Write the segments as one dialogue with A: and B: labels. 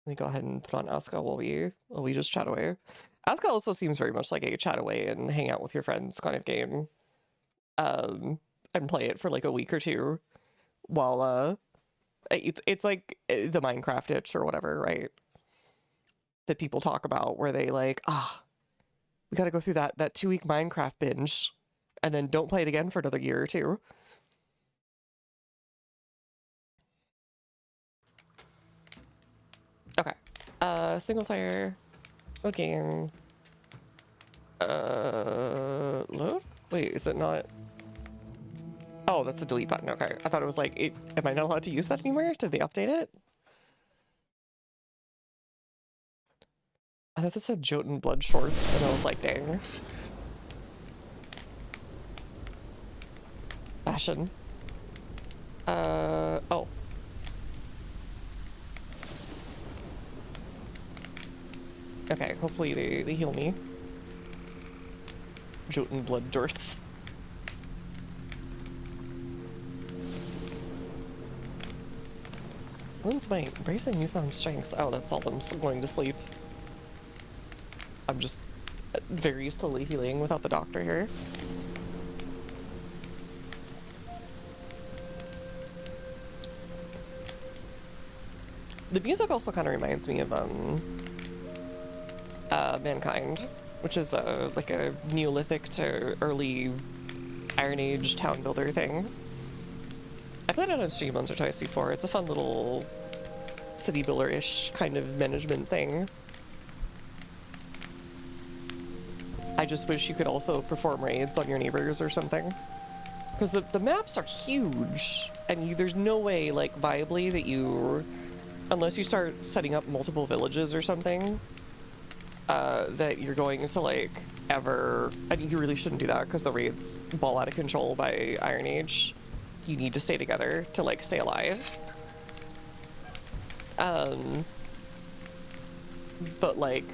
A: Let me go ahead and put on Aska while we just chat away. Aska also seems very much like a chat away and hang out with your friends kind of game. And play it for like a week or two while it's like the Minecraft itch or whatever, right? That people talk about where they like, we gotta go through that 2-week Minecraft binge and then don't play it again for another year or two. Okay. Single player. Looking. Load? Wait, is it not? Oh, that's a delete button. Okay. I thought it was like, am I not allowed to use that anymore? Did they update it? I thought this said Jotun blood shorts, and I was like, dang. Fashion. Oh. Okay, hopefully they heal me. Jotun blood shorts. When's my bracing newfound strengths? Oh, that's all them going to sleep. I'm just very slowly healing without the doctor here. The music also kind of reminds me of Mankind, which is like a Neolithic to early Iron Age town builder thing. I played it on stream once or twice before. It's a fun little city builder-ish kind of management thing. I just wish you could also perform raids on your neighbors or something. Because the maps are huge, and there's no way, like, viably that you... Unless you start setting up multiple villages or something, that you're going to, like, ever... I mean, you really shouldn't do that, because the raids ball out of control by Iron Age. You need to stay together to, like, stay alive. But, like,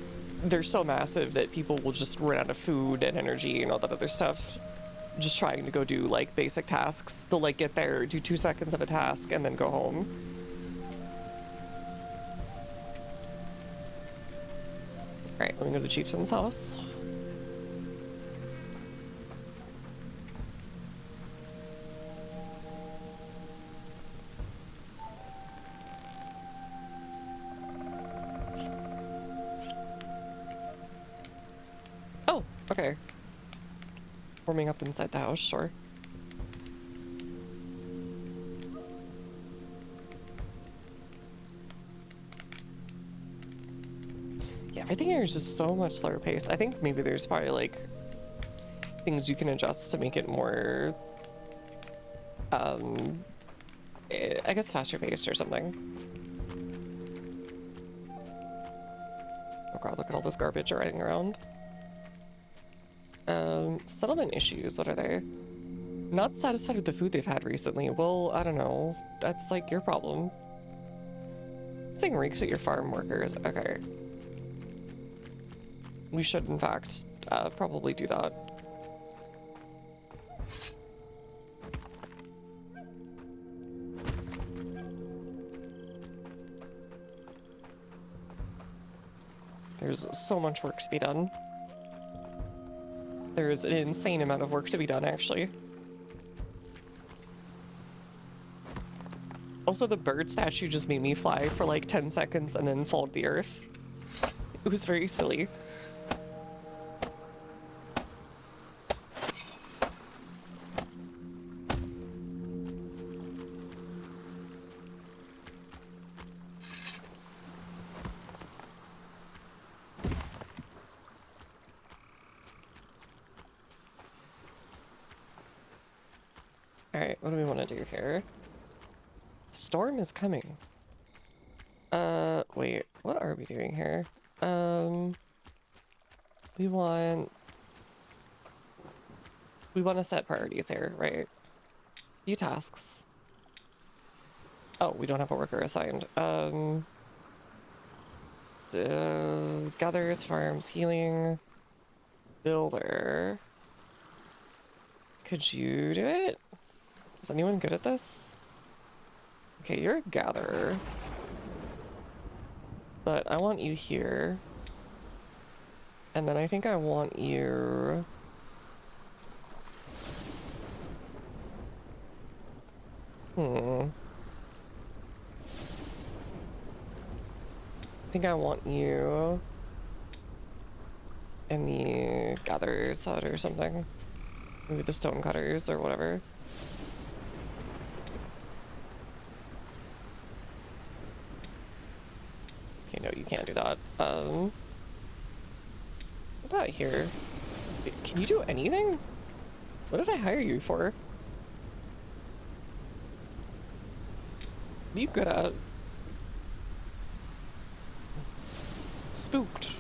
A: they're so massive that people will just run out of food and energy and all that other stuff just trying to go do, like, basic tasks. They'll, like, get there, do 2 seconds of a task, and then go home. Alright, let me go to the chieftain's house. Oh, okay. Warming up inside the house, sure. Yeah, everything here is just so much slower paced. I think maybe there's probably, like, things you can adjust to make it more, I guess faster paced or something. Oh god, look at all this garbage riding around. Settlement issues, what are they? Not satisfied with the food they've had recently. Well, I don't know. That's, like, your problem. Saying reeks at your farm workers. Okay. We should, in fact, probably do that. There's so much work to be done. There's an insane amount of work to be done, actually. Also, the bird statue just made me fly for like 10 seconds and then fall to the earth. It was very silly. Alright, what do we want to do here? Storm is coming. Wait, what are we doing here? We want to set priorities here, right? Few tasks. Oh, we don't have a worker assigned. Gathers, farms, healing, builder. Could you do it? Is anyone good at this? Okay, you're a gatherer. But I want you here. And then I think I want you... I think I want you in the gatherer's hut or something. Maybe the stone cutters or whatever. Okay, no, you can't do that. What about here? Can you do anything? What did I hire you for? What are you good at? Spooked.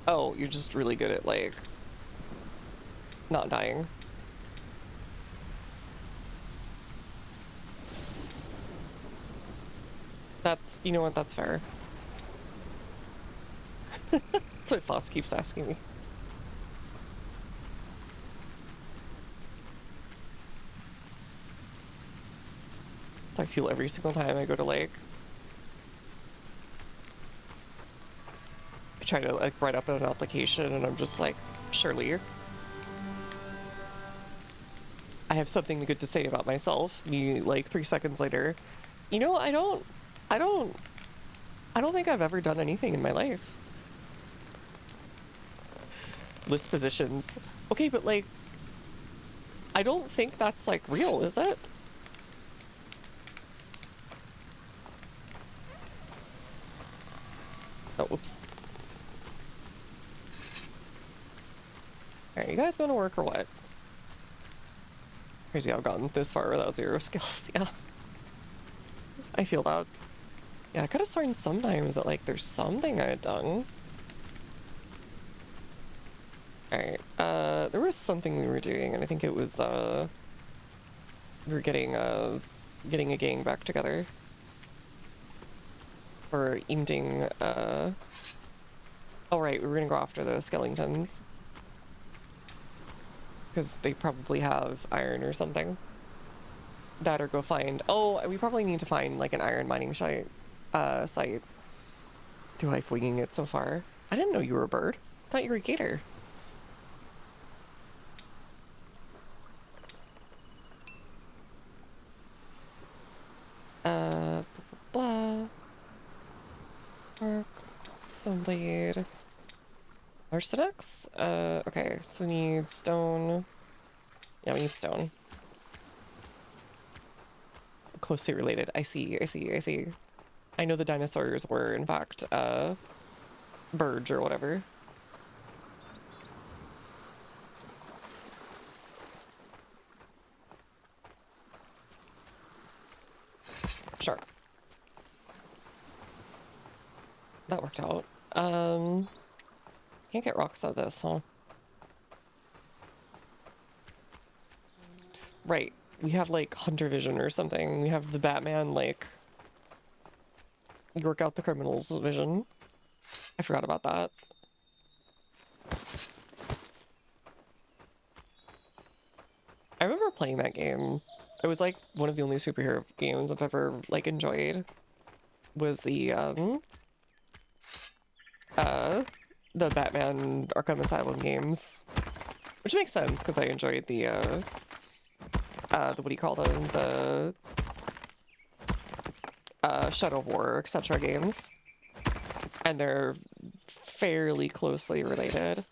A: Oh, you're just really good at, like, not dying. That's, you know what, that's fair. That's what Foss keeps asking me. So I feel every single time I go to, like, I try to, like, write up an application and I'm just like, Shirley, I have something good to say about myself. Me, like, 3 seconds later, you know, I don't think I've ever done anything in my life. List positions. Okay, but, like, I don't think that's, like, real, is it? Oh, whoops. Alright, you guys going to work or what? Crazy I've gotten this far without 0 skills, yeah. I feel that. Yeah, I could have sworn sometimes that, like, there's something I had done. Alright, there was something we were doing, and I think it was, we were getting a gang back together. Or ending, oh right, we were gonna go after the skeletons. Because they probably have iron or something. That or go find, oh, we probably need to find, like, an iron mining site. Through life winging it so far. I didn't know you were a bird. I thought you were a gator. Blah, blah, blah. So blade. Arsenics? Okay, so we need stone. Yeah, we need stone. Closely related. I see. I know the dinosaurs were, in fact, birds or whatever. Sure. That worked out. Can't get rocks out of this, huh? Right. We have, like, hunter vision or something. We have the Batman, like, work out the criminals vision. I forgot about that. I remember playing that game. It was, like, one of the only superhero games I've ever, like, enjoyed. Was the Batman Arkham Asylum games. Which makes sense, because I enjoyed the what do you call them? The, Shadow of War, etc. games. And they're fairly closely related.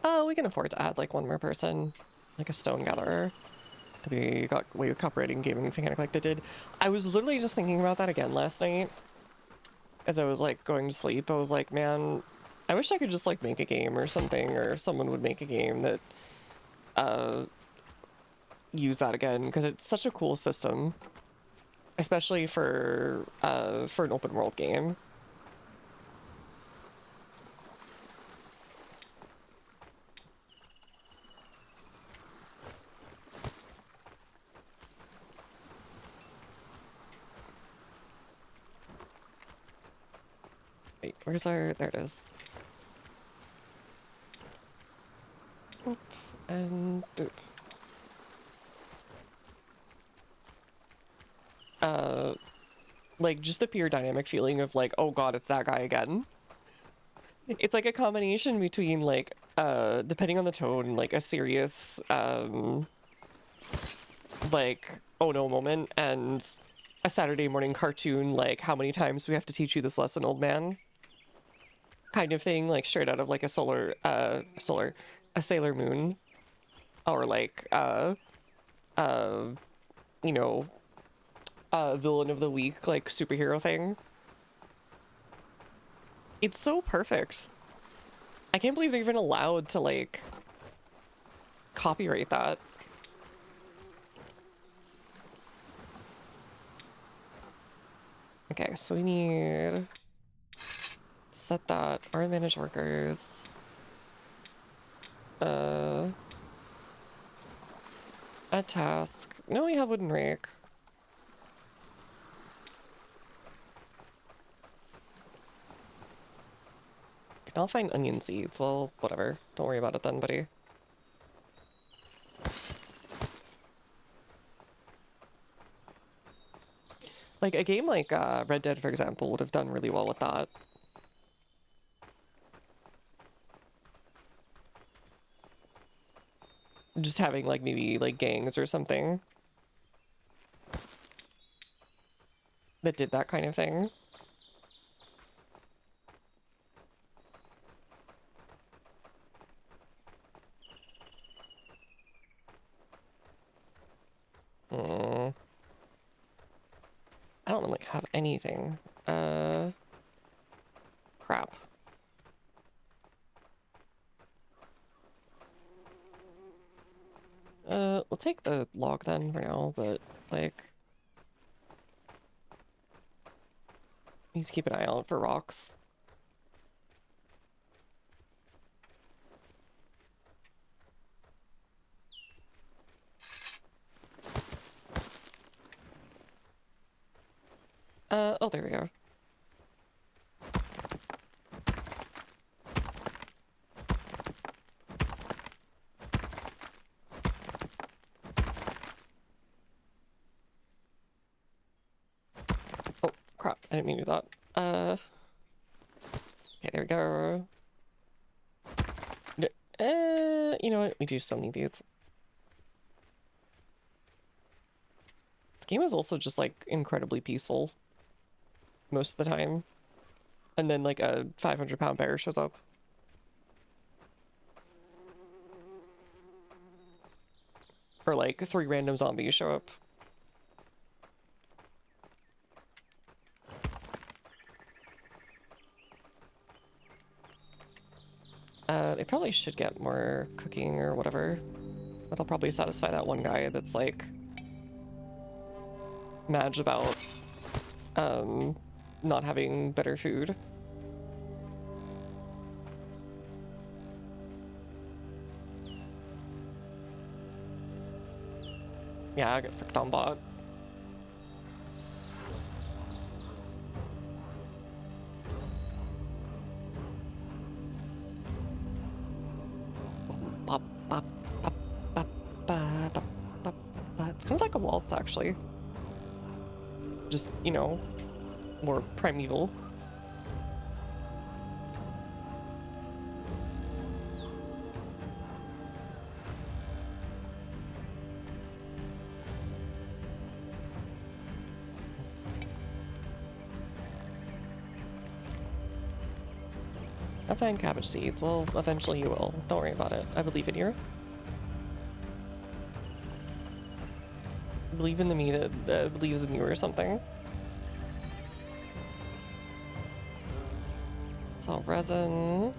A: Oh, we can afford to add, like, one more person. Like a stone gatherer. To be got way with copyrighting gaming mechanic like they did. I was literally just thinking about that again last night. As I was, like, going to sleep. I was like, man, I wish I could just, like, make a game or something, or someone would make a game that use that again, because it's such a cool system. Especially for an open world game. Where's our... There it is. Oop. And boop. Like, just the pure dynamic feeling of, like, oh god, it's that guy again. It's like a combination between, like, depending on the tone, like, a serious, like, oh no moment, and a Saturday morning cartoon, like, how many times do we have to teach you this lesson, old man? Kind of thing, like, straight out of, like, a Sailor Moon. Or, like, you know, villain of the week, like, superhero thing. It's so perfect. I can't believe they're even allowed to, like, copyright that. Okay, so we need... set that. Our managed workers. A task. No, we have wooden rake. I'll find onion seeds. Well, whatever. Don't worry about it then, buddy. Like, a game like Red Dead, for example, would have done really well with that. Just having, like, maybe, like, gangs or something that did that kind of thing. I don't, like, have anything. Crap. We'll take the log then for now, but, like... need to keep an eye out for rocks. Oh, there we go. Oh, crap. I didn't mean to do that. Okay, there we go. You know what? We do still need these. This game is also just, like, incredibly peaceful. Most of the time. And then, like, a 500-pound bear shows up. Or, like, 3 random zombies show up. They probably should get more cooking or whatever. That'll probably satisfy that one guy that's, like, mad about, not having better food. Yeah, I get fricked on bot. It's kind of like a waltz, actually. Just, you know, more primeval. I find cabbage seeds. Well, eventually you will. Don't worry about it. I believe in you. Believe in the me that believes in you or something. It's all resin.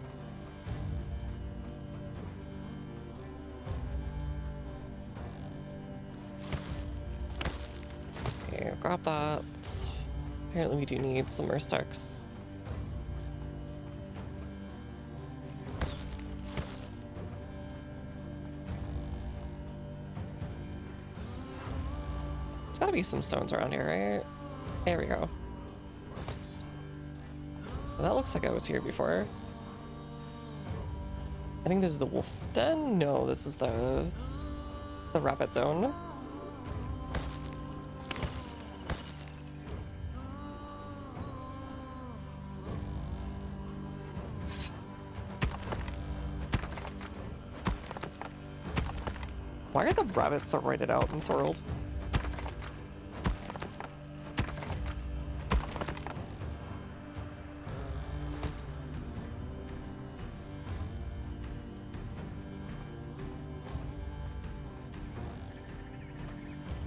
A: Okay, grab that. Apparently we do need some more sticks. There's gotta be some stones around here, right? There we go. That looks like I was here before. I think this is the wolf den? No, this is the rabbit zone. Why are the rabbits so rated out in this world?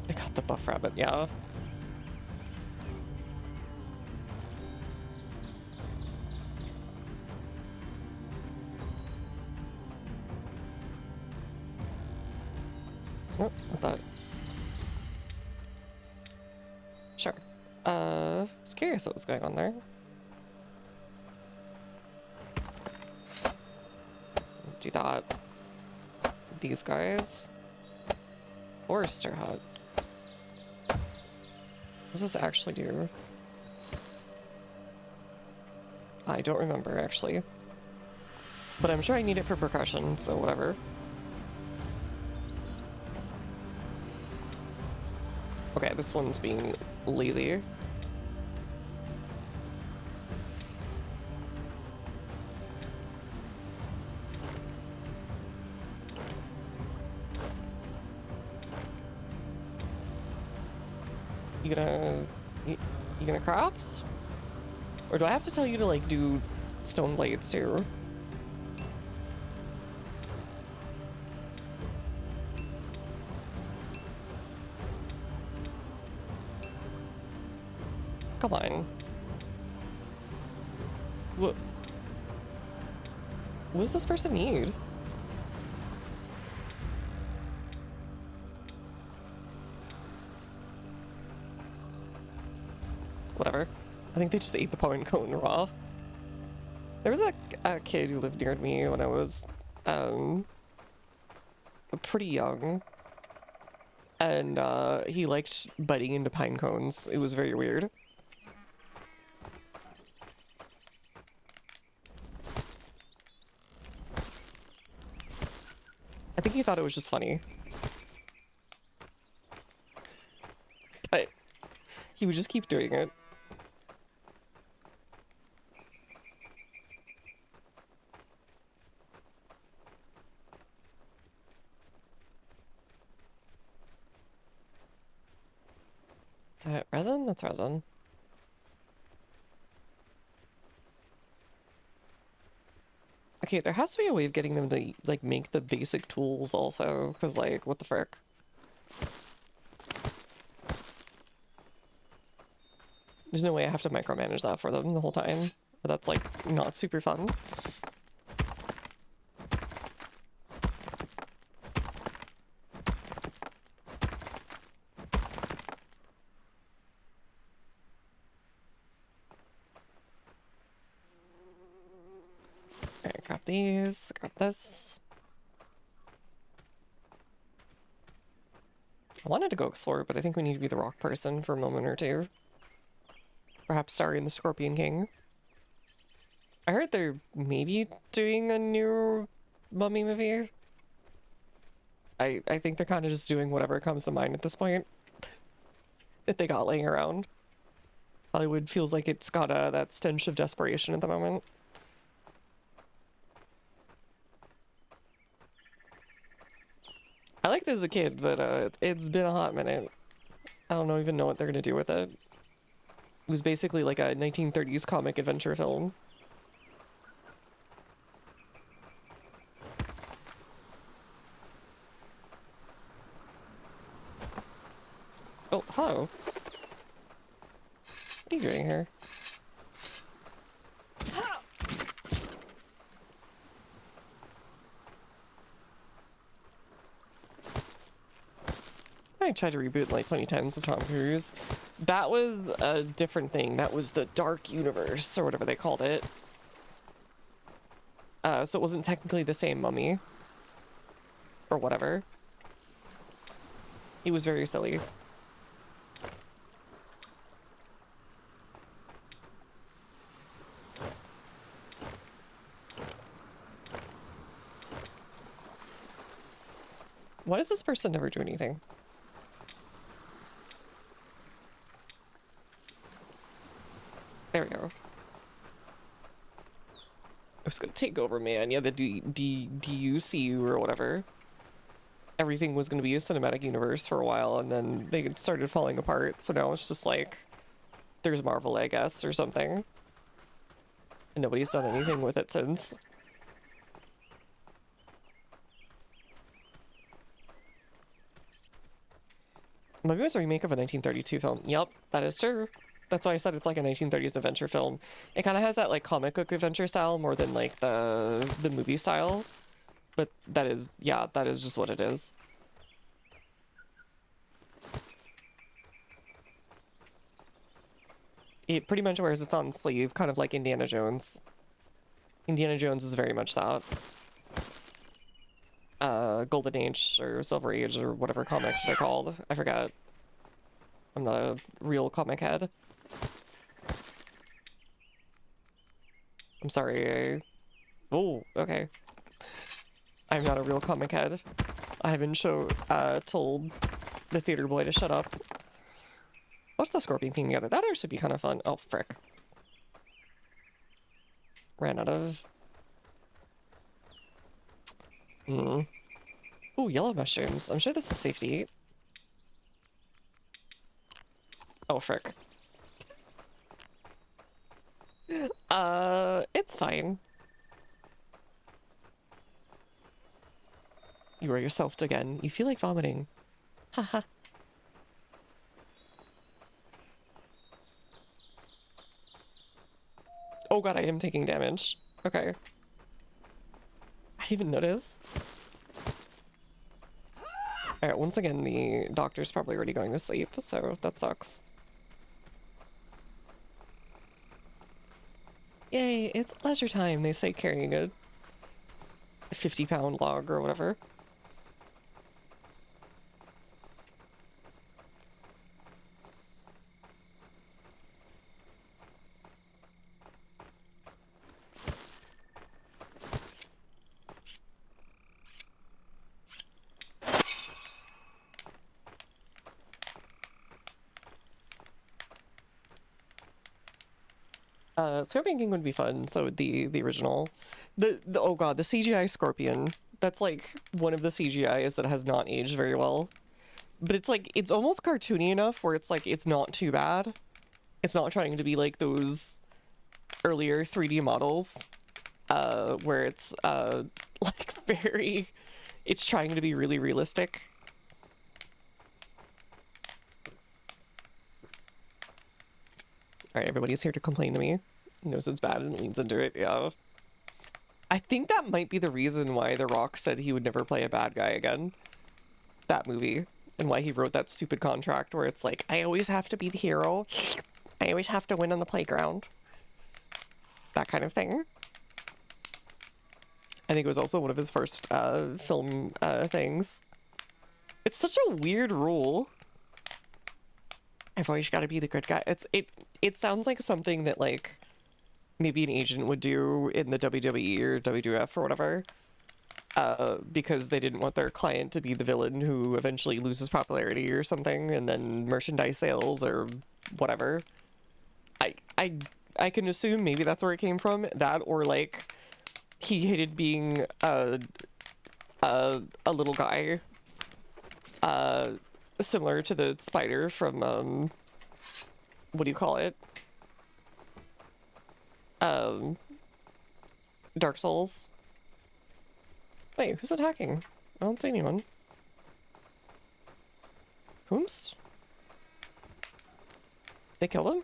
A: I got the buff rabbit, yeah. Oh, I thought. Sure. I was curious what was going on there. Do that. These guys. Forester hut. What does this actually do? I don't remember, actually. But I'm sure I need it for percussion, so whatever. Okay, this one's being lazy. You gonna craft? Or do I have to tell you to like do stone blades too? Come on. What does this person need? Whatever. I think they just ate the pine cone raw. There was a kid who lived near me when I was pretty young. And he liked biting into pine cones. It was very weird. I think he thought it was just funny. But he would just keep doing it. Is that resin? That's resin. Okay, there has to be a way of getting them to, like, make the basic tools also, because, like, what the frick? There's no way I have to micromanage that for them the whole time. But that's, like, not super fun. Alright, grab these, grab this. I wanted to go explore, but I think we need to be the rock person for a moment or two. Perhaps starring the Scorpion King. I heard they're maybe doing a new mummy movie. I think they're kind of just doing whatever comes to mind at this point. That they got laying around. Hollywood feels like it's got that stench of desperation at the moment. I liked it as a kid, but it's been a hot minute. I don't even know what they're gonna do with it. It was basically like a 1930s comic adventure film. Oh, hello. What are you doing here? I tried to reboot in like 2010s with Tom Cruise. That was a different thing. That was the Dark Universe, or whatever they called it. So it wasn't technically the same mummy. Or whatever. He was very silly. Why does this person never do anything? There we go. I was gonna take over, man. Yeah, the DUCU or whatever. Everything was gonna be a cinematic universe for a while, and then they started falling apart. So now it's just like there's Marvel, I guess, or something. And nobody's done anything with it since. Maybe it was a remake of a 1932 film. Yep, that is true. That's why I said it's like a 1930s adventure film. It kind of has that like comic book adventure style more than like the movie style. But that is, yeah, that is just what it is. It pretty much wears its own sleeve, kind of like Indiana Jones. Indiana Jones is very much that. Golden Age or Silver Age or whatever comics they're called. I forgot. I'm not a real comic head. I'm sorry. Oh, okay. I'm not a real comic head. I haven't told the theater boy to shut up. What's the scorpion thing together? That should be kind of fun. Oh, frick. Ran out of... Ooh, yellow mushrooms. I'm sure this is safe to eat. Oh, frick. It's fine. You are yourself again. You feel like vomiting. Haha. Oh god, I am taking damage. Okay. I didn't even notice. Alright, once again, the doctor's probably already going to sleep, so that sucks. Yay, it's leisure time, they say, carrying a 50-pound log or whatever. Scorpion King would be fun, so would the original. The oh god, the CGI Scorpion. That's like one of the CGIs that has not aged very well. But it's like, it's almost cartoony enough where it's like, it's not too bad. It's not trying to be like those earlier 3D models, where it's, like very, it's trying to be really realistic. Alright, everybody's here to complain to me. Knows it's bad and leans into it, yeah. I think that might be the reason why The Rock said he would never play a bad guy again. That movie. And why he wrote that stupid contract where it's like, I always have to be the hero. I always have to win on the playground. That kind of thing. I think it was also one of his first film things. It's such a weird rule. I've always got to be the good guy. It sounds like something that like maybe an agent would do in the WWE or WWF or whatever. Because they didn't want their client to be the villain who eventually loses popularity or something, and then merchandise sales or whatever. I can assume maybe that's where it came from. That, or like he hated being a little guy, similar to the spider from what do you call it? Dark Souls. Wait, who's attacking? I don't see anyone. Whomst? They killed him?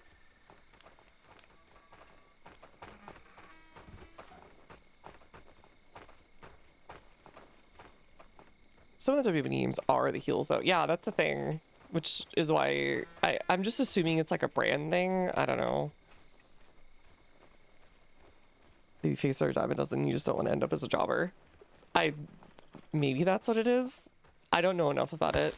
A: Some of the WWE memes are the heels though. Yeah, that's the thing. Which is why I'm just assuming it's like a brand thing. I don't know. Maybe face or diamond doesn't, you just don't want to end up as a jobber. Maybe that's what it is. I don't know enough about it.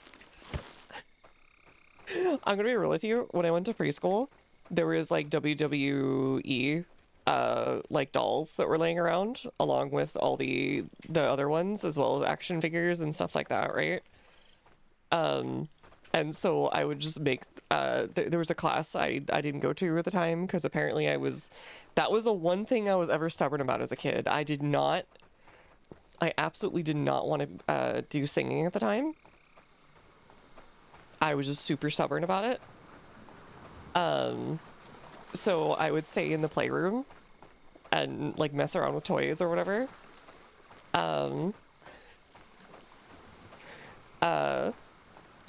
A: I'm gonna be real with you. When I went to preschool, there was like WWE like dolls that were laying around, along with all the other ones, as well as action figures and stuff like that, right? And so I would just make there was a class I didn't go to at the time because apparently that was the one thing I was ever stubborn about as a kid. I absolutely did not want to do singing at the time. I was just super stubborn about it. So I would stay in the playroom and like mess around with toys or whatever. And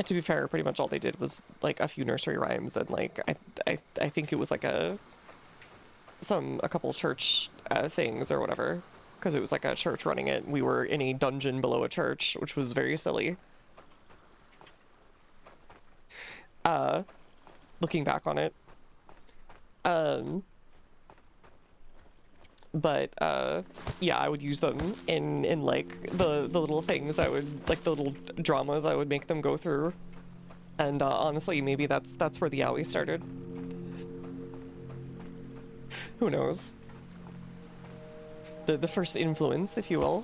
A: to be fair, pretty much all they did was like a few nursery rhymes and like I think it was like a couple church things or whatever, because it was like a church running it. We were in a dungeon below a church, which was very silly. Looking back on it. But yeah, I would use them in like the little things I would like, the little dramas I would make them go through. And honestly, maybe that's where the owie started. Who knows? The first influence, if you will.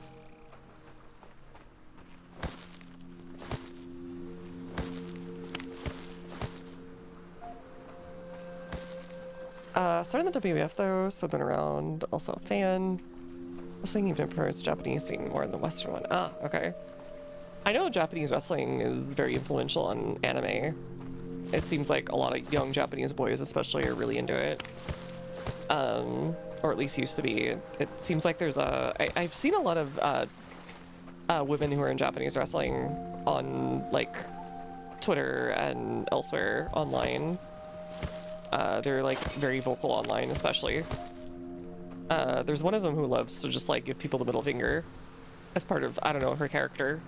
A: Starting the WWF though, so been around, also a fan. Wrestling even prefers Japanese scene more than the Western one. Ah, okay. I know Japanese wrestling is very influential on anime. It seems like a lot of young Japanese boys especially are really into it. Or at least used to be. It seems like there's I've seen a lot of women who are in Japanese wrestling on like Twitter and elsewhere online. They're like very vocal online, especially. There's one of them who loves to just like give people the middle finger as part of, I don't know, her character.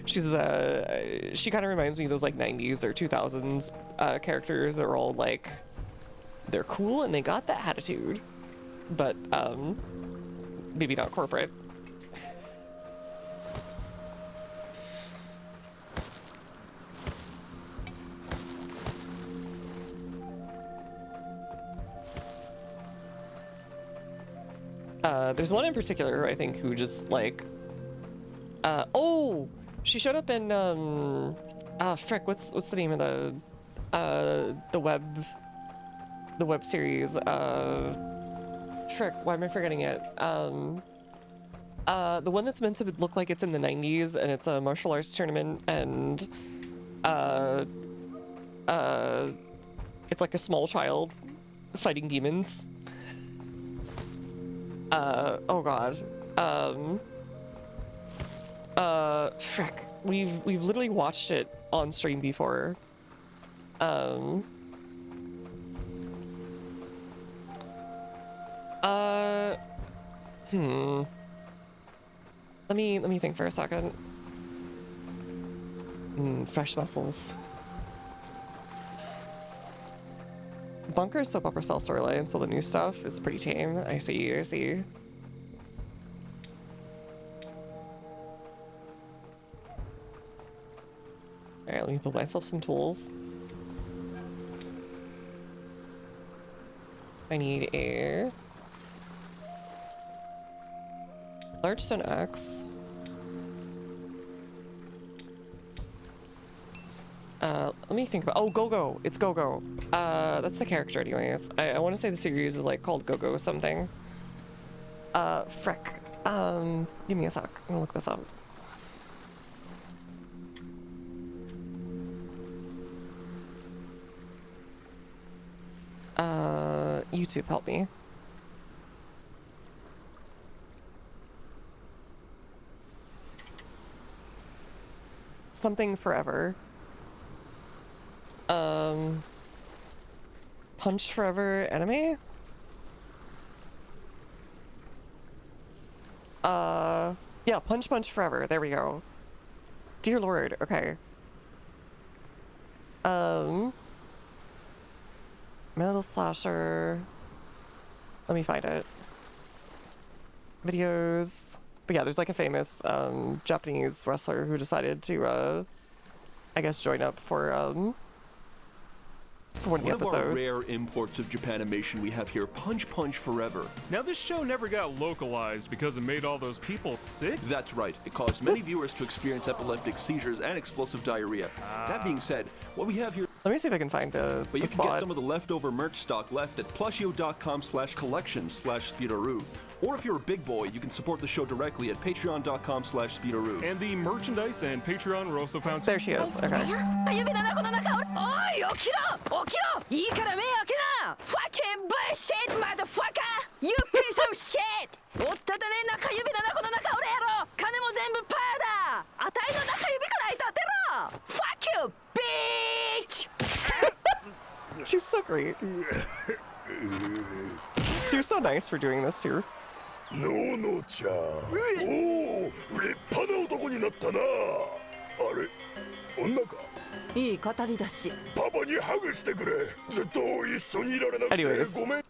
A: She kind of reminds me of those like 90s or 2000s characters that are all like, they're cool and they got the attitude, but maybe not corporate. There's one in particular, I think, who just like, oh, she showed up in, frick, what's the name of the web series, frick, why am I forgetting it? The one that's meant to look like it's in the 90s and it's a martial arts tournament and, it's like a small child fighting demons. Oh god. Frick. We've literally watched it on stream before. Let me think for a second. Fresh muscles. Bunker's soap opera style storyline, so the new stuff is pretty tame. I see. Alright, let me build myself some tools. I need a large stone axe. Let me think about, oh, Go-Go, it's Go-Go. That's the character anyways. I want to say the series is like called Go-Go something. Frick. Give me a sec, I'm gonna look this up. YouTube, help me. Something Forever. Punch Forever anime? Yeah, Punch Forever, there we go. Dear Lord, okay. Metal Slasher. Let me find it. Videos. But yeah, there's like a famous Japanese wrestler who decided to I guess join up for for one of the
B: One of our
A: episodes.
B: rare imports of Japanimation we have here, Punch Punch Forever.
C: Now this show never got localized because it made all those people sick?
B: That's right. It caused many viewers to experience epileptic seizures and explosive diarrhea. That being said, what we have here...
A: Let me see if I can find
B: But
A: the
B: you can
A: spot.
B: get some of the leftover merch stock left at plushio.com/collections/Speedaroo. Or if you're a big boy, you can support the show directly at patreon.com/Speedaroo.
C: And the merchandise and Patreon were also found.
A: There she is. Okay.
D: 指の中の中おい起きろ起きろいいから目開けな Fucking bullshit motherfucker You piece of shit おっただね中指の中の中俺やろ金も全部パーだあたいの中指からいたてろ Fuck you bitch
A: She's so great. She was so nice for doing this too.
E: のーのちゃんおお立派な男になったなあれ女か
D: いい語りだし
E: パパにハグしてくれずっと一緒にいられなくて
A: Anyways.
E: ごめん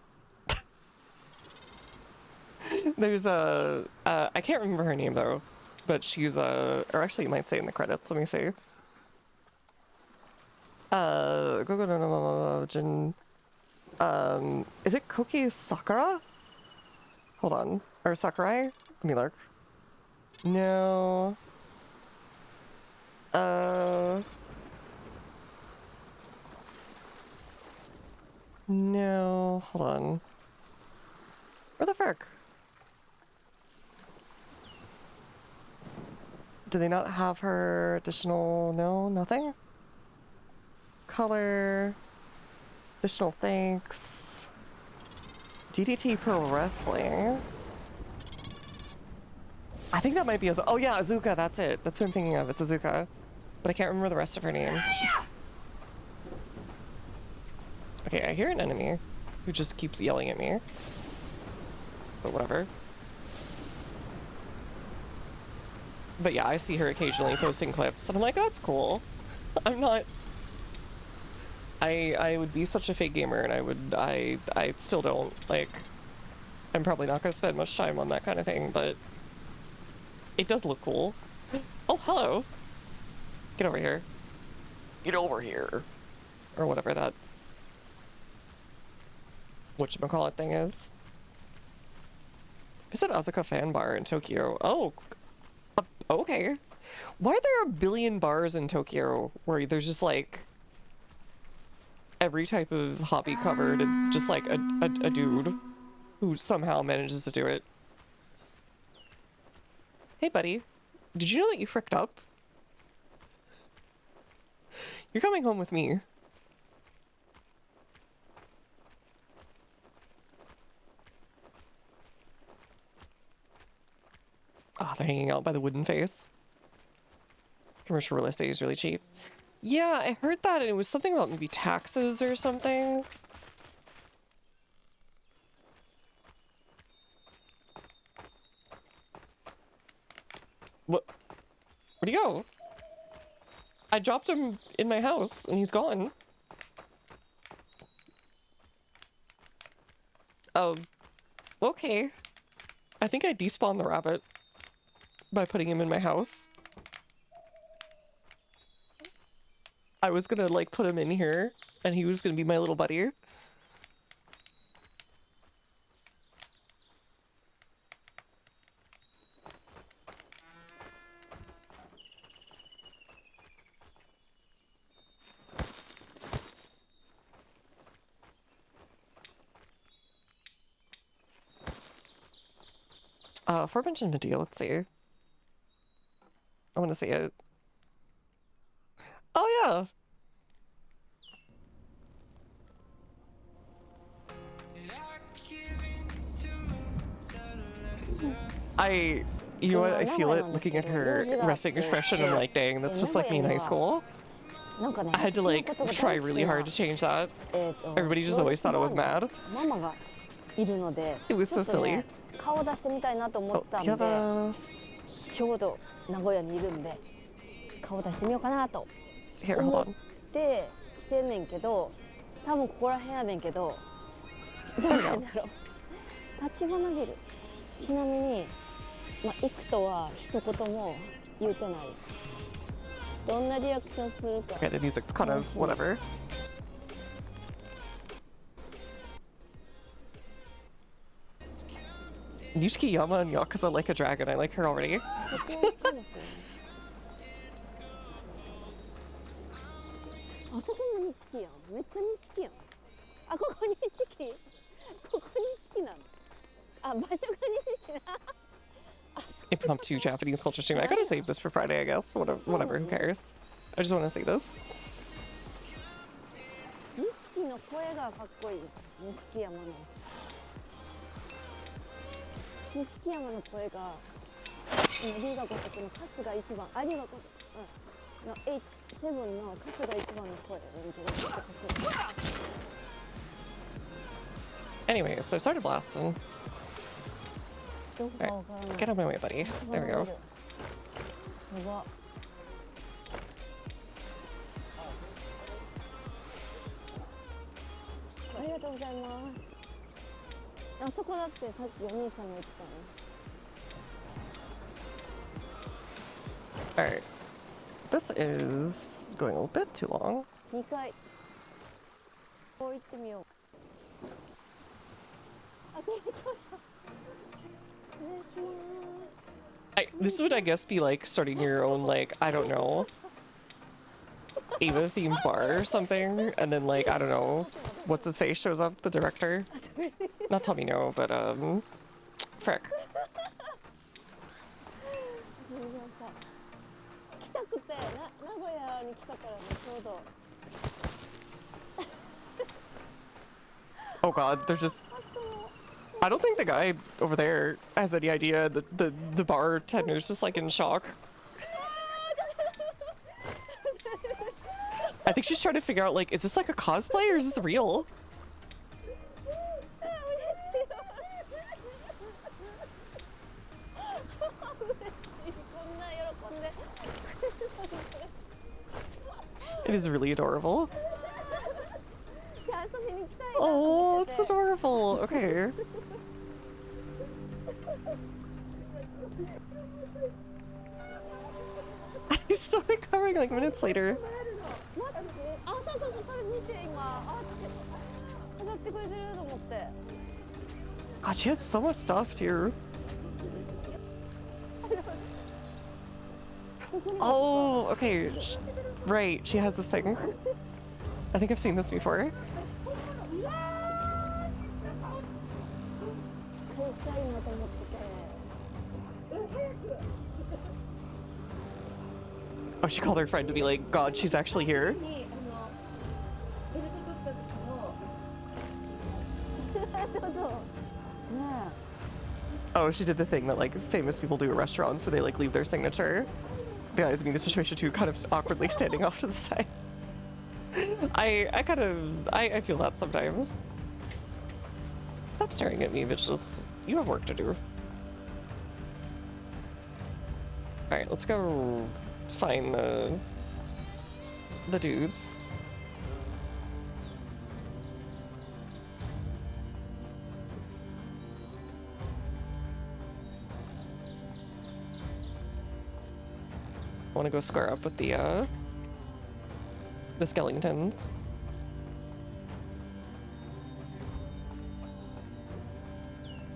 A: There's a I can't remember her name though, but she's or actually you might say in the credits. Let me see. Jin. Is it Koki Sakura? Hold on, or Sakurai? Let me look. No. No. Hold on. Where the frick? Do they not have her additional? No, nothing? Color. Additional thanks. DDT Pro Wrestling. I think that might be oh yeah, Azuka, that's it. That's who I'm thinking of. It's Azuka. But I can't remember the rest of her name. Okay, I hear an enemy who just keeps yelling at me. But whatever. But yeah, I see her occasionally posting clips, and I'm like, oh, that's cool. I'm not... I would be such a fake gamer, and I still don't, like... I'm probably not gonna spend much time on that kind of thing, but... It does look cool. Oh, hello! Get over here. Get over here! Or whatever that... whatchamacallit thing is. Visit Asuka fan bar in Tokyo. Oh, okay. Why are there a billion bars in Tokyo where there's just like every type of hobby covered and just like a dude who somehow manages to do it? Hey, buddy. Did you know that you fricked up? You're coming home with me. Oh, they're hanging out by the wooden face. Commercial real estate is really cheap. Yeah, I heard that, and it was something about maybe taxes or something. What? Where'd he go? I dropped him in my house, and he's gone. Okay. I think I despawned the rabbit by putting him in my house. I was gonna like put him in here and he was gonna be my little buddy. Aforementioned video, let's see. I want to see it. Oh yeah. You know what, I feel it looking at her resting expression. I'm like, dang, that's just like me in high school. I had to like try really hard to change that. Everybody just always thought I was mad. It was so silly.
F: 顔出してみたいなと思ったんで、ちょうど名古屋にいるんで顔出してみようかなと思って来てんねんけど、多分ここら辺やねんけど、どうなんだろう。立花ビル。ちなみに、まあ行くとは一言も言うてない。どんなリアクションするか。
A: Okay, the music's kind of whatever. Nishikiyama and Yakuza like a dragon. I like her already.
F: あそこも錦やん。めっちゃ錦やん。あ、ここ錦。ここ錦なの。あ、場所が錦な。
A: Impromptu Japanese culture stream. I gotta save this for Friday, I guess. Whatever, who cares? I just want to see this.
F: 錦の声がかっこいい。錦山の。錦山の声が。今龍が如くのカスが一番。あ、龍が如く。の H7 のカスが一番の声。
A: Anyway, so I started blasting. Right. Get out of my way, buddy. There we go. Alright. This is going a little bit too long.
F: 2階。こう行ってみよう。あ、こう行きました。
A: This would, I guess, be like starting your own, like, I don't know, Ava themed bar or something, and then, like, I don't know, what's his face shows up, the director? Not tell me no, but, frick.
F: 来たくて、名古屋に来たからね、ちょうど。
A: Oh god, they're just... I don't think the guy over there has any idea. The bartender's just like in shock. I think she's trying to figure out, like, is this like a cosplay or is this real? It is really adorable. Oh, it's adorable. Okay. He's still recovering like minutes later. God, she has so much stuff too. Oh, okay. Right, she has this thing. I think I've seen this before. Oh, she called her friend to be like, God, she's actually here. Oh, she did the thing that like famous people do at restaurants where they like leave their signature. The guys in this situation too, kind of awkwardly standing off to the side. I feel that sometimes. Stop staring at me, bitches. You have work to do. Alright, let's go find the dudes. I want to go square up with the skeletons.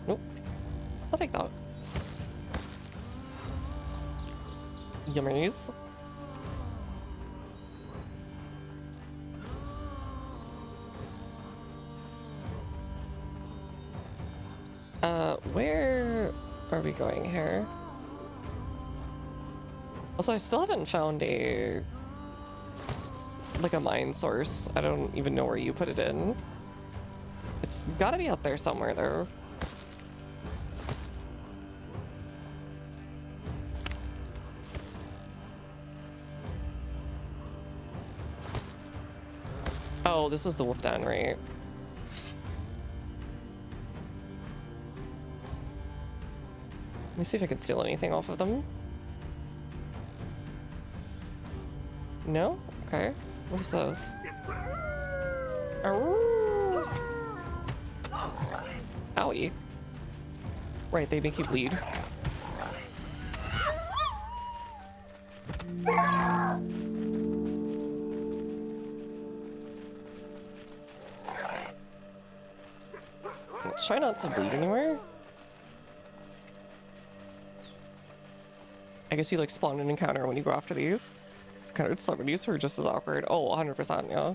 A: Nope. I'll take that. Yummies. Where are we going here? Also, I still haven't found a mine source. I don't even know where you put it in. It's gotta be out there somewhere though. Oh, this is the wolf den, right? Let me see if I can steal anything off of them. No? Okay. What is those? Arroo! Owie. Right, they make you bleed. Let's try not to bleed anywhere. I guess you like spawn an encounter when you go after these. It's kind of celebrities who are just as awkward. Oh, 100%, yeah.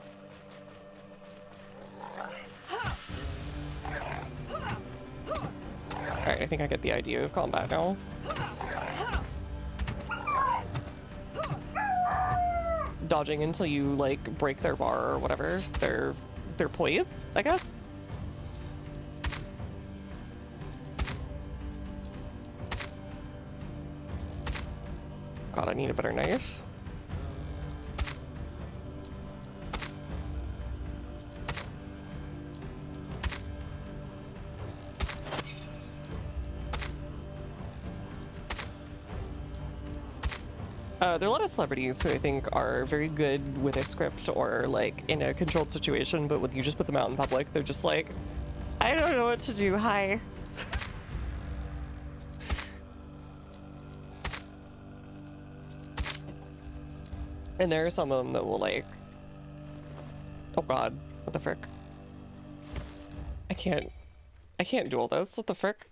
A: Alright, I think I get the idea of combat now. Dodging until you like break their bar or whatever. Their poise, I guess. God, I need a better knife. There are a lot of celebrities who I think are very good with a script or like in a controlled situation, but when you just put them out in public, they're just like, I don't know what to do, hi. And there are some of them that will like, oh god, what the frick? I can't do all this, what the frick?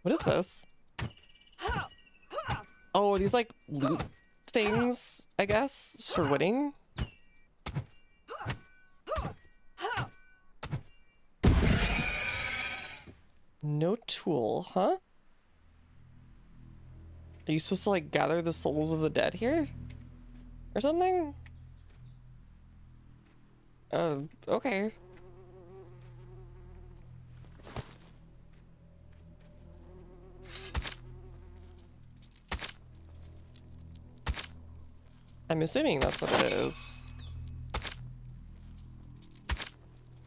A: What is this? Oh, these like loot things, I guess, for winning? No tool, huh? Are you supposed to like gather the souls of the dead here? Or something? Okay. I'm assuming that's what it is.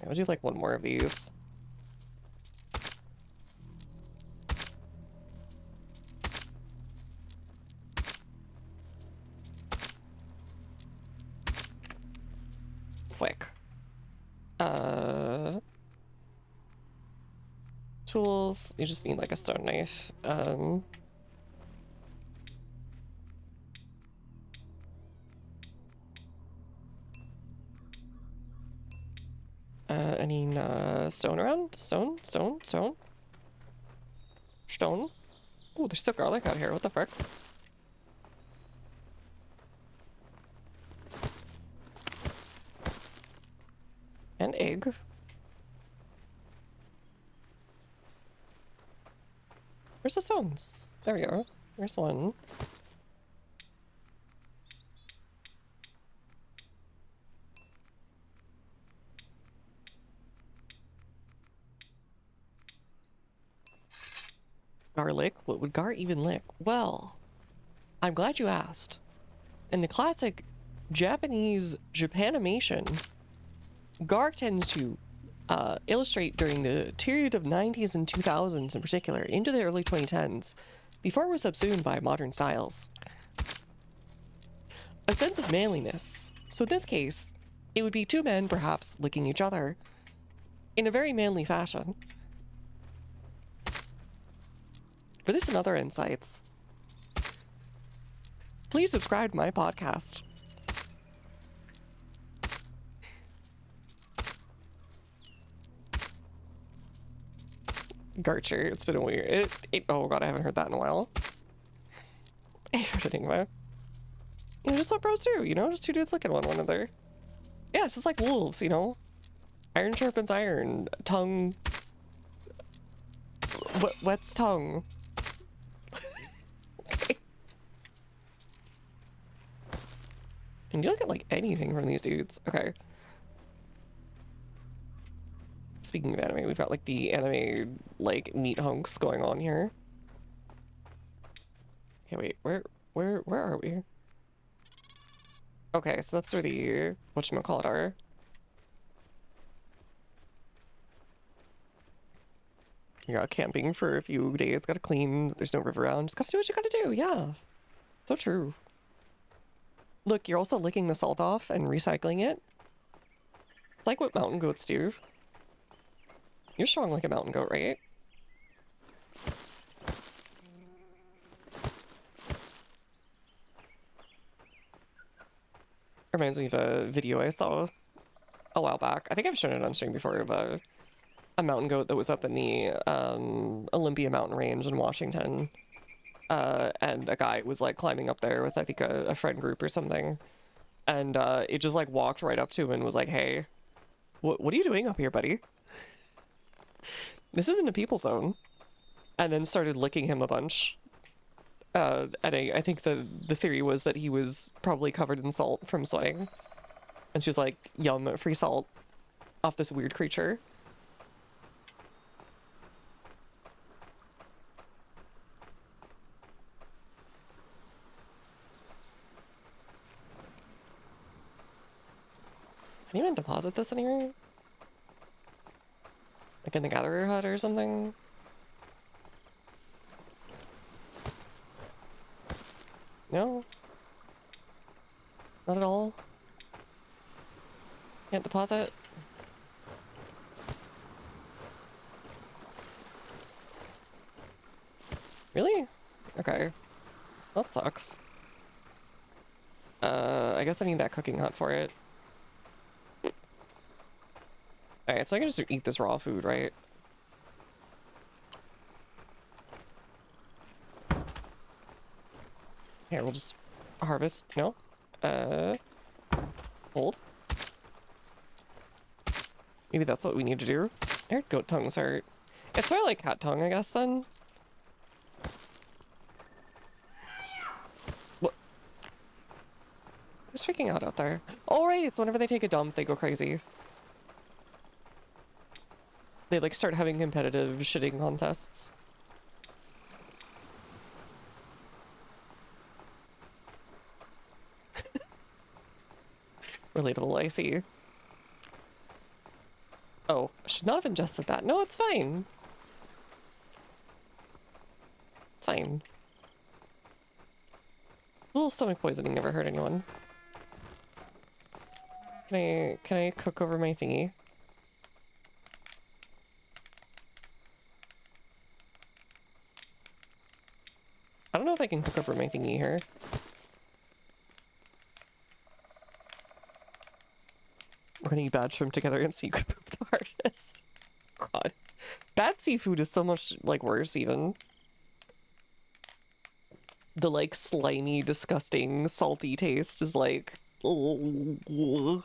A: I'll do like one more of these. Quick. Tools. You just need like a stone knife. Any stone around? Stone? Stone? Oh, there's still garlic out here. What the frick? And egg. Where's the stones? There we go. There's one. Garlic? What would Gar even lick? Well, I'm glad you asked. In the classic Japanese Japanimation, Gar tends to illustrate during the period of 90s and 2000s in particular, into the early 2010s, before it was subsumed by modern styles. A sense of manliness. So in this case, it would be two men perhaps licking each other in a very manly fashion. For this and other insights, please subscribe to my podcast. Garcher, it's been a weird. Oh god, I haven't heard that in a while. I heard it anyway. You know, just what bros do, you know? Just two dudes looking at one another. Yeah, it's just like wolves, you know? Iron sharpens iron. Tongue. Wet's tongue. Okay. And you don't get like anything from these dudes. Okay. Speaking of anime, we've got like the anime like meat hunks going on here. Okay, wait, where are we? Okay, so that's where the whatchamacallit are. You got camping for a few days, gotta clean, there's no river around, just gotta do what you gotta do, yeah. So true. Look, you're also licking the salt off and recycling it. It's like what mountain goats do. You're strong like a mountain goat, right? Reminds me of a video I saw a while back. I think I've shown it on stream before of a mountain goat that was up in the Olympia mountain range in Washington. And a guy was like climbing up there with, I think, a friend group or something. And it just like walked right up to him and was like, hey, what are you doing up here, buddy? This isn't a people zone. And then started licking him a bunch. And I think the theory was that he was probably covered in salt from sweating. And she was like, yum, free salt off this weird creature. Can you even deposit this anywhere? Like in the gatherer hut or something? No? Not at all? Can't deposit? Really? Okay. That sucks. I guess I need that cooking hut for it. Alright, so I can just eat this raw food, right? Here, we'll just harvest. No? Hold. Maybe that's what we need to do. Our goat tongues hurt. It's more like cat tongue, I guess, then. What? Who's freaking out there? Oh, right, it's whenever they take a dump, they go crazy. They, like, start having competitive shitting contests. Relatable, I see. Oh, I should not have ingested that. No, it's fine. It's fine. A little stomach poisoning never hurt anyone. Can I cook over my thingy? I don't know if I can cook over my thingy here. We're gonna eat bad shrimp together and secret poop the hardest. God. Bad seafood is so much, like, worse, even. The, like, slimy, disgusting, salty taste is, like... Ugh.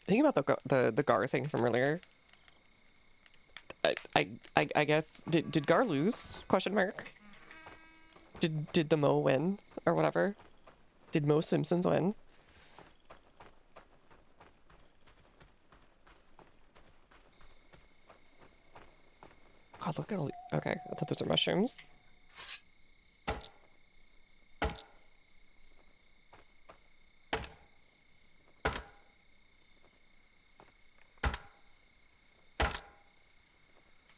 A: Thinking about the Gar thing from earlier. I guess, did Gar lose? Question mark. Did the Mo win? Or whatever? Did Mo Simpsons win? God, look at all the... Okay, I thought those were mushrooms.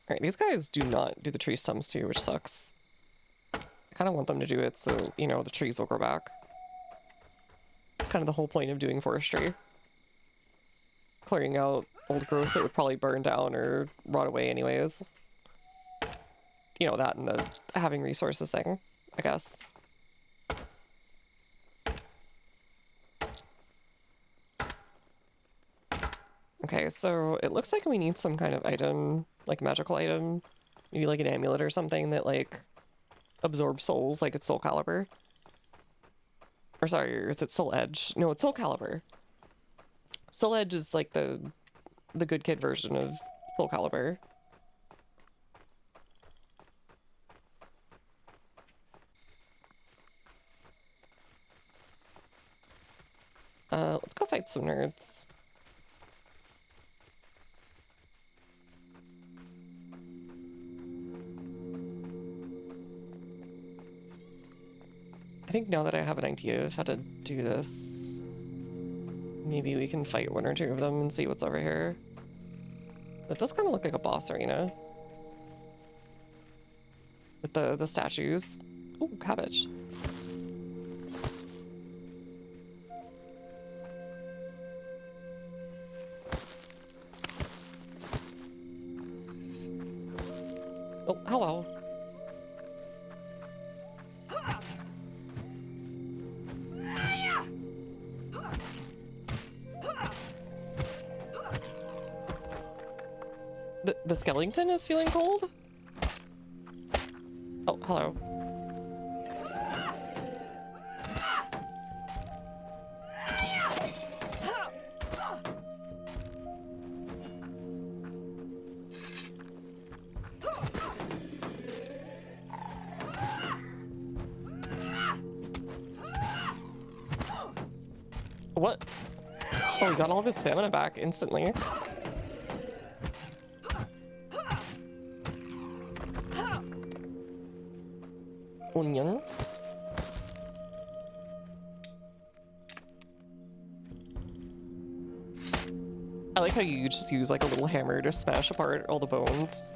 A: Alright, these guys do not do the tree stumps too, which sucks. I kind of want them to do it so, you know, the trees will grow back. It's kind of the whole point of doing forestry. Clearing out old growth that would probably burn down or rot away anyways. You know, that and the having resources thing, I guess. Okay, so it looks like we need some kind of item, like magical item. Maybe like an amulet or something that, like, absorbs souls, like it's Soul Calibur. Or sorry, is it Soul Edge? No, it's Soul Calibur. Soul Edge is like the good kid version of Soul Calibur. Let's go fight some nerds. I think now that I have an idea of how to do this, maybe we can fight one or two of them and see what's over here. That does kind of look like a boss arena. With the statues. Ooh, cabbage. Oh, hello. The skeleton is feeling cold? Oh, hello. What? Oh, we got all of his stamina back instantly. Onion. I like how you just use like a little hammer to smash apart all the bones.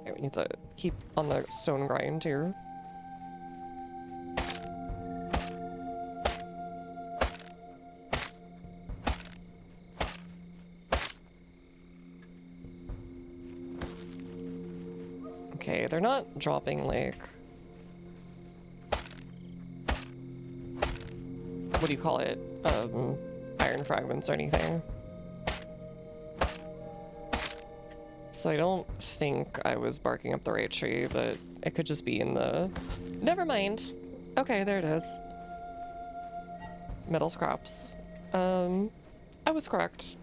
A: Okay, we need to keep on the stone grind here. Okay, they're not dropping like... what do you call it? Iron fragments or anything. So I don't think I was barking up the right tree, but it could just be in the... Never mind. Okay, there it is. Metal scraps. I was correct.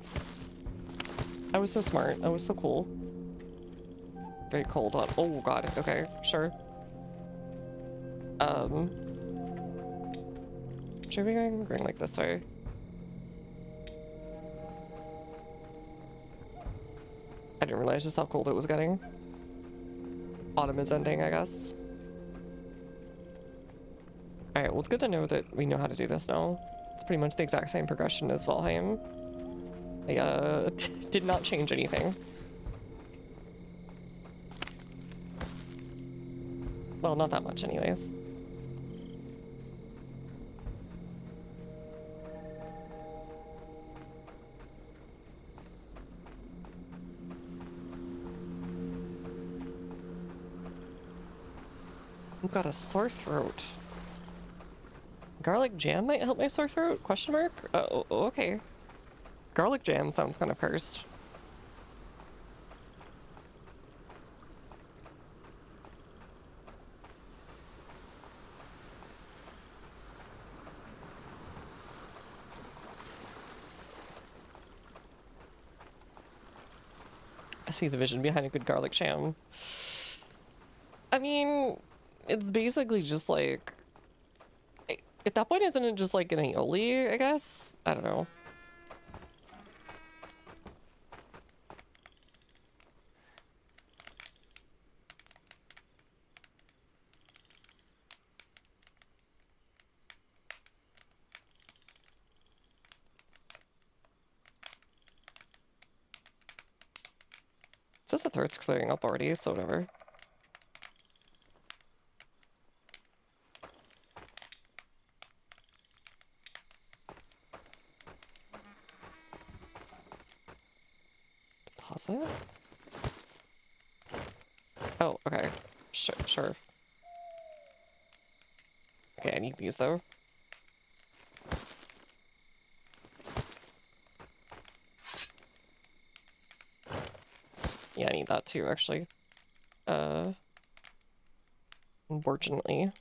A: I was so smart. I was so cool. Very cold on... Oh god, okay, sure. Should we be going like this way? I didn't realize just how cold it was getting. Autumn is ending, I guess. Alright, well it's good to know that we know how to do this now. It's pretty much the exact same progression as Valheim. They, did not change anything. Well, not that much anyways. I've got a sore throat. Garlic jam might help my sore throat? Question mark? Okay. Garlic jam sounds kind of cursed. I see the vision behind a good garlic jam. I mean, it's basically just like... At that point, isn't it just like an aioli, I guess? I don't know. It's just the throat's clearing up already, so whatever. Deposit? Oh, okay. Sure. Okay, I need these though. Yeah, I need that too, actually. Unfortunately.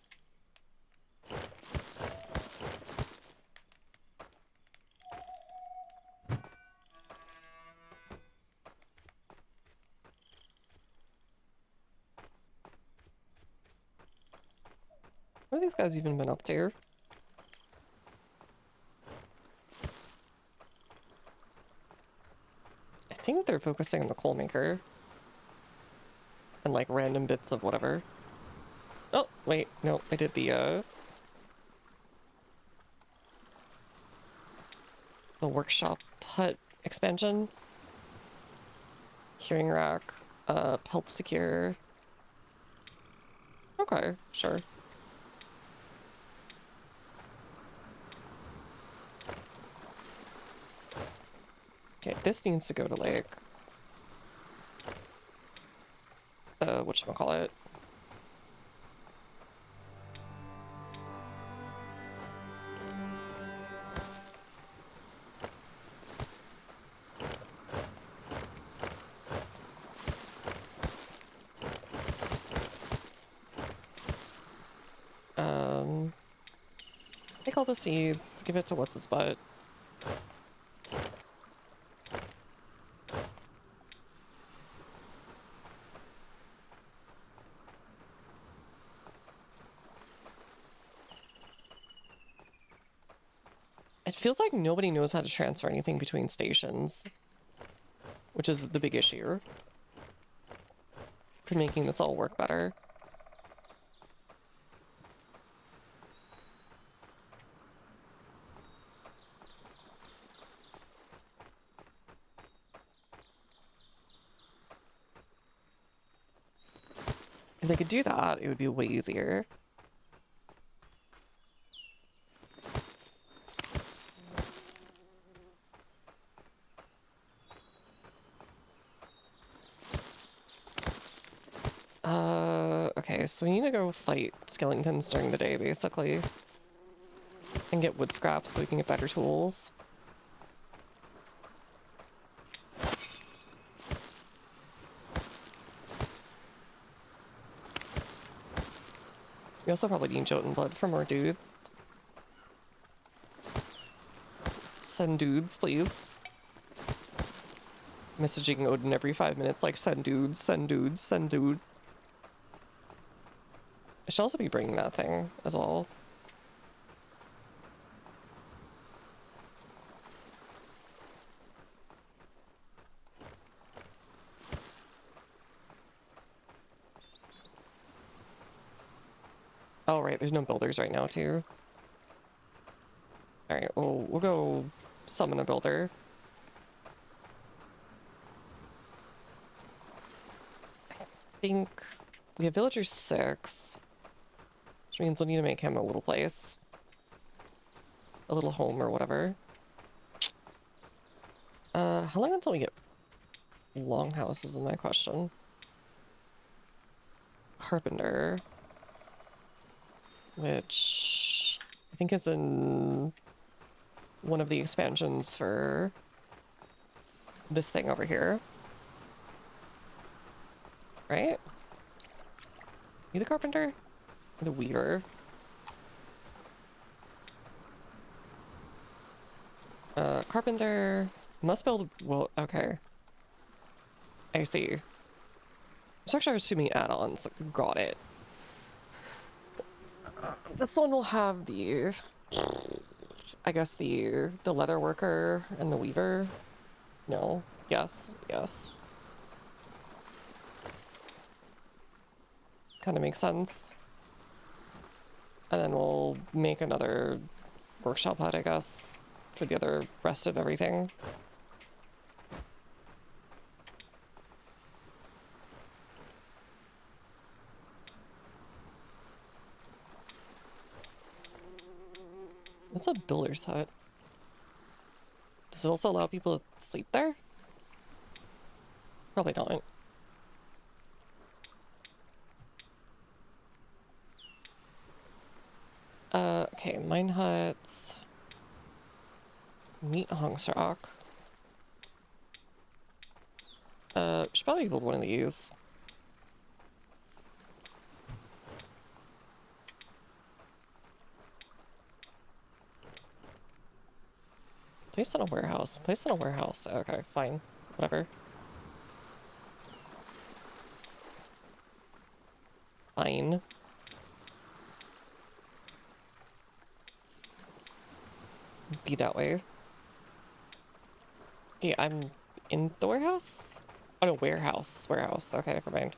A: What have these guys even been up to? I think they're focusing on the coal maker. And like random bits of whatever. Oh, wait, no, I did the workshop hut expansion. Hearing rack, pelt secure. Okay, sure. Okay, this needs to go to like whatchamacallit? all the seeds. Give it to what's his butt. It feels like nobody knows how to transfer anything between stations, which is the big issue for making this all work better. If they could do that, it would be way easier. Okay, so we need to go fight skeletons during the day, basically. And get wood scraps so we can get better tools. We also probably need Jotun blood for more dudes. Send dudes, please. Messaging Odin every 5 minutes like, send dudes, send dudes, send dudes. I should also be bringing that thing as well. Oh, right, there's no builders right now, too. Alright, well, we'll go summon a builder. I think we have villager 6, which means we'll need to make him a little place. A little home or whatever. How long until we get longhouses is my question. Carpenter. Which I think is in one of the expansions for this thing over here. Right? You the carpenter? The weaver? Carpenter must build, well, okay. I see. It's actually assuming add-ons. Got it. This one will have the, I guess the leather worker and the weaver. No. Yes. Yes. Kind of makes sense. And then we'll make another workshop hut, I guess, for the other rest of everything. What's a builder's hut? Does it also allow people to sleep there? Probably not. Okay, mine huts. Meat hongsrock. Should probably build one of these. Place in a warehouse. Place in a warehouse. Okay, fine. Whatever. Fine. Be that way. Okay, I'm in the warehouse? Oh no, warehouse. Warehouse. Okay, never mind.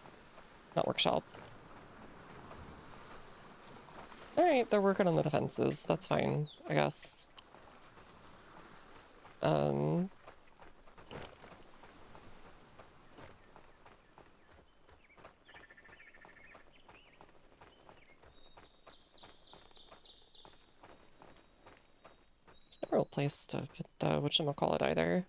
A: Not workshop. Alright, they're working on the defenses. That's fine, I guess. There's no real place to put the whatchamacallit either.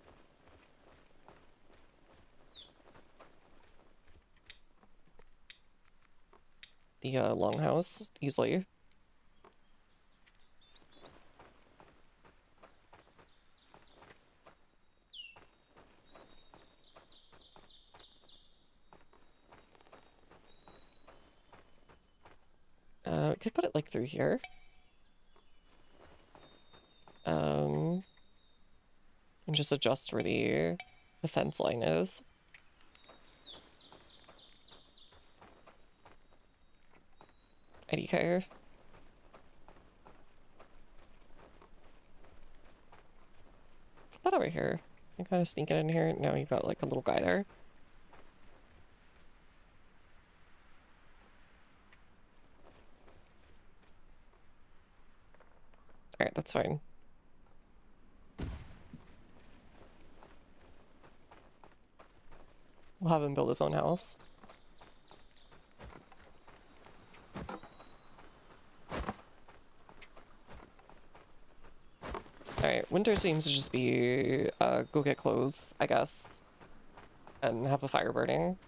A: The longhouse, easily. Could put it like through here. And just adjust where the fence line is. IDK. Put that over here. I'm kind of sneaking in here. Now you've got like a little guy there. Alright, that's fine. We'll have him build his own house. Alright, winter seems to just be go get clothes, I guess. And have a fire burning.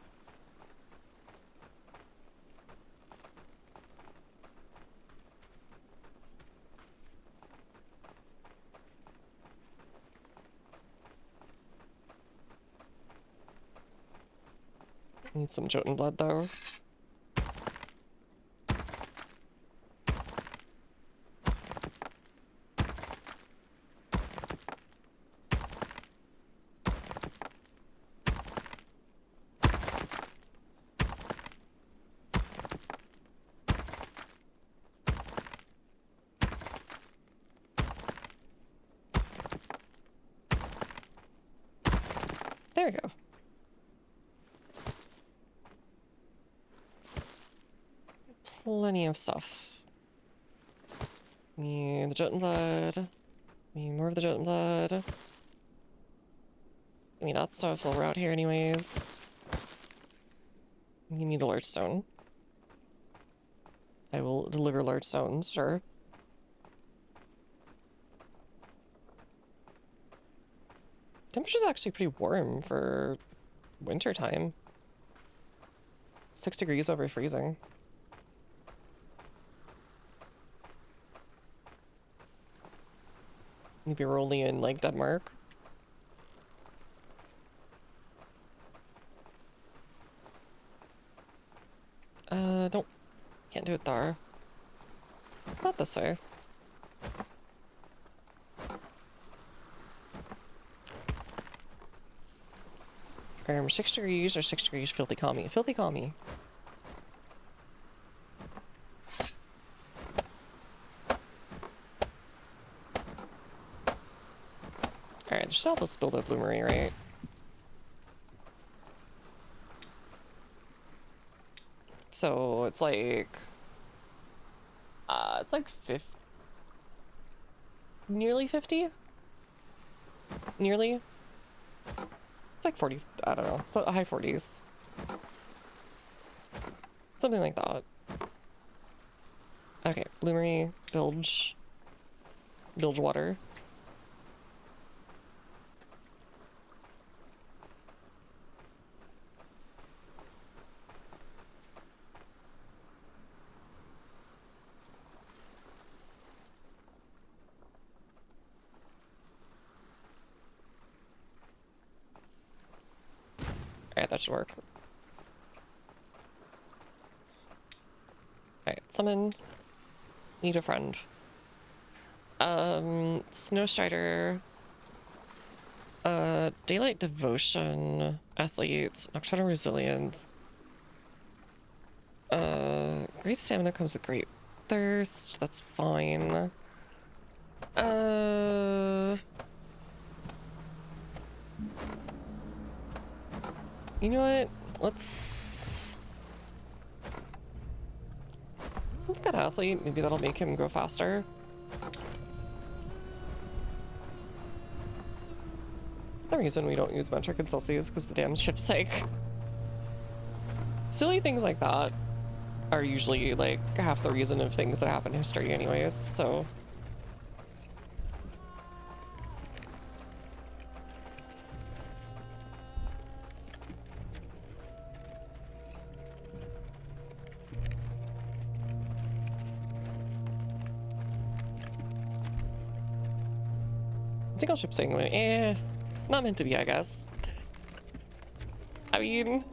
A: Need some Jotun blood though. There we go. Plenty of stuff. Need the Jotun blood. Need more of the Jotun blood. Give me that stuff while we're out here anyways. Give me the large stone. I will deliver large stones, sure. Temperature's actually pretty warm for winter time. 6 degrees over freezing. Maybe we're only in like Denmark. Nope. Can't do it there. Not this way. We're 6 degrees or 6 degrees filthy commie. Filthy commie. Alright, this should help us build a bloomery, right? So it's like 50, nearly 50? Nearly? It's like 40, I don't know, so high 40s. Something like that. Okay, bloomery, bilge water. Alright, that should work. Alright, summon. Need a friend. Snow Strider. Daylight Devotion. Athlete. Nocturnal Resilience. Great Stamina comes with Great Thirst. That's fine. You know what? Let's get Athlete. Maybe that'll make him go faster. The reason we don't use Metric and Celsius is because the damn ship's sake. Silly things like that are usually like half the reason of things that happen in history anyways, so. Single ship saying, not meant to be, I guess. I mean,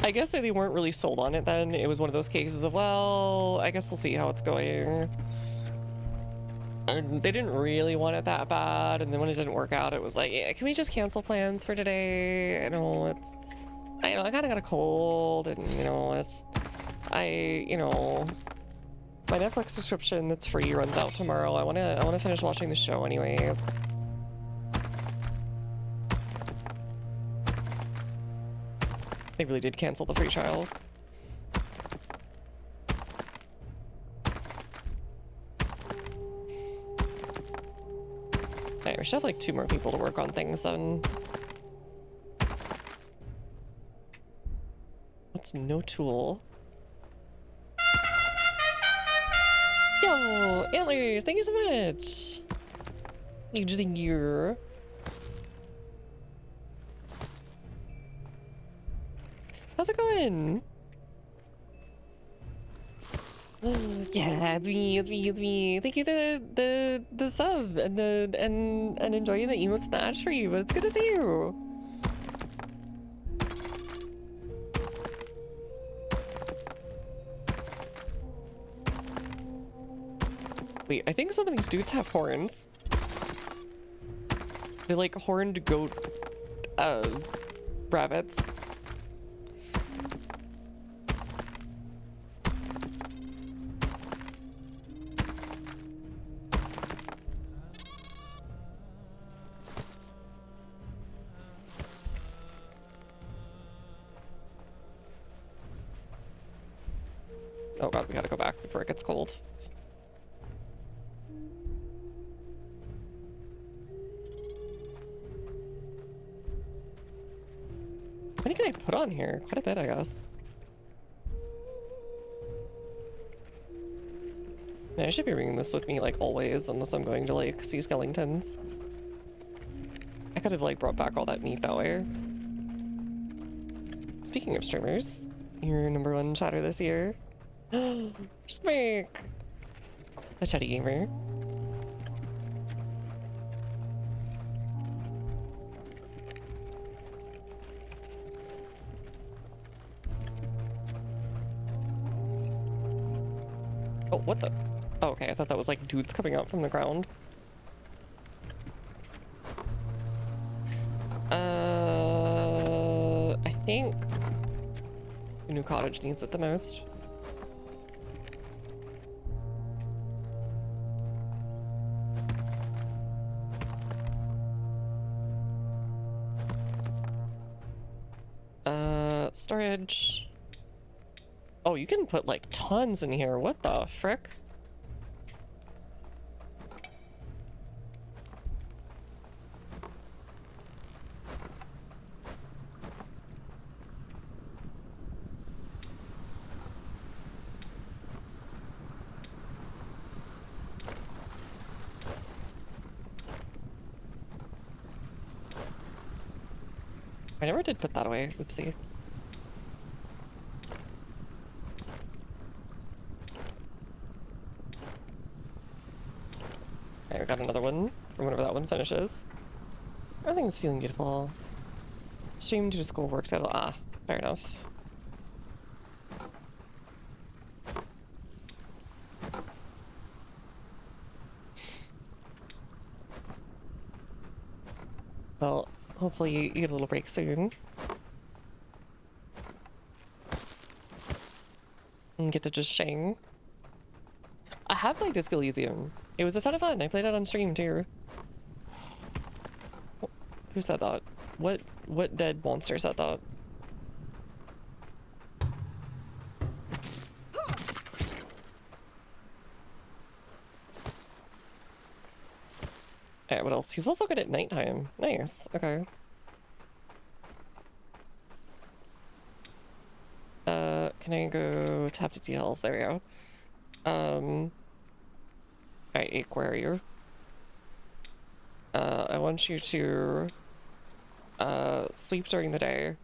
A: I guess they weren't really sold on it then. It was one of those cases of, well, I guess we'll see how it's going. And they didn't really want it that bad, and then when it didn't work out, it was like, yeah, can we just cancel plans for today? I know I kind of got a cold, and my Netflix subscription that's free runs out tomorrow. I wanna finish watching the show anyways. They really did cancel the free trial. Alright, we should have like 2 more people to work on things then. What's no tool? Yo, antlers, thank you so much. Huge thank you. How's it going? Yeah, it's me. Thank you the sub and and enjoying the emotes and the ads for you, but it's good to see you. Wait, I think some of these dudes have horns. They're like horned goat rabbits. Oh god, we gotta go back before it gets cold. How many can I put on here? Quite a bit, I guess. Yeah, I should be bringing this with me, like, always, unless I'm going to, like, see skeletons. I could have, like, brought back all that meat that way. Speaking of streamers, your #1 chatter this year. Smake! The chatty gamer. Oh, what the? Oh, okay, I thought that was like dudes coming out from the ground. I think the new cottage needs it the most. Storage. Oh, you can put like tons in here. What the frick? I never did put that away. Oopsie. Okay, we got another one from whenever that one finishes. Everything's feeling beautiful. Stream to school work schedule. Ah, fair enough. Well, hopefully you get a little break soon. And get to just shang. I have played Disco Elysium. It was a ton of fun. I played it on stream too. Who said that? What dead monster said that? Alright, what else? He's also good at nighttime. Nice. Okay. Can I go tap to details? There we go. Alright, Ake, where are you? I want you to sleep during the day.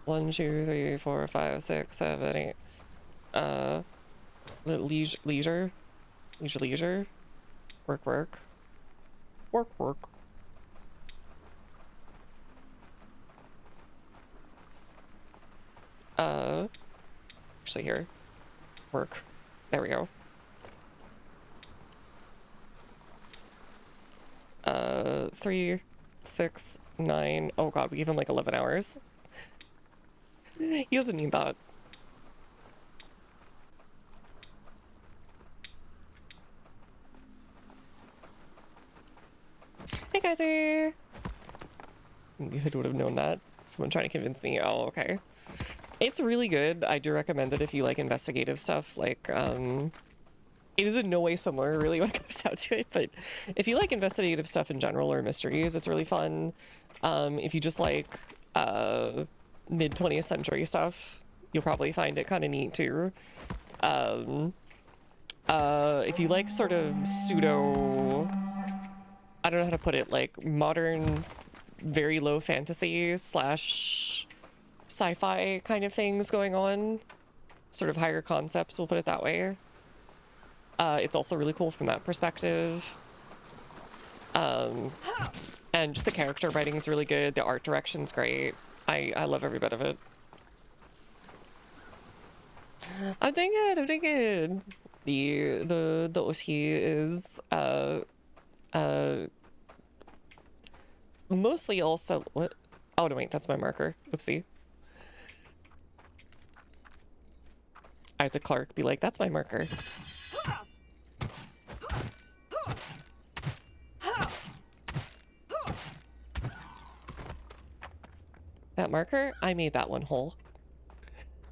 A: 1, 2, 3, 4, 5, 6, 7, 8. Leisure. Work. Actually here. Work. There we go. 3, 6, 9. Oh god, we gave him like 11 hours. He doesn't need that. Hey, Kaiser! You would have known that. Someone trying to convince me. Oh, okay. It's really good. I do recommend it if you like investigative stuff. Like, it is in no way similar, really, when it comes down to it. But if you like investigative stuff in general or mysteries, it's really fun. If you just like mid 20th century stuff, you'll probably find it kind of neat too. If you like sort of pseudo, I don't know how to put it, like modern, very low fantasy / sci-fi kind of things going on, sort of higher concepts, we'll put it that way. It's also really cool from that perspective. And just the character writing is really good. The art direction's great. I love every bit of it. I'm doing good. I'm doing good. The OT is mostly also what? Oh no, wait, that's my marker. Oopsie. Isaac Clarke be like, that's my marker. That marker, I made that one whole.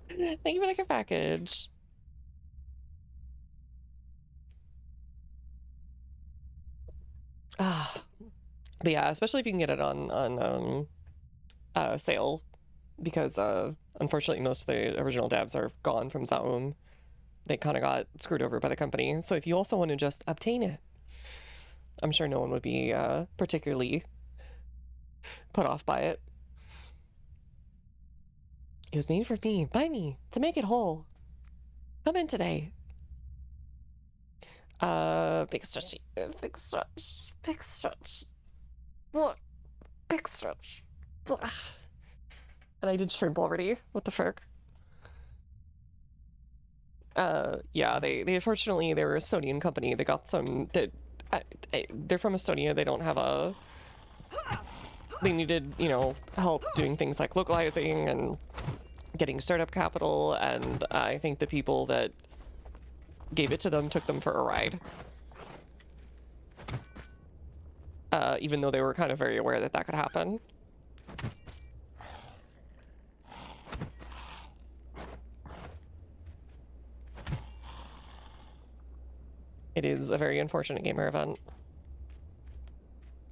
A: Thank you for the gift package. Ah, but yeah, especially if you can get it on sale, because unfortunately most of the original devs are gone from Zaum. They kind of got screwed over by the company. So if you also want to just obtain it, I'm sure no one would be particularly put off by it. It was made for me, by me, to make it whole. Come in today. Big stretchy, big stretch, big stretch. What? Big stretch. Blah. And I did shrimp already. What the frick? Yeah, they unfortunately, they were a Estonian company. They got some, they're from Estonia. They don't have a, they needed, you know, help doing things like localizing and getting startup capital, and I think the people that gave it to them took them for a ride. Even though they were kind of very aware that that could happen. It is a very unfortunate gamer event.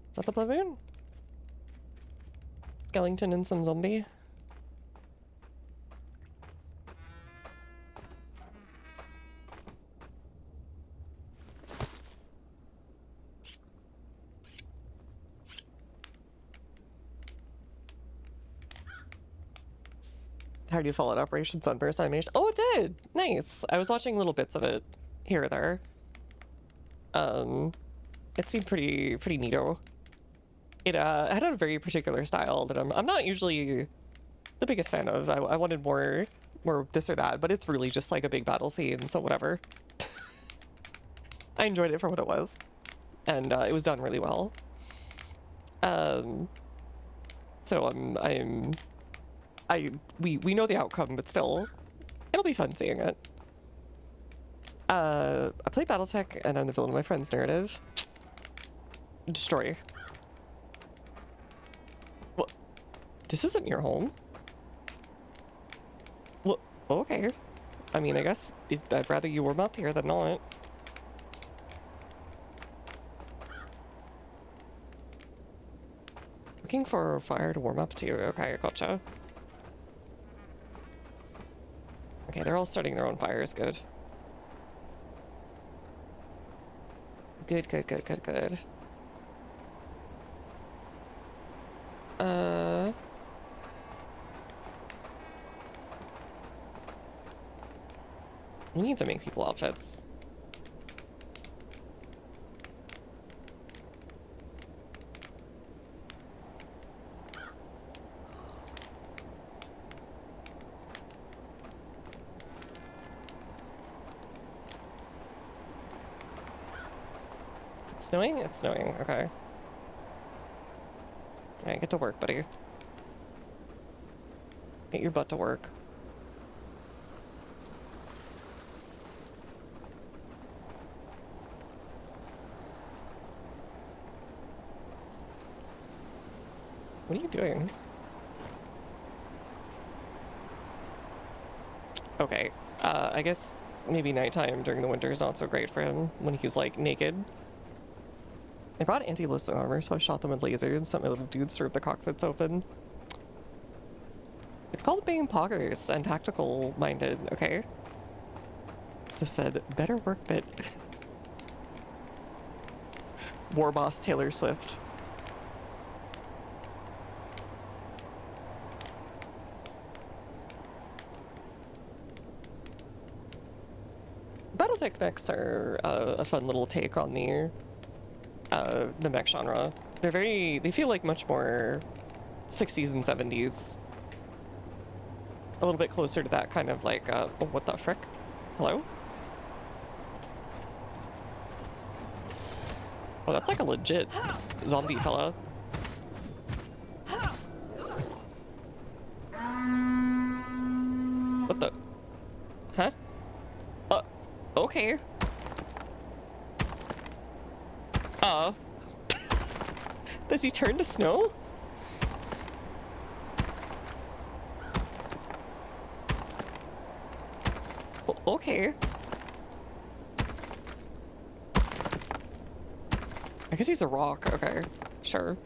A: Is that the Blood Moon? Skellington and some zombie? How do you follow it? Operation Sunburst animation? Oh, it did! Nice! I was watching little bits of it here or there. It seemed pretty neato. It had a very particular style that I'm not usually the biggest fan of. I wanted more this or that, but it's really just like a big battle scene, so whatever. I enjoyed it for what it was, and it was done really well. So we know the outcome, but still, it'll be fun seeing it. I played Battletech, and I'm the villain of my friend's narrative. Destroy. What? This isn't your home? Well, okay. I mean, I guess I'd rather you warm up here than not. Looking for fire to warm up to. Okay, gotcha. Okay, they're all starting their own fires. Good. Good. We need to make people outfits. snowing? It's snowing, okay. Alright, get to work, buddy. Get your butt to work. What are you doing? Okay, I guess maybe nighttime during the winter is not so great for him when he's like naked. They brought anti-ballistic armor, so I shot them with lasers and sent my little dudes to rip the cockpits open. It's called being poggers and tactical minded, okay? So said, better work bit. War boss Taylor Swift. Battletech mechs are a fun little take on the mech genre. They feel like much more 60s and 70s. A little bit closer to that kind of like, oh, what the frick? Hello? Oh, that's like a legit zombie fella. What the? Huh? Okay. Does he turn to snow? Okay. I guess he's a rock. Okay, sure.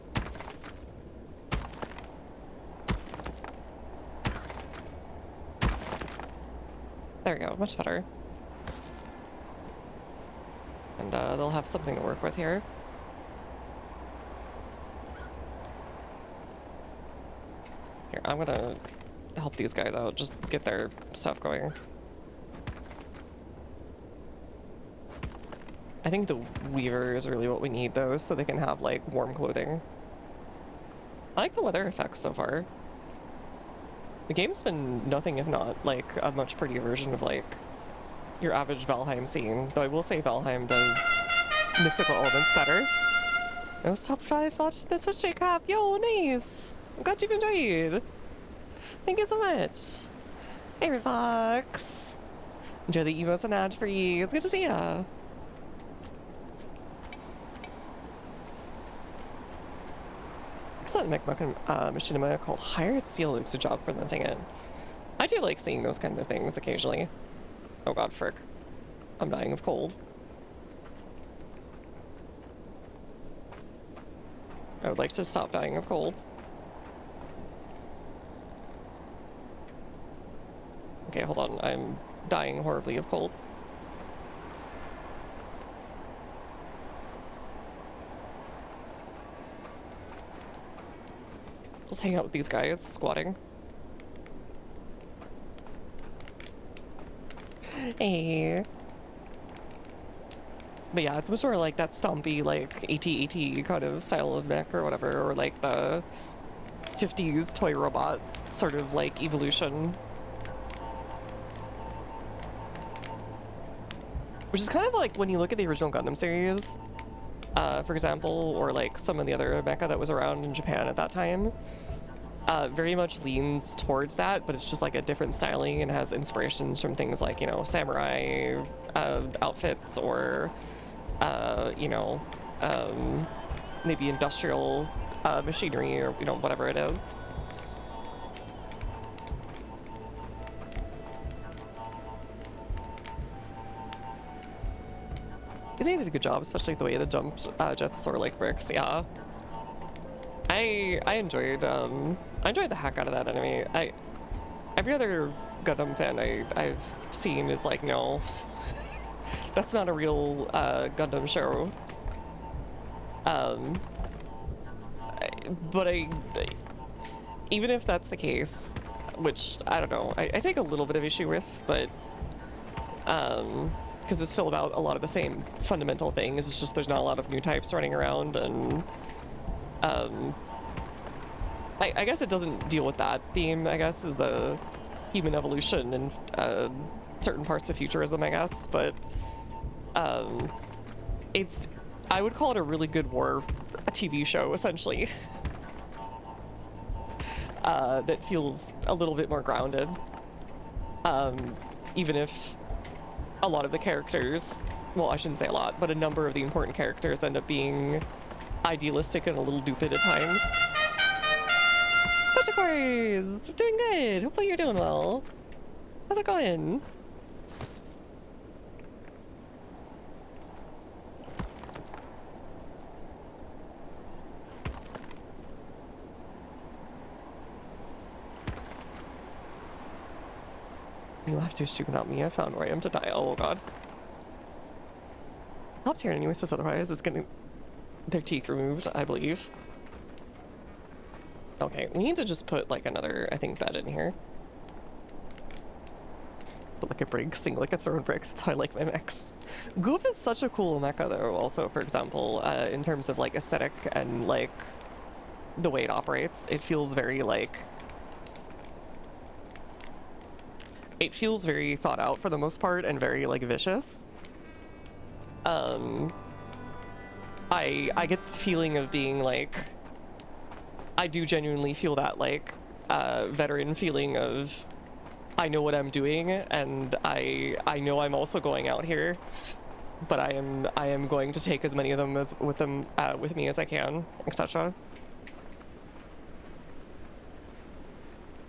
A: There we go, much better. And they'll have something to work with here. Here, I'm gonna help these guys out, just get their stuff going. I think the Weaver is really what we need though, so they can have like warm clothing. I like the weather effects so far. The game's been nothing if not like a much prettier version of like your average Valheim scene, though I will say Valheim does mystical elements better. No stop 5 watch this with shake up. Yo, nice. I'm glad you've enjoyed. Thank you so much. Hey, Fox. Enjoy the emotes and ad free. It's good to see ya. Excellent mech machinima called Hired Steel looks a job presenting it. I do like seeing those kinds of things occasionally. Oh god, frick. I'm dying of cold. I would like to stop dying of cold. Okay, hold on. I'm dying horribly of cold. Just hang out with these guys, squatting. Hey. But yeah, it's much more like that stompy, like, AT-AT kind of style of mech or whatever, or like the 50s toy robot sort of like evolution. Which is kind of like when you look at the original Gundam series, for example, or like some of the other mecha that was around in Japan at that time, very much leans towards that, but it's just like a different styling and has inspirations from things like, you know, samurai outfits or, you know, maybe industrial machinery or, you know, whatever it is. He did a good job, especially the way the jets soar like bricks. Yeah, I enjoyed the heck out of that enemy. Every other Gundam fan I've seen is like, no, that's not a real Gundam show. But even if that's the case, which I don't know, I take a little bit of issue with, but because it's still about a lot of the same fundamental things. It's just there's not a lot of new types running around, and I guess it doesn't deal with that theme. I guess is the human evolution and certain parts of futurism, I guess, but it's I would call it a really good war, a TV show, essentially. That feels a little bit more grounded. Even if a lot of the characters, well, I shouldn't say a lot, but a number of the important characters end up being idealistic and a little stupid at times. Bushicores! Doing good! Hopefully you're doing well. How's it going? You'll have to assume not me. I found where I am to die. Oh god. Top tier anyway says otherwise. It's getting their teeth removed, I believe. Okay, we need to just put like another, I think, bed in here. Put like a brick, sing like a throne brick. That's how I like my mechs. Goof is such a cool mecha though, also, for example, in terms of like aesthetic and like the way it operates. It feels very like... It feels very thought out for the most part and very like vicious. I get the feeling of being like, I do genuinely feel that like veteran feeling of I know what I'm doing and I know I'm also going out here, but I am going to take as many of them as with me as I can, etc.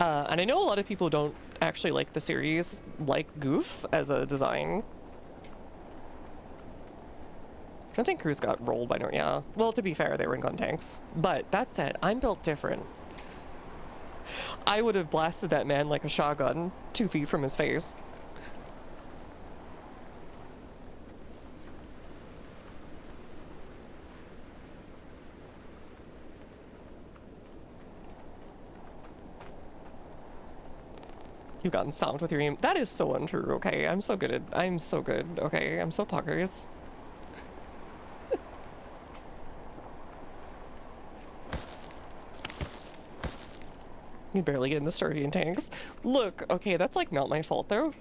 A: And I know a lot of people don't actually like the series like Goof as a design. I don't think Cruz got rolled by Nor. Yeah. Well, to be fair, they were in gun tanks. But that said, I'm built different. I would have blasted that man like a shotgun 2 feet from his face. You've gotten stomped with your aim. That is so untrue, okay? I'm so good, okay? I'm so puckers. You barely get in the Sturdian tanks. Look, okay, that's like not my fault though.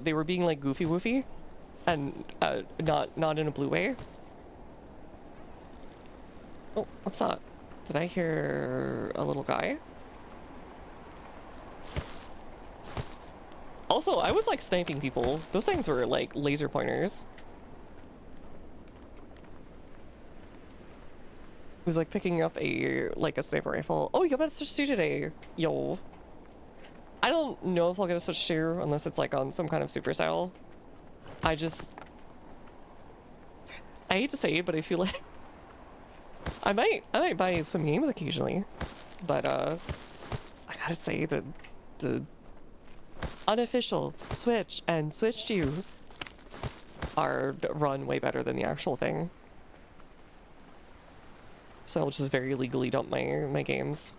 A: They were being like goofy woofy and not in a blue way. Oh, what's that? Did I hear a little guy? Also, I was like sniping people. Those things were like laser pointers. Who's like picking up a sniper rifle. Oh, you got a switch to today. Yo. I don't know if I'll get a switch to unless it's like on some kind of super style. I hate to say it, but I feel like I might buy some games occasionally. But I gotta say that the unofficial Switch and Switch 2 are run way better than the actual thing. So I'll just very legally dump my games.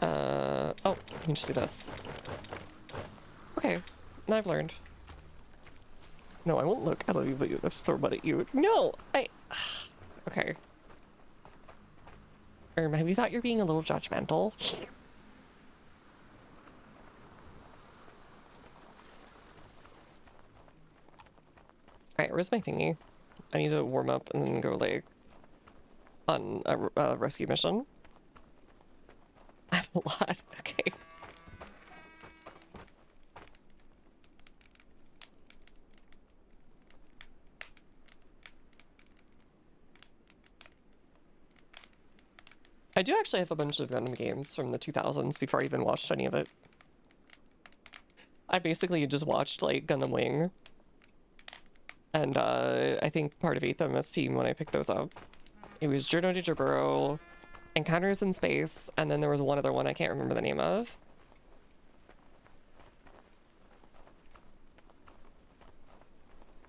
A: Oh, you can just do this. Okay, now I've learned. No, I won't look at you, but let's throw butt at you. No, okay. Have you thought you're being a little judgmental? Alright, where's my thingy? I need to warm up and then go, like, on a rescue mission. I have a lot. Okay. I do actually have a bunch of Gundam games from the 2000s before I even watched any of it. I basically just watched, like, Gundam Wing. And, I think part of 8th MS Team when I picked those up. It was Journey to Jaburo, Encounters in Space, and then there was one other one I can't remember the name of.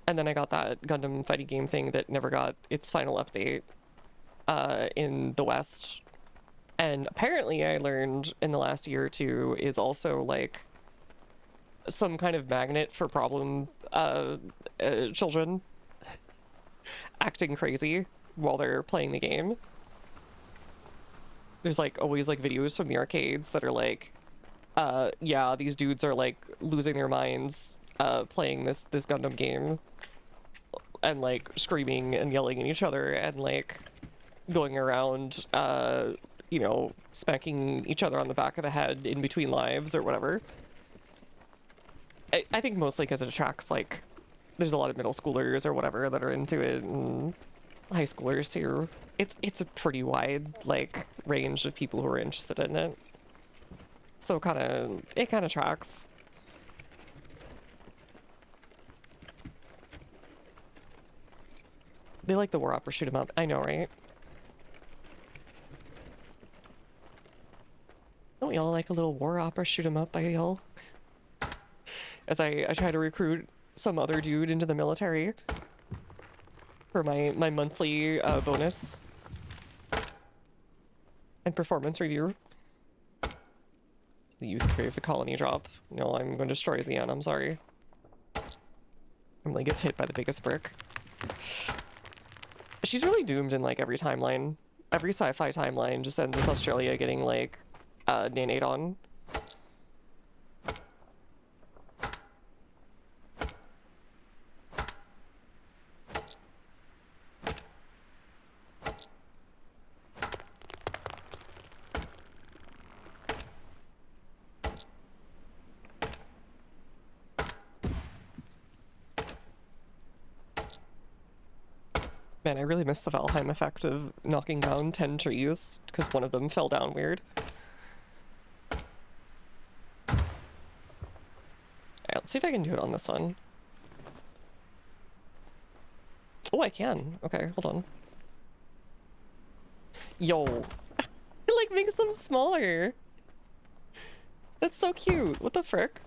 A: And then I got that Gundam fighting game thing that never got its final update in the West. And apparently I learned in the last year or two is also, like, some kind of magnet for problem children acting crazy while they're playing the game. there's like always like videos from the arcades that are like, yeah, these dudes are like losing their minds playing this Gundam game and like screaming and yelling at each other and like going around you know, smacking each other on the back of the head in between lives or whatever. I think mostly because it attracts like, there's a lot of middle schoolers or whatever that are into it, and high schoolers too. It's a pretty wide like range of people who are interested in it. So it kind of tracks. They like the war opera shoot 'em up. I know, right? Don't we all like a little war opera shoot 'em up by y'all? As I try to recruit some other dude into the military for my monthly bonus and performance review. The youth crave the colony drop. No, I'm going to destroy Zian, I'm sorry. Emily gets hit by the biggest brick. She's really doomed in like every timeline. Every sci-fi timeline just ends with Australia getting like nanate on. Man, I really missed the Valheim effect of knocking down 10 trees, because one of them fell down weird. Alright, let's see if I can do it on this one. Oh, I can. Okay, hold on. Yo. It, like, makes them smaller. That's so cute. What the frick?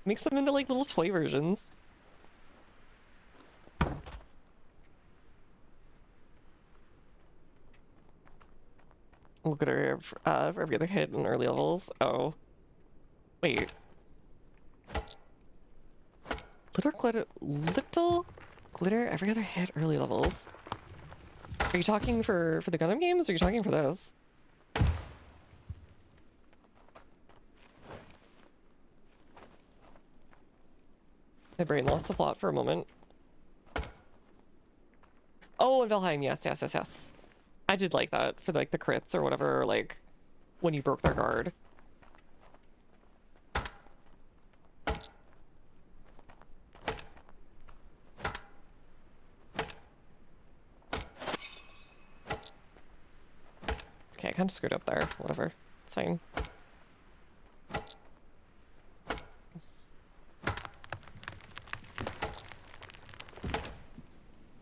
A: Makes them into like little toy versions. Look at her for every other hit in early levels. Oh. Wait. Little glitter every other hit early levels. Are you talking for the Gundam games, or are you talking for this? My brain lost the plot for a moment. Oh, in Valheim, yes. I did like that for like the crits or whatever, or like when you broke their guard. Okay, I kind of screwed up there. Whatever, it's fine.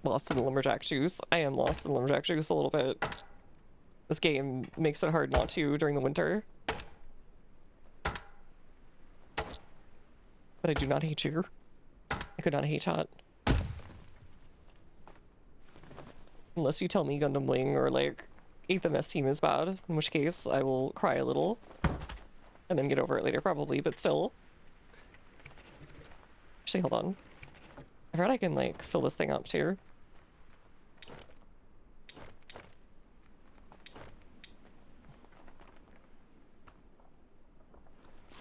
A: Lost in the lumberjack juice. I am lost in lumberjack juice a little bit. This game makes it hard not to during the winter. But I do not hate you. I could not hate chat. Unless you tell me Gundam Wing or like 8th MS team is bad, in which case I will cry a little. And then get over it later probably, but still. Actually, hold on. I forgot I can like fill this thing up too.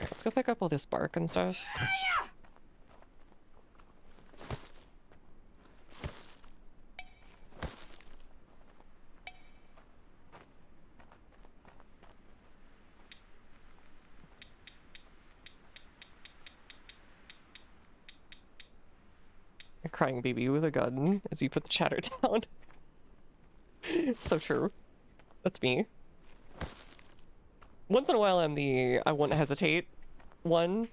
A: Let's go pick up all this bark and stuff. A crying baby with a gun as you put the chatter down. So true. That's me. Once in a while I'm the I won't hesitate one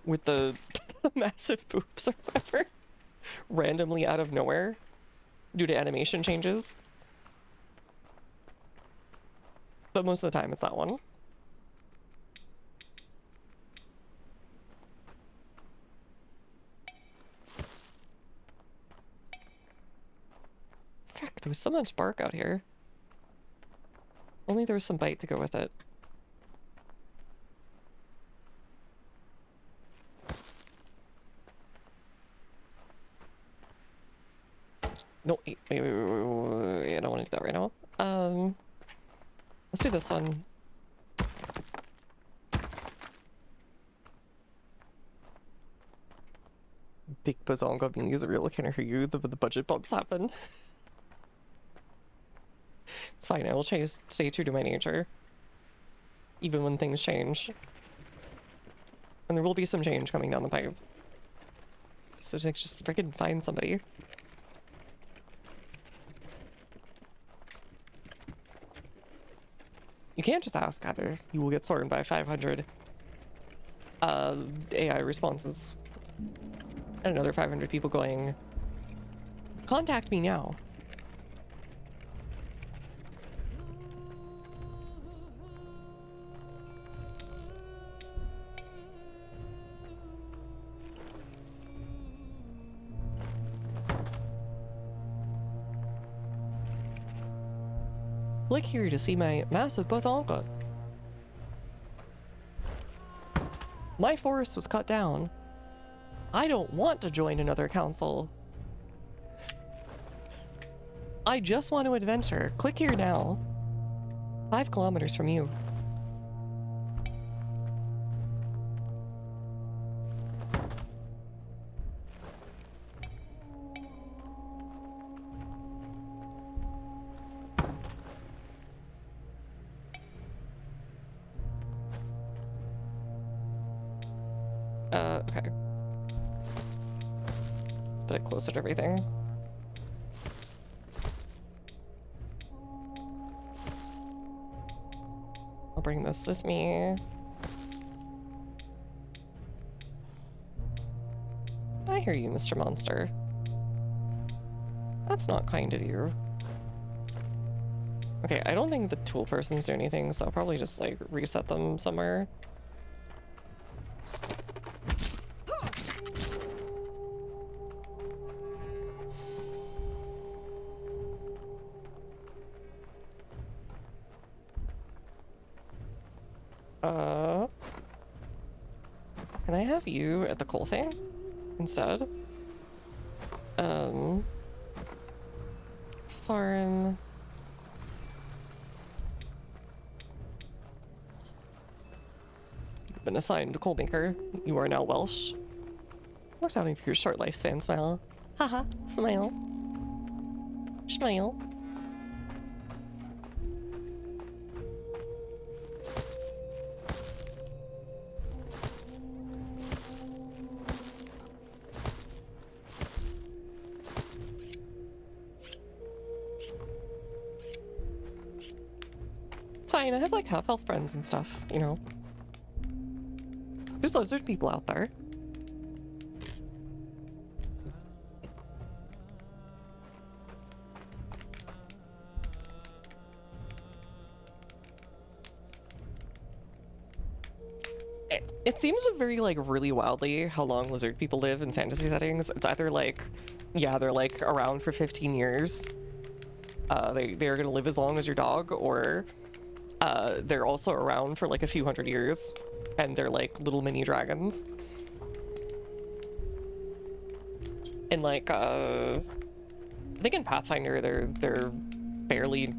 A: with the massive boobs or whatever, randomly out of nowhere due to animation changes. But most of the time it's that one. Frick, there was so much bark out here. Only there was some bite to go with it. No, wait, I don't want to do that right now. Let's do this one. Big Bazonga being is real. I can't hear you. The budget bumps happen. It's fine. I will stay true to my nature, even when things change. And there will be some change coming down the pipe. So just freaking find somebody. You can't just ask either. You will get sorted by 500 AI responses. And another 500 people going, contact me now. Click here to see my massive bazonga. My forest was cut down. I don't want to join another council. I just want to adventure. Click here now. 5 kilometers from you. Okay. Let's put it closer to everything. I'll bring this with me. I hear you, Mr. Monster. That's not kind of you. Okay, I don't think the tool persons do anything, so I'll probably just, like, reset them somewhere. Can I have you at the coal thing instead? Farm. You've been assigned to coal maker. You are now Welsh. Look down for your short lifespan, smile. Haha, smile. Smile. It's fine, I have like half-elf friends and stuff, you know. There's loads of people out there. It seems to vary like really wildly how long lizard people live in fantasy settings. It's either like, yeah, they're like around for 15 years. They're gonna live as long as your dog, or they're also around for like a few hundred years, and they're like little mini dragons. And like, I think in Pathfinder they're barely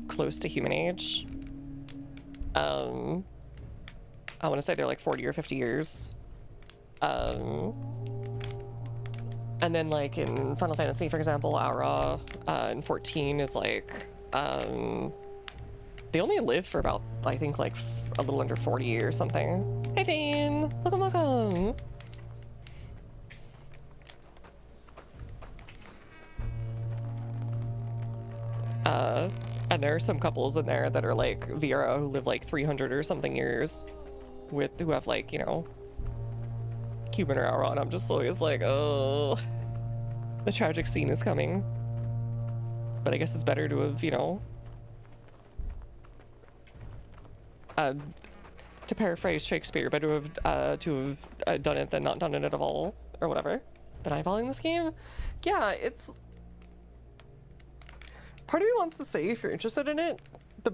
A: close to human age. I want to say they're like 40 or 50 years. And then like in Final Fantasy, for example, Aura in 14 is like, they only live for about, I think, like a little under 40 or something. Hey, Fane! Welcome, welcome! And there are some couples in there that are like Vera, who live like 300 or something years, who have like, you know, Cuban or Aura, and I'm just always like, oh, the tragic scene is coming. But I guess it's better to have, you know, to paraphrase Shakespeare, better to have done it than not done it at all, or whatever. But eyeballing this game, yeah, it's. Part of me wants to say, if you're interested in it, the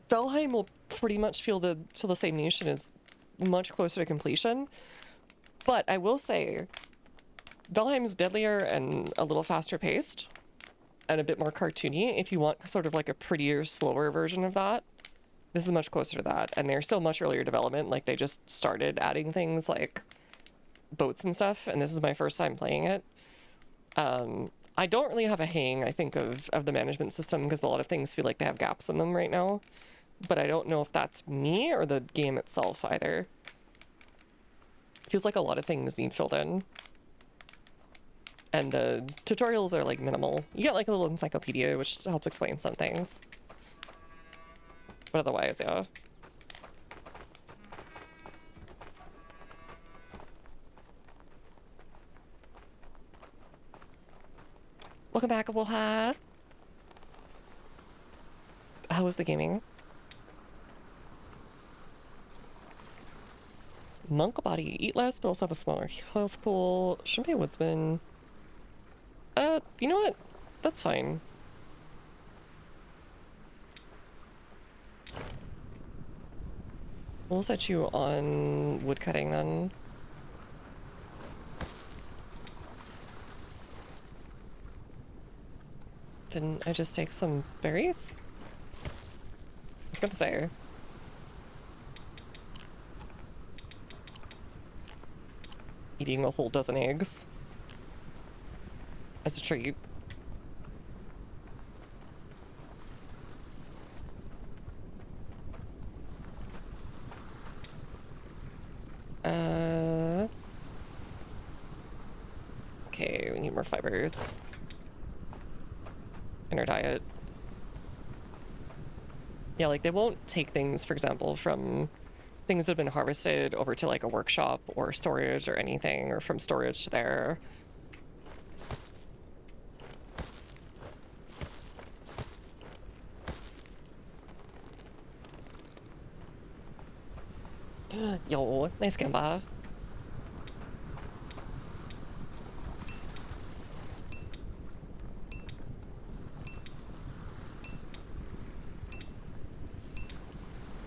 A: Valheim will pretty much feel the same niche and is much closer to completion. But I will say, Valheim's deadlier and a little faster paced and a bit more cartoony. If you want sort of like a prettier, slower version of that, this is much closer to that. And they're still much earlier development. Like they just started adding things like boats and stuff, and this is my first time playing it. I don't really have a hang, I think, of the management system because a lot of things feel like they have gaps in them right now. But I don't know if that's me or the game itself either. Feels like a lot of things need filled in. And the tutorials are like minimal. You get like a little encyclopedia which helps explain some things. But otherwise, yeah. Welcome back, Woha. How was the gaming? Monk body, eat less, but also have a smaller health pool. Shouldn't be a woodsman. You know what? That's fine. We'll set you on woodcutting then. Didn't I just take some berries? I was going to say. Eating a whole dozen eggs as a treat. Okay, we need more fibers in our diet. Yeah, like they won't take things, for example, from things that have been harvested over to like a workshop or storage or anything, or from storage to there. Yo, nice gamba.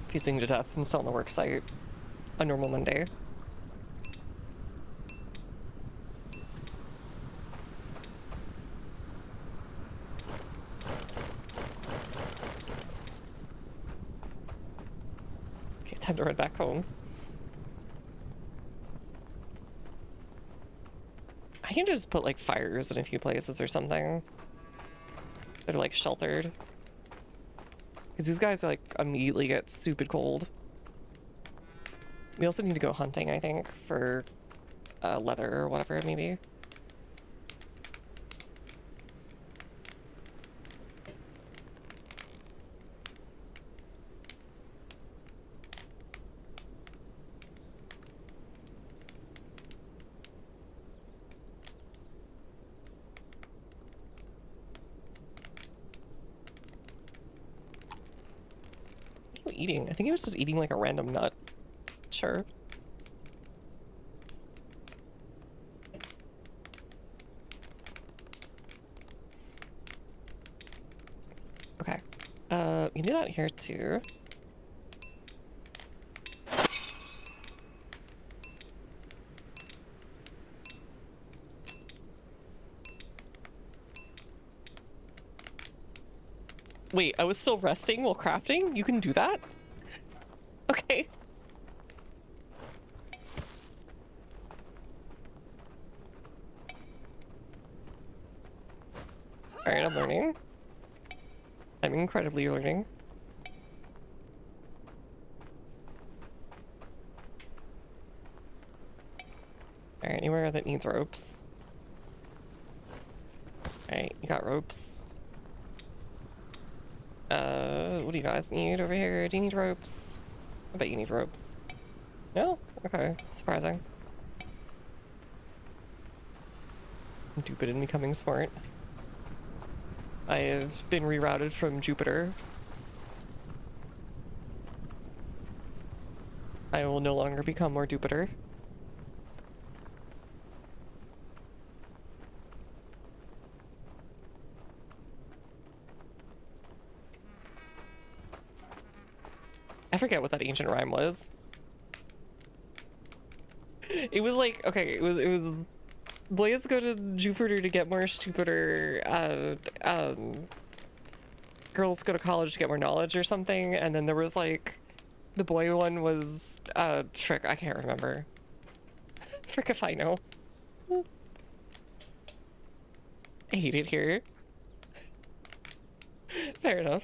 A: Fusing to death and still on the work site. A normal Monday. Okay, time to run back home. I can just put like fires in a few places or something. They're like sheltered. Because these guys like immediately get stupid cold. We also need to go hunting, I think, for leather or whatever it may be. Eating? I think he was just eating like a random nut. Sure. Okay. We can do that here too. Wait, I was still resting while crafting? You can do that? Okay. Alright, I'm learning. I'm incredibly learning. Alright, anywhere that needs ropes. Alright, you got ropes. What do you guys need over here? Do you need ropes? I bet you need ropes. No? Okay, surprising. Stupid and becoming smart. I have been rerouted from Jupiter. I will no longer become more Jupiter. I forget what that ancient rhyme was. It was like, okay, it was boys go to Jupiter to get more stupider, girls go to college to get more knowledge or something, and then there was like, the boy one was, frick, I can't remember. Frick if I know. I hate it here. Fair enough.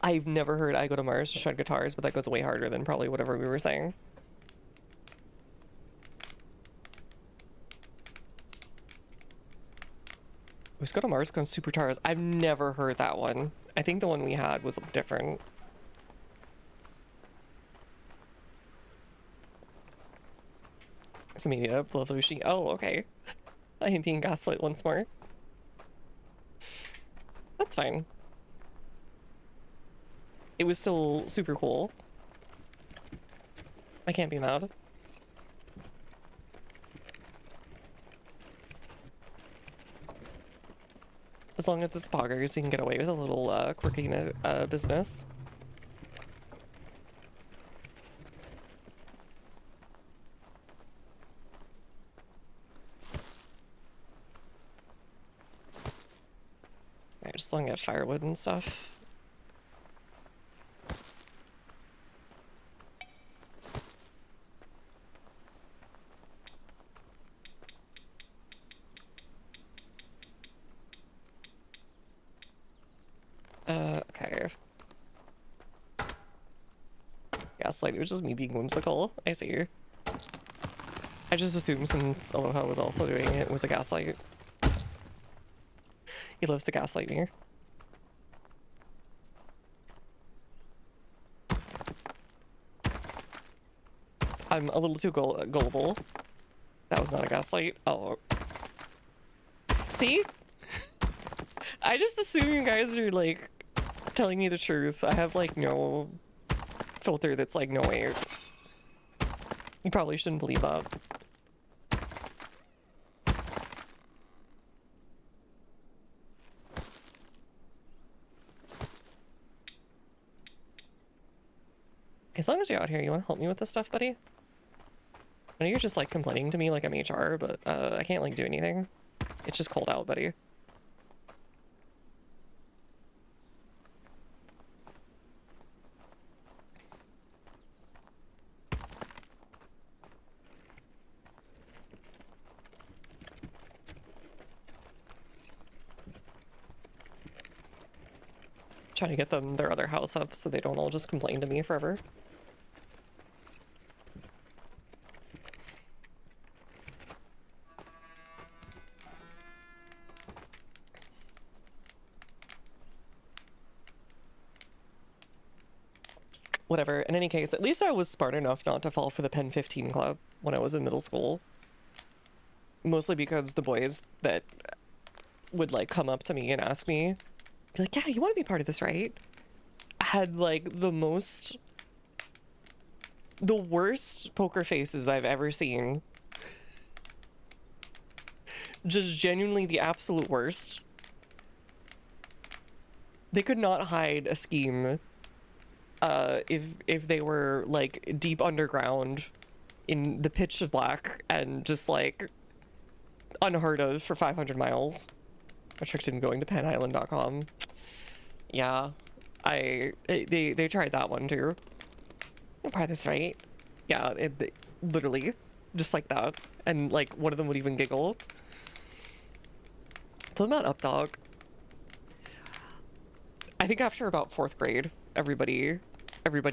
A: I've never heard I go to Mars to shred guitars, but that goes way harder than probably whatever we were saying. Let's go to Mars, go super guitars. I've never heard that one. I think the one we had was different. Some media, Blavushi. Oh, okay. I am being gaslit once more. That's fine. It was still super cool. I can't be mad. As long as it's poggers, you can get away with a little quirky business. Alright, just looking at firewood and stuff. Okay. Gaslight, it was just me being whimsical. I see. I just assumed since Aloha was also doing it, it was a gaslight. He loves to gaslight me. I'm a little too gullible. That was not a gaslight. Oh. See? I just assume you guys are like telling me the truth. I have like no filter that's like, no way. You probably shouldn't believe that. As long as you're out here, you want to help me with this stuff, buddy? I know you're just like complaining to me like I'm HR, but I can't like do anything. It's just cold out, buddy. Trying to get them their other house up so they don't all just complain to me forever. Whatever, in any case, at least I was smart enough not to fall for the Pen 15 club when I was in middle school. Mostly because the boys that would like come up to me and ask me, be like, yeah, you want to be part of this, right? Had like the worst poker faces I've ever seen. Just genuinely the absolute worst. They could not hide a scheme if they were like deep underground in the pitch of black and just like unheard of for 500 miles. I tricked in going to penisland.com. Yeah, they tried that one too. I'm part of this, right? Yeah, literally just like that. And like one of them would even giggle. So I'm not up, dog. I think after about 4th grade, everybody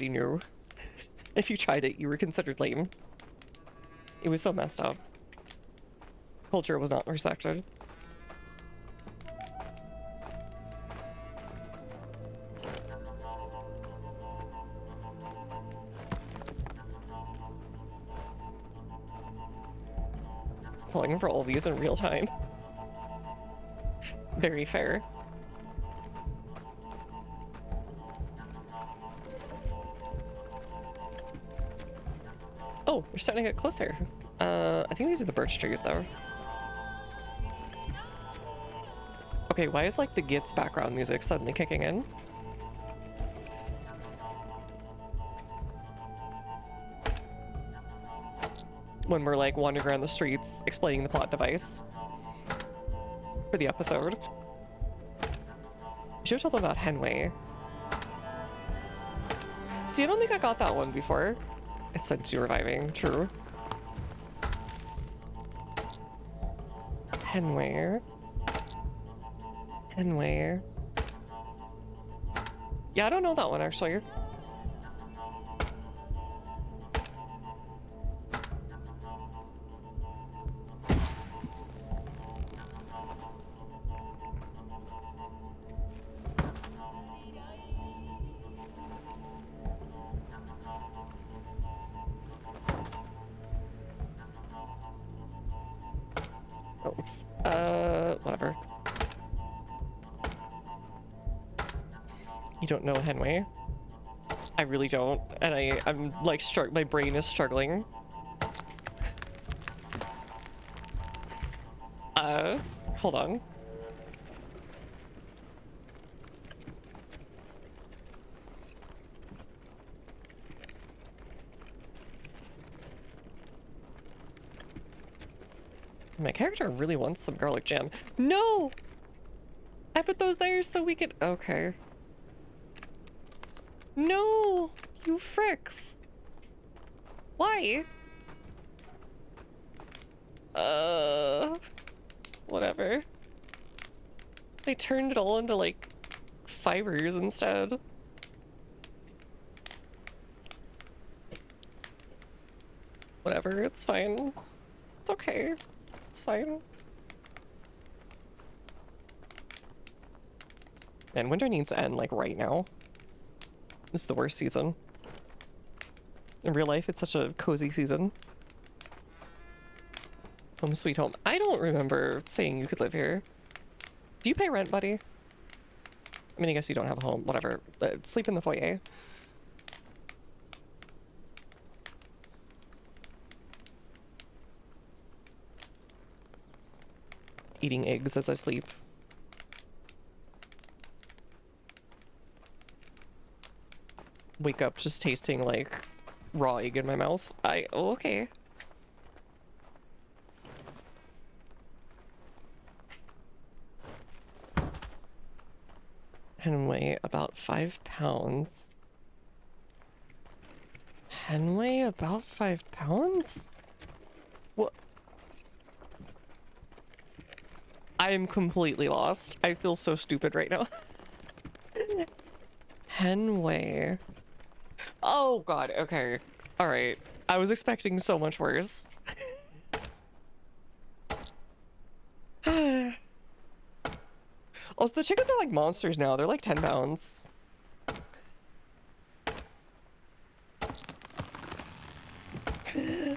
A: knew. If you tried it, you were considered lame. It was so messed up. Culture was not respected. Pulling for all these in real time. Very fair. Oh, we're starting to get closer. I think these are the birch trees though. Okay, why is like the Gits background music suddenly kicking in? when we're like wandering around the streets explaining the plot device for the episode. I should have told them about Henway. See, I don't think I got that one before. It's sensu reviving, true. Henway. Henway. Yeah, I don't know that one actually. Oops. Whatever. You don't know Henway? I really don't, and I'm like my brain is struggling. Hold on. My character really wants some garlic jam. No! I put those there so we could... Okay. No! You fricks! Why? Whatever. They turned it all into, like, fibers instead. Whatever, it's fine. It's okay. It's fine. Man, winter needs to end, like, right now. This is the worst season. In real life, it's such a cozy season. Home sweet home. I don't remember saying you could live here. Do you pay rent, buddy? I mean, I guess you don't have a home. Whatever. Sleep in the foyer. Eating eggs as I sleep. Wake up just tasting like raw egg in my mouth. Oh, okay. And weigh about 5 pounds. And weigh about 5 pounds? What? I am completely lost. I feel so stupid right now. Henway. Oh god, okay. Alright. I was expecting so much worse. Also, the chickens are like monsters now. They're like 10 pounds.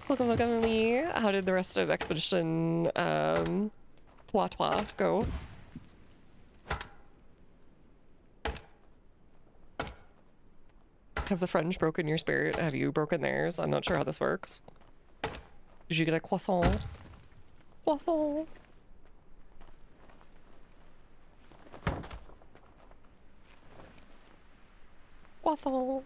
A: Welcome, welcome, Lee. How did the rest of Expedition, Twa go? Have the French broken your spirit? Have you broken theirs? I'm not sure how this works. Did you get a croissant? Croissant. Croissant.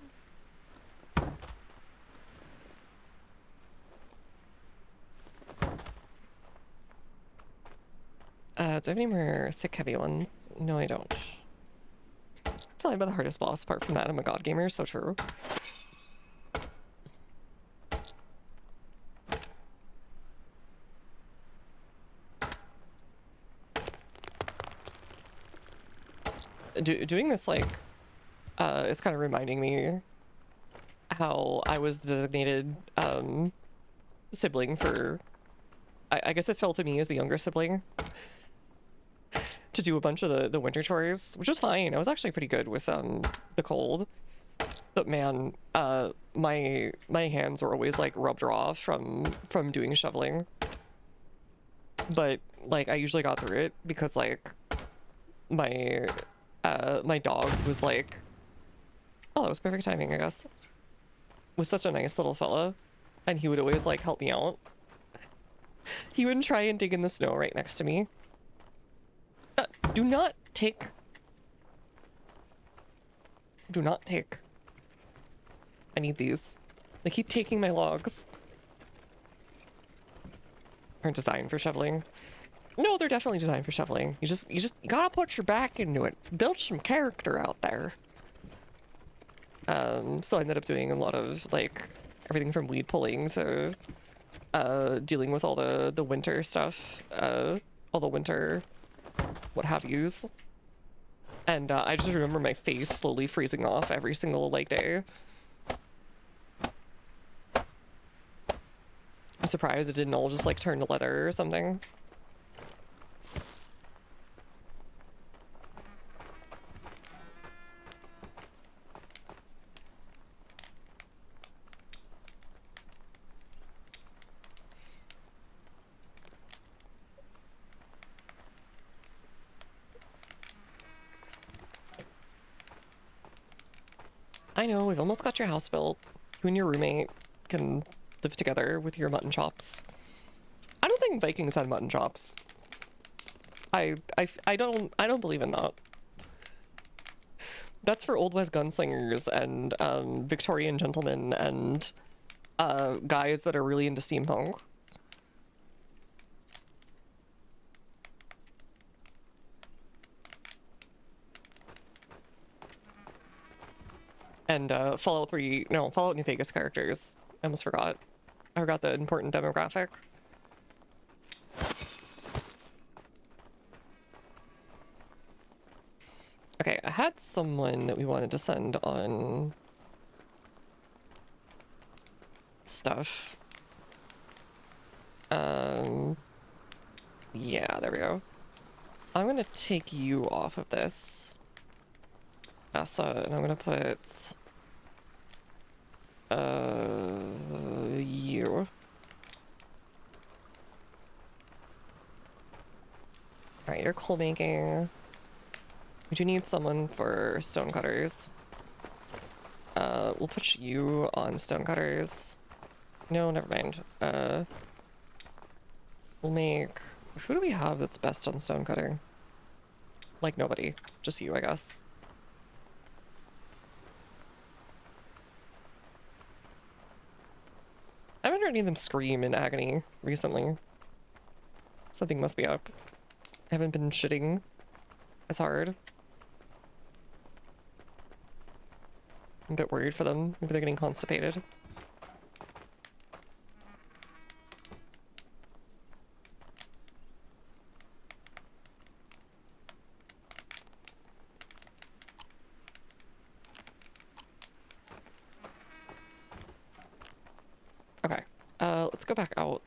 A: Do I have any more thick, heavy ones? No, I don't. Tell me about the hardest boss. Apart from that, I'm a god gamer, so true. Doing this, like, is kind of reminding me how I was the designated, sibling for... I guess it fell to me as the younger sibling to do a bunch of the winter chores, which was fine. I was actually pretty good with the cold, but man, my hands were always like rubbed raw from doing shoveling. But like I usually got through it because like my dog was like, oh, that was perfect timing, I guess. Was such a nice little fella, and he would always like help me out. He would try and dig in the snow right next to me. Do not take. Do not take. I need these. They keep taking my logs. aren't designed for shoveling. No, they're definitely designed for shoveling. You gotta put your back into it. Build some character out there. So I ended up doing a lot of like everything from weed pulling, so dealing with all the winter stuff, all the winter what have yous. And I just remember my face slowly freezing off every single like day. I'm surprised it didn't all just like turn to leather or something. I know, we've almost got your house built. You and your roommate can live together with your mutton chops. I don't think Vikings had mutton chops. I don't believe in that. That's for Old West gunslingers and Victorian gentlemen and guys that are really into steampunk. And Fallout New Vegas characters. I almost forgot. I forgot the important demographic. Okay, I had someone that we wanted to send on stuff. Yeah, there we go. I'm gonna take you off of this. Asa, and I'm gonna put you. Alright, you're coal making. We do need someone for stonecutters. We'll put you on stonecutters. No, never mind. We'll make... Who do we have that's best on stonecutting? Like nobody. Just you, I guess. I haven't heard any of them scream in agony recently. Something must be up. I haven't been shitting as hard. I'm a bit worried for them. Maybe they're getting constipated. Okay, let's go back out.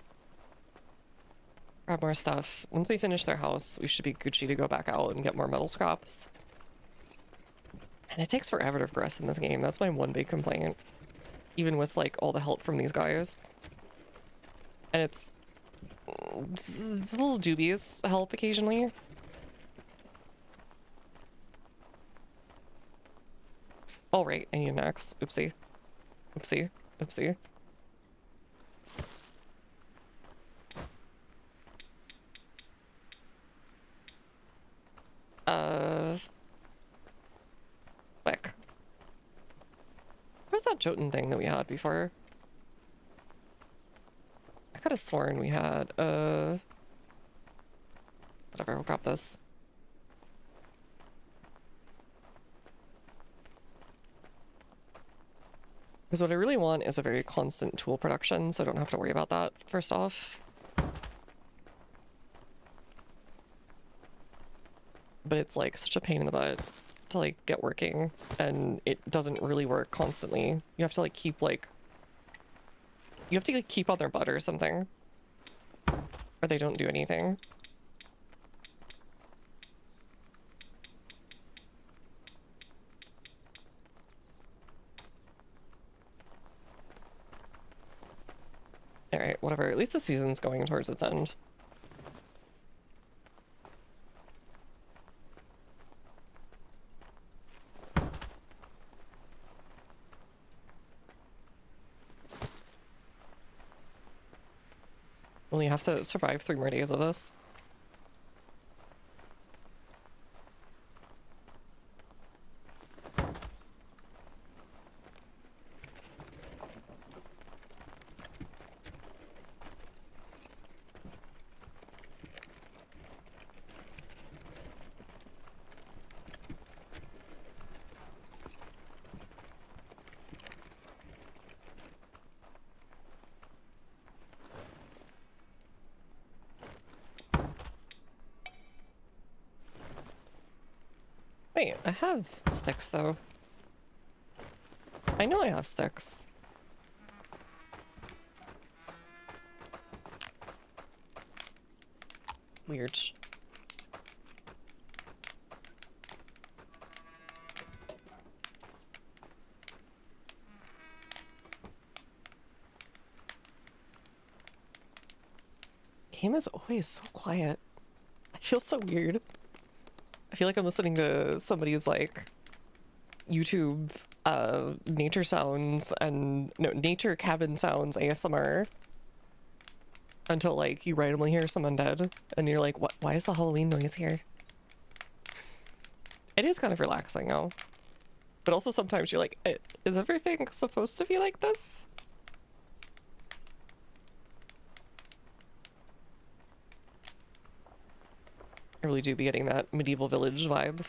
A: Grab more stuff. Once we finish their house, we should be Gucci to go back out and get more metal scraps. And it takes forever to progress in this game. That's my one big complaint. Even with, like, all the help from these guys. And it's a little dubious help occasionally. Oh, right. I need an axe. Oopsie. Oopsie. Oopsie. Quick. Where's that Jotun thing that we had before? I could have sworn we had, whatever, we'll grab this. Because what I really want is a very constant tool production, so I don't have to worry about that, first off. But it's like such a pain in the butt to like get working, and it doesn't really work constantly. You have to like keep like keep on their butt or something, or they don't do anything. All right, whatever. At least the season's going towards its end. Only have to survive 3 more days of this. Wait, I have sticks though. I know I have sticks. Weird. Game is always so quiet. I feel so weird. I feel like I'm listening to somebody's like YouTube nature sounds and no nature cabin sounds ASMR until like you randomly hear someone dead and you're like, what, why is the Halloween noise here? It is kind of relaxing though, but also sometimes you're like, is everything supposed to be like this? I really do be getting that medieval village vibe.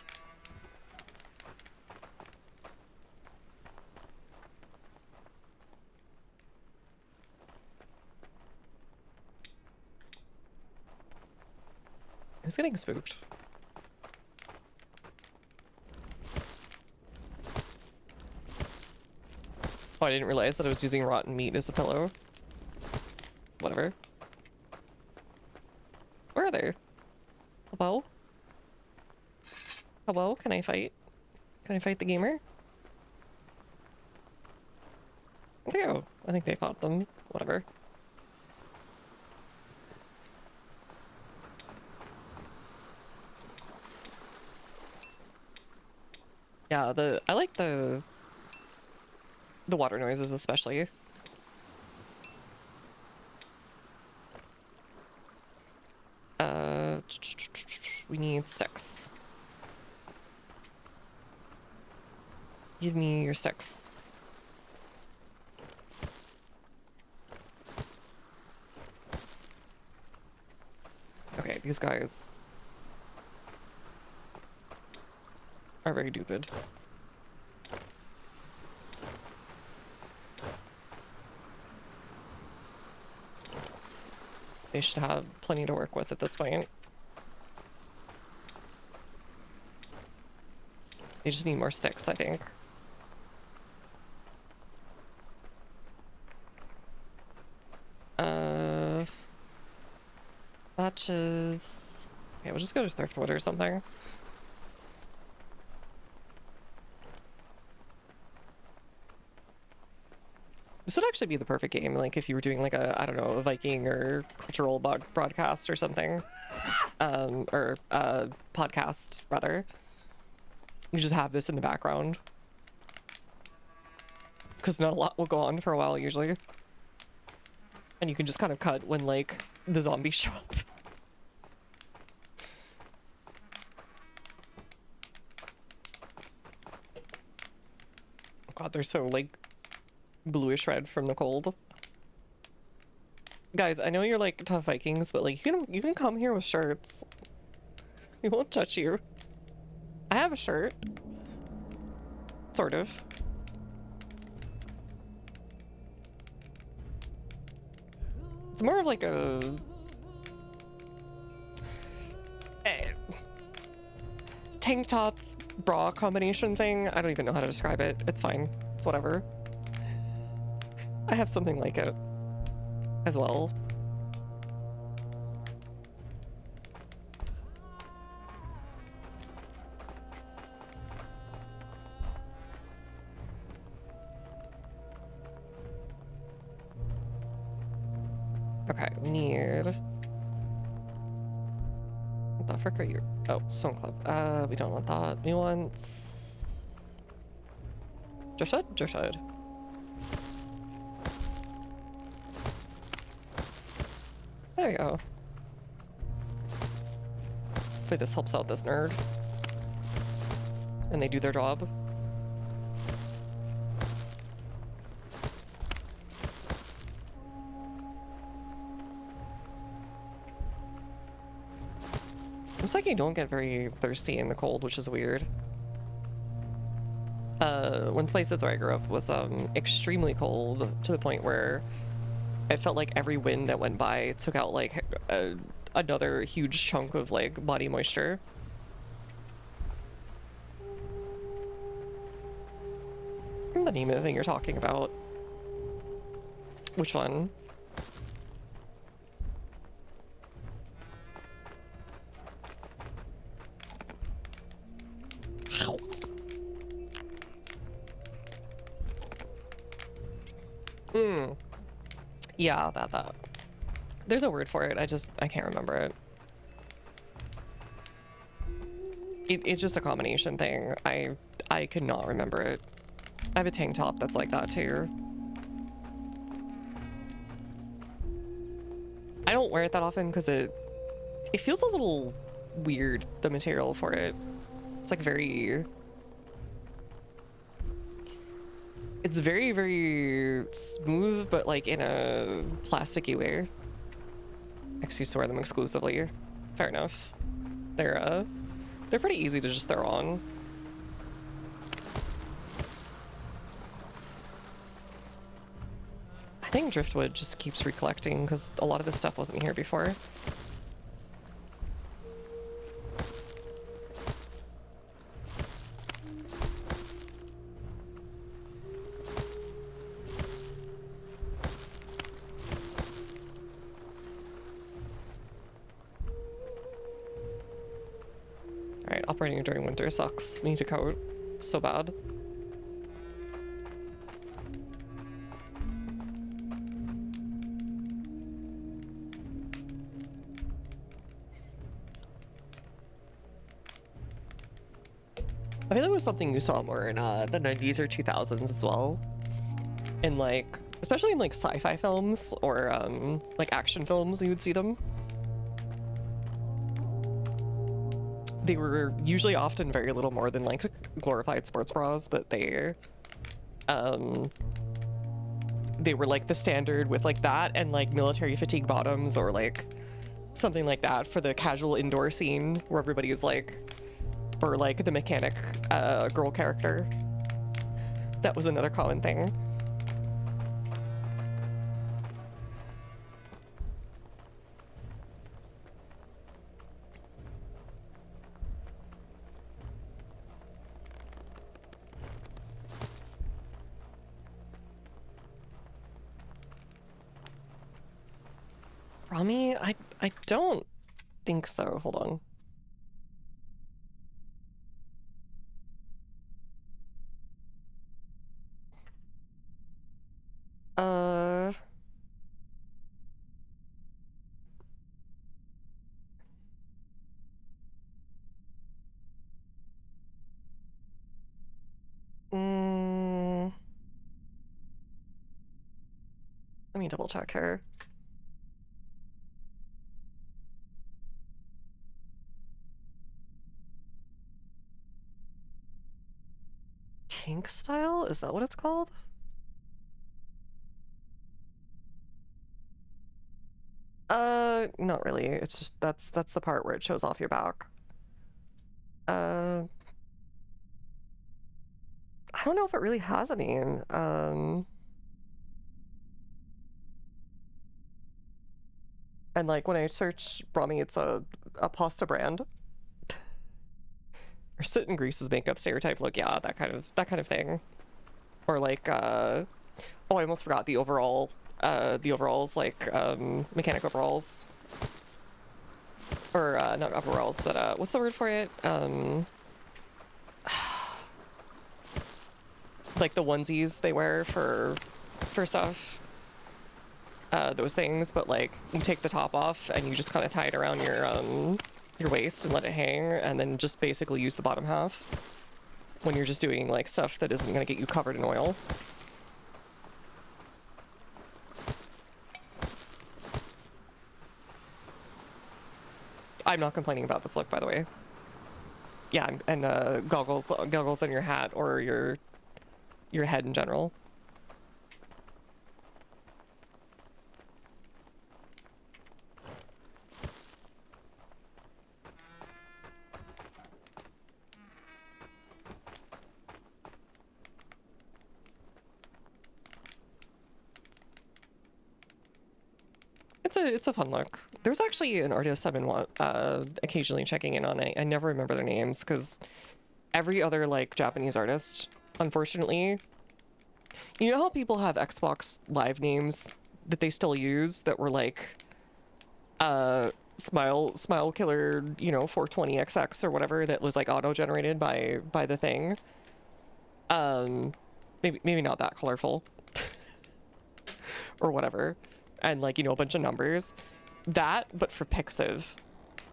A: Who's getting spooked? Oh, I didn't realize that I was using rotten meat as a pillow. Whatever. Where are they? Hello? Hello? Can I fight? Can I fight the gamer? Where'd they go? I think they fought them. Whatever. Yeah, I like the water noises especially. We need sticks. Give me your sticks. Okay, these guys are very stupid. They should have plenty to work with at this point. They just need more sticks, I think. Matches. Okay, we'll just go to Thriftwood or something. This would actually be the perfect game, like if you were doing like a, I don't know, a Viking or cultural broadcast or something. Or podcast, rather. You just have this in the background. Because not a lot will go on for a while, usually. And you can just kind of cut when, like, the zombies show up. Oh god, they're so, like, bluish red from the cold. Guys, I know you're, like, tough Vikings, but, like, you can come here with shirts. We won't touch you. I have a shirt. Sort of. It's more of like a tank top bra combination thing. I don't even know how to describe it. It's fine. It's whatever. I have something like it as well. Okay, we need... What the frick are you? Oh, Stone Club. We don't want that. We want... Driftwood? Driftwood. There you go. Hopefully this helps out this nerd. And they do their job. Looks like you don't get very thirsty in the cold, which is weird. One places where I grew up was extremely cold to the point where it felt like every wind that went by took out like another huge chunk of like body moisture. remember the name of the thing you're talking about. Which one? Yeah, that. There's a word for it. I can't remember it. It's just a combination thing. I could not remember it. I have a tank top that's like that too. I don't wear it that often because it feels a little weird, the material for it. It's like it's very, very smooth, but like in a plasticky way. I used to wear them exclusively. Fair enough. They're pretty easy to just throw on. I think driftwood just keeps recollecting because a lot of this stuff wasn't here before. Alright, operating during winter sucks. We need a coat. So bad. I think that was something you saw more in the 90s or 2000s as well. In like, especially in like sci-fi films or like action films, you would see them. They were usually often very little more than like glorified sports bras, but they were like the standard with like that and like military fatigue bottoms or like something like that for the casual indoor scene where everybody is like, or like the mechanic girl character. That was another common thing. Rami? I don't think so. Hold on. Let me double check here. Tank style? Is that what it's called? Not really. It's just that's the part where it shows off your back. I don't know if it really has any. And like when I search Brahmi, it's a pasta brand. Or Sit and Grease's makeup stereotype look, yeah, that kind of thing. Or like oh, I almost forgot the overalls, like mechanic overalls. Or not overalls, but what's the word for it? Like the onesies they wear for stuff. Those things, but like you take the top off and you just kind of tie it around your waist and let it hang, and then just basically use the bottom half when you're just doing like stuff that isn't going to get you covered in oil. I'm not complaining about this look, by the way. Yeah, and goggles on your hat or your head in general. It's a fun look. There's actually an artist I've been occasionally checking in on. I never remember their names because every other like Japanese artist, unfortunately, You know how people have Xbox Live names that they still use that were like, Smile Killer, you know, 420XX or whatever, that was like auto-generated by the thing. Maybe not that colorful. Or whatever. And like, you know, a bunch of numbers. That, but for Pixiv.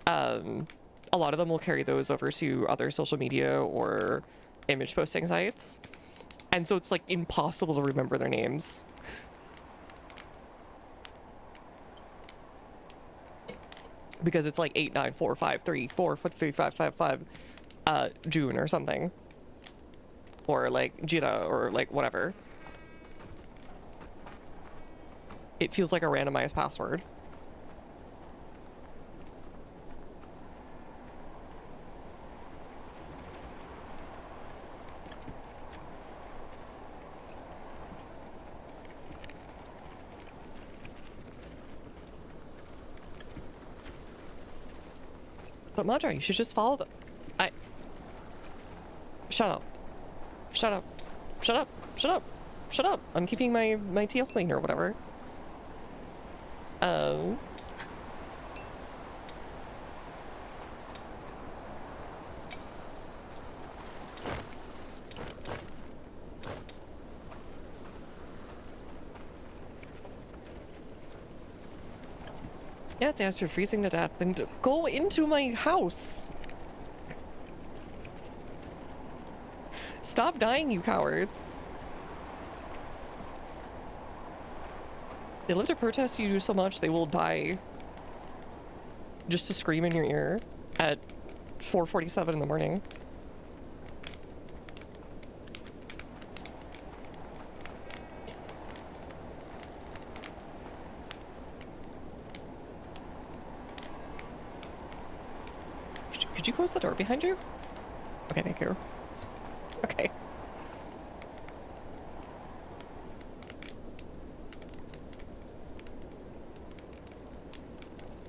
A: A lot of them will carry those over to other social media or image posting sites. And so it's like impossible to remember their names. Because it's like 89453443555 June or something. Or like Jira or like whatever. It feels like a randomized password. But Madra, you should just follow them. Shut up. Shut up. Shut up. Shut up. Shut up. I'm keeping my tail clean or whatever. Yes, you're freezing to death. Then go into my house. Stop dying, you cowards. They live to protest you so much they will die just to scream in your ear at 4:47 in the morning. Could you close the door behind you? Okay, thank you. Okay.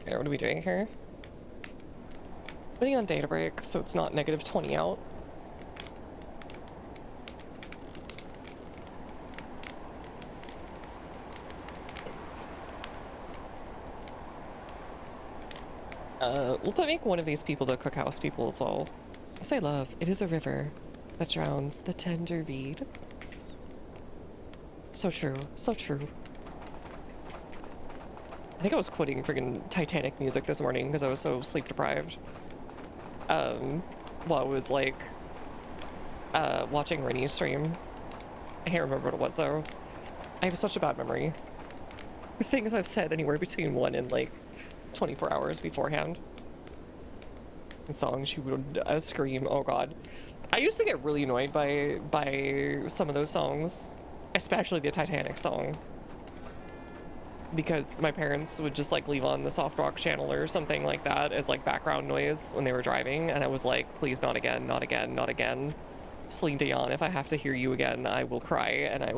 A: Okay, what are we doing here? Putting on data break so it's not negative 20 out. We'll make one of these people the cookhouse people as well. Say love, it is a river that drowns the tender reed. So true, so true. I think I was quoting friggin' Titanic music this morning because I was so sleep deprived. While I was like, watching Rennie's stream. I can't remember what it was though. I have such a bad memory. Things I've said anywhere between 1 and like 24 hours beforehand. And songs she would scream, oh god. I used to get really annoyed by some of those songs, especially the Titanic song. Because my parents would just like leave on the soft rock channel or something like that as like background noise when they were driving, and I was like, please, not again, not again, not again. Celine Dion, if I have to hear you again, I will cry and I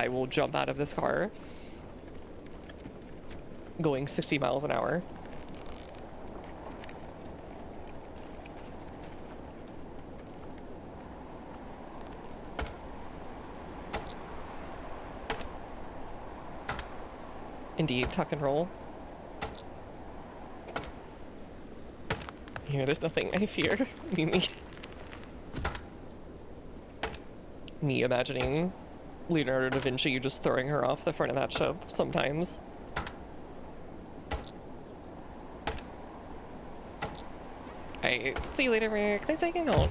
A: will jump out of this car going 60 miles an hour. Indeed, tuck and roll. Here, there's nothing I fear. Me imagining Leonardo da Vinci just throwing her off the front of that ship sometimes. Alright, see you later, Rick. Thanks for hanging out.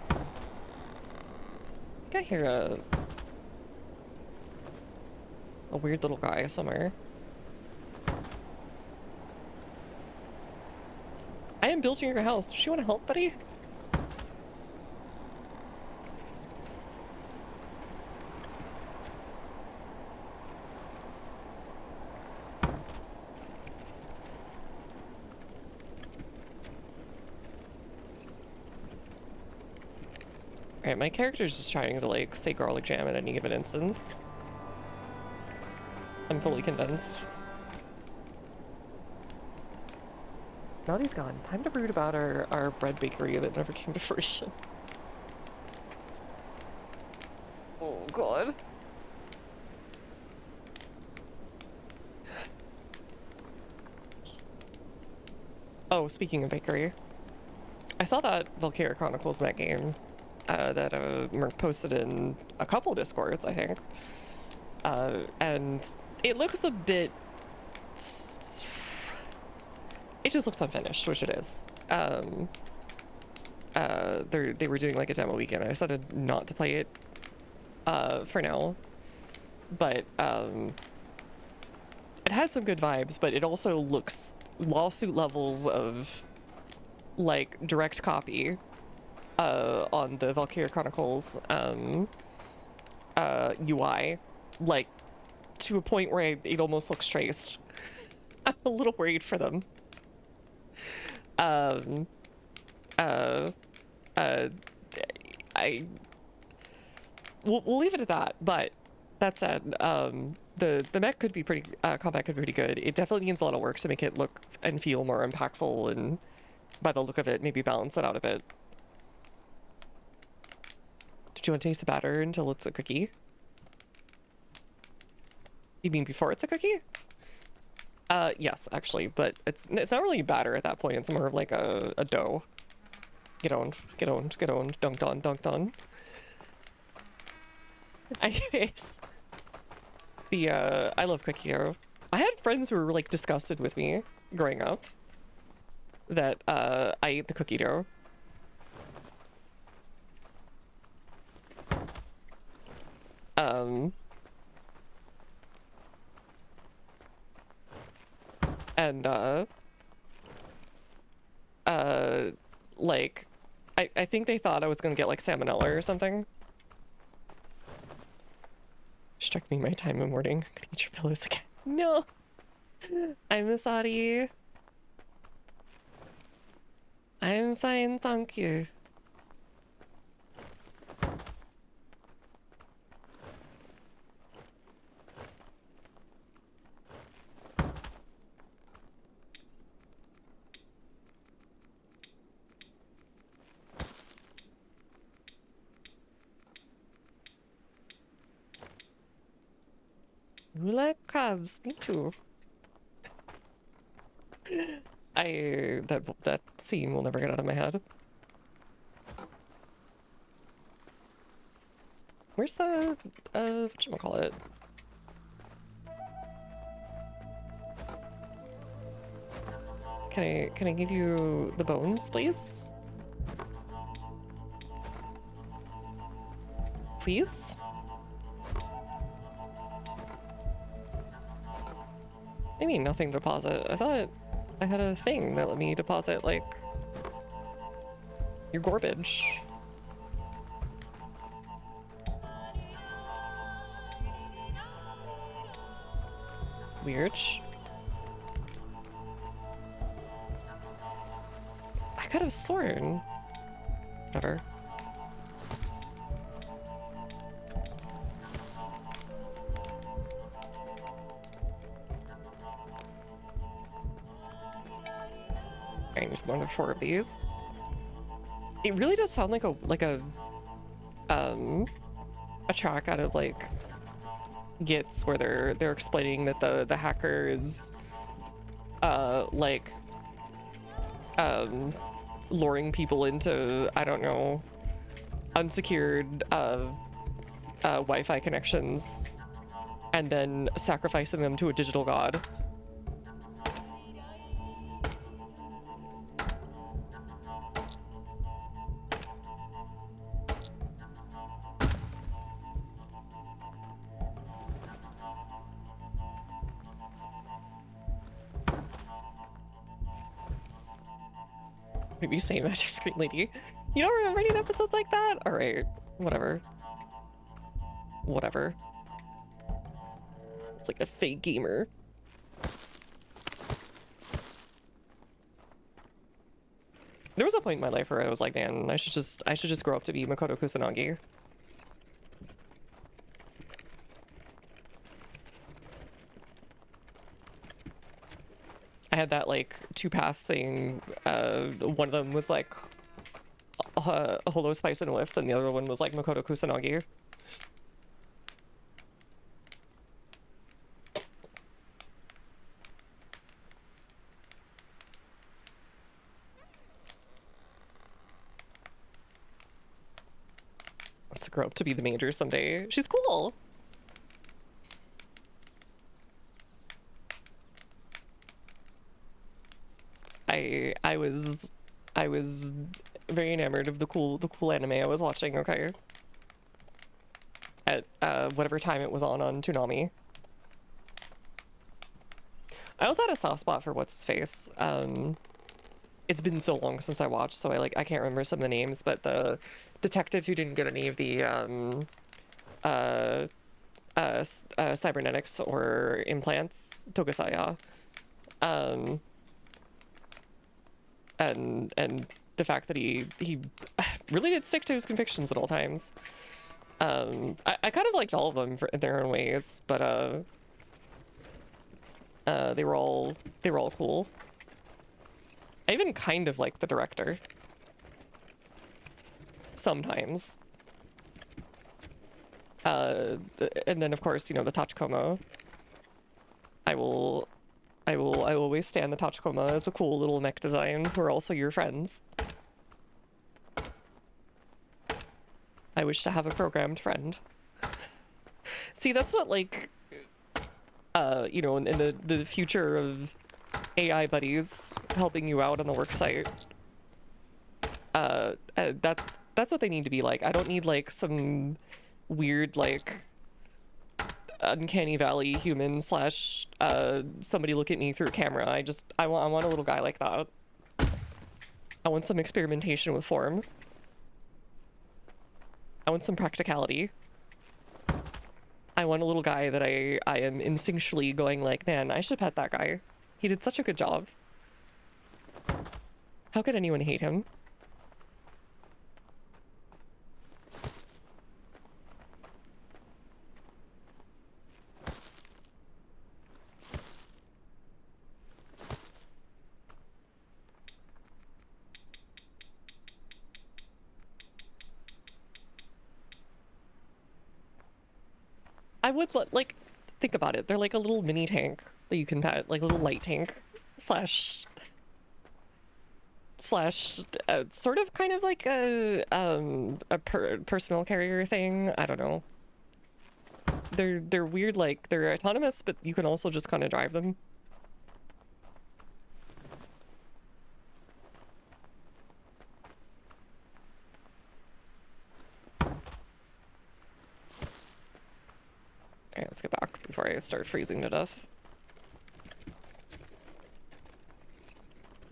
A: I think I hear a weird little guy somewhere. I am building your house. Does she want to help, buddy? Alright, my character's just trying to like say garlic jam at any given instance. I'm fully convinced. Melody's gone. Time to brood about our bread bakery that never came to fruition. Oh god. Oh, speaking of bakery, I saw that Valkyria Chronicles Met game that Merc posted in a couple Discords, I think. And it looks a bit... It just looks unfinished, which it is. They were doing like a demo weekend. I decided not to play it for now. But it has some good vibes, but it also looks lawsuit levels of like direct copy on the Valkyria Chronicles UI, like to a point where it almost looks traced. I'm a little worried for them. We'll leave it at that, but that said, the mech could be pretty, combat could be pretty good. It definitely needs a lot of work to make it look and feel more impactful, and by the look of it, maybe balance it out a bit. Did you want to taste the batter until it's a cookie? You mean before it's a cookie? Yes, actually, but it's not really batter at that point. It's more of like a dough. Get on, dunked on, dunked on. Anyways, I love cookie dough. I had friends who were like disgusted with me growing up that I ate the cookie dough. And like I think they thought I was gonna get like salmonella or something. Struck me my time in morning. Gonna eat your pillows again. No, I'm sorry. I'm fine, thank you. You like crabs? Me too. That scene will never get out of my head. Where's the whatchamacallit? Can I give you the bones, please? Please? I mean, nothing to deposit. I thought I had a thing that let me deposit, like, your garbage. Weird. I could have sworn. Whatever. I need 1 of 4 of these. It really does sound like a track out of like Gits where they're explaining that the hacker is like luring people into, I don't know, unsecured Wi-Fi connections and then sacrificing them to a digital god. Maybe say Magic Screen Lady. You don't remember any episodes like that? Alright, whatever. Whatever. It's like a fake gamer. There was a point in my life where I was like, man, I should just grow up to be Makoto Kusanagi. had that like two path thing. One of them was like a Holo Spice and Whiff, and the other one was like Makoto Kusanagi. Let's grow up to be the major someday. She's cool. I was very enamored of the cool anime I was watching, okay? At whatever time it was on Toonami. I also had a soft spot for what's his face. It's been so long since I watched, so I can't remember some of the names, but the detective who didn't get any of the cybernetics or implants, Tokusaya. And the fact that he really did stick to his convictions at all times. I kind of liked all of them in their own ways, but they were all cool. I even kind of liked the director. Sometimes. And then of course, you know, the Tachikoma. I will always stand the Tachikoma as a cool little mech design who are also your friends. I wish to have a programmed friend. See, that's what, like, you know, in the future of AI buddies helping you out on the work site, that's what they need to be like. I don't need, like, some weird, like, uncanny valley human slash somebody look at me through a camera. I want a little guy like that. I want some experimentation with form. I want some practicality. I want a little guy that I am instinctually going like, man, I should pet that guy. He did such a good job. How could anyone hate him? I would like think about it. They're like a little mini tank that you can pet, like a little light tank slash sort of kind of like a personal carrier thing. I don't know. They're weird, like they're autonomous, but you can also just kind of drive them. Alright, let's get back before I start freezing to death.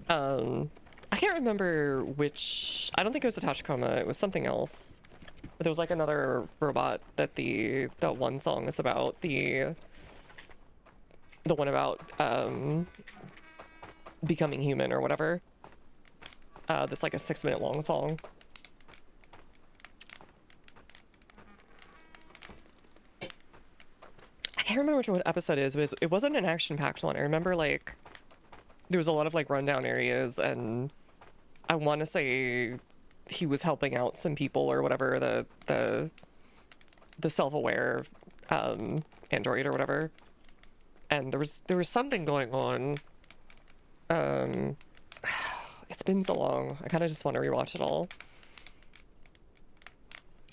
A: I can't remember which... I don't think it was a Tachikoma, it was something else. But there was like another robot that that one song is about. The one about becoming human or whatever. That's like a 6-minute long song. I can't remember what episode it is, but it wasn't an action-packed one. I remember, like, there was a lot of, like, rundown areas, and I want to say he was helping out some people or whatever, the self-aware android or whatever. And there was something going on. It's been so long. I kind of just want to rewatch it all.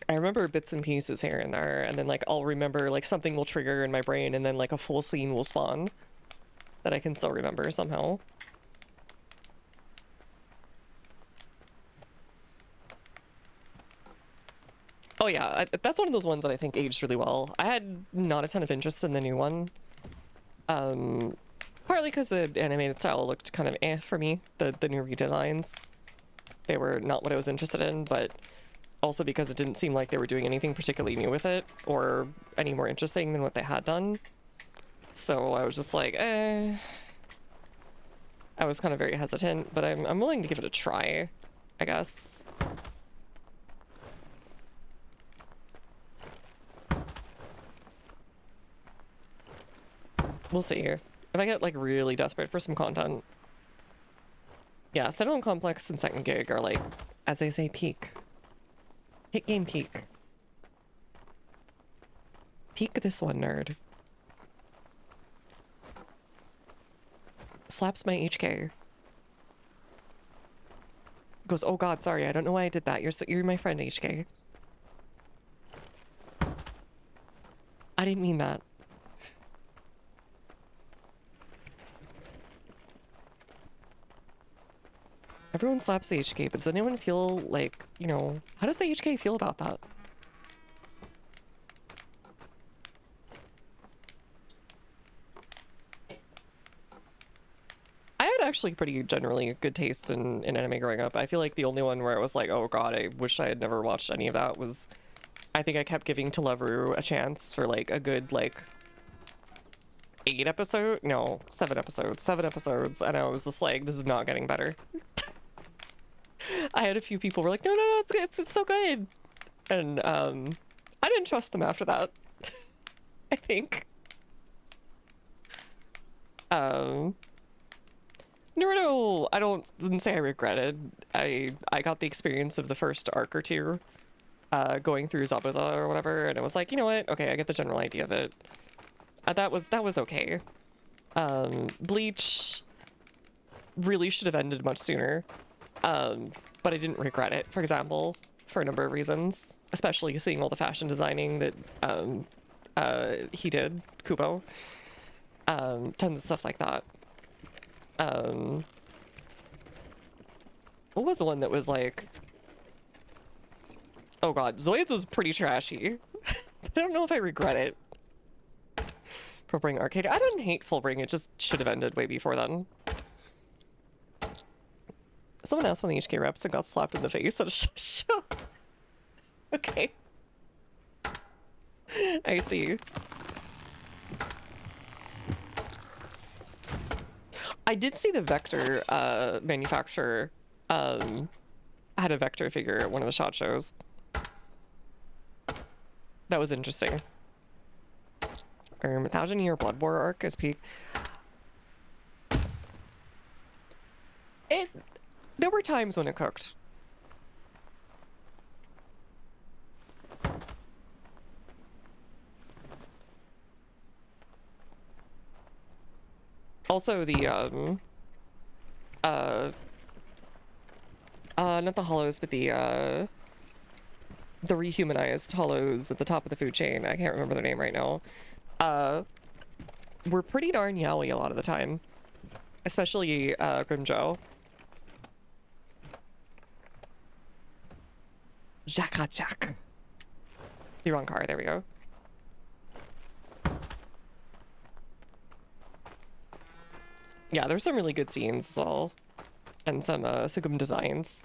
A: I remember bits and pieces here and there, and then like I'll remember like something will trigger in my brain, and then like a full scene will spawn that I can still remember somehow. Oh yeah, that's one of those ones that I think aged really well. I had not a ton of interest in the new one. Partly because the animated style looked kind of eh for me, the new redesigns. They were not what I was interested in, but also because it didn't seem like they were doing anything particularly new with it, or any more interesting than what they had done. So I was just like, eh. I was kind of very hesitant, but I'm willing to give it a try, I guess. We'll see here. If I get like really desperate for some content. Yeah, Citadel Complex and Second Gig are like, as they say, peak. Hit game peak. Peak this one, nerd. Slaps my HK. Goes, oh god, sorry, I don't know why I did that. You're my friend, HK. I didn't mean that. Everyone slaps the HK, but does anyone feel like, you know, how does the HK feel about that? I had actually pretty generally good taste in anime growing up. I feel like the only one where it was like, oh god, I wish I had never watched any of that was, I think I kept giving To Love Ru a chance for like a good like 7 episodes, and I was just like, this is not getting better. I had a few people were like, no, it's so good, and I didn't trust them after that. I think Naruto, I wouldn't say I regretted. I got the experience of the first arc or two, going through Zabuza or whatever, and it was like, you know what, okay, I get the general idea of it. That was okay. Bleach really should have ended much sooner, but I didn't regret it, for example, for a number of reasons, especially seeing all the fashion designing that he did, Kubo. Tons of stuff like that. What was the one that was like, oh god, Zoids was pretty trashy. I don't know if I regret it. Fullbring Arcade. I didn't hate Fullbring, it just should have ended way before then. Someone asked when the HK reps and got slapped in the face at a show. Okay. I see. I did see the Vector manufacturer had a Vector figure at one of the SHOT shows. That was interesting. 1,000-year Blood War arc is peak. There were times when it cooked. Also the not the hollows, but the rehumanized hollows at the top of the food chain. I can't remember their name right now. Were pretty darn yaoi a lot of the time, especially Grimjo. Jakachak. The wrong car. There we go. Yeah, there's some really good scenes as well, and some Sugum designs.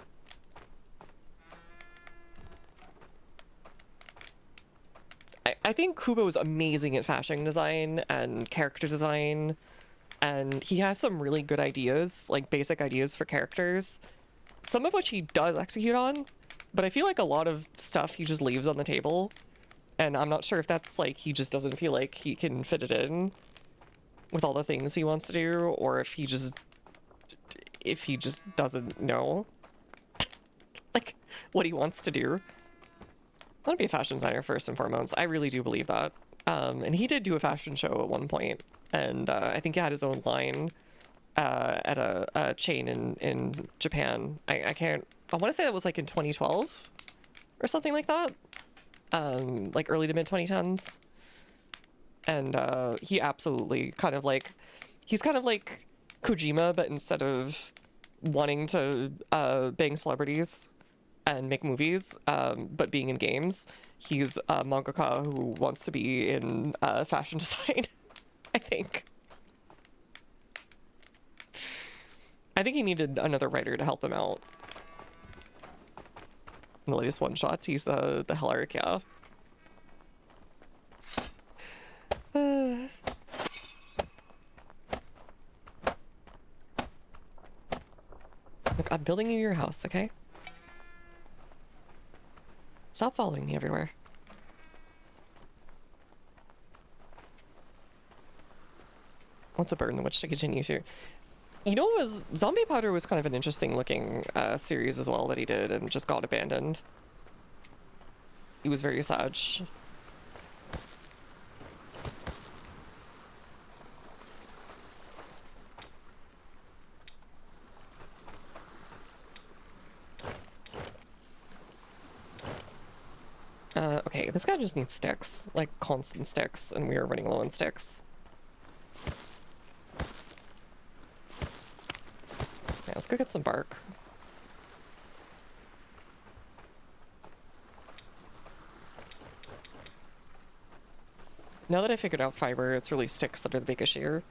A: I think Kubo is amazing at fashion design and character design, and he has some really good ideas, like basic ideas for characters, some of which he does execute on, but I feel like a lot of stuff he just leaves on the table, and I'm not sure if that's like he just doesn't feel like he can fit it in with all the things he wants to do, or if he just doesn't know like what he wants to do. I want to be a fashion designer first and foremost. I really do believe that. And he did do a fashion show at one point, and I think he had his own line at a chain in Japan. I want to say that was like in 2012 or something like that, like early to mid 2010s. And he absolutely he's kind of like Kojima, but instead of wanting to bang celebrities and make movies, but being in games, he's a mangaka who wants to be in fashion design. I think he needed another writer to help him out. In the latest one shot, he's the Helleric, yeah. Look, I'm building you your house, okay? Stop following me everywhere. What's a burden which to continue to? You know, was Zombie Powder was kind of an interesting looking series as well that he did and just got abandoned. He was very sad. Okay, this guy just needs sticks, like constant sticks, and we are running low on sticks. Yeah, let's go get some bark. Now that I figured out fiber, it's really sticks that are the big issue here.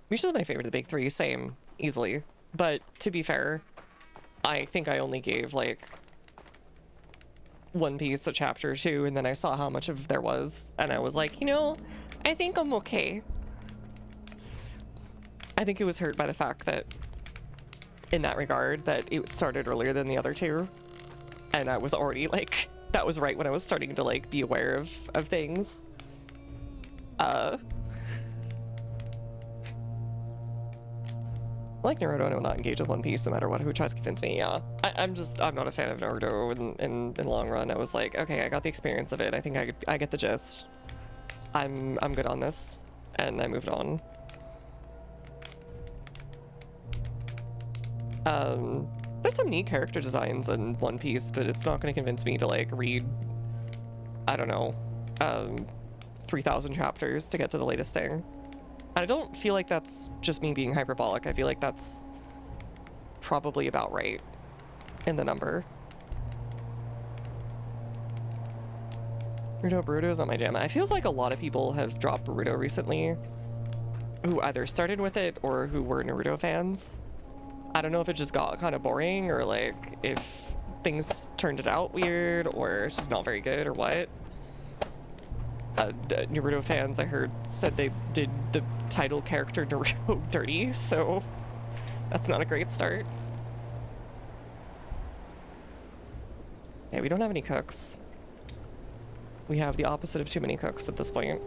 A: Which is my favorite of the big three, same, easily. But to be fair, I think I only gave like One Piece a chapter or two, and then I saw how much of there was, and I was like, you know, I think I'm okay. I think it was hurt by the fact that, in that regard, that it started earlier than the other two, and I was already like, that was right when I was starting to like be aware of things. Like Naruto, and I will not engage with One Piece no matter what, who tries to convince me, yeah. I'm not a fan of Naruto in the long run. I was like, okay, I got the experience of it. I think I get the gist. I'm good on this. And I moved on. There's some neat character designs in One Piece, but it's not going to convince me to like read, I don't know, 3,000 chapters to get to the latest thing. I don't feel like that's just me being hyperbolic. I feel like that's probably about right in the number. Boruto is not my jam. It feels like a lot of people have dropped Boruto recently who either started with it or who were Naruto fans. I don't know if it just got kind of boring or like if things turned it out weird or it's just not very good or what. Naruto fans, I heard, said they did the title character Naruto dirty, so that's not a great start. Yeah, we don't have any cooks. We have the opposite of too many cooks at this point.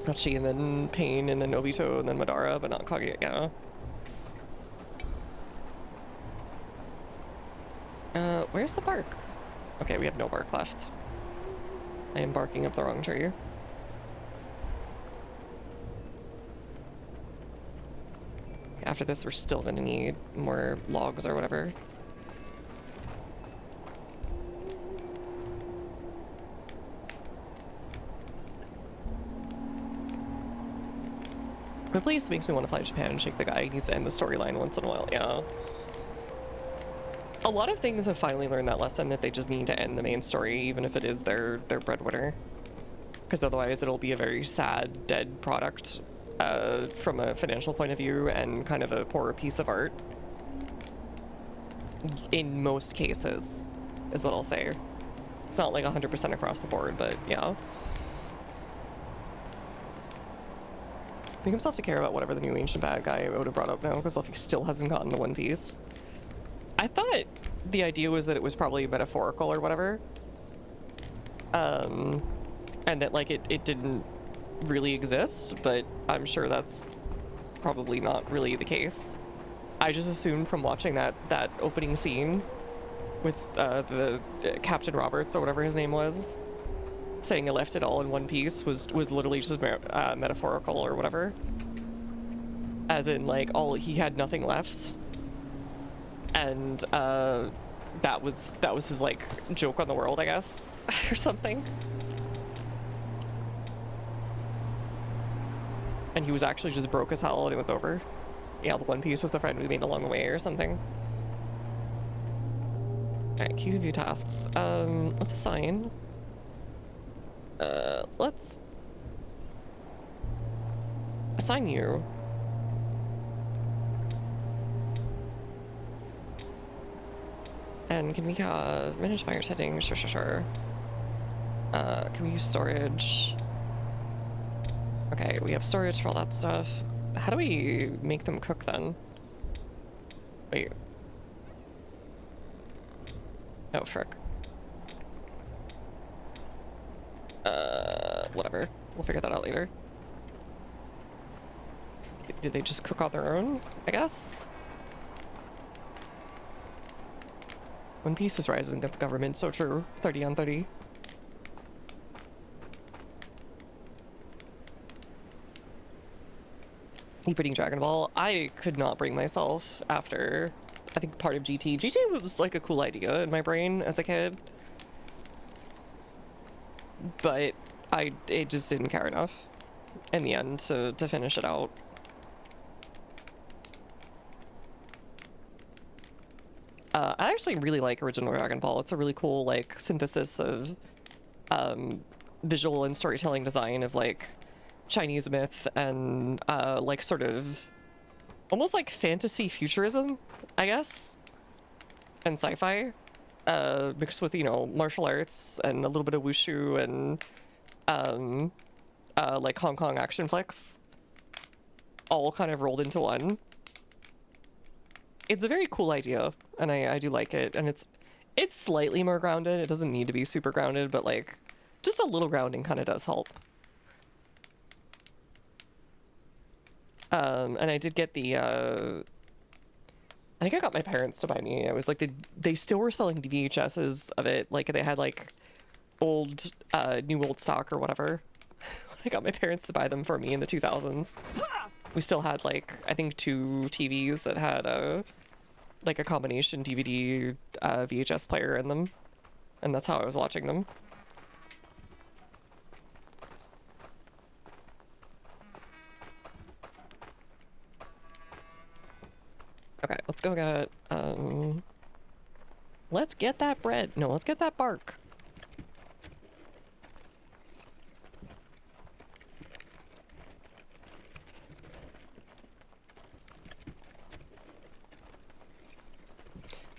A: Hachi and then Pain and then Obito and then Madara, but not Kaguya, yeah. Where's the bark? Okay, we have no bark left. I am barking up the wrong tree. After this, we're still gonna need more logs or whatever. But please makes me want to fly to Japan and shake the guy. He needs to end the storyline once in a while, yeah. A lot of things have finally learned that lesson that they just need to end the main story, even if it is their breadwinner. Because otherwise it'll be a very sad, dead product from a financial point of view and kind of a poor piece of art. In most cases, is what I'll say. It's not like 100% across the board, but yeah. Make himself to care about whatever the new ancient bad guy would have brought up now, because Luffy still hasn't gotten the One Piece. I thought the idea was that it was probably metaphorical or whatever. And that like it didn't really exist, but I'm sure that's probably not really the case. I just assumed from watching that opening scene with the Captain Roberts or whatever his name was, saying I left it all in one piece was literally just metaphorical or whatever. As in like he had nothing left. And that was his like joke on the world, I guess, or something. And he was actually just broke as hell and it was over. Yeah, the One Piece was the friend we made along the way or something. Alright, queue view tasks. Let's assign. Let's assign you. And can we manage fire settings? Sure. Can we use storage? Okay, we have storage for all that stuff. How do we make them cook then? Wait. Oh, frick. but whatever. We'll figure that out later. Did they just cook on their own, I guess? One Piece is rising at the government, so true. 30 on 30. Keep reading Dragon Ball. I could not bring myself after, I think, part of GT. GT was like a cool idea in my brain as a kid. But it just didn't care enough in the end to finish it out. I actually really like original Dragon Ball. It's a really cool like synthesis of visual and storytelling design of like Chinese myth and like sort of almost like fantasy futurism, I guess, and sci-fi mixed with, you know, martial arts and a little bit of wushu and like Hong Kong action flicks all kind of rolled into one. It's a very cool idea, and I do like it, and it's slightly more grounded. It doesn't need to be super grounded, but like just a little grounding kind of does help. And I did get the I think I got my parents to buy me. I was like they still were selling VHSs of it. Like they had like old new old stock or whatever. I got my parents to buy them for me in the 2000s. We still had like I think 2 TVs that had a like a combination DVD VHS player in them, and that's how I was watching them. Okay, let's go get let's get that bread. No, let's get that bark.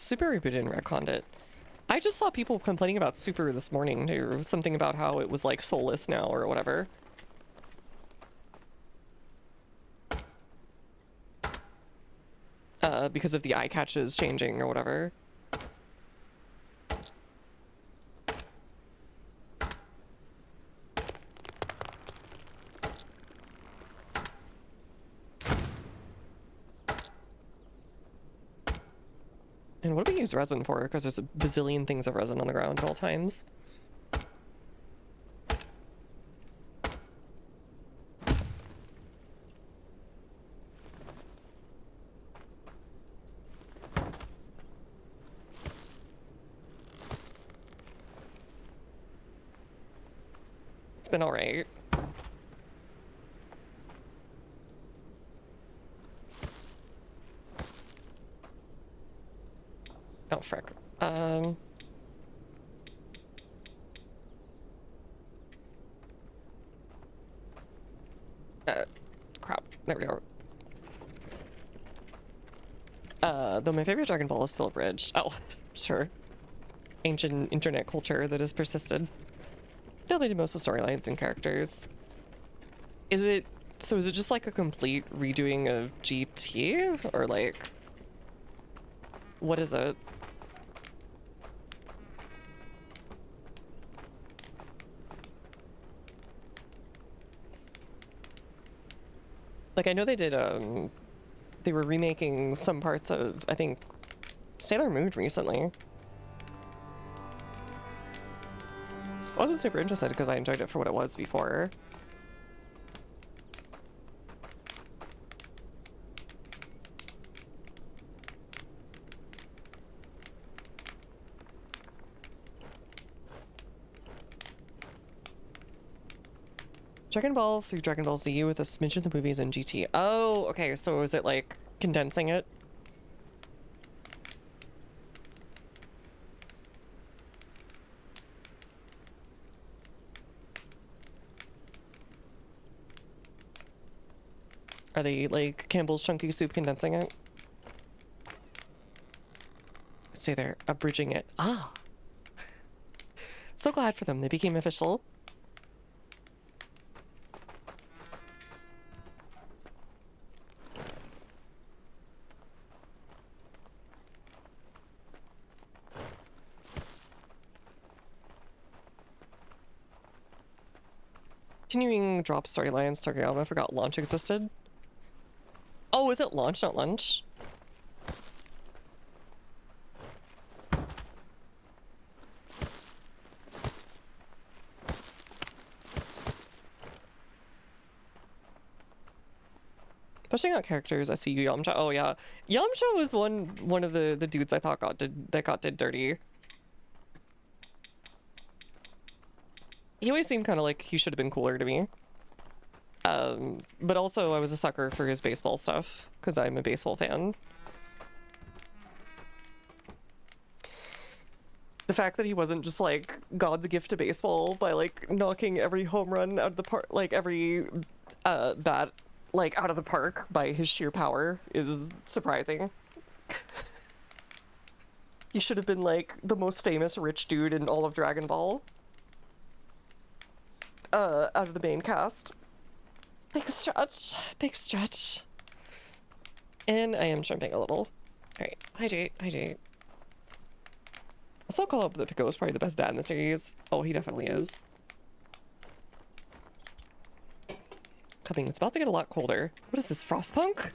A: Super rebooted and retconned it. I just saw people complaining about Super this morning too. Something about how it was like soulless now or whatever. Because of the eye catches changing or whatever. And what do we use resin for? Because there's a bazillion things of resin on the ground at all times. It's been alright. Oh, frick. Crap. There we go. Though my favorite Dragon Ball is still abridged. Oh, sure. Ancient internet culture that has persisted. Dominated most of the storylines and characters. Is it just like a complete redoing of GT? Or like... what is it? Like, I know they did, they were remaking some parts of, I think, Sailor Moon recently. I wasn't super interested because I enjoyed it for what it was before. Dragon Ball through Dragon Ball Z with a smidge of the movies and GT. Oh, okay, so is it like condensing it? Are they like Campbell's Chunky Soup condensing it? Say they're abridging it. Ah! So glad for them, they became official. Continuing drop storylines, Tokuyama forgot launch existed. Oh, is it launch, not lunch? Pushing out characters, I see you, Yamcha. Oh yeah, Yamcha was one of the dudes I thought got did dirty. He always seemed kind of like he should have been cooler to me. But also I was a sucker for his baseball stuff because I'm a baseball fan. The fact that he wasn't just like God's gift to baseball by like knocking every home run out of the park, like every bat like out of the park by his sheer power is surprising. He should have been like the most famous rich dude in all of Dragon Ball. Out of the main cast. Big stretch, big stretch. And I am jumping a little. Alright, hi Jade, hi Jade. I'll still call up that Piccolo is probably the best dad in the series. Oh, he definitely is. Coming, it's about to get a lot colder. What is this, Frostpunk?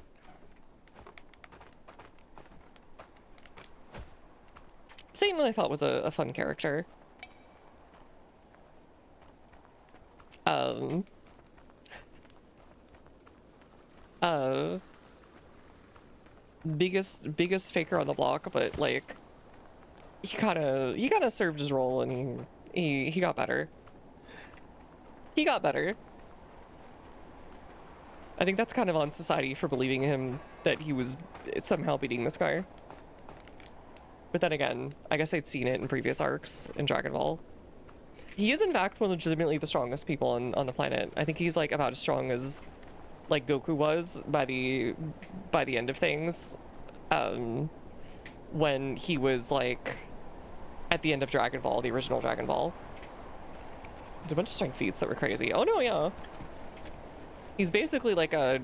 A: Satan I thought was a fun character. Biggest faker on the block, but like he kind of served his role and he got better. He got better. I think that's kind of on society for believing him that he was somehow beating this guy. But then again, I guess I'd seen it in previous arcs in Dragon Ball. He is in fact one of legitimately the strongest people on the planet. I think he's like about as strong as like Goku was by the end of things. When he was like at the end of Dragon Ball, the original Dragon Ball. Did a bunch of strength feats that were crazy. Oh no, yeah. He's basically like a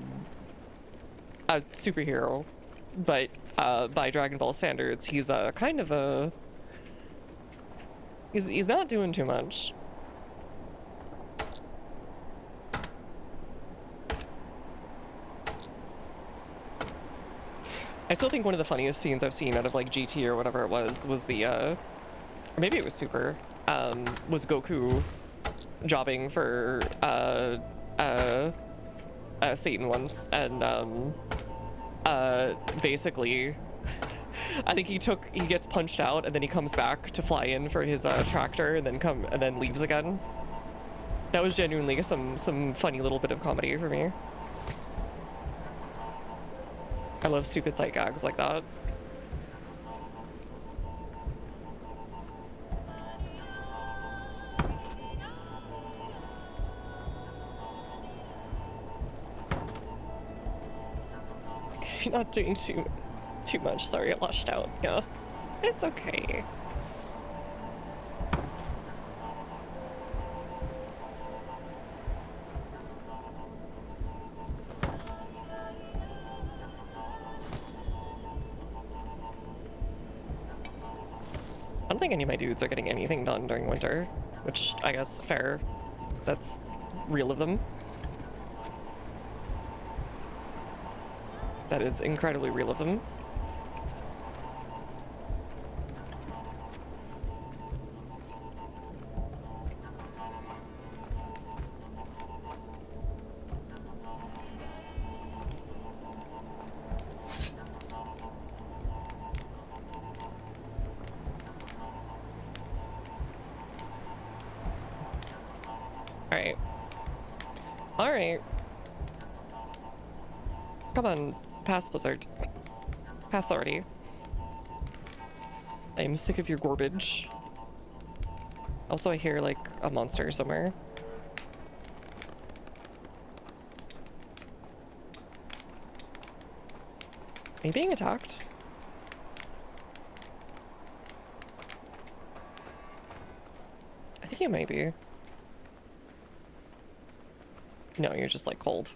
A: superhero, but by Dragon Ball standards, he's a kind of a he's not doing too much. I still think one of the funniest scenes I've seen out of like GT or whatever it was the or maybe it was Super, was Goku jobbing for Satan once, and basically I think he gets punched out and then he comes back to fly in for his tractor and then leaves again. That was genuinely some funny little bit of comedy for me. I love stupid sight gags like that. You're not doing too much. Sorry, I lashed out. Yeah, it's okay. I don't think any of my dudes are getting anything done during winter, which I guess fair. That's real of them. That is incredibly real of them. Alright. Alright. Come on, pass, Blizzard. Pass already. I am sick of your garbage. Also, I hear, like, a monster somewhere. Are you being attacked? I think you might be. No, you're just, like, cold.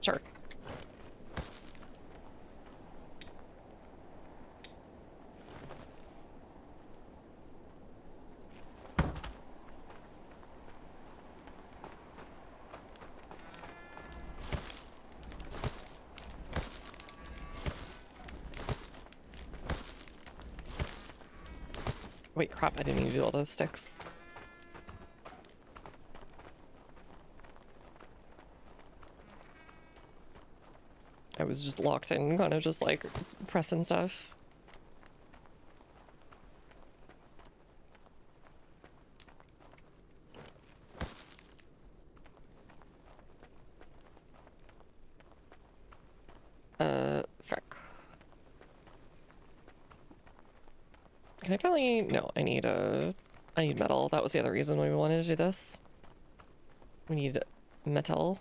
A: Sure. Wait, crap, I didn't need to do all those sticks. I was just locked in, kind of just like pressing stuff. Frick. Can I probably, no, I need metal. That was the other reason why we wanted to do this. We need metal.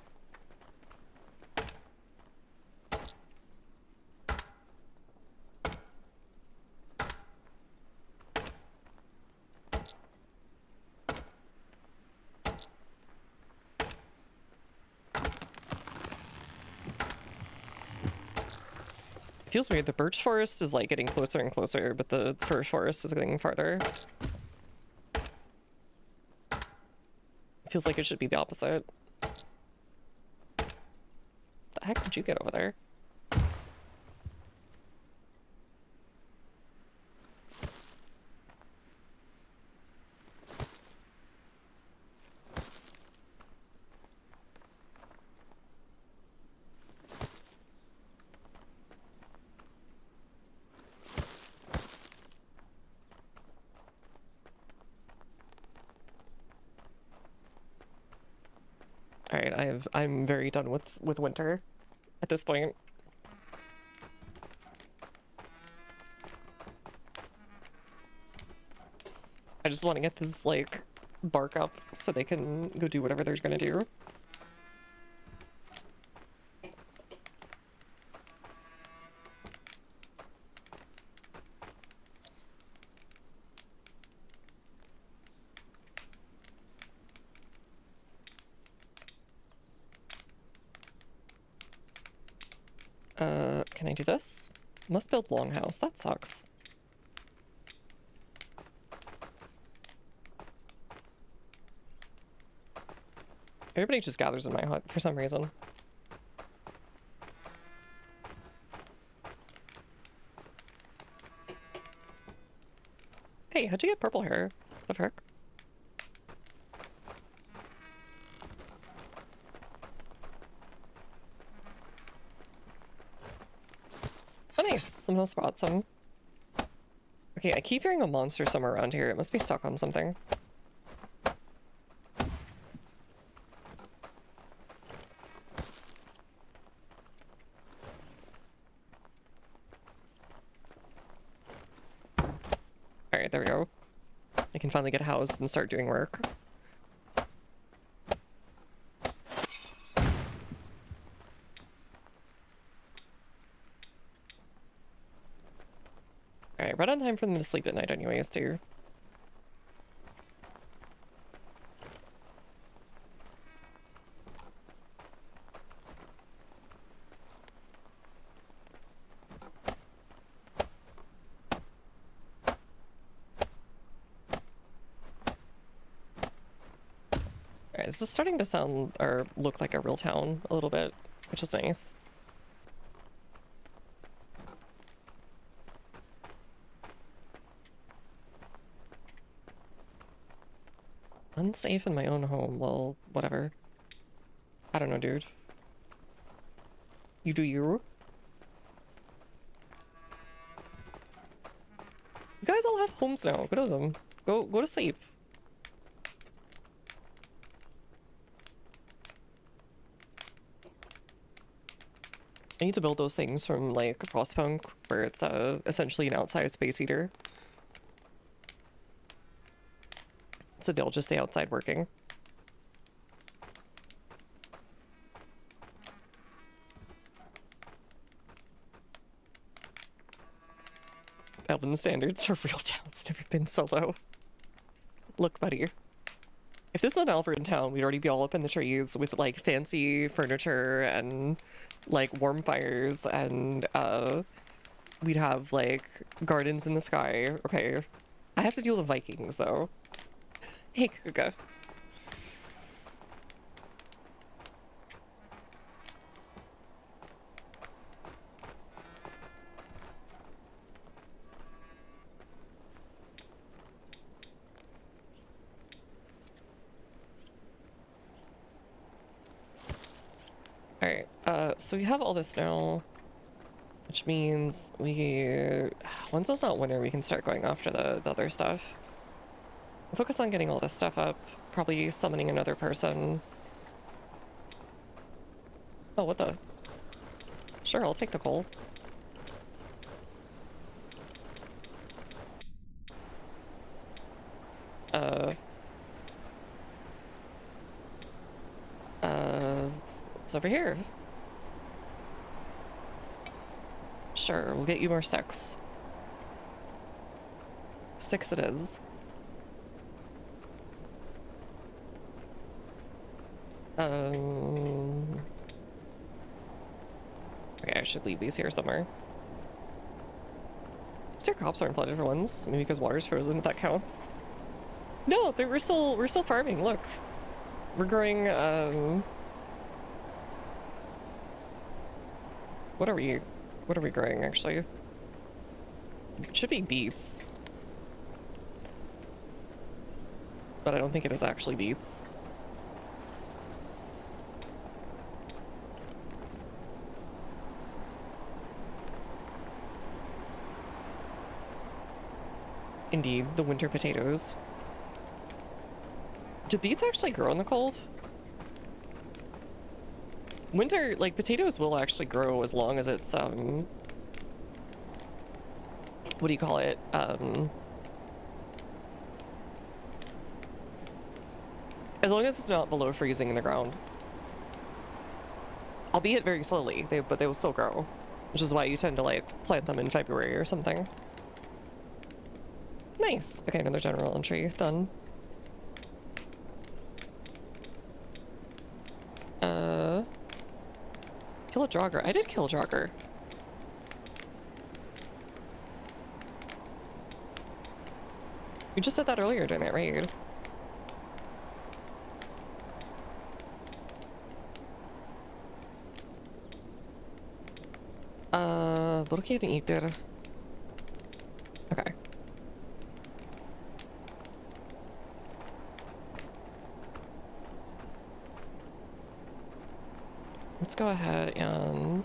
A: Feels weird. The birch forest is like getting closer and closer, but the fir forest is getting farther. Feels like it should be the opposite. The heck did you get over there? Alright, I'm very done with winter at this point. I just want to get this like bark up so they can go do whatever they're gonna do. Can I do this? Must build longhouse. That sucks. Everybody just gathers in my hut for some reason. Hey, how'd you get purple hair? The frick? Oh nice, someone else brought some. Okay, I keep hearing a monster somewhere around here. It must be stuck on something. Alright, there we go. I can finally get housed and start doing work. Alright, right on time for them to sleep at night anyways, too. Alright, this is starting to sound, or look like a real town a little bit, which is nice. Unsafe in my own home. Well, whatever. I don't know, dude. You do you. You guys all have homes now. Go to them. Go to sleep. I need to build those things from like Frostpunk, where it's essentially an outside space heater. So they'll just stay outside working. Elven standards for real towns never been so low. Look, buddy. If this was an Alfred town, we'd already be all up in the trees with like fancy furniture and like warm fires, and we'd have like gardens in the sky. Okay. I have to deal with Vikings though. Hey, Kuga. Alright, so we have all this now, which means we... Once it's not winter, we can start going after the other stuff. We'll focus on getting all this stuff up, probably summoning another person. Oh, what the? Sure, I'll take the coal. It's over here. Sure, we'll get you more sticks. 6 it is. Okay, I should leave these here somewhere. Our crops aren't flooded for once. Maybe because water's frozen, if that counts. No, we're still farming. Look, we're growing. What are we growing actually? It should be beets, but I don't think it is actually beets. Indeed, the winter potatoes. Do beets actually grow in the cold? Winter, like, potatoes will actually grow as long as it's, what do you call it? As long as it's not below freezing in the ground. Albeit very slowly, but they will still grow. Which is why you tend to, like, plant them in February or something. Nice. Okay, another general entry. Done. Kill a Draugr. I did kill a Draugr. We just did that earlier during that raid. What do I even eat there? Okay. Let's go ahead and...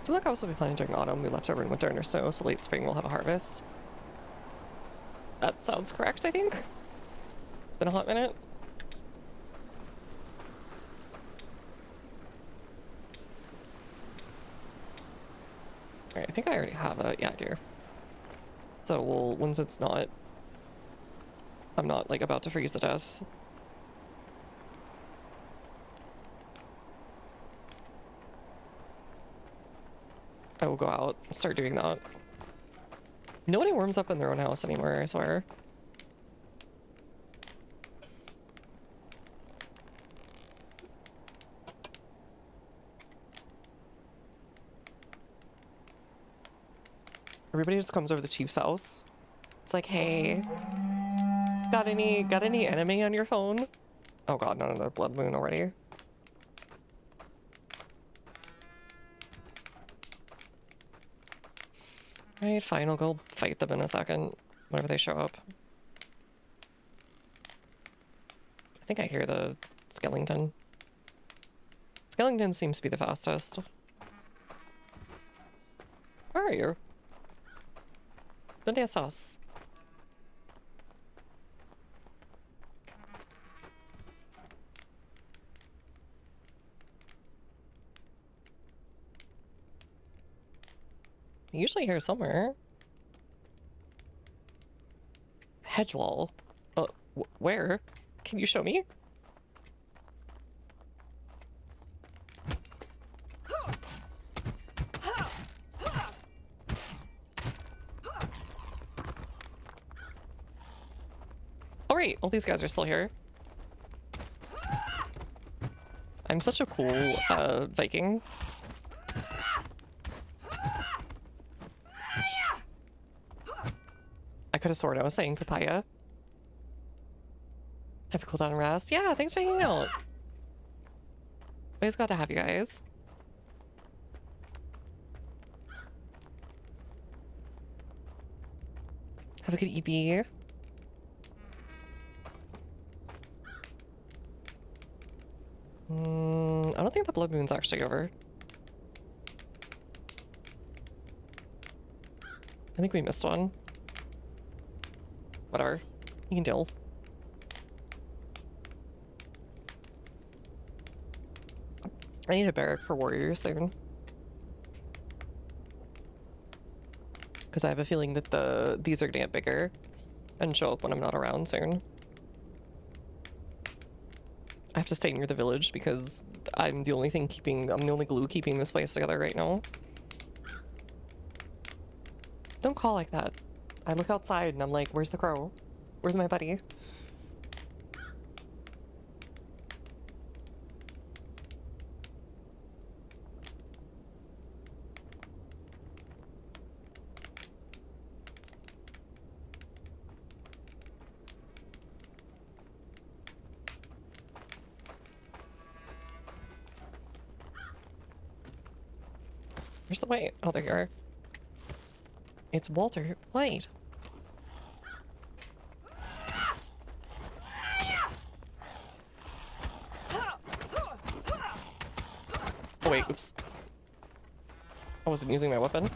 A: So like I was planning during autumn, we left over in winter and snow, so late spring we'll have a harvest. That sounds correct, I think. It's been a hot minute. Alright, I think I already have a... Yeah, I do. So we'll... Once it's not... I'm not, like, about to freeze to death. I will go out and start doing that. Nobody warms up in their own house anymore, I swear. Everybody just comes over the chief's house. It's like, hey, got any enemy on your phone? Oh god, not another blood moon already. Alright, fine, I'll go fight them in a second, whenever they show up. I think I hear the skeleton. Skeleton seems to be the fastest. Where are you? ¿Dónde estás? Usually here somewhere. Hedge wall. Where? Can you show me? Oh right, all these guys are still here. I'm such a cool Viking. I could have sworn I was saying papaya. Have a cool down and rest. Yeah, thanks for hanging out. Always glad to have you guys. Have a good EB. I don't think the blood moon's actually over. I think we missed one. Whatever. You can deal. I need a barrack for warriors soon. Because I have a feeling that these are gonna get bigger and show up when I'm not around soon. I have to stay near the village because I'm the only glue keeping this place together right now. Don't call like that. I look outside and I'm like, where's the crow? Where's my buddy? Where's the white? Oh, there you are. It's Walter White. Oh wait, oops. I wasn't using my weapon.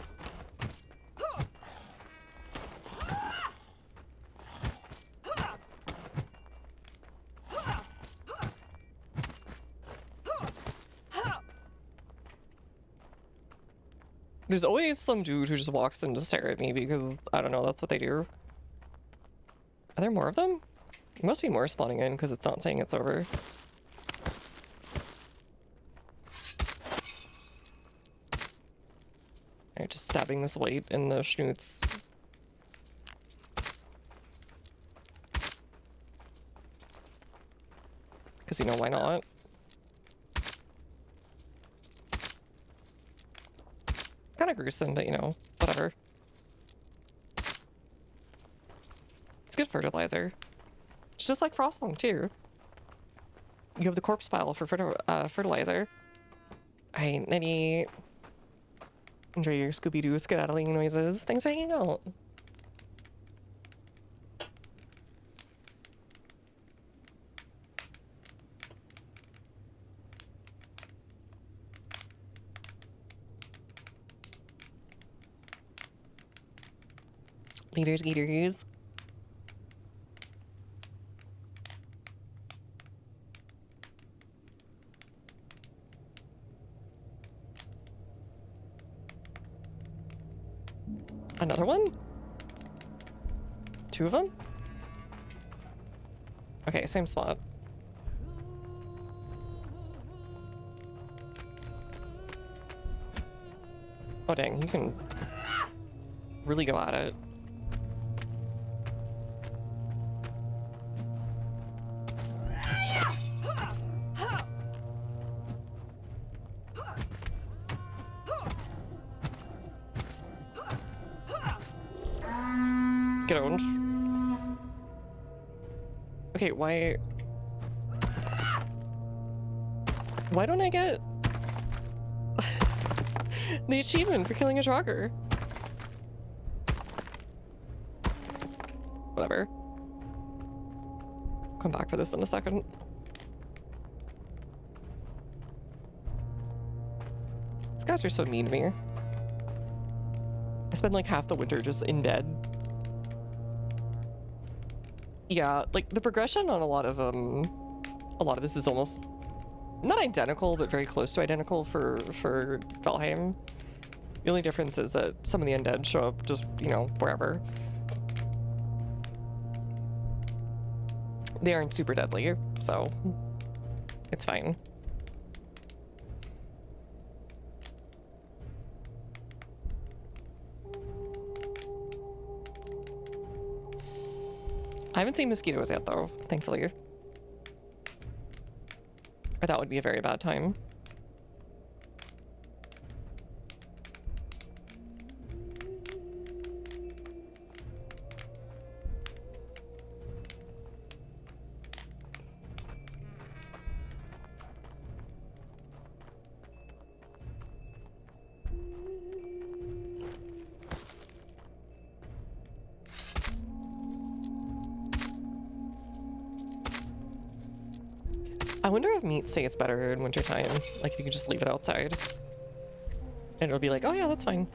A: There's always some dude who just walks in to stare at me because, I don't know, that's what they do. Are there more of them? There must be more spawning in because it's not saying it's over. Alright, just stabbing this white in the schnoots. Because, you know, why not? Kind of gruesome, but you know, whatever. It's good fertilizer. It's just like Frostpunk too. You have the corpse pile for fertilizer. Alright, Nitty. Enjoy your Scooby-Doo skedaddling noises. Thanks for hanging out. Leaders, eaters. Another one? Two of them? Okay, same spot. Oh dang, you can really go at it. Get owned. Okay, why don't I get the achievement for killing a jogger? Whatever. Come back for this in a second. These guys are so mean to me. I spend like half the winter just in bed. Yeah, like the progression on a lot of this is almost not identical, but very close to identical for Valheim. The only difference is that some of the undead show up just, you know, wherever. They aren't super deadly, so it's fine. I haven't seen mosquitoes yet, though, thankfully. Or that would be a very bad time. I wonder if meat stays better in wintertime. Like if you could just leave it outside. And it'll be like, oh yeah, that's fine.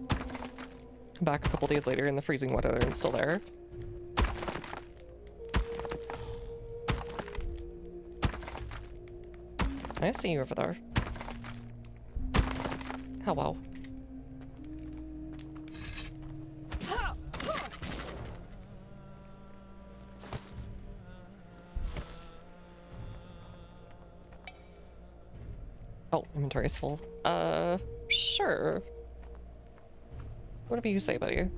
A: Come back a couple days later in the freezing weather and it's still there. I see you over there. Oh wow. Oh, inventory's full. Sure. Whatever you say, buddy.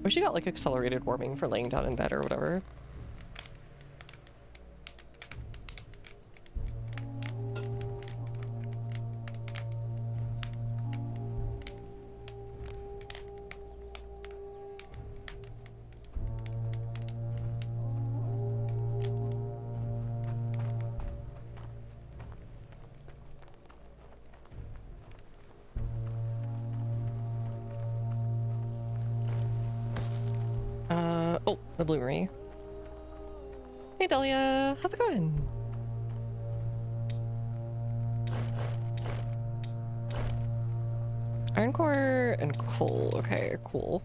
A: Wish you got like accelerated warming for laying down in bed or whatever. Oh, the bloomery. Hey Delia, how's it going? Iron core and coal. Okay, cool.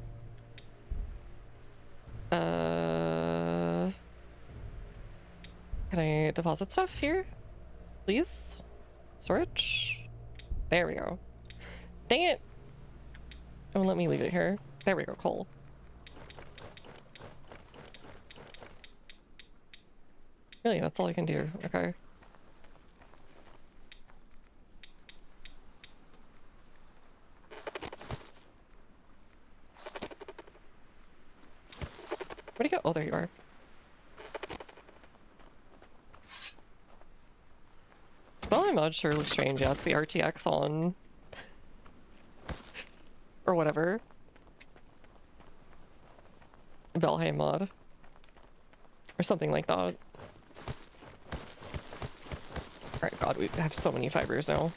A: Can I deposit stuff here? Please? Storage? There we go. Dang it! Don't let me leave it here. There we go, coal. Really, that's all I can do. Okay. Where'd you go? Oh, there you are. Well, my mod sure looks strange. Yeah, it's the RTX on... or whatever. Valheim mod. Or something like that. Alright, God, we have so many fibers now.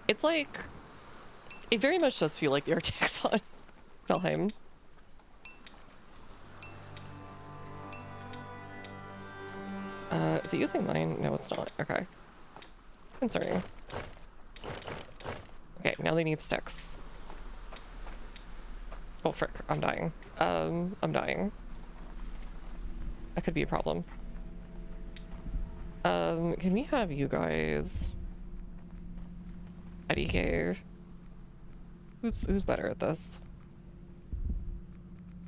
A: It's like, it very much does feel like the RTX on Valheim. Is it using mine? No, it's not. Okay. Concerning. Okay, now they need sticks. Oh, frick. I'm dying. I'm dying. That could be a problem. Can we have you guys... IDK? Who's better at this?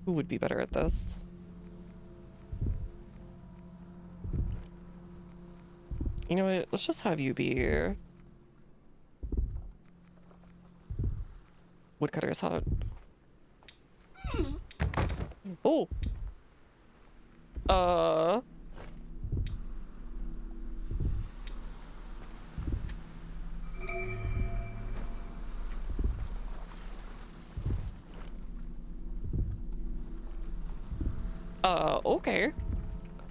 A: Who would be better at this? You know what? Let's just have you be... Woodcutter's hut. Oh! Okay.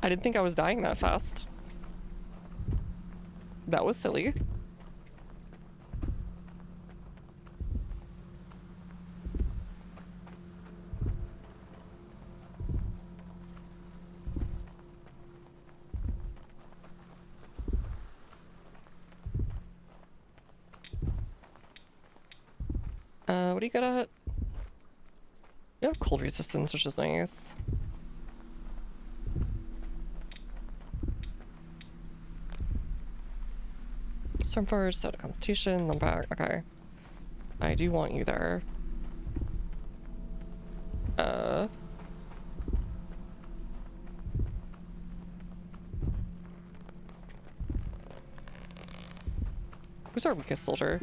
A: I didn't think I was dying that fast. That was silly. What do you got at? You have cold resistance, which is nice. Stormforge, Soda Constitution, Lumbac. Okay. I do want you there. Who's our weakest soldier?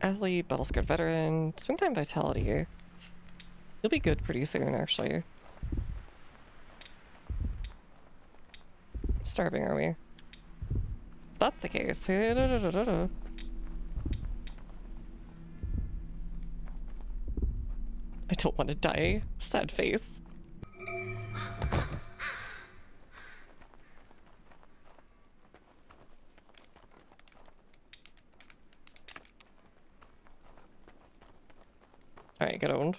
A: Athlete, battle scared veteran, springtime vitality. You'll be good pretty soon, actually. Starving, are we? If that's the case. I don't want to die. Sad face. Alright, get owned.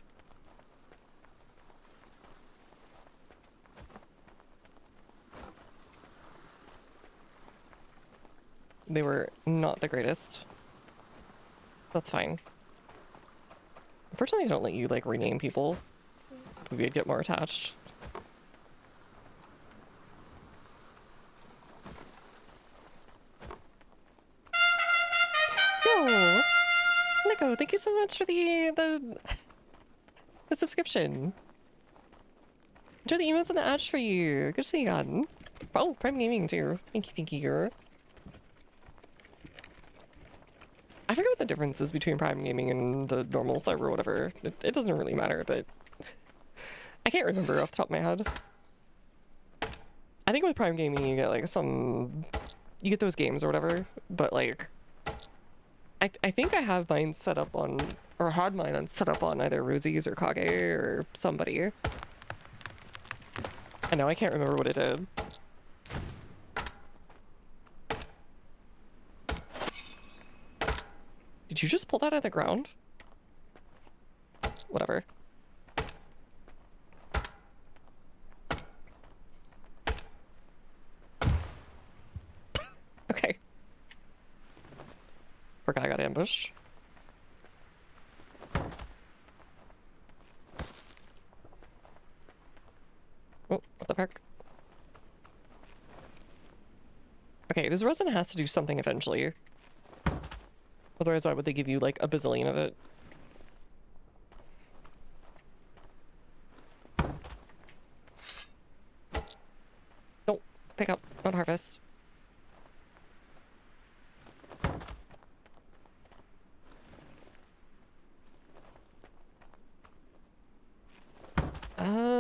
A: They were not the greatest. That's fine. Unfortunately, I don't let you, like, rename people. Maybe I'd get more attached. Yo! Nico, thank you so much for the subscription. Enjoy the emails and the ads for you. Good to see you again. Oh, Prime Gaming too. Thank you. I forget what the difference is between Prime Gaming and the normal sub or whatever. It doesn't really matter, but I can't remember off the top of my head. I think with Prime Gaming you get like you get those games or whatever, but like I think I have mine set up on, or had mine set up on either Rosie's or Kage or somebody. And now I can't remember what it did. Did you just pull that out of the ground? Whatever. Okay. Poor guy got ambushed. Oh, what the heck? Okay, this resin has to do something eventually. Otherwise, why would they give you like a bazillion of it? Don't pick up, not harvest.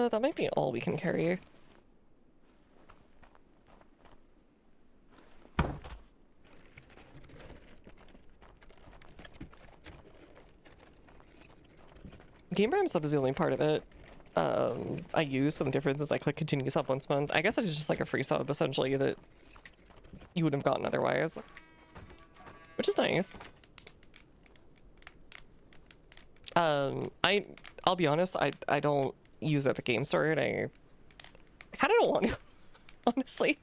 A: That might be all we can carry. Game Prime sub is the only part of it I use, so the difference is I click continue sub once a month. I guess it is just like a free sub, essentially, that you wouldn't have gotten otherwise. Which is nice. I'll be honest, I don't use Epic Game Store, and I kind of don't want to, honestly.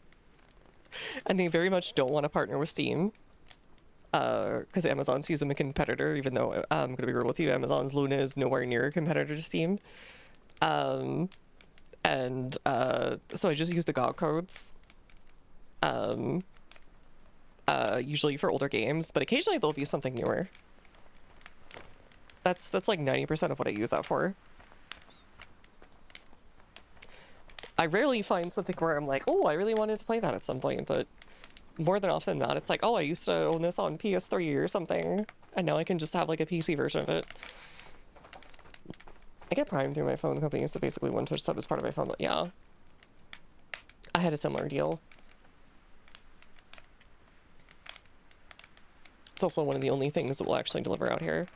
A: And they very much don't want to partner with Steam. Because Amazon sees them a competitor, even though I'm gonna be real with you, Amazon's Luna is nowhere near a competitor to Steam. So I just use the GOG codes. Usually for older games, but occasionally there'll be something newer. That's like 90% of what I use that for. I rarely find something where I'm like, oh, I really wanted to play that at some point, but more than often than not, it's like, oh, I used to own this on PS3 or something, and now I can just have like a PC version of it. I get Prime through my phone company, so basically one Twitch sub is part of my phone, but yeah. I had a similar deal. It's also one of the only things that will actually deliver out here.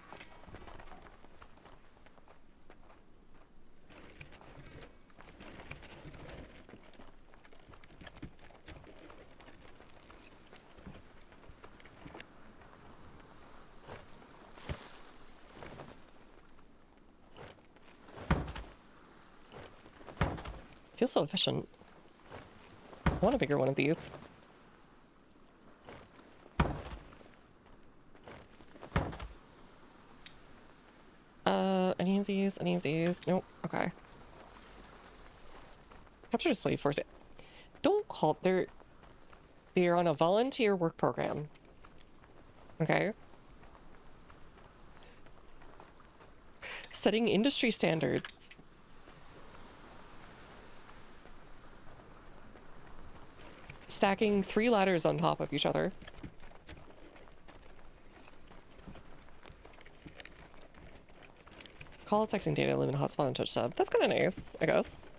A: Feels so efficient. I want a bigger one of these. Any of these? Any of these? Nope. Okay. Capture a slave force. Don't halt. They're on a volunteer work program. Okay. Setting industry standards. Stacking 3 ladders on top of each other. Call, texting data, limit hotspot, and touch tab. That's kind of nice, I guess.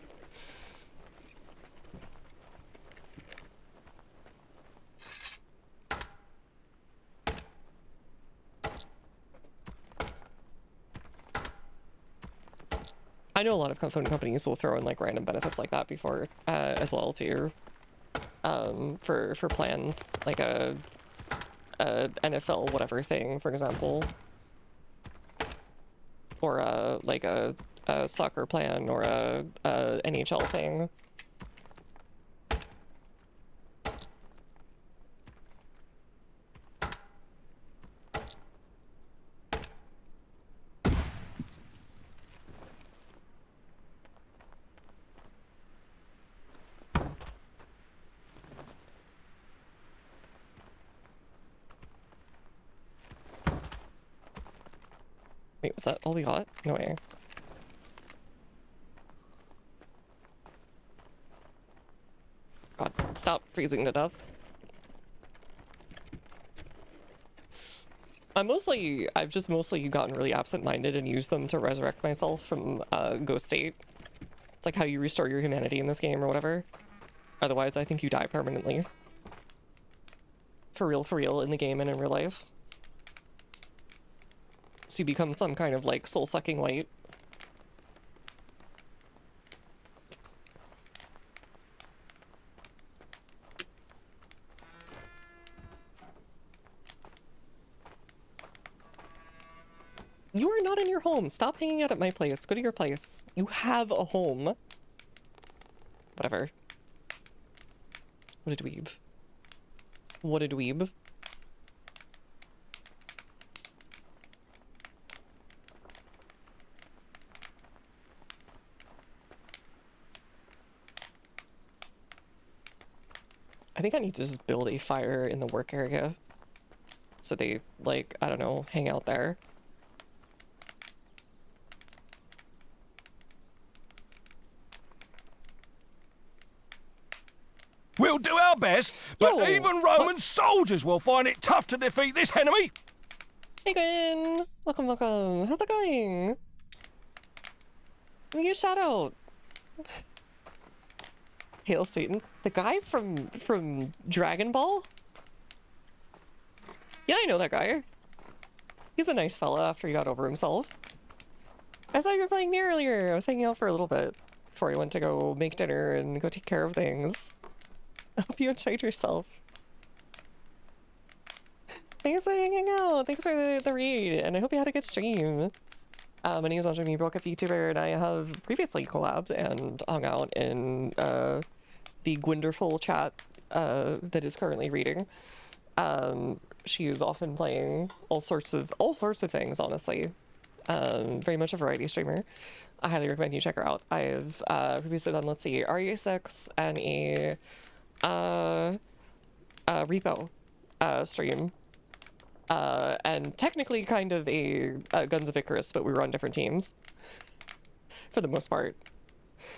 A: I know a lot of phone companies will throw in like random benefits like that before, as well too. For plans, like a NFL whatever thing, for example, or like a soccer plan or a NHL thing. Wait, was that all we got? No way. God, stop freezing to death. I've just mostly gotten really absent-minded and used them to resurrect myself from Ghost State. It's like how you restore your humanity in this game or whatever. Otherwise, I think you die permanently. For real, in the game and in real life. So you become some kind of like soul-sucking light. You are not in your home. Stop hanging out at my place. Go to your place. You have a home. Whatever. What a dweeb. What a dweeb. I think I need to just build a fire in the work area. So they, like, I don't know, hang out there.
G: We'll do our best, but
A: Yo,
G: even Roman soldiers will find it tough to defeat this enemy.
A: Hey Gwen! Welcome, welcome. How's it going? Let me get a shout out. Hail Satan. The guy from Dragon Ball? Yeah, I know that guy. He's a nice fella after he got over himself. I saw you were playing me earlier. I was hanging out for a little bit before I went to go make dinner and go take care of things. I hope you enjoyed yourself. Thanks for hanging out. Thanks for the read, and I hope you had a good stream. My name is Anjali, broke a VTuber, and I have previously collabed and hung out in the Gwynderful chat that is currently reading. She is often playing all sorts of things, honestly. Very much a variety streamer. I highly recommend you check her out. I've previously done, let's see, RE6 and a Repo stream. And technically kind of a Guns of Icarus, but we were on different teams. For the most part.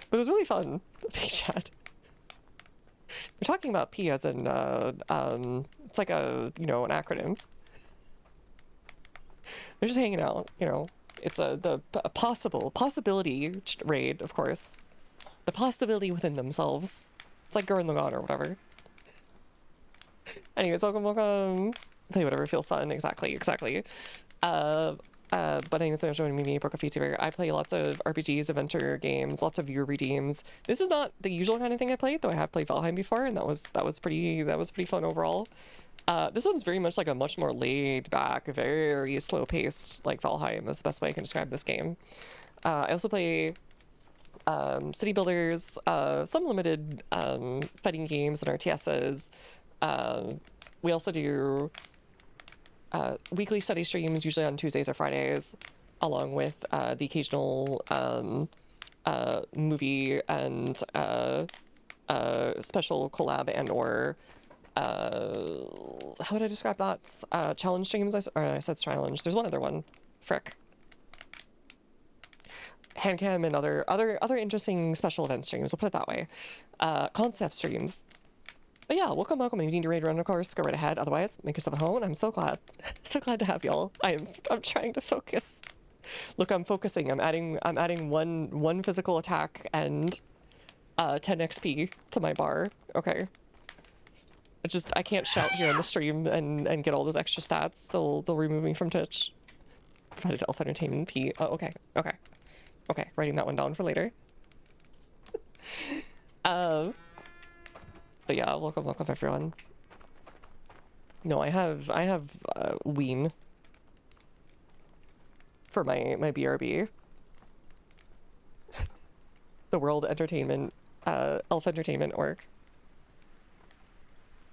A: But it was really fun. Big chat. We're talking about P as in, it's like a, you know, an acronym. They're just hanging out, you know. It's a possibility raid, of course. The possibility within themselves. It's like Gurren Lagann or whatever. Anyways, welcome. Play whatever feels fun. Exactly. But anyways, so joining me, broke a VTuber. I play lots of RPGs, adventure games, lots of viewer redeems. This is not the usual kind of thing I played, though I have played Valheim before, and that was pretty fun overall. This one's very much like a much more laid back, very slow paced, like Valheim is the best way I can describe this game. I also play city builders, some limited fighting games and RTSs. We also do weekly study streams, usually on Tuesdays or Fridays, along with the occasional movie and special collab and or how would I describe that? Challenge streams? I said challenge. There's one other one. Frick. Handcam and other interesting special event streams. We'll put it that way. Concept streams. But yeah, welcome. If you need to raid around, of course, go right ahead. Otherwise, make yourself at home. And I'm so glad to have y'all. I'm trying to focus. Look, I'm focusing. I'm adding one physical attack and 10 XP to my bar. Okay. I can't shout here on the stream and get all those extra stats. They'll remove me from Twitch. Provided Elf Entertainment P. Oh, okay. Okay. Okay. Writing that one down for later. But yeah, welcome everyone. No, I have Ween for my BRB. The World Entertainment, Elf Entertainment org.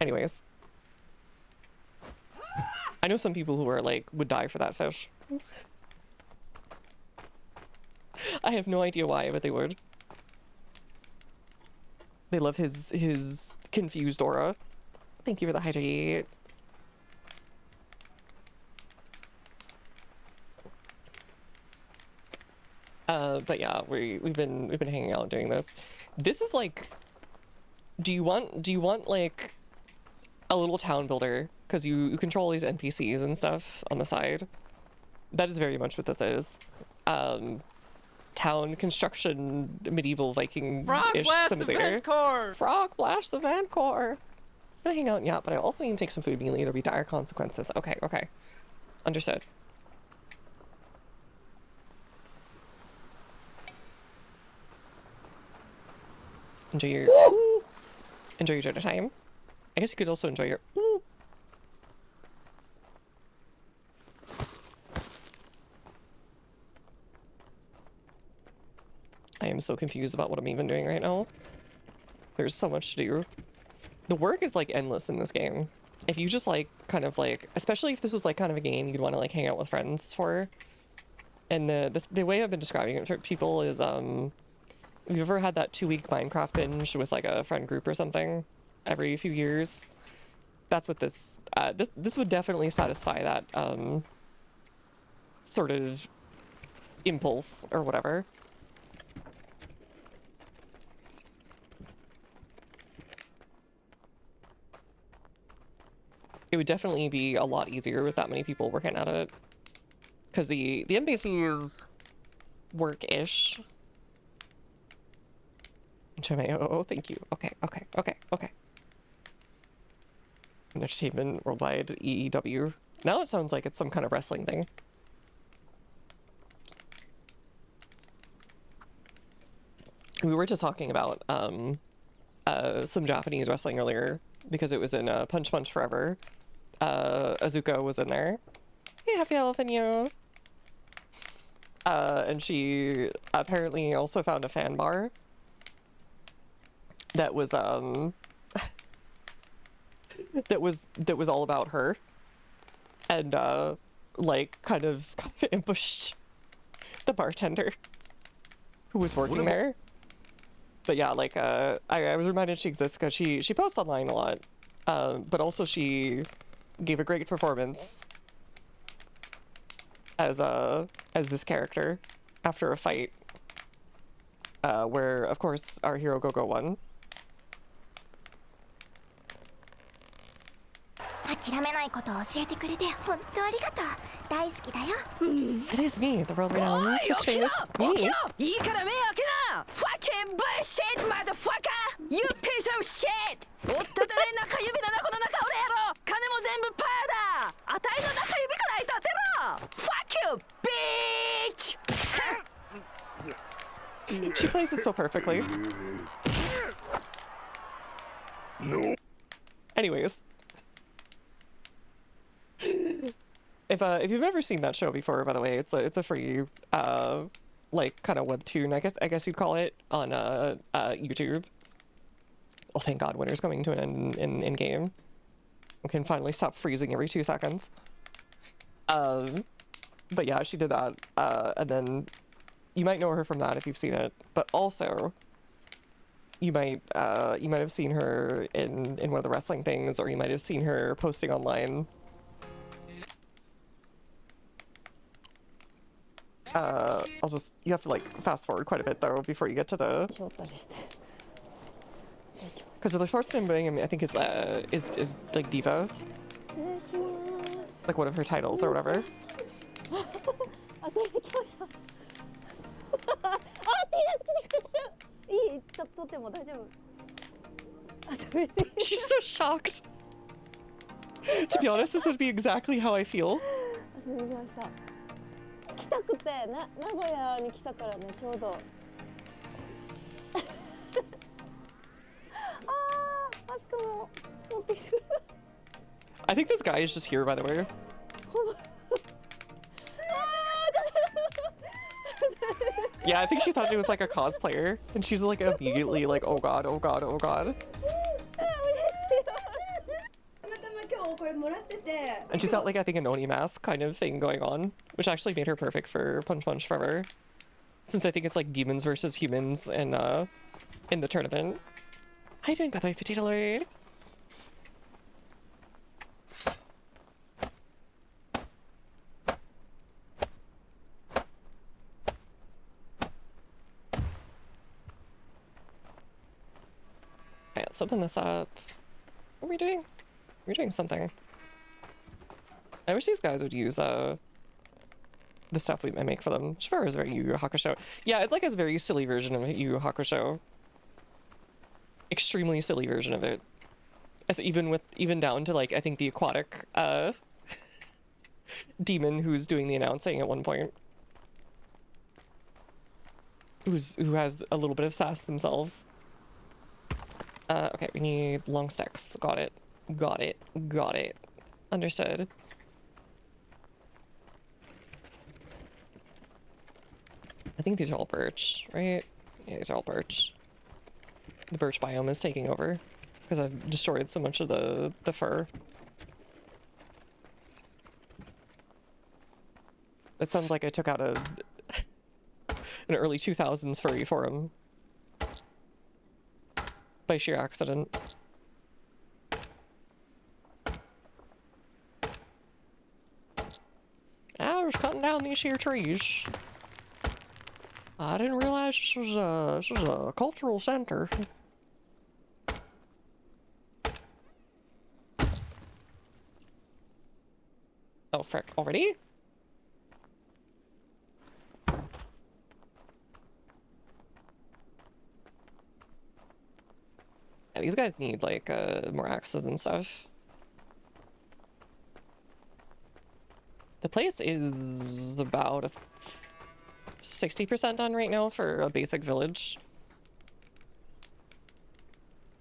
A: Anyways. I know some people who are like, would die for that fish. I have no idea why, but they would. They love his confused aura. Thank you for the hydrate. But yeah, we've been hanging out doing this. This is like, do you want like a little town builder? Because you control these NPCs and stuff on the side. That is very much what this is. Town construction, medieval Viking-ish simulator. Frog Blast the Vancore! I'm gonna hang out, yeah, but I also need to take some food immediately. There'll be dire consequences. Okay, okay. Understood. Enjoy your dinner time. I guess you could also enjoy your I am so confused about what I'm even doing right now. There's so much to do. The work is like endless in this game. If you just like kind of like, especially if this was like kind of a game you'd want to like hang out with friends for. And the way I've been describing it for people is have you ever had that 2-week Minecraft binge with like a friend group or something every few years? That's what this this would definitely satisfy that sort of impulse or whatever. It would definitely be a lot easier with that many people working at it. Because the NPCs work-ish. Oh, thank you. Okay. Entertainment Worldwide EEW. Now it sounds like it's some kind of wrestling thing. We were just talking about some Japanese wrestling earlier because it was in Punch Punch Forever. Azuka was in there. Hey, happy elephant you. And she apparently also found a fan bar that was that was all about her, and like kind of ambushed the bartender who was working there. But yeah, like I was reminded she exists because she posts online a lot, but also she gave a great performance as this character after a fight, where of course our hero Gogo won.
H: 諦めないことを教えてくれて本当ありがとう。大好きだよ。
A: It is me, the world renowned Twitch famous me.
D: いいから目開けな Fucking bullshit motherfucker! You piece of shit! おっただね中指だなこの中俺やろ金も全部パーだあたいの中指くらい立てろ Fuck you, bitch!
A: She plays it so perfectly.
E: No.
A: Anyways. If you've ever seen that show before, by the way, it's a free like kind of webtoon, I guess you'd call it, on YouTube. Oh, thank God, winter's coming to an end in game. We can finally stop freezing every 2 seconds. But yeah, she did that, and then you might know her from that if you've seen it, but also you might have seen her in one of the wrestling things, or you might have seen her posting online. You have to like fast forward quite a bit though before you get to the, because the first name I think is like Diva, like one of her titles or whatever.
F: 撮っても大丈夫？
A: She's so shocked. To be honest, this would be exactly how I feel.
F: 遊びました。来たくて名古屋に来たからね、ちょうど。アスカも持ってきてくれた。
A: I think this guy is just here, by the way. Yeah, I think she thought it was like a cosplayer, and she's like immediately like, oh god, oh god, oh god. And she's got like, I think, a noni mask kind of thing going on, which actually made her perfect for Punch Punch Forever, since I think it's like demons versus humans in the tournament. How you doing, by the way, Potato Lord? Alright, let's open this up. What are we doing? We're doing something. I wish these guys would use the stuff we make for them. Shiver is very Yu Yu Hakusho. Yeah, it's like a very silly version of Yu Yu Hakusho. Extremely silly version of it. As even down to like, I think the aquatic demon who's doing the announcing at one point. Who has a little bit of sass themselves. Okay, we need long sticks. Got it. Got it. Got it. Understood. I think these are all birch, right? Yeah, these are all birch. The birch biome is taking over because I've destroyed so much of the fur. It sounds like I took out an early 2000s furry forum by sheer accident. I was cutting down these here trees. I didn't realize this was a cultural center. Oh frick, already? Yeah, these guys need like more axes and stuff. The place is about 60% done right now for a basic village.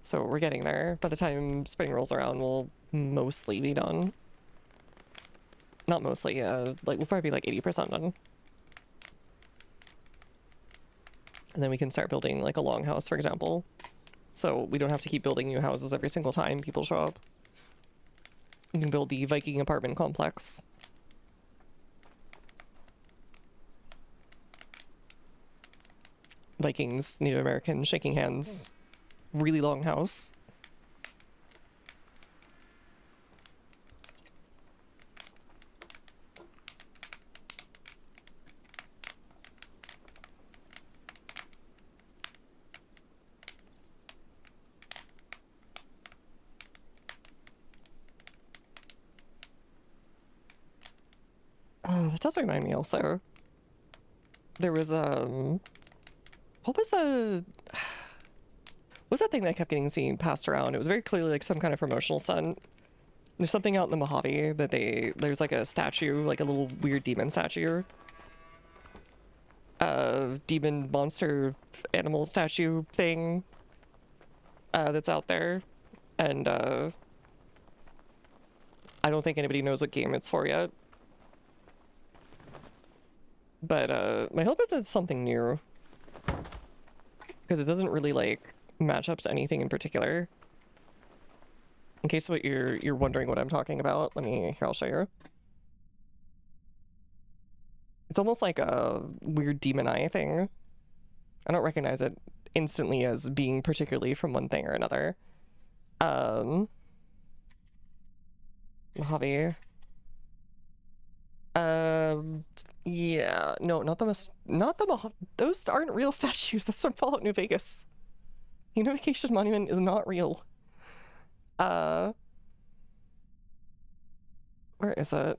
A: So we're getting there. By the time spring rolls around, we'll mostly be done. Not mostly, like we'll probably be like 80% done. And then we can start building like a longhouse, for example. So we don't have to keep building new houses every single time people show up. We can build the Viking apartment complex. Vikings, Native Americans, shaking hands. Really long house. Oh, that does remind me also. There was, what was that thing that I kept getting seen passed around? It was very clearly like some kind of promotional stunt. There's something out in the Mojave that there's like a statue, like a little weird demon statue. Demon monster animal statue thing that's out there. And I don't think anybody knows what game it's for yet. But my hope is that it's something new. Because it doesn't really like match up to anything in particular. In case what you're wondering what I'm talking about, here I'll show you. It's almost like a weird demon eye thing. I don't recognize it instantly as being particularly from one thing or another. Mojave. Yeah, no, not the Mojave. Those aren't real statues. That's from Fallout New Vegas. Unification Monument is not real. Where is it?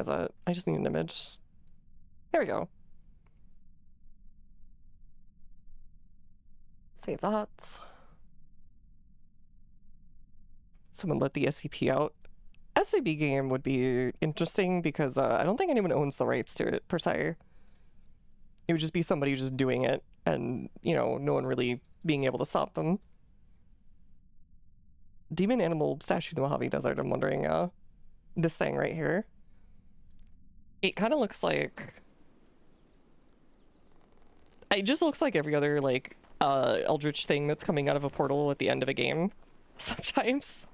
A: is it? I just need an image. There we go. Save that. Someone let the SCP out. SCP game would be interesting because I don't think anyone owns the rights to it, per se. It would just be somebody just doing it and, you know, no one really being able to stop them. Demon Animal Statue in the Mojave Desert, I'm wondering, this thing right here. It kind of looks like... It just looks like every other, like, eldritch thing that's coming out of a portal at the end of a game, sometimes.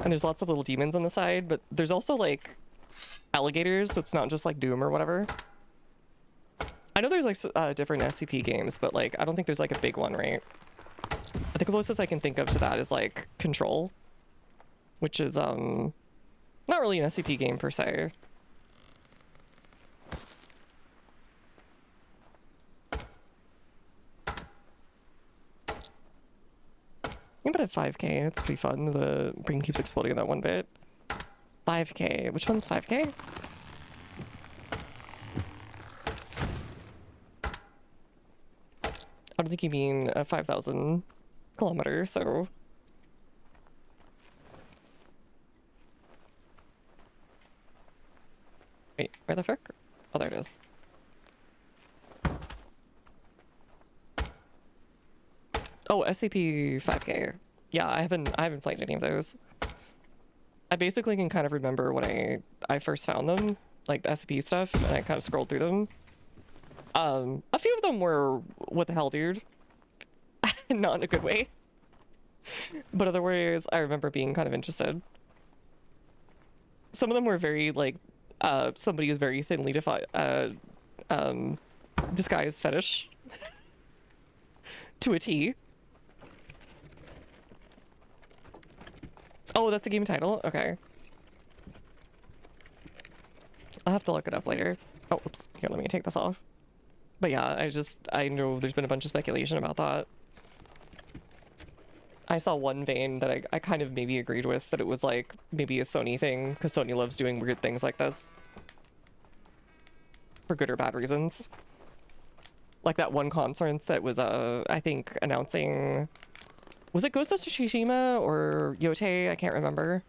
A: And there's lots of little demons on the side, but there's also, like, alligators, so it's not just, like, Doom or whatever. I know there's, like, different SCP games, but, like, I don't think there's, like, a big one, right? I think the closest I can think of to that is, like, Control, which is, not really an SCP game, per se. Yeah, but at 5K, it's pretty fun. The brain keeps exploding in that one bit. 5K. Which one's 5K? I don't think you mean 5,000 kilometers, so... Wait, where the frick? Oh, there it is. Oh, SCP-5K. Yeah, I haven't played any of those. I basically can kind of remember when I first found them, like the SCP stuff, and I kind of scrolled through them. A few of them were, what the hell, dude? Not in a good way. But other ways, I remember being kind of interested. Some of them were very, like, somebody is very thinly disguised fetish. To a T. Oh, that's the game title? Okay. I'll have to look it up later. Oh, oops. Here, let me take this off. But yeah, I know there's been a bunch of speculation about that. I saw one vein that I kind of maybe agreed with, that it was like maybe a Sony thing, because Sony loves doing weird things like this. For good or bad reasons. Like that one conference that was, I think, announcing... Was it Ghost of Tsushima or Yote? I can't remember.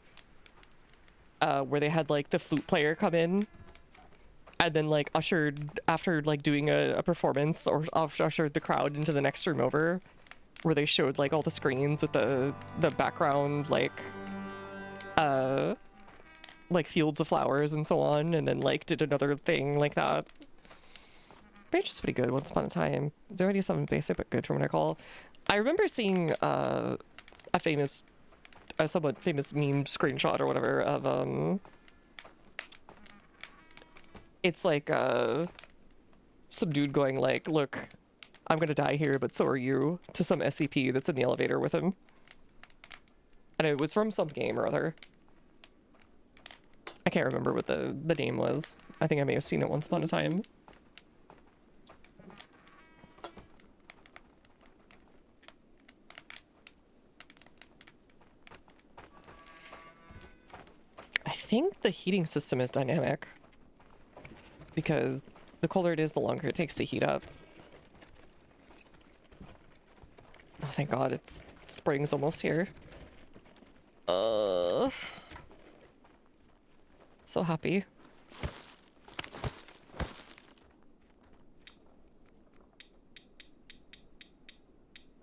A: Where they had, like, the flute player come in and then, like, ushered, after, like, doing a performance, or ushered the crowd into the next room over, where they showed, like, all the screens with the background, like fields of flowers and so on, and then, like, did another thing like that. It's just pretty good once upon a time. It's already something basic but good from what I recall. I remember seeing a somewhat famous meme screenshot or whatever of it's like some dude going like, "Look, I'm gonna die here, but so are you," to some SCP that's in the elevator with him. And it was from some game or other. I can't remember what the name was. I think I may have seen it once upon a time. I think the heating system is dynamic, because the colder it is, the longer it takes to heat up. Oh, thank God, it's spring's almost here. So happy.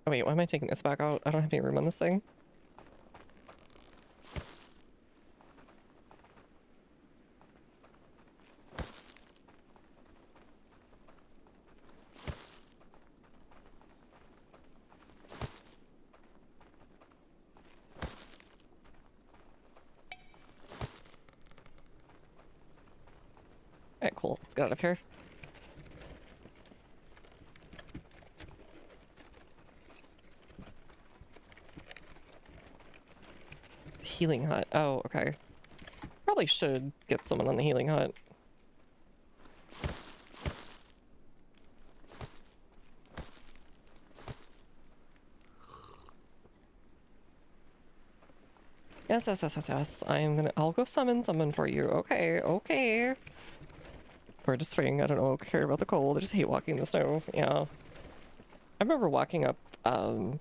A: Oh wait, why am I taking this back out? I don't have any room on this thing. Alright, cool. Let's get out of here. Healing hut. Oh, okay. Probably should get someone on the healing hut. Yes, yes, yes, yes, yes. I'll go summon for you. Okay, okay. Or to spring, I don't know, care about the cold. I just hate walking in the snow. Yeah. I remember walking up, I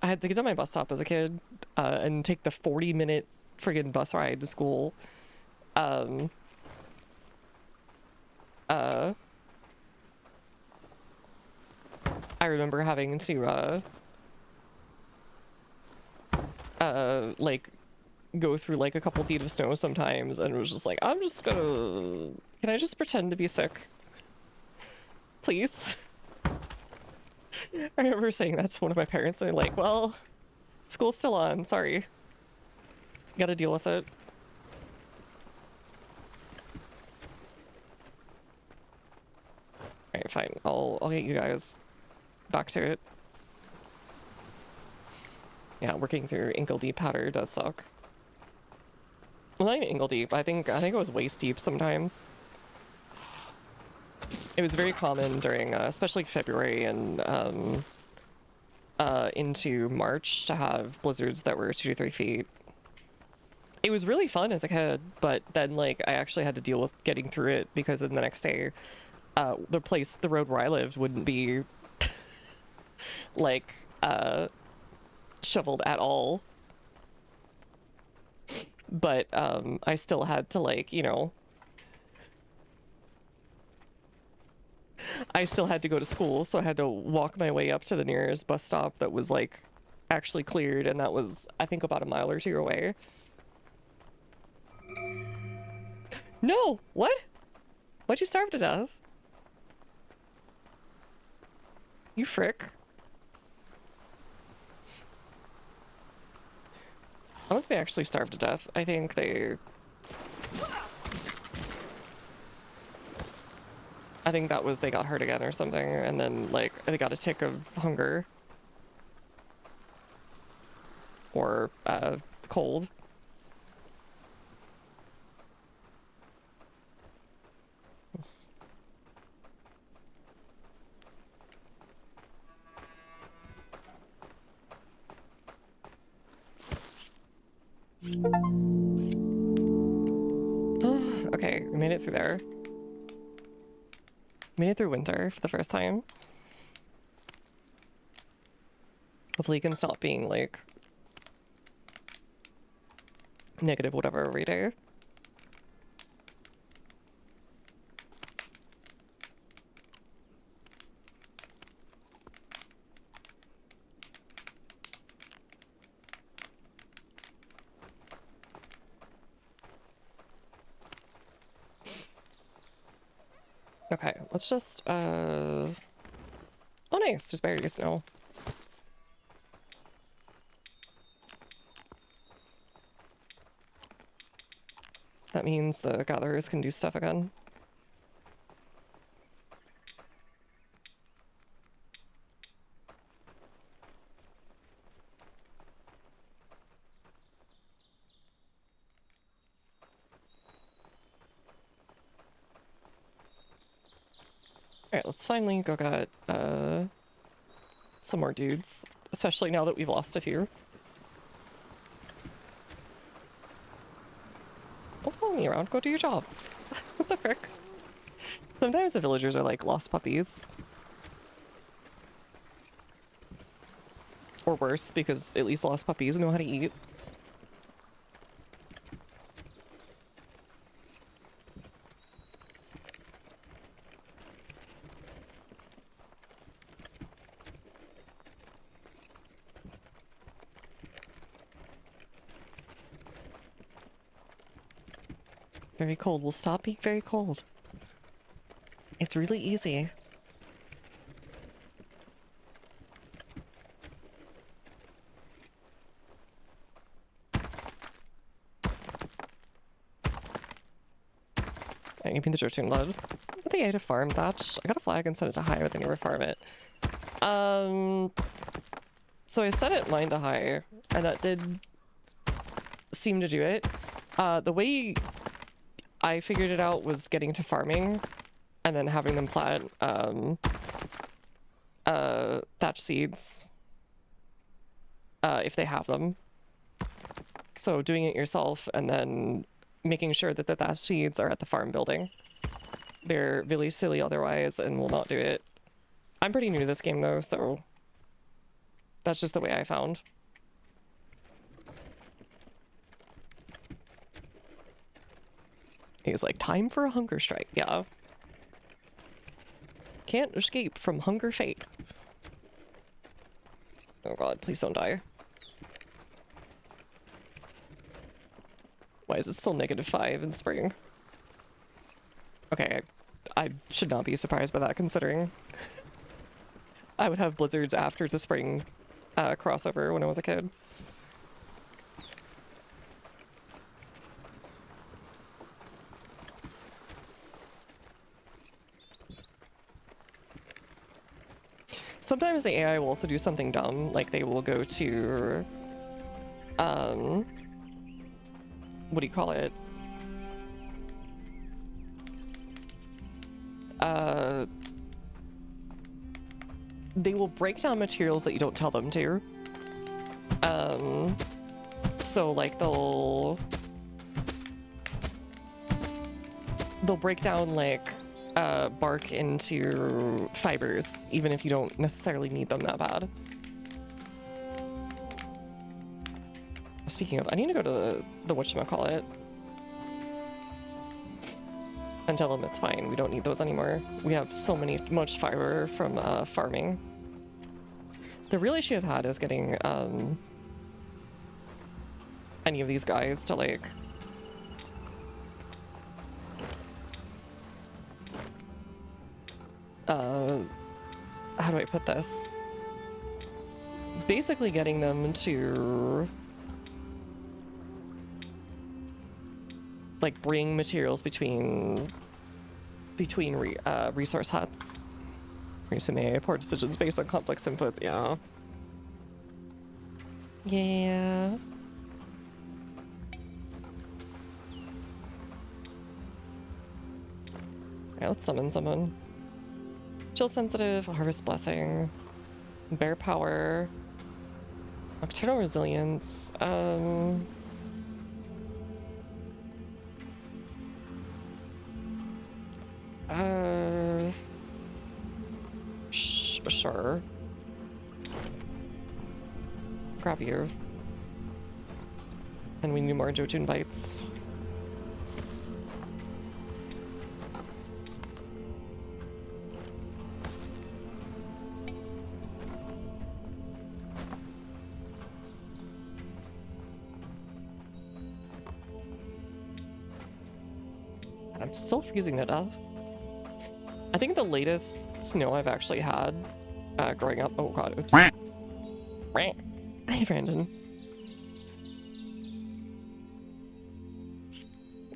A: had to get to my bus stop as a kid, and take the 40-minute friggin' bus ride to school. I remember having to, like, go through, like, a couple feet of snow sometimes, and it was just like, I'm just gonna... Can I just pretend to be sick? Please? I remember saying that to one of my parents, and they're like, well, school's still on, sorry. Gotta deal with it. Alright, fine. I'll get you guys back to it. Yeah, working through ankle deep powder does suck. Well, not even ankle deep. I think it was waist deep sometimes. It was very common during, especially February and into March, to have blizzards that were 2 to 3 feet. It was really fun as a kid, but then like I actually had to deal with getting through it because then the next day, the road where I lived wouldn't be like shoveled at all. But I still had to, like, you know, I still had to go to school, so I had to walk my way up to the nearest bus stop that was like actually cleared, and that was, I think, about a mile or two away. No! What? Why'd you starve to death? You frick. I don't think they actually starved to death. I think they... I think that was they got hurt again or something, and then, like, they got a tick of hunger. Or, cold. Okay, we made it through there. Made it through winter for the first time. Hopefully you can stop being, like, negative whatever every day. Okay, let's just, oh nice, there's berries now. That means the gatherers can do stuff again. Alright, let's finally go get, some more dudes. Especially now that we've lost a few. Don't follow me around, go do your job. What the frick? Sometimes the villagers are like lost puppies. Or worse, because at least lost puppies know how to eat. Very cold. We'll stop being very cold. It's really easy. You mean the Jotun lad? I think I had to farm that. I got a flag and set it to high, but they never farm it. So I set it mine to high, and that did seem to do it. The way I figured it out was getting to farming and then having them plant thatch seeds if they have them. So doing it yourself and then making sure that the thatch seeds are at the farm building. They're really silly otherwise and will not do it. I'm pretty new to this game though, so that's just the way I found. He's like, time for a hunger strike. Yeah. Can't escape from hunger fate. Oh god, please don't die. Why is it still -5 in spring? Okay, I should not be surprised by that considering I would have blizzards after the spring crossover when I was a kid. Sometimes the AI will also do something dumb, like they will go to, what do you call it? They will break down materials that you don't tell them to. So like they'll break down like bark into fibers, even if you don't necessarily need them that bad. Speaking of, I need to go to the whatchamacallit and tell them it's fine. We don't need those anymore. We have so much fiber from farming. The real issue I've had is getting any of these guys to like how do I put this? Basically getting them to like bring materials between resource huts. Recently, poor decisions based on complex inputs. Yeah. Yeah. Okay, let's summon someone. Chill sensitive, harvest blessing, bear power, nocturnal resilience. Sure. Grab you. And we need more Jotun bites. I'm still freezing to death. I think the latest snow I've actually had growing up. Oh god, oops. Hey, Brandon.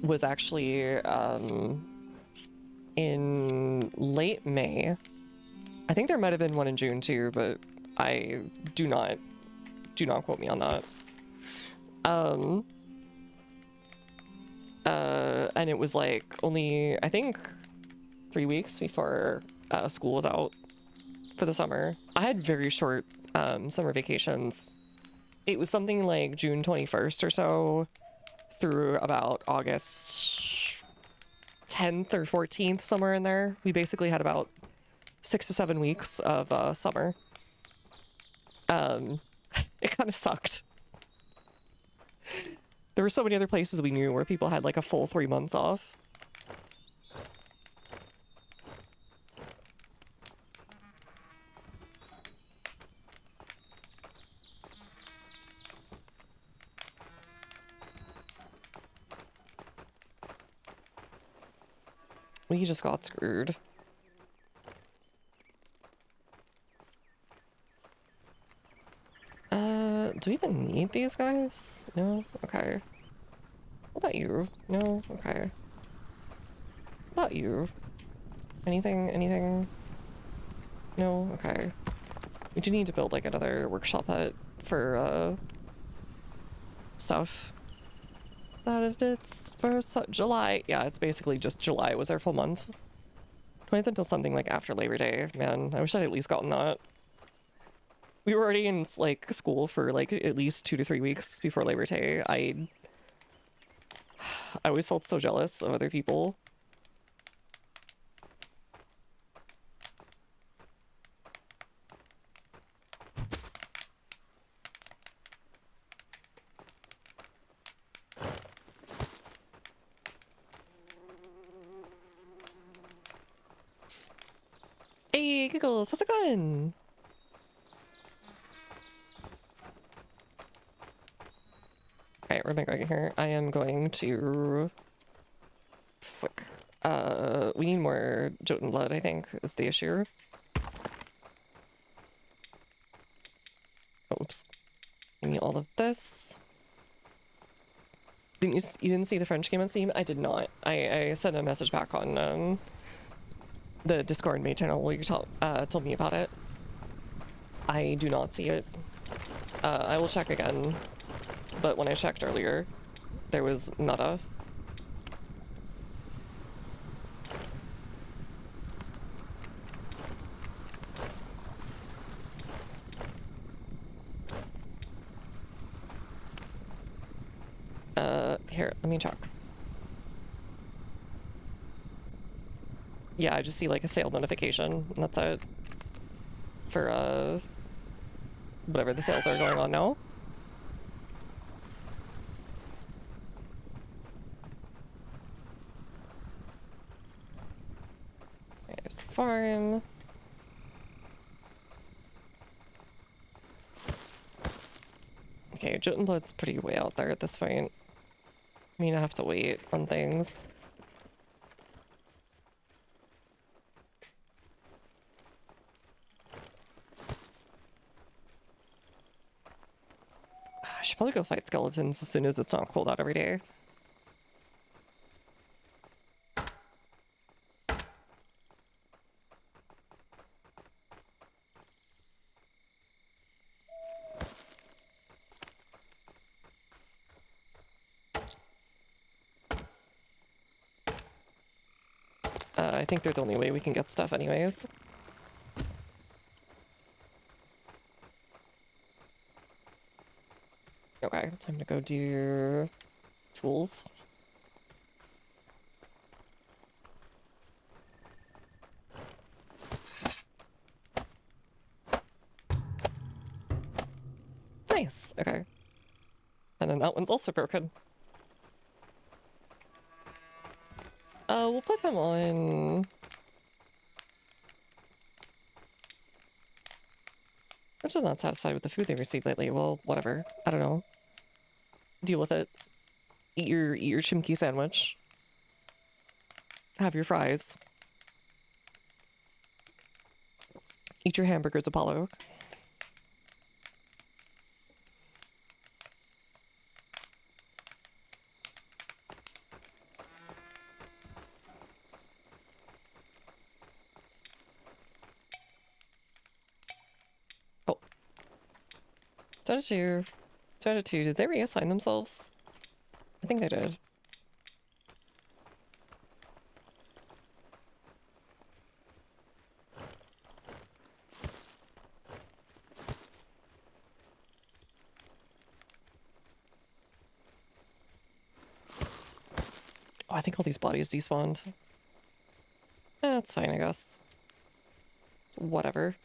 A: Was actually in late May. I think there might have been one in June too, but I do not quote me on that. And it was like only, I think, 3 weeks before school was out for the summer. I had very short summer vacations. It was something like June 21st or so through about August 10th or 14th, somewhere in there. We basically had about 6 to 7 weeks of summer. It kind of sucked. There were so many other places we knew where people had like a full 3 months off. We just got screwed. Do we even need these guys? No? Okay. What about you? No? Okay. What about you? Anything? No? Okay. We do need to build like another workshop hut for stuff. It's for July. Yeah, it's basically just July was our full month. 20th until something like after Labor Day. Man, I wish I'd at least gotten that. we were already in like school for like at least 2 to 3 weeks before Labor Day. I always felt so jealous of other people. Hey, Giggles, how's it going? Alright, what am I going here? I am going to... Frick. We need more Jotun blood, I think, is the issue. Oops. Give me all of this. You didn't see the French game on Steam? I did not. I sent a message back on the Discord main channel where you told me about it. I do not see it. I will check again, but when I checked earlier, there was nada. Here, let me check. Yeah, I just see like a sale notification, and that's it. For whatever the sales are going on now. Okay, there's the farm. Okay, Jotun blood's pretty way out there at this point. I mean, I have to wait on things. I should probably go fight skeletons as soon as it's not cold out every day. I think they're the only way we can get stuff anyways. Okay, time to go do tools. Nice, okay. And then that one's also broken. We'll put him on... We're just not satisfied with the food they received lately. Well, whatever. I don't know. Deal with it. Eat your chimkey sandwich. Have your fries. Eat your hamburgers, Apollo. Oh. Two. Did they reassign themselves? I think they did. Oh, I think all these bodies despawned. That's fine, I guess. Whatever.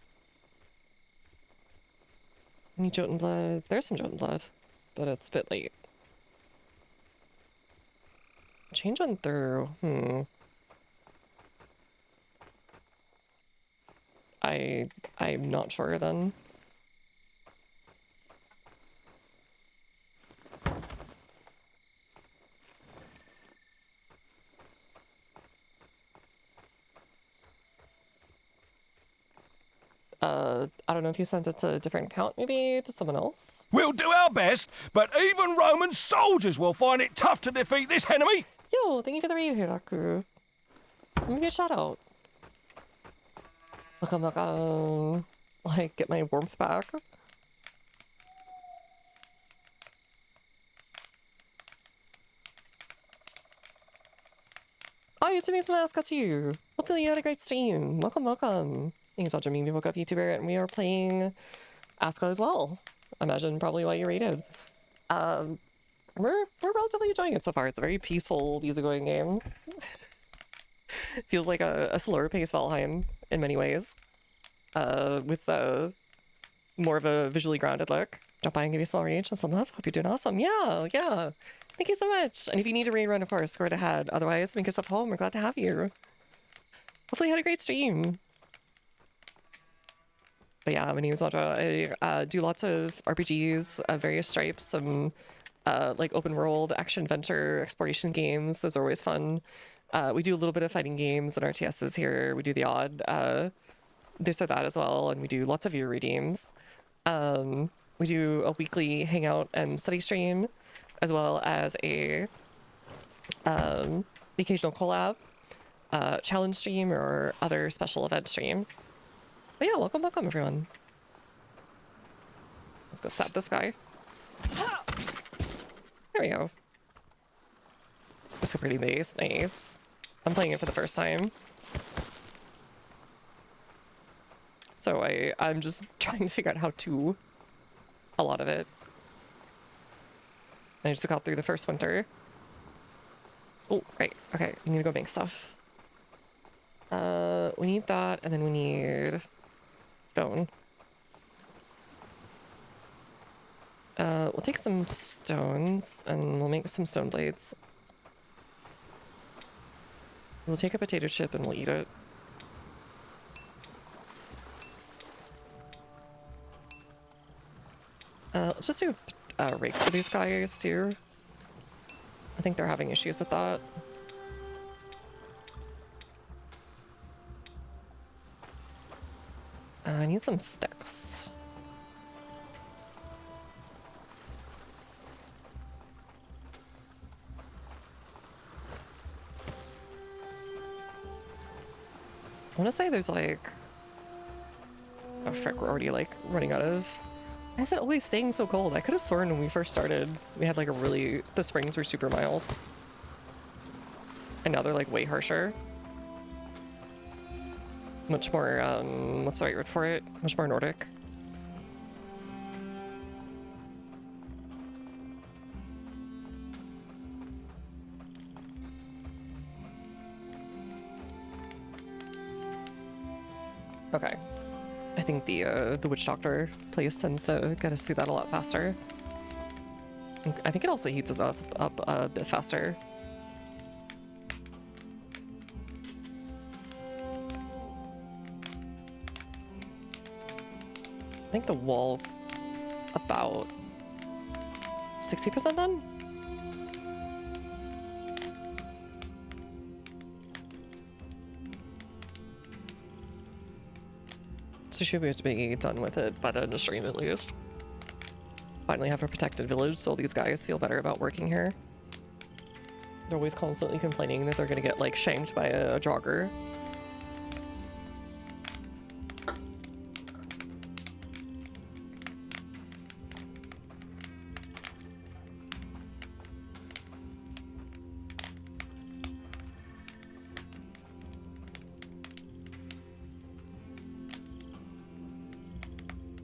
A: Any Jotun blood? There's some Jotun blood, but it's a bit late. Change on through. I'm not sure then. I don't know if you sent it to a different account, maybe to someone else?
G: We'll do our best, but even Roman soldiers will find it tough to defeat this enemy.
A: Yo, thank you for the raid, Hiraku. Let me get a shout out. Welcome, like, get my warmth back. Oh, you sent me some Aska too. Hopefully you had a great stream. Welcome. Thanks, Ultra Meme, woke up YouTuber, and we are playing Aska as well. Imagine probably why you rated. We're relatively enjoying it so far. It's a very peaceful, easygoing game. Feels like a slower paced Valheim in many ways. With more of a visually grounded look. Drop by and give you a small reach and some love. Hope you're doing awesome. Yeah. Thank you so much. And if you need a raid run, of course, go right ahead. Otherwise, make yourself home. We're glad to have you. Hopefully you had a great stream. But yeah, my name is Madra. I do lots of RPGs of various stripes, some like open world, action adventure, exploration games. Those are always fun. We do a little bit of fighting games and RTSs here. We do the odd this or that as well, and we do lots of viewer redeems. We do a weekly hangout and study stream, as well as the occasional collab, challenge stream, or other special event stream. But yeah, welcome everyone. Let's go stab this guy. There we go. That's a pretty base, nice. I'm playing it for the first time. So I'm just trying to figure out how to a lot of it. I just got through the first winter. Oh, right. Okay, we need to go make stuff. We need that, and then we need stone. We'll take some stones, and we'll make some stone blades. We'll take a potato chip, and we'll eat it. Let's just do a rake for these guys, too. I think they're having issues with that. I need some sticks. I want to say there's like... Oh frick, we're already like running out of... Why is it always staying so cold? I could have sworn when we first started we had like a really... The springs were super mild. And now they're like way harsher. Much more, what's the right word for it? Much more Nordic. Okay. I think the witch doctor place tends to get us through that a lot faster. I think it also heats us up a bit faster. I think the wall's about 60% done. So should we be done with it by the end of stream at least. Finally have a protected village so these guys feel better about working here. They're always constantly complaining that they're gonna get like shanked by a jogger.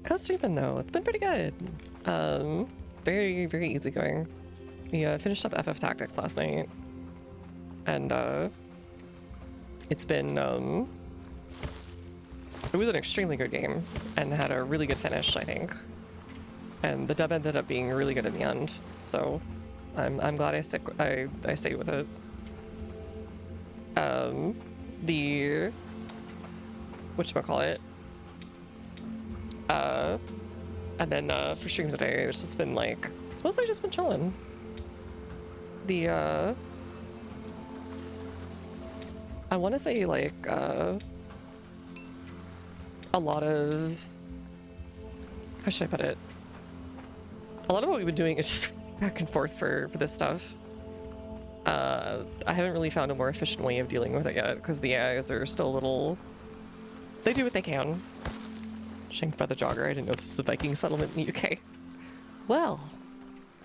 A: How's it been though? It's been pretty good. Very, very easygoing. We finished up FF Tactics last night. And it's been it was an extremely good game and had a really good finish, I think. And the dub ended up being really good in the end. So I'm glad I stayed with it. The whatchamacallit? And then for streams today, it's just been like, it's mostly just been chilling. I want to say like a lot of, how should I put it? A lot of what we've been doing is just back and forth for this stuff. I haven't really found a more efficient way of dealing with it yet because the AIs are still a little, they do what they can. Shanked by the jogger. I didn't know this was a Viking settlement in the UK. Well,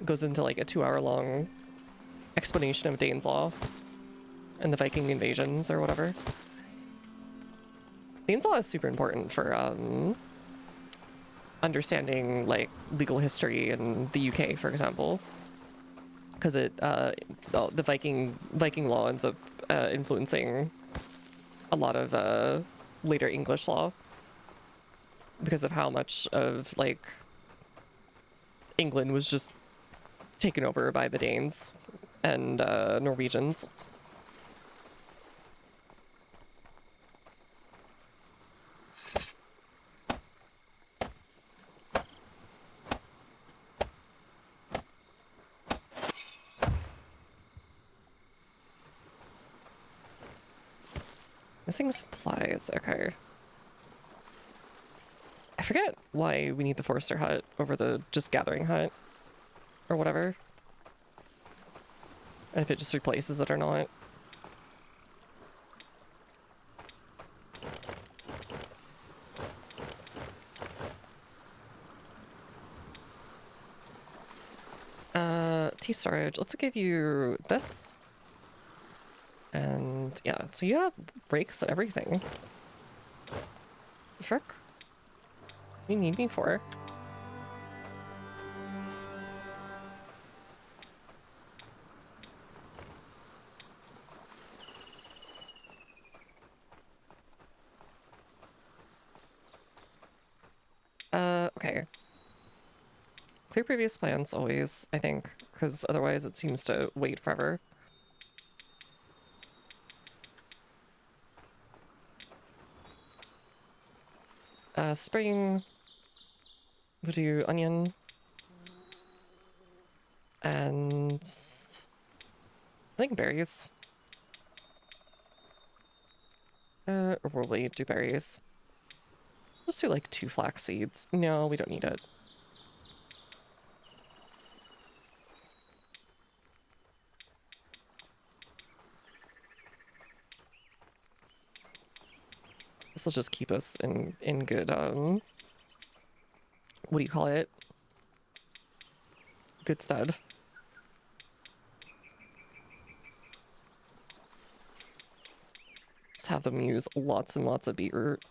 A: it goes into like a 2-hour-long explanation of Dane's Law and the Viking invasions or whatever. Dane's Law is super important for understanding like legal history in the UK, for example, because the Viking law ends up influencing a lot of later English law because of how much of like England was just taken over by the Danes and Norwegians. Missing supplies, okay. I forget why we need the Forester hut over the just gathering hut or whatever. And if it just replaces it or not. Tea storage. Let's give you this. And yeah, so you have rakes and everything. The frick? What do you need me for? Okay. Clear previous plans always, I think, because otherwise it seems to wait forever. Spring. We'll do onion. And I think berries. Or will we do berries? Let's do like 2 flax seeds. No, we don't need it. This will just keep us in good, what do you call it? Good stead. Just have them use lots and lots of beetroot.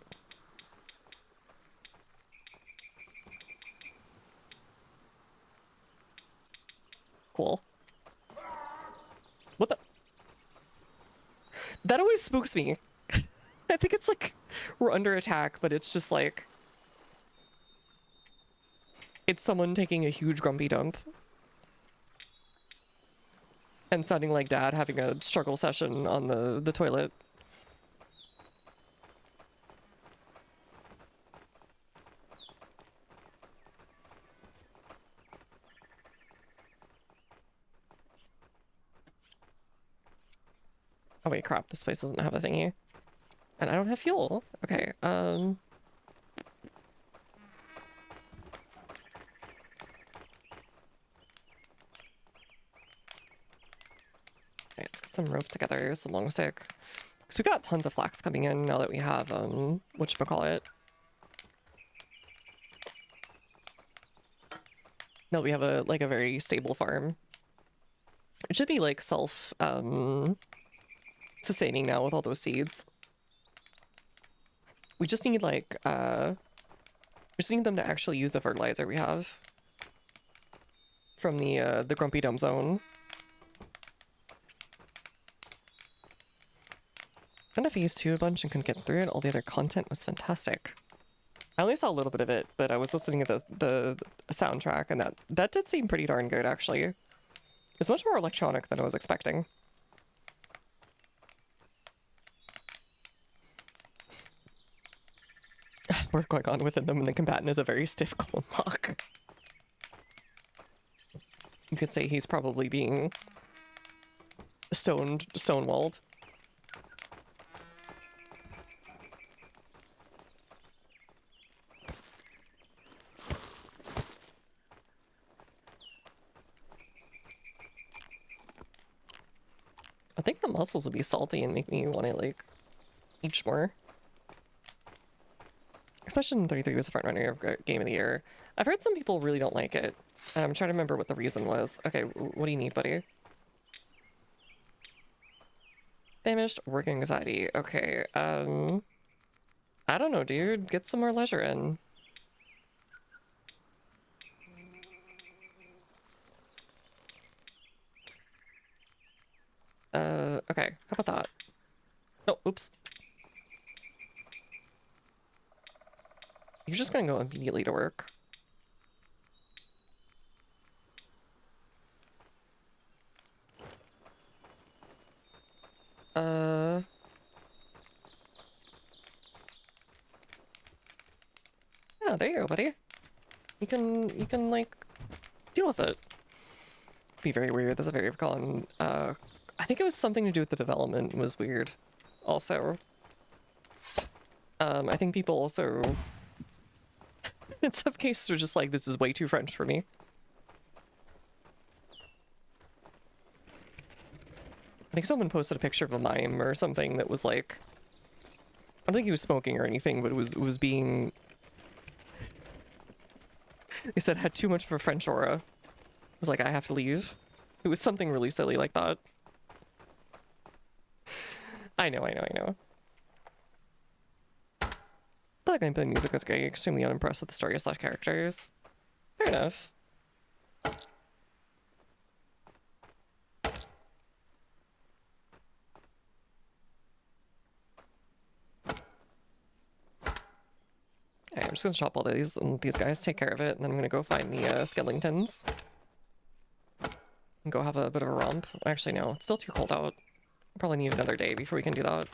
A: Cool. What the? That always spooks me. I think it's like we're under attack, but it's just like it's someone taking a huge grumpy dump and sounding like dad having a struggle session on the toilet. Oh wait, crap, this place doesn't have a thingy. And I don't have fuel. Okay, okay, let's get some rope together, some long stick. Because we got tons of flax coming in now that we have, whatchamacallit. Now that we have a very stable farm. It should be like sustaining now with all those seeds. We just need like, we just need them to actually use the fertilizer we have from the Grumpy Dump Zone. Found a phase 2 a bunch and couldn't get through it. All the other content was fantastic. I only saw a little bit of it, but I was listening to the soundtrack, and that did seem pretty darn good, actually. It's much more electronic than I was expecting. Work going on within them, and the combatant is a very stiff golem lock. You could say he's probably being stonewalled. I think the mussels would be salty and make me want to like eat more. Especially in 33 was a front runner of Game of the Year. I've heard some people really don't like it. I'm trying to remember what the reason was. Okay, what do you need, buddy? Famished, working anxiety. Okay, I don't know, dude. Get some more leisure in. Okay, how about that? Oh, oops. You're just gonna go immediately to work. Yeah, there you go, buddy. You can like deal with it. Be very weird. That's a very common. I think it was something to do with the development was weird. Also, I think people also, in some cases, are just like, this is way too French for me. I think someone posted a picture of a mime or something that was like, I don't think he was smoking or anything, but it was being. They said had too much of a French aura. It was like, I have to leave. It was something really silly like that. I know. The gameplay music was great. Extremely unimpressed with the story / characters. Fair enough. Okay, I'm just gonna chop all these and these guys take care of it, and then I'm gonna go find the skeletons. And go have a bit of a romp. Actually, no, it's still too cold out. Probably need another day before we can do that.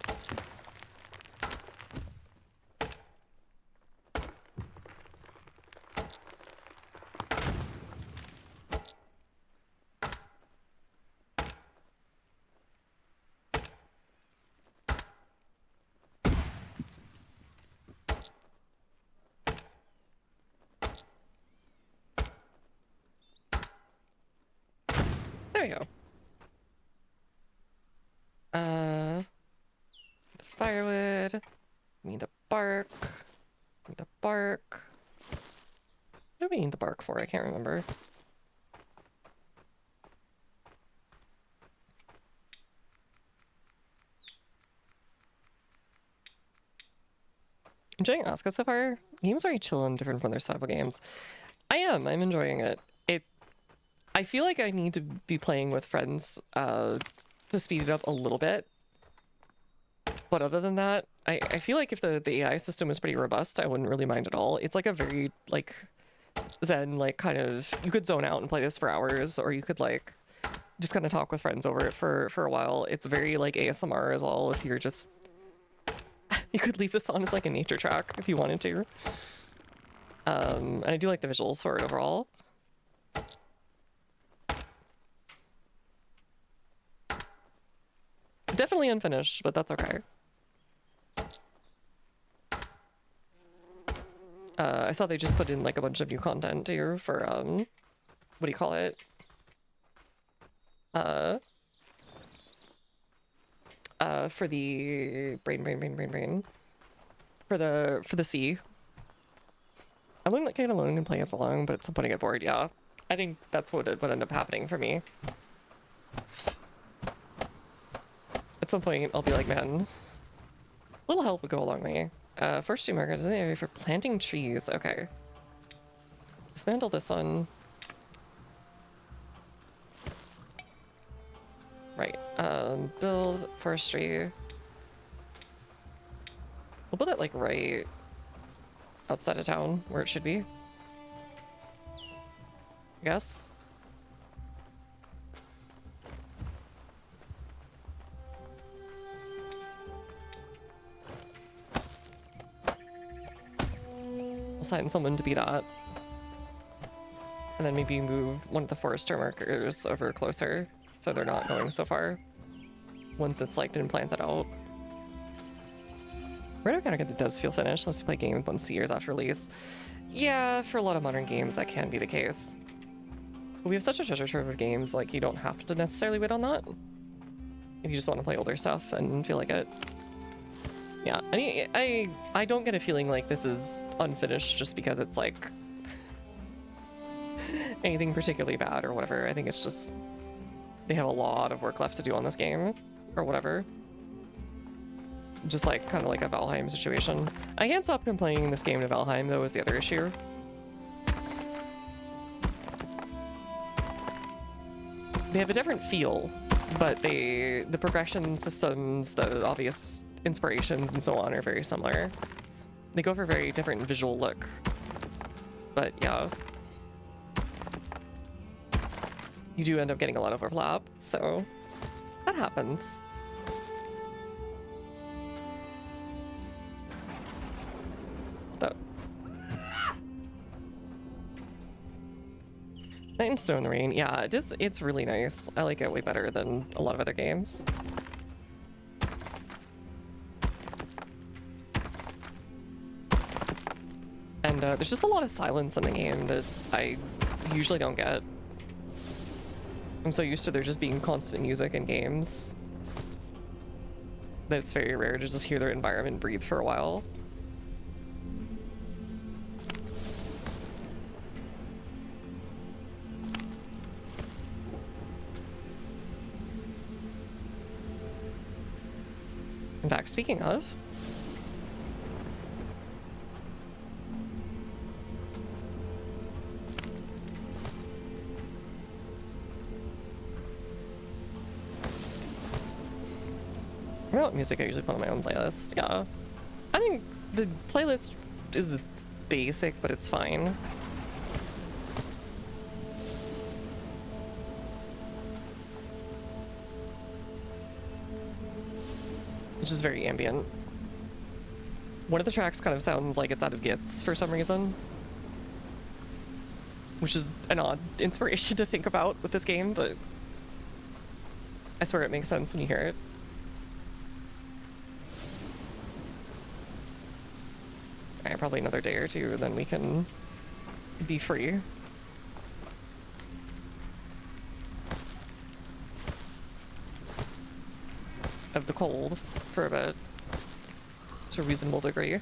A: There you go. The firewood. Need the bark. Need the bark. What do we need the bark for? I can't remember. Enjoying Aska so far? Game's very chill and different from their survival games. I'm enjoying it. I feel like I need to be playing with friends to speed it up a little bit. But other than that, I feel like if the AI system was pretty robust, I wouldn't really mind at all. It's like a very, like, zen, like, kind of... You could zone out and play this for hours, or you could, like, just kind of talk with friends over it for a while. It's very, like, ASMR as well, if you're just... You could leave this on as, like, a nature track if you wanted to. And I do like the visuals for it overall. Definitely unfinished, but that's okay. I saw they just put in like a bunch of new content here for what do you call it? For the brain. For the sea. I wouldn't get alone and play it for long, but at some point I get bored, yeah. I think that's what ended up happening for me. At some point, I'll be like, man, a little help would go a long way. First 2 markers in the area for planting trees. Okay. Dismantle this one. Right. Build forestry. We'll build it like right outside of town where it should be. I guess. Assign someone to be that. And then maybe move one of the forester markers over closer so they're not going so far once it's like been planted out. We're not gonna get the does feel finished unless you play games once 2 years after release. Yeah, for a lot of modern games that can be the case. But we have such a treasure trove of games, like you don't have to necessarily wait on that. If you just want to play older stuff and feel like it. Yeah, I mean, I don't get a feeling like this is unfinished just because it's like anything particularly bad or whatever. I think it's just they have a lot of work left to do on this game or whatever. Just like kind of like a Valheim situation. I can't stop complaining this game to Valheim though is the other issue. They have a different feel but the progression systems, the obvious inspirations and so on are very similar. They go for a very different visual look, but yeah. You do end up getting a lot of overlap, so that happens. That. Night and Snow in the Rain, yeah, it's really nice. I like it way better than a lot of other games. And there's just a lot of silence in the game that I usually don't get. I'm so used to there just being constant music in games that it's very rare to just hear their environment breathe for a while. In fact, speaking of, I don't know what music I usually put on my own playlist. Yeah, I think the playlist is basic, but it's fine. It's just very ambient. One of the tracks kind of sounds like it's out of Gits for some reason, which is an odd inspiration to think about with this game, but I swear it makes sense when you hear it. Alright, probably another day or two, then we can be free. Of the cold for a bit, to a reasonable degree.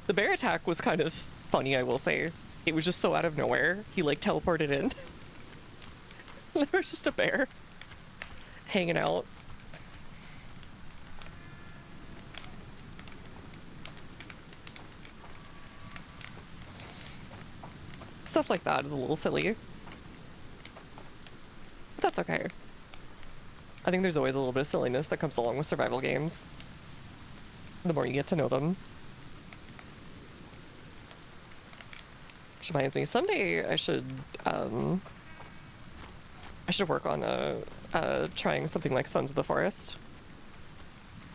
A: The bear attack was kind of funny, I will say. It was just so out of nowhere. He like teleported in. There was just a bear hanging out. Stuff like that is a little silly. But that's okay. I think there's always a little bit of silliness that comes along with survival games. The more you get to know them. Which reminds me, someday I should work on trying something like Sons of the Forest.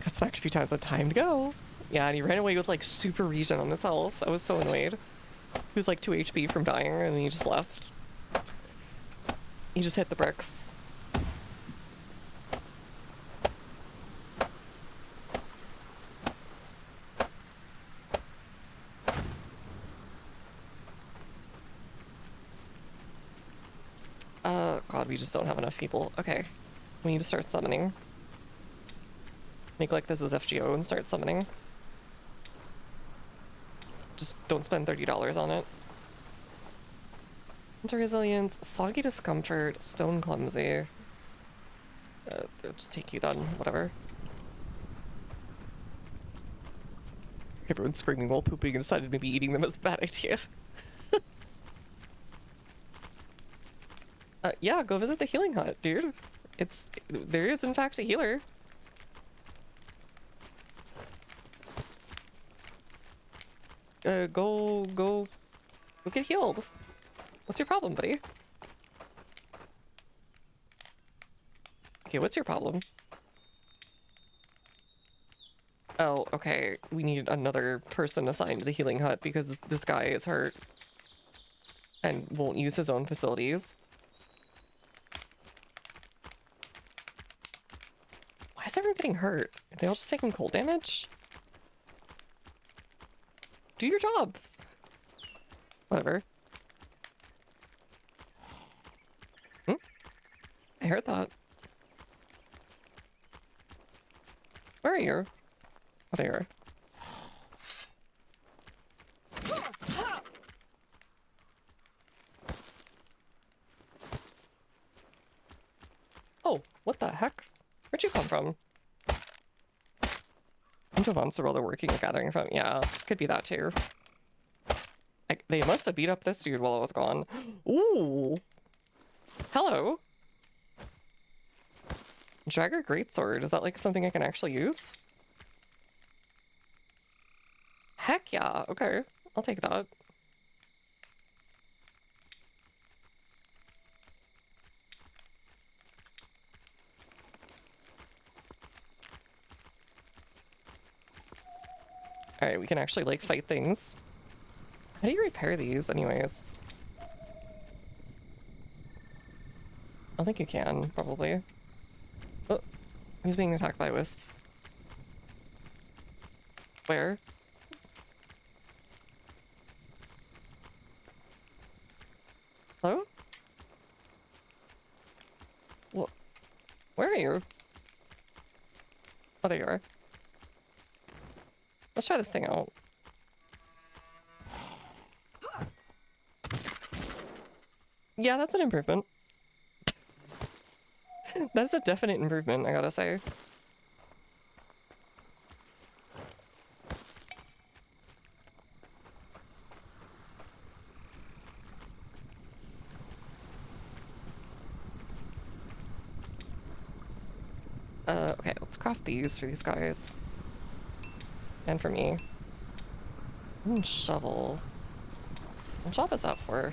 A: Got smacked a few times on time to go. Yeah, and he ran away with like super regen on his health. I was so annoyed. He was like 2 HP from dying and then he just left. He just hit the bricks. God, we just don't have enough people. Okay. We need to start summoning. Make like this is FGO and start summoning. Just don't spend $30 on it. Winter Resilience, Soggy Discomfort, Stone Clumsy. It'll just take you then, whatever. Everyone's screaming while pooping and decided maybe eating them is a bad idea. Yeah, go visit the healing hut, dude. There is in fact a healer. Go get healed. What's your problem, buddy? Okay, what's your problem? Oh, okay. We need another person assigned to the healing hut because this guy is hurt and won't use his own facilities. Why is everyone getting hurt? Are they all just taking cold damage? Do your job. Whatever. I heard that. Where are you? Oh, there. Oh, what the heck? Where'd you come from? Into months are all they're working or gathering from. Yeah, could be that too. They must have beat up this dude while I was gone. Ooh. Hello. Jagger Greatsword. Is that like something I can actually use? Heck yeah. Okay. I'll take that. Alright, we can actually like fight things. How do you repair these anyways? I don't think you can, probably. Oh, he's being attacked by a wisp. Where? Hello? What? Where are you? Oh, there you are. Let's try this thing out. Yeah, that's an improvement. That's a definite improvement, I gotta say. Okay, let's craft these for these guys. And for me. Shovel. What job is that for?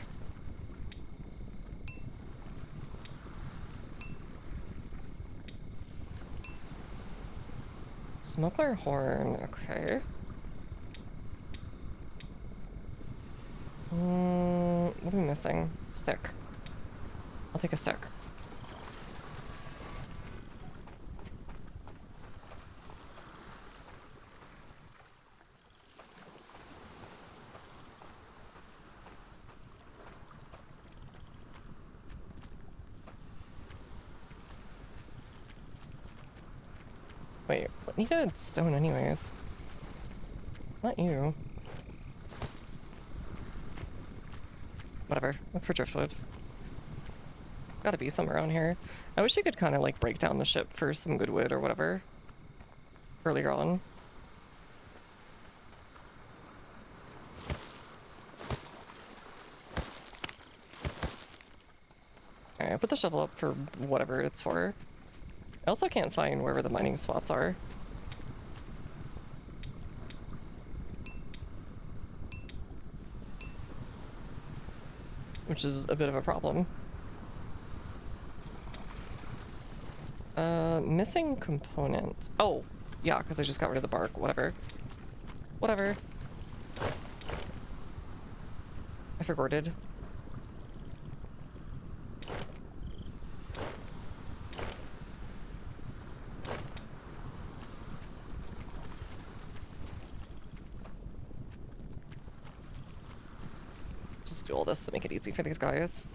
A: Smuggler horn, okay. What are we missing? Stick. I'll take a stick. Wait, what needed stone anyways? Not you. Whatever, look for driftwood. Gotta be somewhere around here. I wish you could kind of like break down the ship for some good wood or whatever. Earlier on. Alright, I put the shovel up for whatever it's for. I also can't find wherever the mining spots are. Which is a bit of a problem. Missing component. Oh, yeah, because I just got rid of the bark. Whatever. Whatever. I forgorted. Just do all this to make it easy for these guys.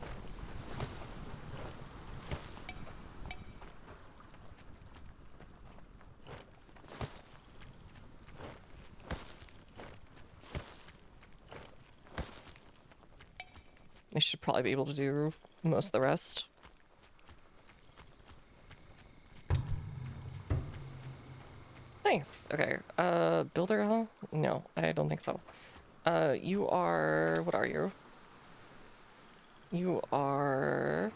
A: I should probably be able to do most of the rest. Nice. Okay. Builder, huh? No, I don't think so. You are... What are you? You are...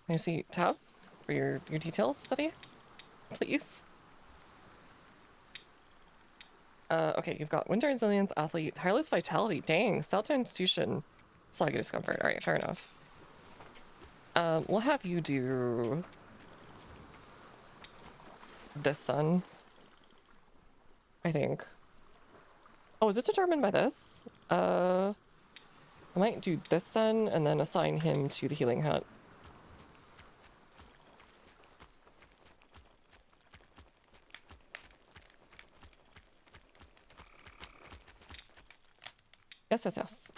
A: Can I see tab for your details, buddy? Please. Okay, you've got Winter Resilience, Athlete, Tireless Vitality. Dang, Stout to Institution. Sluggy Discomfort. Alright, fair enough. We'll have you do... this then. I think. Oh, is it determined by this? I might do this then, and then assign him to the healing hut. Yes, yes, yes.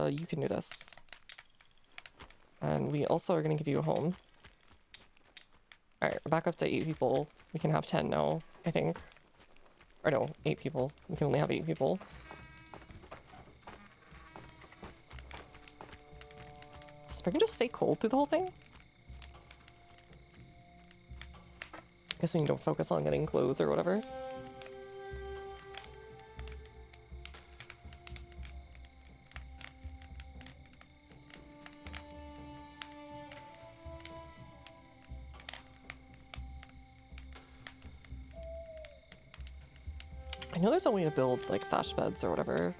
A: You can do this. And we also are gonna give you a home. Alright, we're back up to 8 people. We can have 10 now, I think. Or no, 8 people. We can only have 8 people. Does spring just stay cold through the whole thing? guess when you don't focus on getting clothes or whatever. I know there's a way to build like thatch beds or whatever.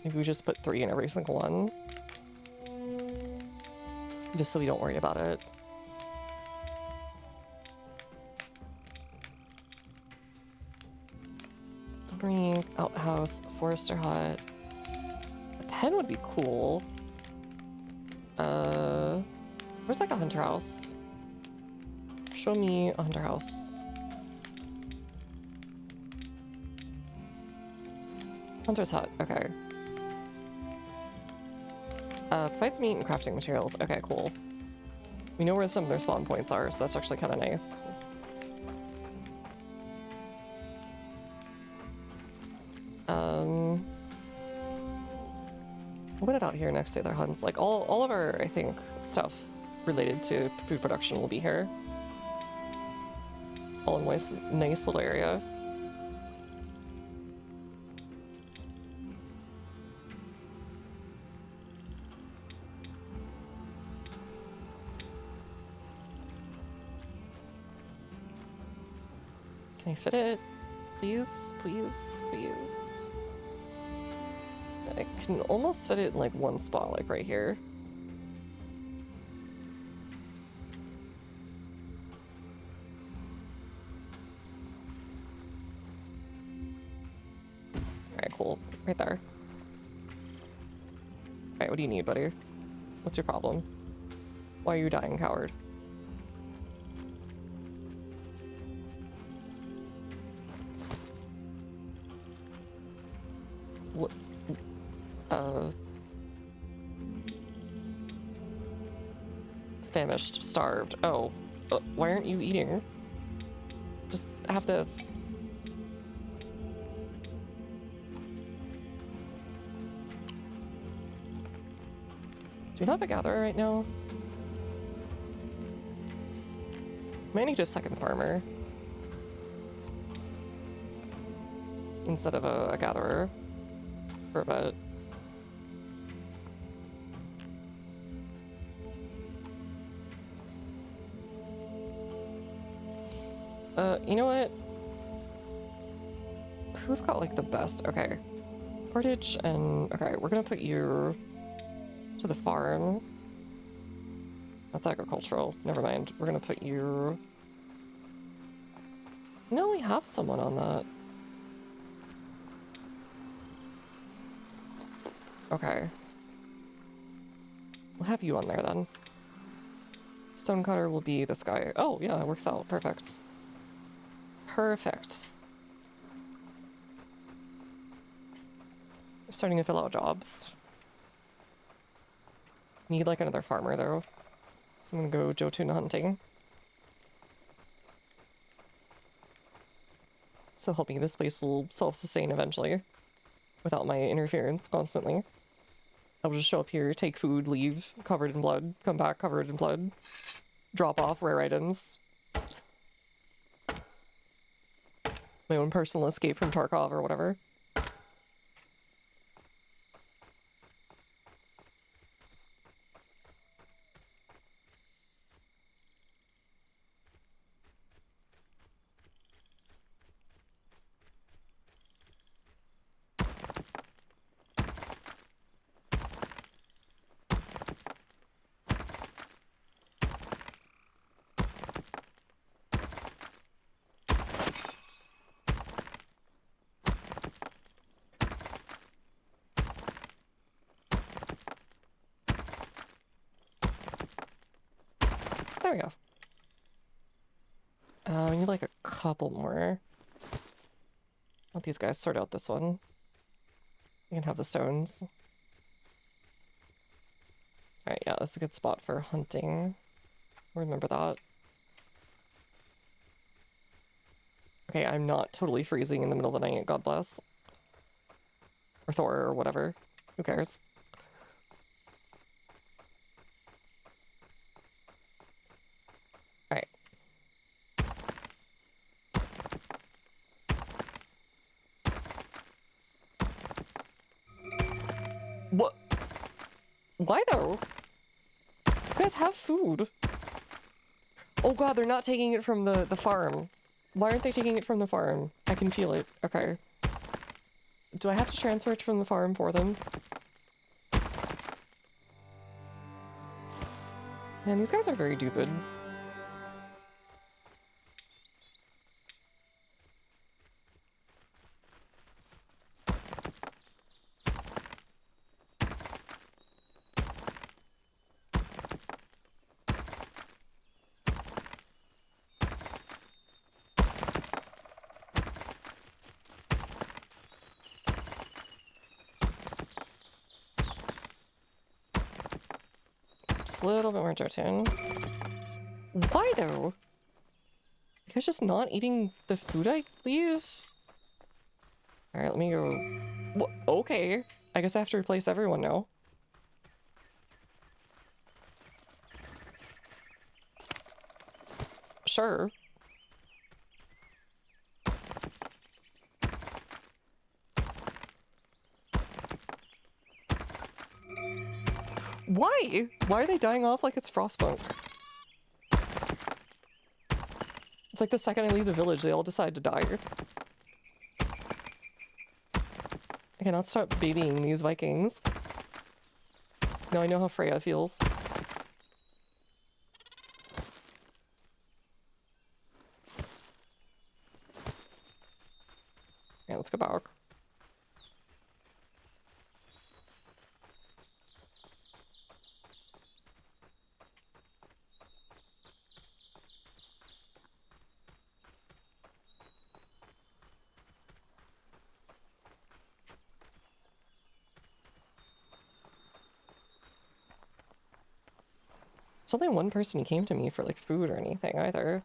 A: Maybe we just put 3 in every single one. Just so we don't worry about it. Drink, outhouse, forester hut. A pen would be cool. Where's like a hunter house? Show me a hunter house. Hunter's hut, okay. Provides meat and crafting materials. Okay, cool. We know where some of their spawn points are, so that's actually kind of nice. We'll put it out here next to their hunts. Like all of our, I think, stuff related to food production will be here. All in one nice little area. Can I fit it? Please, please, please. I can almost fit it in like one spot, like right here. Alright, cool. Right there. Alright, what do you need, buddy? What's your problem? Why are you dying, coward? What? Famished, starved. Oh, why aren't you eating? Just have this. Do we not have a gatherer right now? Might need a second farmer instead of a gatherer for a bit. You know what? Who's got like the best? Okay. Portage and... Okay, we're gonna put you to the farm. That's agricultural. Never mind. We're gonna put you... No, we have someone on that. Okay. We'll have you on there then. Stonecutter will be this guy. Oh, yeah, it works out. Perfect. Perfect. We're starting to fill out jobs. Need like another farmer though. So I'm gonna go Joe Tuna hunting. So help me, this place will self-sustain eventually. Without my interference constantly. I'll just show up here, take food, leave, covered in blood, come back covered in blood, drop off rare items. My own personal escape from Tarkov or whatever. There we go. We need like a couple more. Let these guys sort out this one. You can have the stones. Alright, yeah, this is a good spot for hunting. Remember that. Okay, I'm not totally freezing in the middle of the night, God bless. Or Thor, or whatever. Who cares? What? Why though? You guys have food. Oh god, they're not taking it from the farm. Why aren't they taking it from the farm? I can feel it. Okay. Do I have to transfer it from the farm for them? Man, these guys are very stupid. Just a little bit more gelatin. Why though? You guys just not eating the food I leave? Alright, let me go. Okay. I guess I have to replace everyone now. Sure. Why? Why are they dying off like it's frostpunk? It's like the second I leave the village, they all decide to die. I cannot start babying these Vikings. Now I know how Freya feels. Yeah, let's go back. There's only one person who came to me for like food or anything either.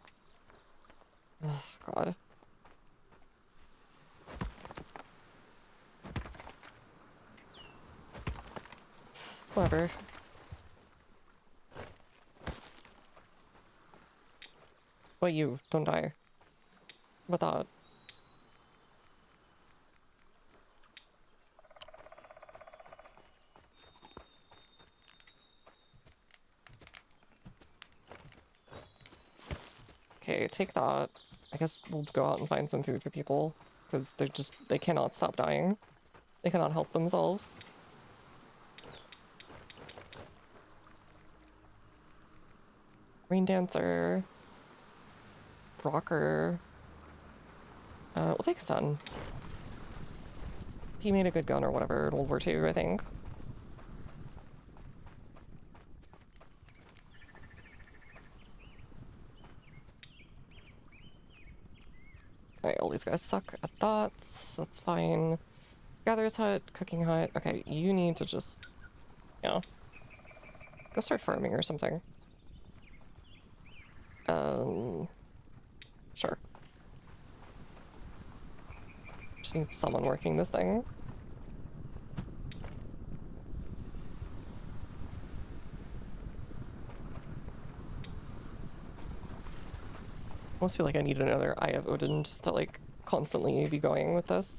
A: Oh god. Whatever. But you, don't die. What that? Okay, take that. I guess we'll go out and find some food for people, because they cannot stop dying. They cannot help themselves. Rain Dancer. Rocker. We'll take Sun. He made a good gun or whatever in World War II, I think. Alright, all these guys suck at that, so that's fine. Gatherer's hut, cooking hut. Okay, you need to just, you know, go start farming or something. Sure. Just need someone working this thing. I almost feel like I need another Eye of Odin just to like constantly be going with this.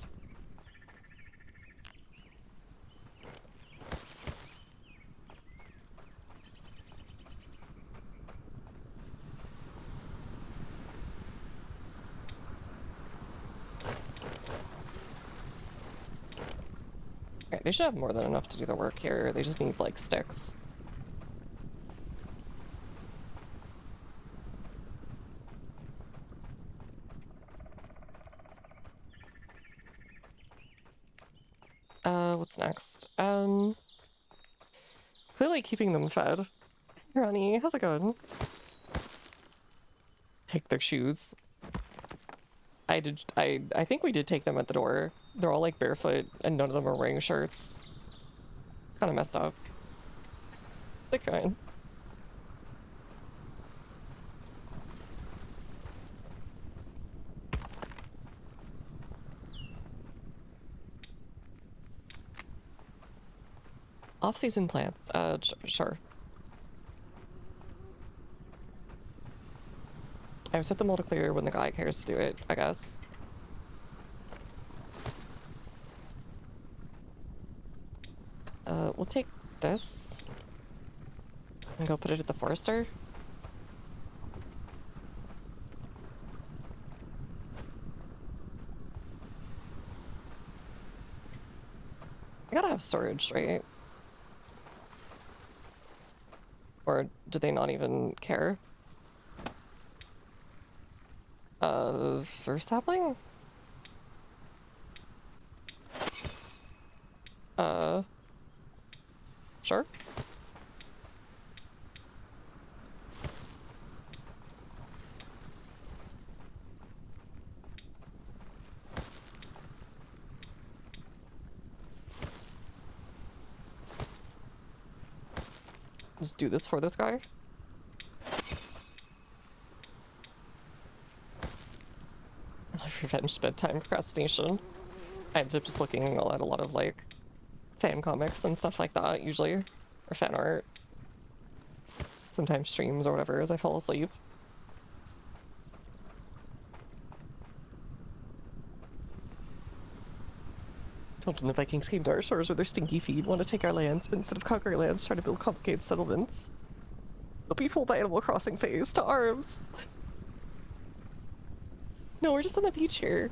A: Alright, they should have more than enough to do the work here. They just need like sticks. What's next? Clearly keeping them fed. Ronnie, how's it going? Take their shoes. I think we did take them at the door. They're all like barefoot and none of them are wearing shirts. It's kind of messed up. They're fine. Off-season plants. Sure. I set them all to clear when the guy cares to do it, I guess. take this and go put it at the forester. I gotta have storage, right? Or do they not even care? For sapling? Sure. Just do this for this guy. I love revenge bedtime procrastination. I ended up just looking at a lot of like fan comics and stuff like that usually, or fan art. Sometimes streams or whatever as I fall asleep. Told them the Vikings came to our shores with their stinky feet, want to take our lands, but instead of conquering lands, try to build complicated settlements. They'll be fooled by Animal Crossing phase to arms. No, we're just on the beach here.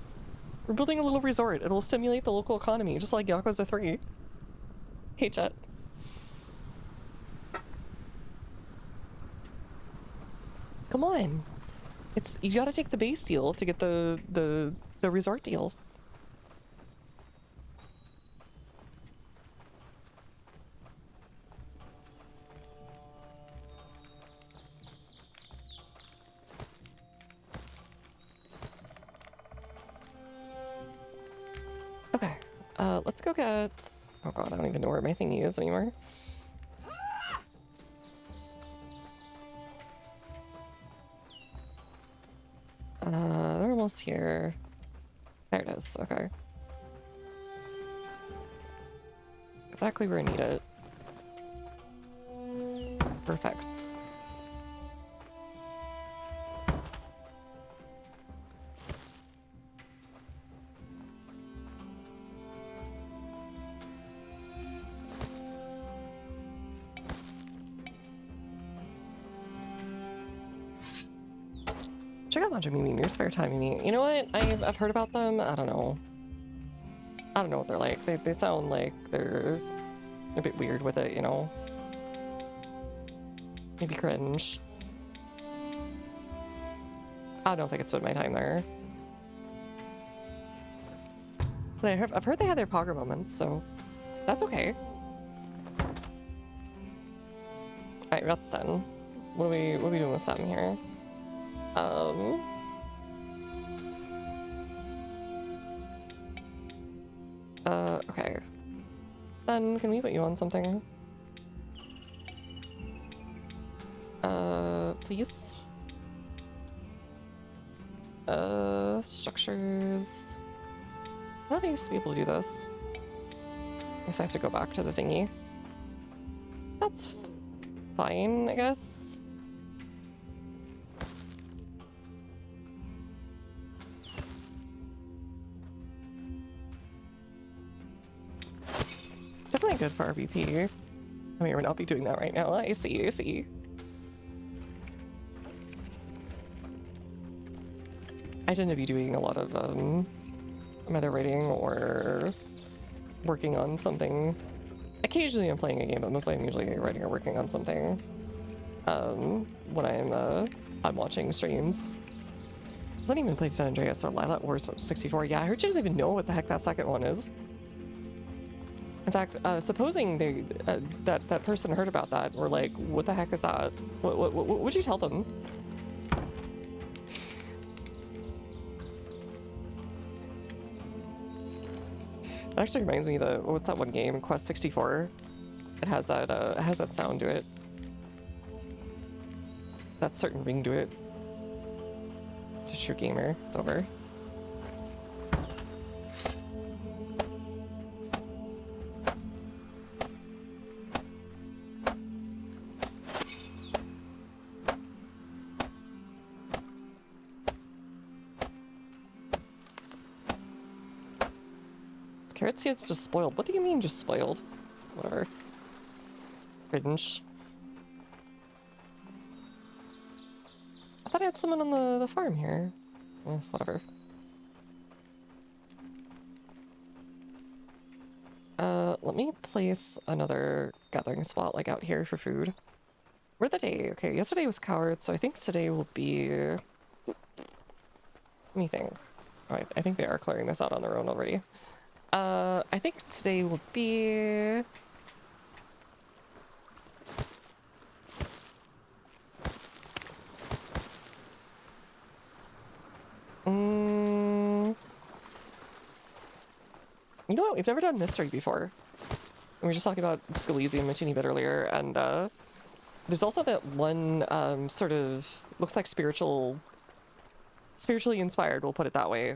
A: We're building a little resort. It'll stimulate the local economy, just like Yakuza 3. Hey, Jet. Come on. You gotta take the base deal to get the resort deal. Okay, let's go get... Oh god, I don't even know where my thingy is anymore. They're almost here. There it is, okay. Exactly where I need it. Perfect. Check out Matcha Mimi in your spare time, Mimi. You know what? I've heard about them. I don't know. I don't know what they're like. They sound like they're a bit weird with it, you know? Maybe cringe. I don't think it's spent my time there. But I've heard they had their Pogger moments, so that's okay. Alright, that's done. What are we doing with Stem here? Okay. Then, can we put you on something? Please? Structures... I don't used to be able to do this. I guess I have to go back to the thingy. That's fine, I guess. Definitely good for RBP. I mean, we're not be doing that right now. I see, I see. I tend to be doing a lot of either writing or working on something. Occasionally I'm playing a game, but mostly I'm usually writing or working on something when I'm watching streams. I wasn't even playing San Andreas or Lilac Wars 64. Yeah, I heard you doesn't even know what the heck that second one is. In fact, supposing they that person heard about that, were like, "What the heck is that? What would you tell them?" That actually reminds me of what's that one game, Quest 64? It has that sound to it. That certain ring to it. Just your gamer. It's over. Carrot seed's just spoiled. What do you mean just spoiled? Whatever. Cringe. I thought I had someone on the farm here. Whatever. Let me place another gathering spot like out here for food. Where'd the day? Okay, yesterday was coward, so I think today will be... Let me think. Oh, I think they are clearing this out on their own already. I think today will be... You know what? We've never done mystery before. We were just talking about Scalezi a teeny bit earlier, and there's also that one sort of looks like spiritually inspired, we'll put it that way,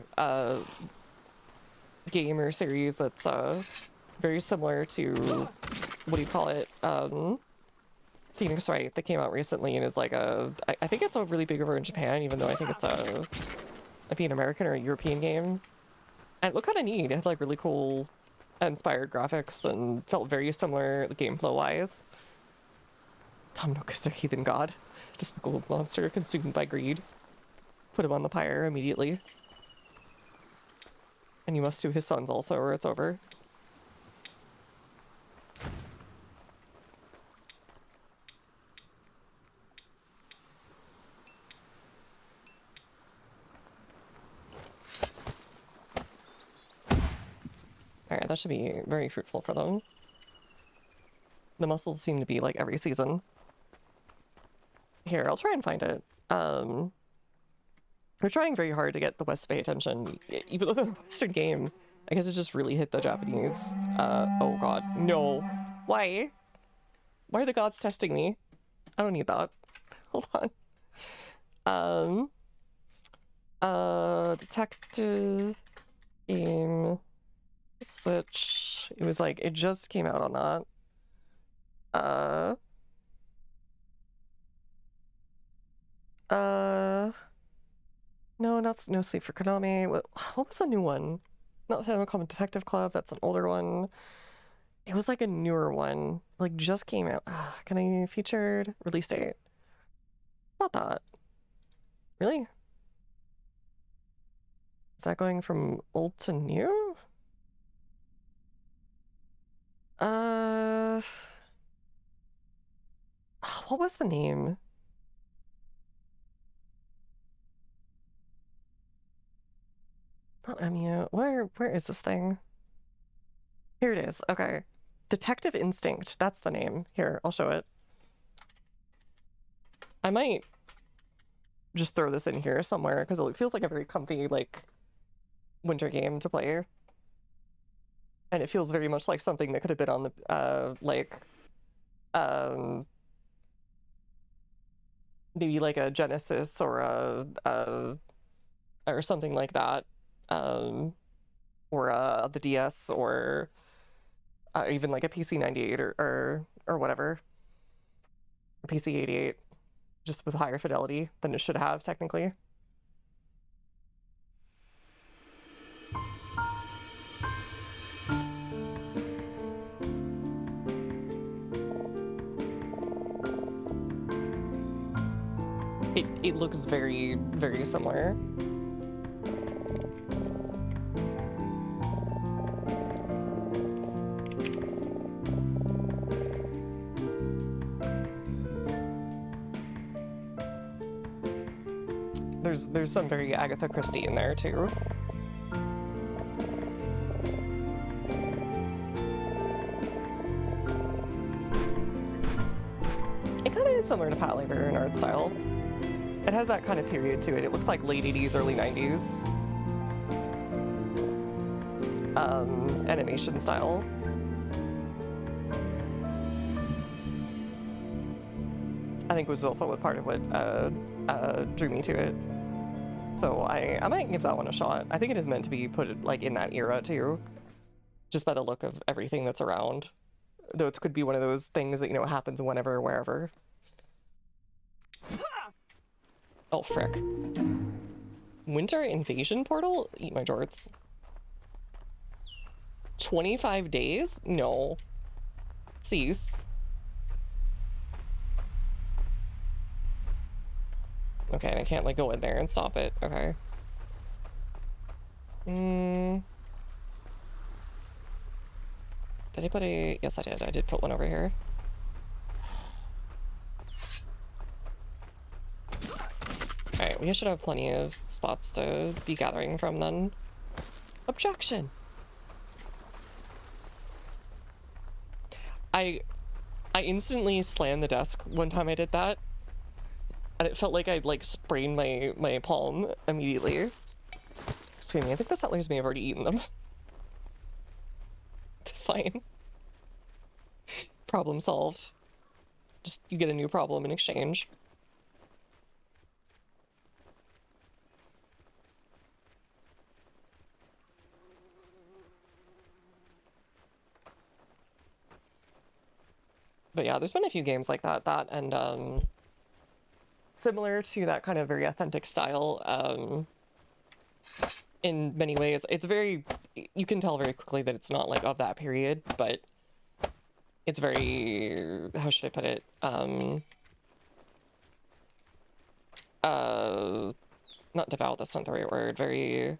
A: game or series that's very similar to, what do you call it, Phoenix Wright, that came out recently and is like I think it's really big over in Japan, even though I think it's maybe an American or a European game. And it looked kind of neat. It had like really cool inspired graphics and felt very similar game flow wise. Domino's their heathen god. Despicable monster consumed by greed. Put him on the pyre immediately. And you must do his sons also or it's over. Alright, that should be very fruitful for them. The mussels seem to be like every season. Here, I'll try and find it. We're trying very hard to get the West to pay attention, even though they're a Western game. I guess it just really hit the Japanese. Oh god, no. Why? Why are the gods testing me? I don't need that. Hold on. Detective game Switch. It was like, it just came out on that. No, no Sleep for Konami. What was the new one? Not Famicom Detective Club, that's an older one. It was like a newer one. Like, just came out. Can I featured? Release date. Not that. Really? Is that going from old to new? What was the name? Not MU. Where is this thing? Here it is. Okay. Detective Instinct. That's the name. Here, I'll show it. I might just throw this in here somewhere because it feels like a very comfy, like, winter game to play. And it feels very much like something that could have been on the, maybe like a Genesis or or something like that. Or the DS or even like a PC 98 or whatever. A PC 88, just with higher fidelity than it should have, technically. It looks very, very similar. There's some very Agatha Christie in there too. It kind of is similar to Pat Labor in art style. It has that kind of period to it. It looks like late 80s, early 90s. Animation style. I think was also what part of what drew me to it. So I might give that one a shot. I think it is meant to be put like in that era too, just by the look of everything that's around. Though it could be one of those things that, you know, happens whenever, wherever. Oh, frick. Winter Invasion Portal? Eat my jorts. 25 days? No. Cease. Okay, and I can't, like, go in there and stop it. Okay. Did I put a... Yes, I did. I did put one over here. Alright, we should have plenty of spots to be gathering from then. Objection! I instantly slammed the desk one time I did that. And it felt like I'd, like, sprained my palm immediately. Excuse me, I think the settlers may have already eaten them. It's fine. Problem solved. Just, you get a new problem in exchange. But yeah, there's been a few games like that, and, similar to that kind of very authentic style, in many ways. It's very, you can tell very quickly that it's not, like, of that period, but it's very, how should I put it, not devout, that's not the right word, very...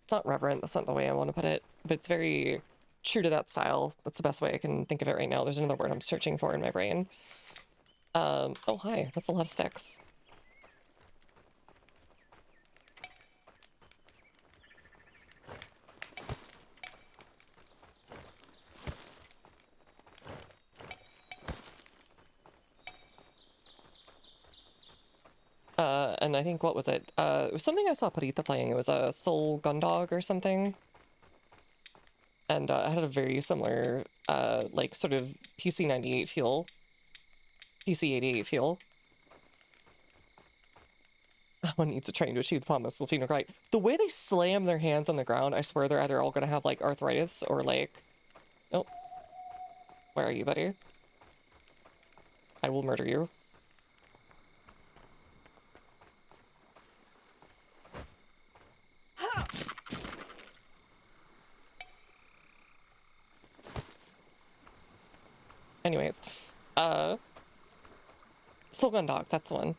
A: It's not reverent, that's not the way I want to put it, but it's very true to that style. That's the best way I can think of it right now. There's another word I'm searching for in my brain. Oh, hi, that's a lot of sticks. And I think, what was it? It was something I saw Parita playing. It was a Soul Gundog or something. And it had a very similar, like, sort of PC98 feel. PC88 feel. One needs to train to achieve the promise of phenocryte. The way they slam their hands on the ground, I swear they're either all gonna have, like, arthritis or, like... Oh. Where are you, buddy? I will murder you. Anyways, Soul Gundog, that's the one.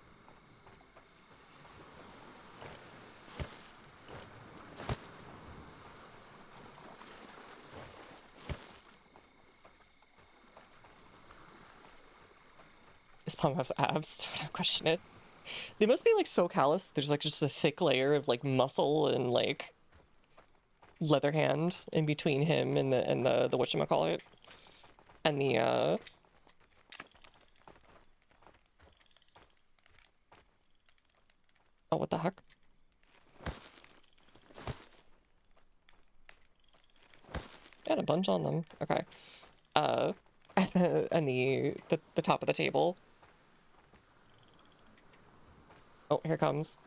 A: This palm has abs, don't question it. They must be, like, so callous. There's, like, just a thick layer of, like, muscle and, like, leather hand in between him and the whatchamacallit. And the, oh, what the heck? I had a bunch on them. Okay. And the top of the table. Oh, here comes.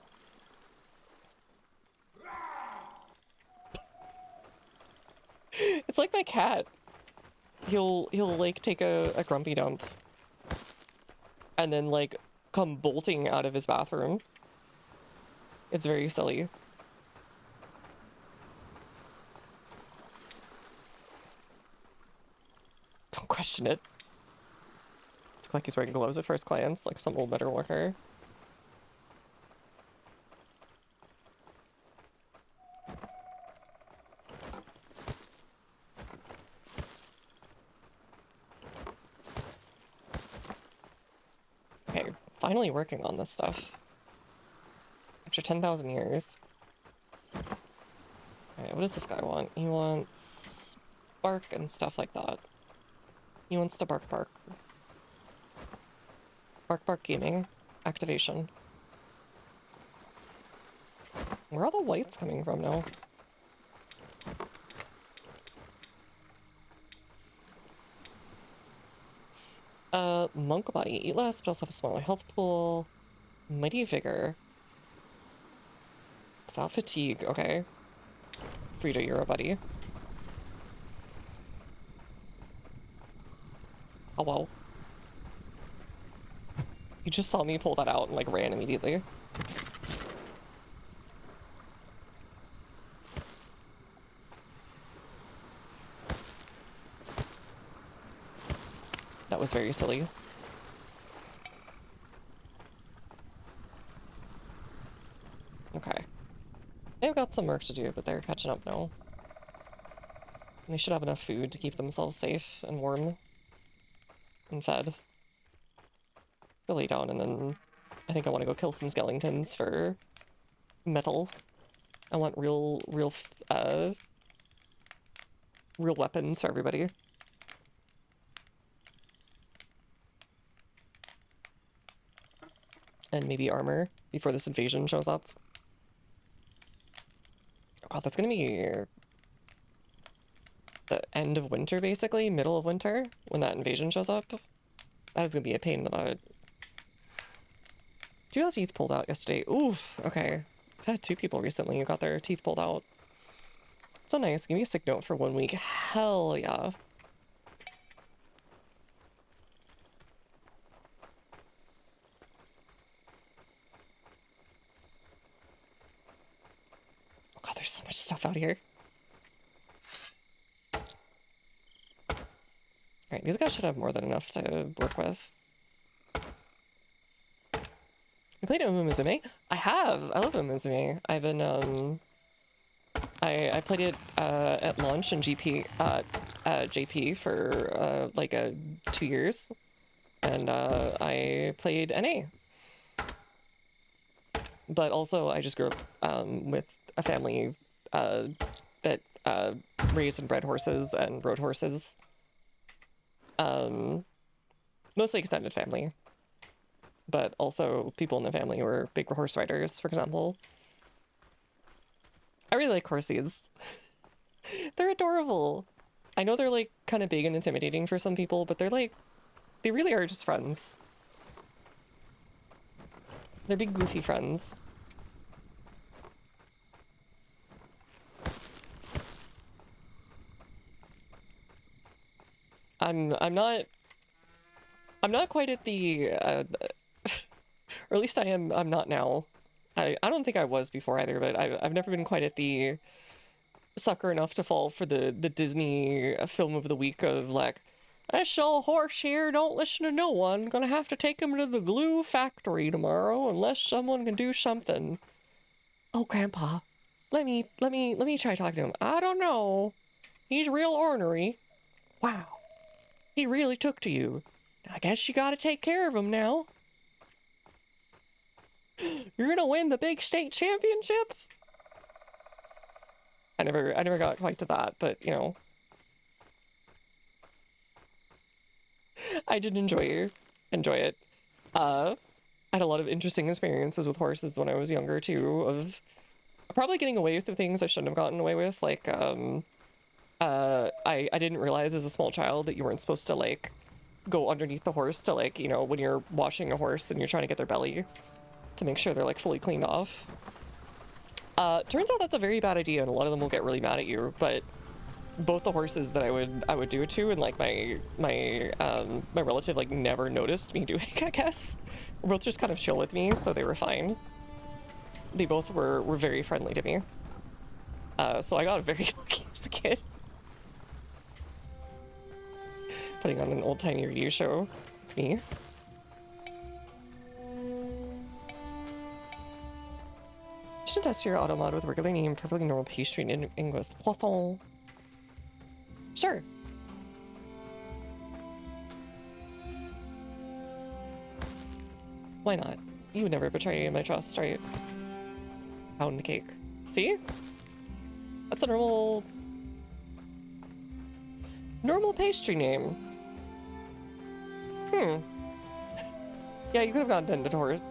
A: It's like my cat. He'll like take a grumpy dump and then, like, come bolting out of his bathroom. It's very silly. Don't question it. Looks like he's wearing gloves at first glance, like some old metal worker. Okay, finally working on this stuff. After 10,000 years. Alright, what does this guy want? He wants bark and stuff like that. He wants to bark. Bark gaming. Activation. Where are the whites coming from now? Monk body. Eat less, but also have a smaller health pool. Mighty vigor. Without fatigue, okay. Frida, you're a buddy. Oh, wow. You just saw me pull that out and, like, ran immediately. was very silly. Okay. They've got some work to do, but they're catching up now. And they should have enough food to keep themselves safe and warm and fed. Go lay down, and then I think I want to go kill some skeletons for metal. I want real weapons for everybody. And maybe armor before this invasion shows up. Oh god, that's gonna be the end of winter, basically, middle of winter, when that invasion shows up. That is gonna be a pain in the butt. 2 teeth pulled out yesterday. Oof, okay. I've had 2 people recently who got their teeth pulled out. So nice. Give me a sick note for 1 week. Hell yeah. Oh god, there's so much stuff out here. Alright, these guys should have more than enough to work with. You played Umuzume? I have! I love Umuzume. I've been, I played it, at launch in JP for, like, 2 years. And, I played NA. But also, I just grew up, with a family, that, raised and bred horses and rode horses. Mostly extended family. But also people in the family were big horse riders, for example. I really like horsies. They're adorable. I know they're like kind of big and intimidating for some people, but they're like, they really are just friends. They're big goofy friends. I'm not quite at the or at least I'm not now. I don't think I was before either, but I've never been quite at the sucker enough to fall for the Disney film of the week of like, this old horse here don't listen to no one. Gonna have to take him to the glue factory tomorrow unless someone can do something. Oh, Grandpa, let me try talking to him. I don't know. He's real ornery. Wow. He really took to you. I guess you gotta take care of him now. You're gonna win the big state championship? I never got quite to that, but you know. I did enjoy it. I had a lot of interesting experiences with horses when I was younger too, of probably getting away with the things I shouldn't have gotten away with, like I didn't realize as a small child that you weren't supposed to like go underneath the horse to like, you know, when you're washing a horse and you're trying to get their belly to make sure they're like fully cleaned off. Turns out that's a very bad idea and a lot of them will get really mad at you, but both the horses that I would do it to and like my relative like never noticed me doing, I guess. They both just kind of chill with me, so they were fine. They both were very friendly to me. So I got very lucky as a kid. Putting on an old-timey radio show. It's me. You should test your automod with regular name, perfectly normal pastry in English. Poisson. Sure. Why not? You would never betray my trust, right? Pound cake. See? That's a normal pastry name. Yeah, you could have gone to horse,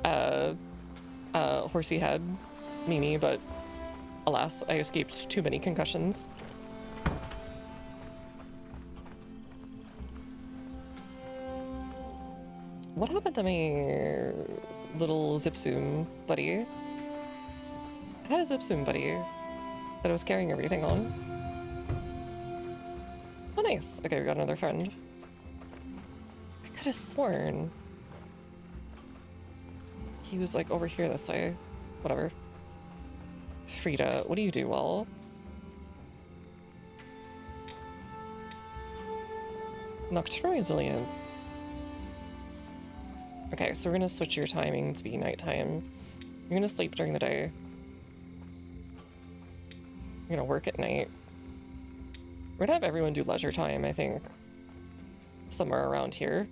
A: horsey head, Mimi, but alas, I escaped too many concussions. What happened to my little Zipzoom buddy? I had a Zipzoom buddy that I was carrying everything on. Oh, nice. Okay, we got another friend. I could have sworn he was like over here this way. Whatever. Frida, what do you do well? Nocturnal resilience. Okay, so we're gonna switch your timing to be nighttime. You're gonna sleep during the day. You're gonna work at night. We're gonna have everyone do leisure time, I think. Somewhere around here.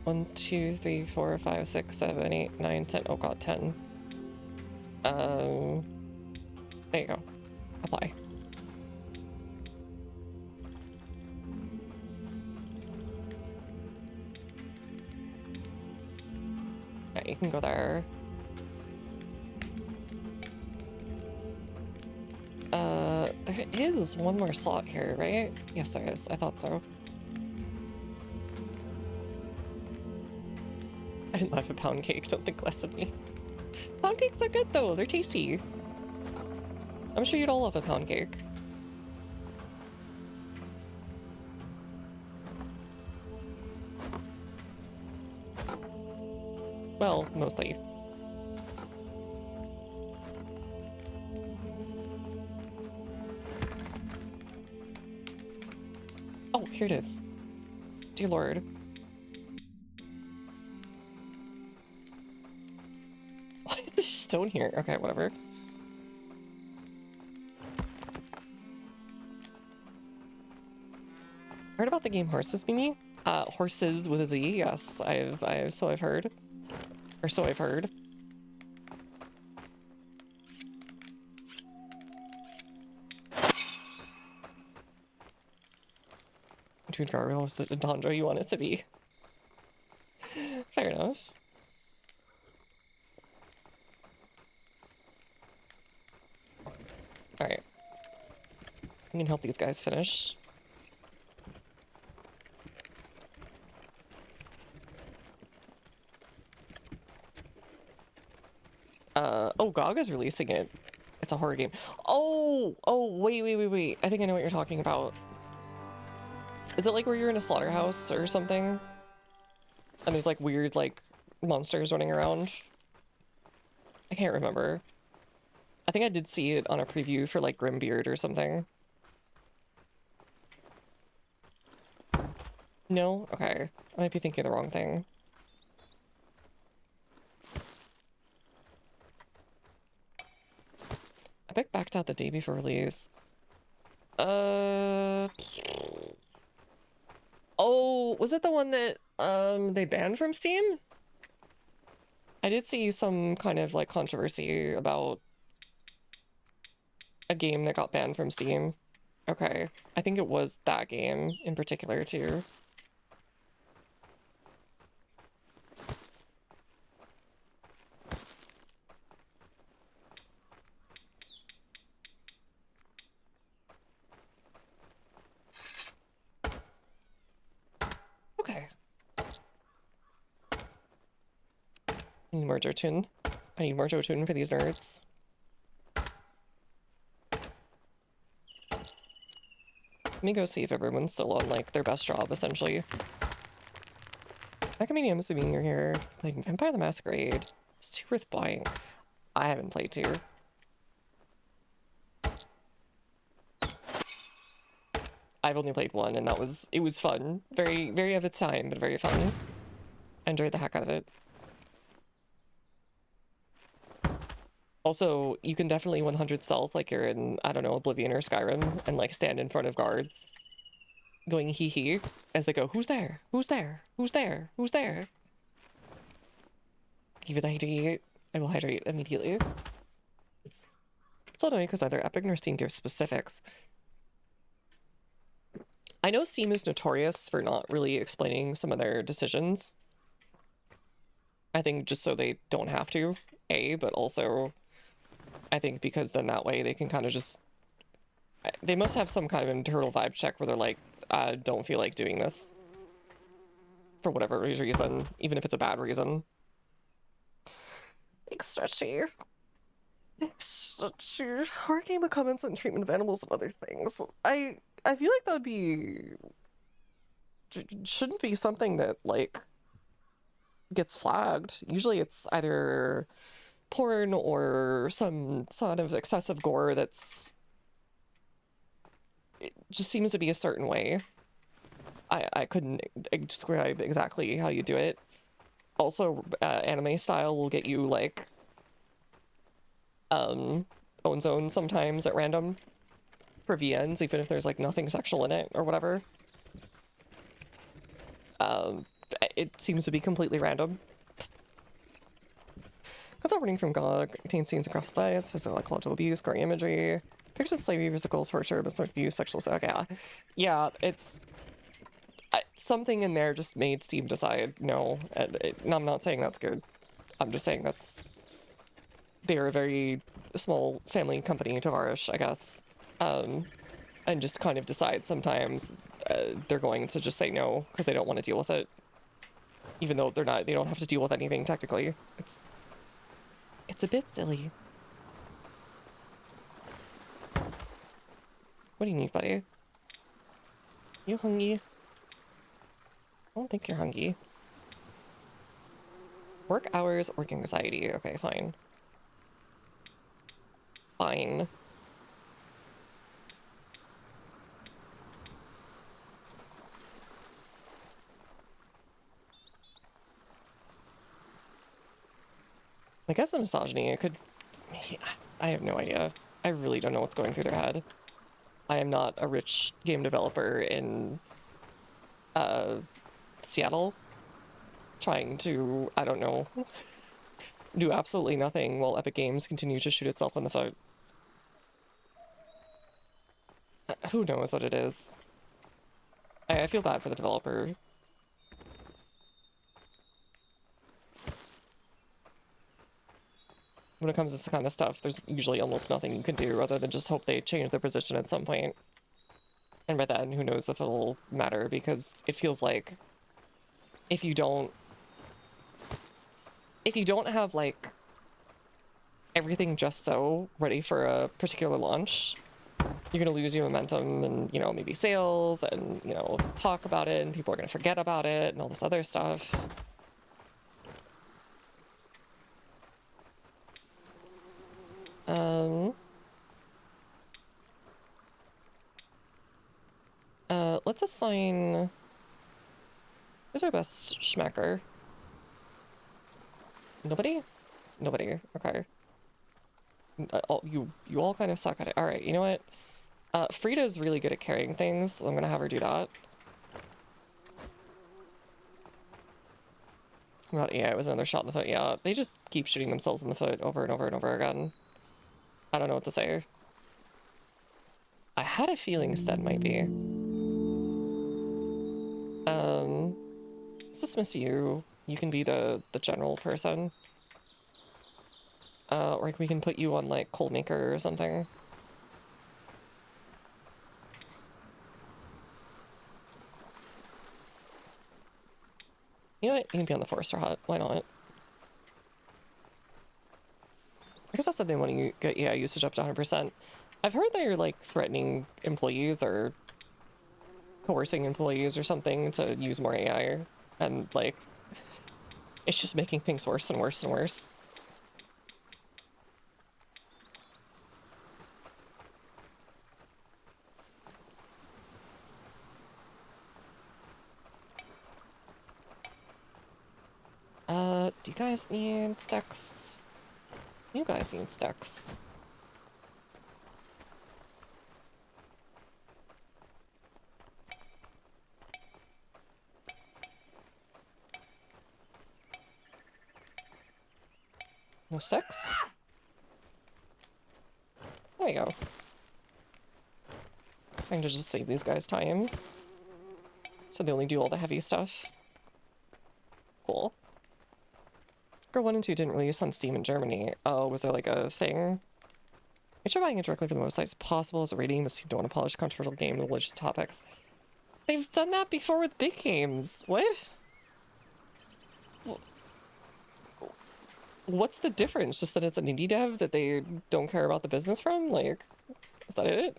A: One, two, three, four, five, 6, 7, 8, 9, 10. Oh god, 10. There you go. Apply. Yeah, you can go there. There is one more slot here, right? Yes, there is. I thought so. I didn't laugh at pound cake. Don't think less of me. Pound cakes are good though. They're tasty. I'm sure you'd all love a pound cake. Well, mostly. Oh, here it is. Dear Lord. Why is this stone here? Okay, whatever. Heard about the game Horses, Mimi? Horses with a Z, yes. So I've heard. Or so I've heard. Between gargoyles and Dondra, you want it to be. Fair enough. Alright. I can help these guys finish. Oh, GOG is releasing it. It's a horror game. Oh, wait. I think I know what you're talking about. Is it like where you're in a slaughterhouse or something? And there's like weird, like, monsters running around? I can't remember. I think I did see it on a preview for like Grimbeard or something. No? Okay. I might be thinking of the wrong thing. Epic backed out the day before release. Oh, was it the one that they banned from Steam? I did see some kind of like controversy about a game that got banned from Steam. Okay, I think it was that game in particular too. Okay. I need more Jotun. I need more Jotun for these nerds. Let me go see if everyone's still on, like, their best job, essentially. How come I'm assuming you're here? Playing Vampire the Masquerade. It's 2 worth buying. I haven't played 2. I've only played 1, and it was fun. Very, very of its time, but very fun. I enjoyed the heck out of it. Also, you can definitely 100 stealth like you're in, I don't know, Oblivion or Skyrim, and like stand in front of guards, going hee hee, as they go, who's there? Who's there? Who's there? Who's there? Give it the hydrate. I will hydrate immediately. It's annoying because neither Epic nor Steam gives specifics. I know Steam is notorious for not really explaining some of their decisions. I think just so they don't have to, but also I think because then that way they can kind of just... They must have some kind of internal vibe check where they're like, don't feel like doing this. For whatever reason, even if it's a bad reason. Stretchy. Horror game with comments on treatment of animals and other things. I feel like that would be... shouldn't be something that, like, gets flagged. Usually it's either porn or some sort of excessive gore that's it just seems to be a certain way. I couldn't describe exactly how you do it. Also, anime style will get you, like, own zone sometimes at random for VNs, even if there's, like, nothing sexual in it or whatever. It seems to be completely random. That's operating from GOG, contains scenes of graphic violence, physical and psychological abuse, gory imagery, pictures of slavery, physical torture, but sort of abuse, sexual, okay, yeah, it's... something in there just made Steam decide no, and I'm not saying that's good. I'm just saying they're a very small family company, Tavarish, I guess, and just kind of decide sometimes they're going to just say no because they don't want to deal with it, even though they don't have to deal with anything technically. It's a bit silly. What do you need, buddy? You hungry? I don't think you're hungry. Work hours, work anxiety. Okay, fine. Fine. I guess the misogyny, it could... I have no idea. I really don't know what's going through their head. I am not a rich game developer in Seattle trying to, I don't know, do absolutely nothing while Epic Games continue to shoot itself in the foot. Who knows what it is? I feel bad for the developer. When it comes to this kind of stuff, there's usually almost nothing you can do other than just hope they change their position at some point. And by then, who knows if it'll matter, because it feels like if you don't have, like, everything just so ready for a particular launch, you're gonna lose your momentum and, you know, maybe sales and, you know, talk about it and people are gonna forget about it and all this other stuff. Let's assign... Who's our best schmecker? Nobody? Nobody. Okay. You all kind of suck at it. Alright, you know what? Frida's really good at carrying things, so I'm gonna have her do that. About AI was another shot in the foot. Yeah, they just keep shooting themselves in the foot over and over and over again. I don't know what to say. I had a feeling Stead might be. Let's dismiss you. You can be the general person. Or we can put you on, like, Cold Maker or something. You know what? You can be on the Forester Hut. Why not? I guess that's something when you get AI usage up to 100%. I've heard they're, like, threatening employees or coercing employees or something to use more AI. And, like, it's just making things worse and worse and worse. Do you guys need sticks? You guys need sticks. No sticks? There we go. I'm gonna just save these guys time. So they only do all the heavy stuff. Cool. Girl 1 and 2 didn't release on Steam in Germany. Oh, was there like a thing? I tried buying it directly from the website as possible as a rating, but seem to want to polish controversial game with religious topics. They've done that before with big games. What? What's the difference? Just that it's an indie dev that they don't care about the business from? Like, is that it?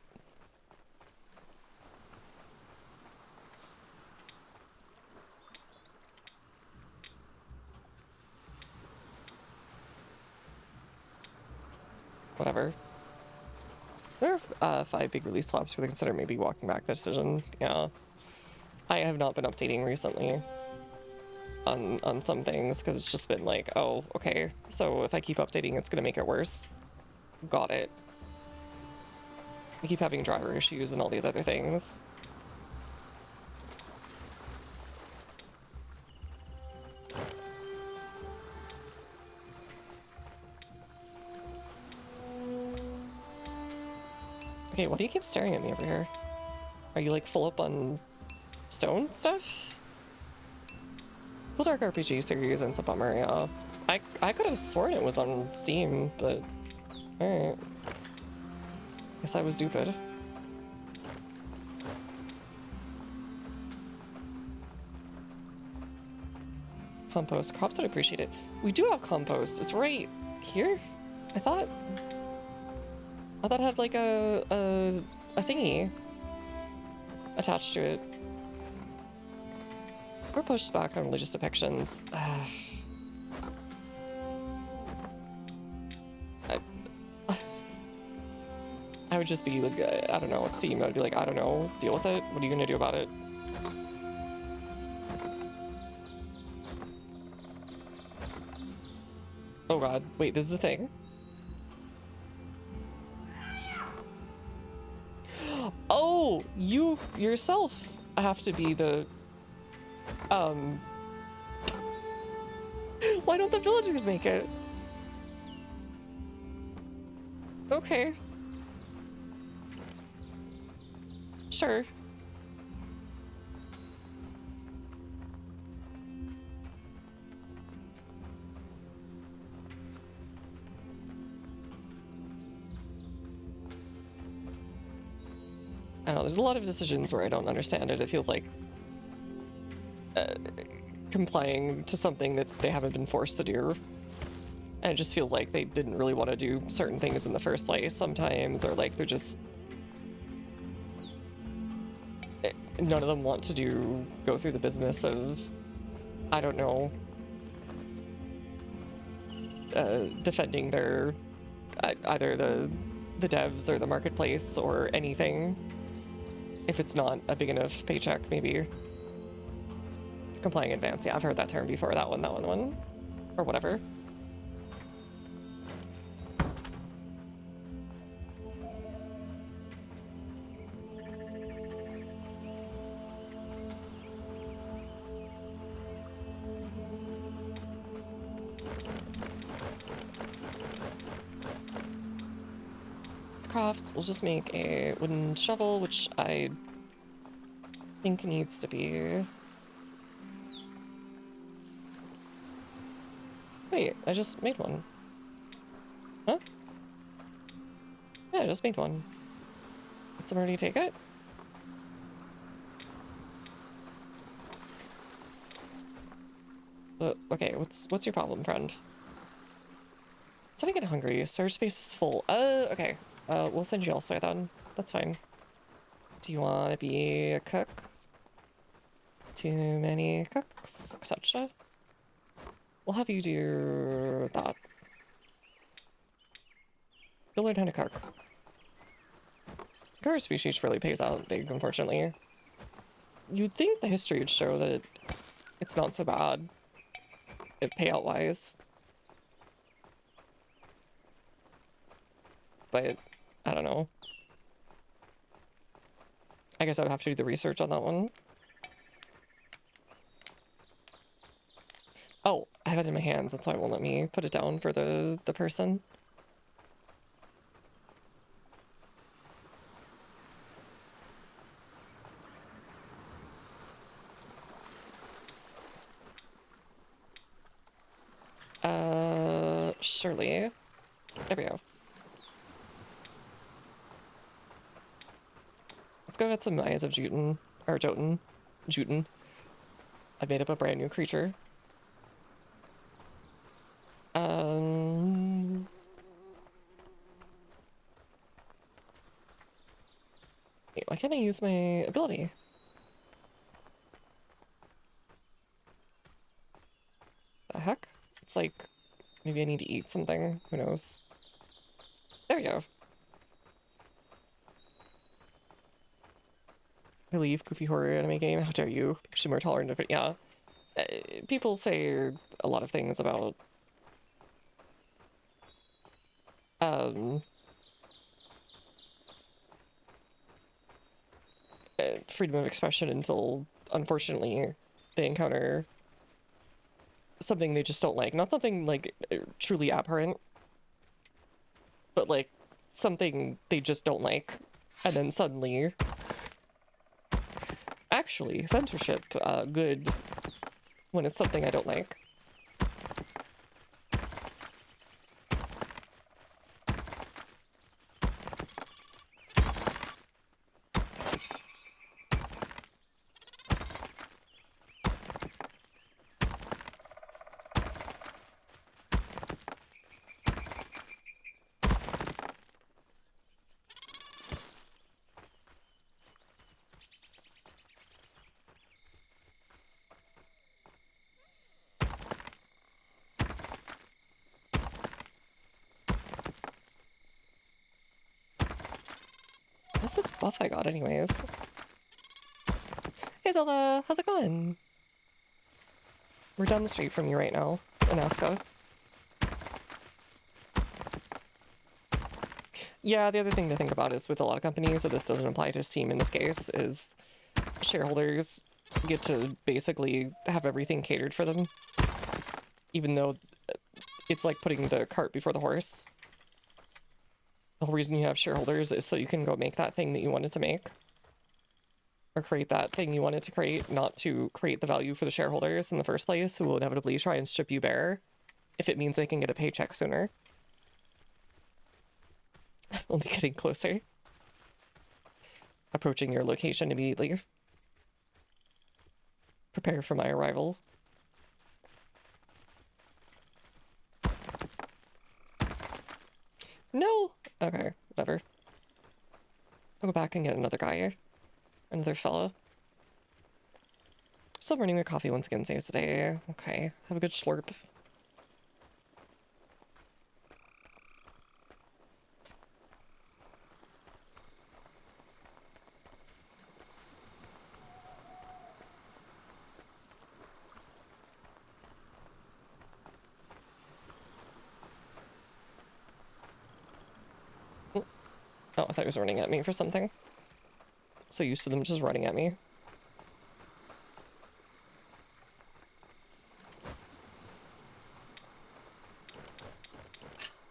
A: Whatever. There are 5 big release swaps where they consider maybe walking back the decision. Yeah. I have not been updating recently on some things because it's just been like, oh, okay, so if I keep updating, it's going to make it worse. Got it. I keep having driver issues and all these other things. Okay, why do you keep staring at me over here? Are you like full up on stone stuff? Cool Dark RPG series and it's a bummer, yeah. I could have sworn it was on Steam, but alright. Guess I was stupid. Compost. Crops would appreciate it. We do have compost. It's right here. I thought it had like a thingy attached to it. Or pushed back on religious depictions. I would just be like, I don't know, it's Steam. I'd be like, I don't know, deal with it. What are you gonna do about it? Oh god, wait, this is a thing? Oh, you yourself have to be the, why don't the villagers make it? Okay. Sure. I don't know, there's a lot of decisions where I don't understand it. It feels like complying to something that they haven't been forced to do. And it just feels like they didn't really want to do certain things in the first place sometimes, or like they're just... None of them want to go through the business of, I don't know, defending their, either the devs or the marketplace or anything. If it's not a big enough paycheck, maybe. Complying in advance, yeah, I've heard that term before, that one, or whatever. We'll just make a wooden shovel, which I think needs to be... Wait, I just made one. Huh? Yeah, I just made one. Did someone already take it? Okay, what's your problem, friend? Starting to get hungry. Storage space is full. Okay. We'll send you elsewhere then. That's fine. Do you want to be a cook? Too many cooks, etc. We'll have you do that. You'll learn how to cook. Our species really pays out big, unfortunately. You'd think the history would show that it's not so bad, payout-wise. But I don't know. I guess I would have to do the research on that one. Oh, I have it in my hands. That's why it won't let me put it down for the person. Surely. There we go. Let's go get some Eyes of Juten, or Jotun. Juten. I made up a brand new creature. Wait, why can't I use my ability? The heck? It's like, maybe I need to eat something. Who knows? There we go. Relief, goofy horror anime game. How dare you? People should be more tolerant of it. Yeah. People say a lot of things about freedom of expression until, unfortunately, they encounter something they just don't like. Not something, like, truly abhorrent, but, like, something they just don't like. And then suddenly... Actually, censorship, good when it's something I don't like. What's this buff I got anyways? Hey Zelda, how's it going? We're down the street from you right now, in Aska. Yeah, the other thing to think about is with a lot of companies, so this doesn't apply to Steam in this case, is shareholders get to basically have everything catered for them. Even though it's like putting the cart before the horse. The whole reason you have shareholders is so you can go make that thing that you wanted to make. Or create that thing you wanted to create, not to create the value for the shareholders in the first place, who will inevitably try and strip you bare if it means they can get a paycheck sooner. Only getting closer. Approaching your location immediately. Prepare for my arrival. No! Okay, whatever. I'll go back and get another guy. Another fella. Still burning my coffee once again saves the day. Okay, have a good slurp. Oh, I thought he was running at me for something. So used to them just running at me.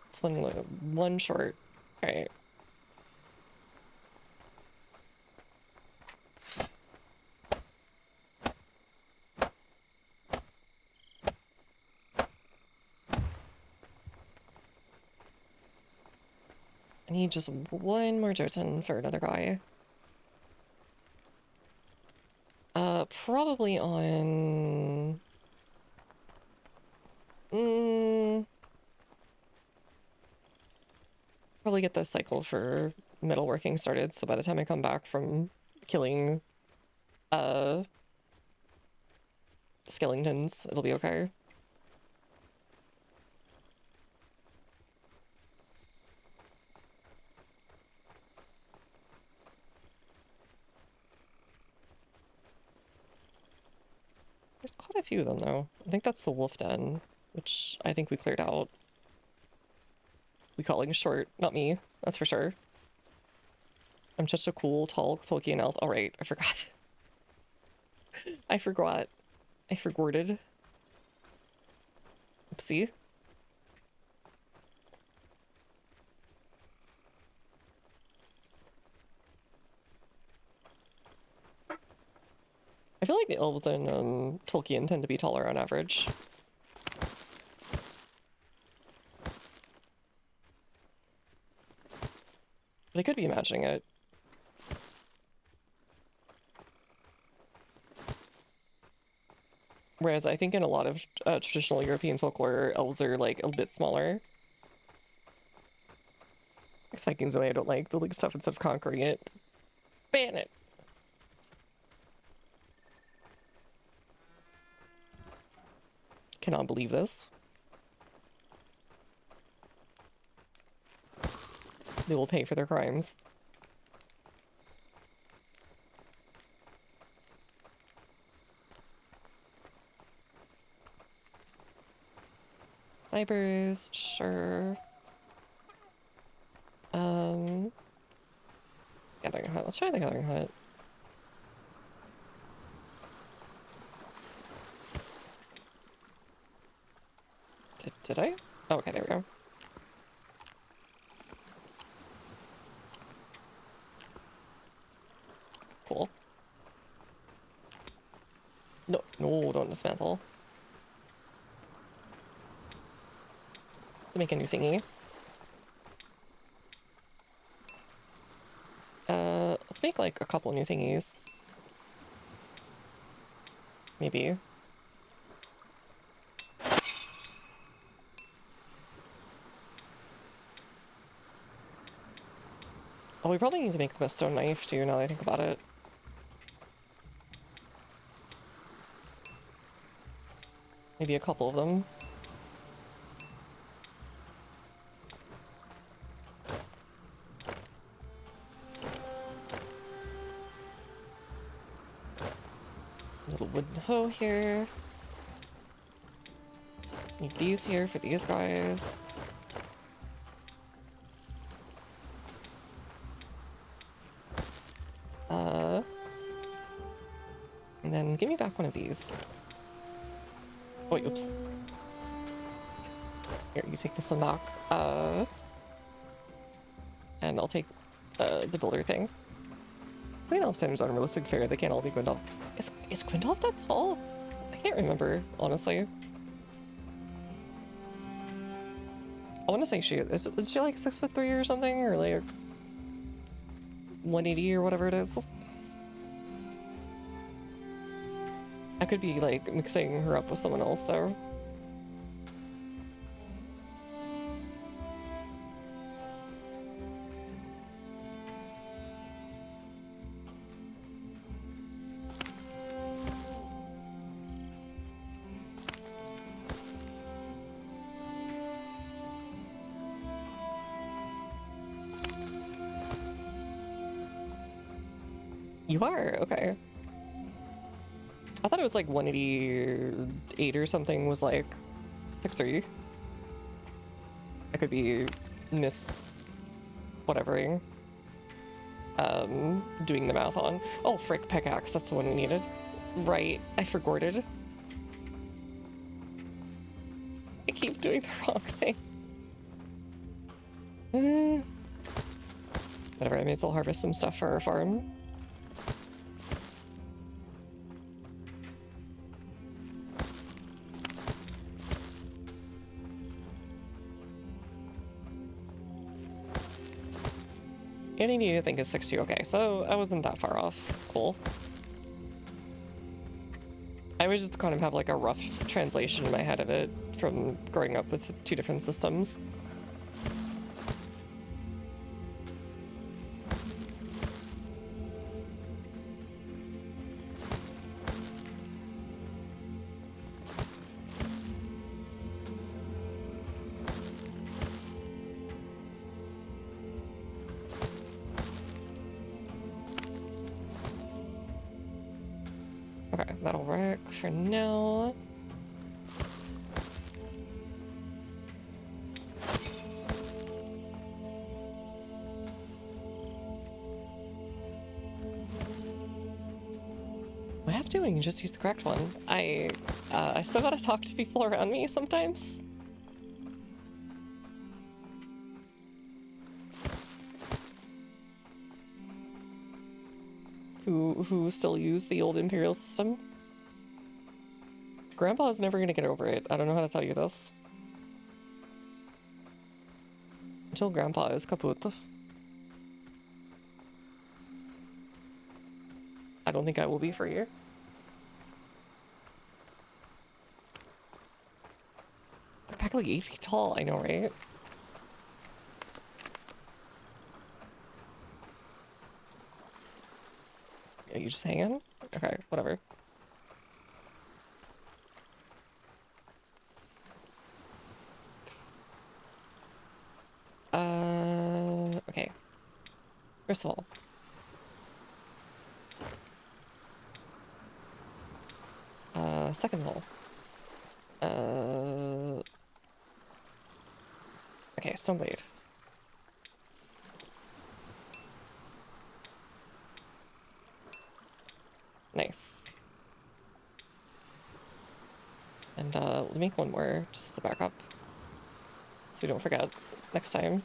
A: It's one short. Alright. I need just one more Jotun for another guy. Probably on... Probably get the cycle for metalworking started, so by the time I come back from killing, skeletons, it'll be okay. There's quite a few of them, though. I think that's the wolf den, which I think we cleared out. We calling short, not me, that's for sure. I'm such a cool, tall Tolkien elf. Oh, right, I forgot. I forgot. I forgorted. Oopsie. I feel like the elves in Tolkien tend to be taller on average. But I could be imagining it. Whereas I think in a lot of traditional European folklore, elves are like a bit smaller. Vikings away, I don't like building stuff instead of conquering it. Ban it! Cannot believe this. They will pay for their crimes. Fibers, sure. Gathering hut. Let's try the gathering hut. Did I? Oh, okay, there we go. Cool. No, no, don't dismantle. Make a new thingy. Let's make like a couple new thingies. Maybe. Oh, we probably need to make the stone knife too, now that I think about it. Maybe a couple of them. Little wooden hoe here. Need these here for these guys. And then give me back one of these. Oh, wait, oops. Here, you take this one back. And I'll take the builder thing. I think elf standards are unrealistic fair. They can't all be Gwendolf. Is Gwendolf that tall? I can't remember, honestly. I want to say she is she like 6'3" or something, or like 180 or whatever it is. I could be like mixing her up with someone else though. You are? Okay. I thought it was like 188 or something was like 6'3". I could be whatevering. Doing the math on. Oh, frick, pickaxe, that's the one we needed. Right, I forgorted. I keep doing the wrong thing. Whatever, I may as well harvest some stuff for our farm. And I need to think it's 60. Okay, so I wasn't that far off. Cool. I would just kind of have like a rough translation in my head of it from growing up with two different systems. Okay, that'll work for now. I have to, and you just use the correct one. I still gotta talk to people around me sometimes. Who still use the old Imperial system. Grandpa is never gonna get over it. I don't know how to tell you this. Until Grandpa is kaput. I don't think I will be free. They're practically 8 feet tall, I know, right? Are you just hanging? Okay, whatever. Okay. First of all. Second of all. Okay, Stoneblade. Nice. And let me make one more just as a backup, so we don't forget next time.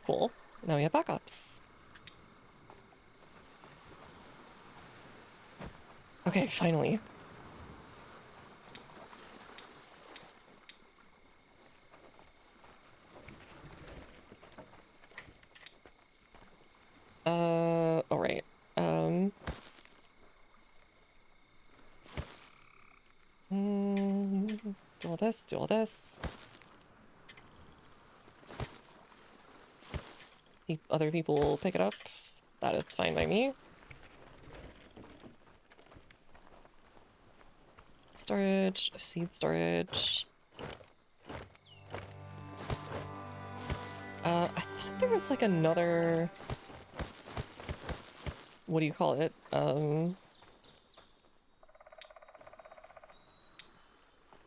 A: Cool. Now we have backups. Okay, finally. All right. Do all this, do all this. Other people pick it up. That is fine by me. Storage, seed storage. I thought there was like another... What do you call it?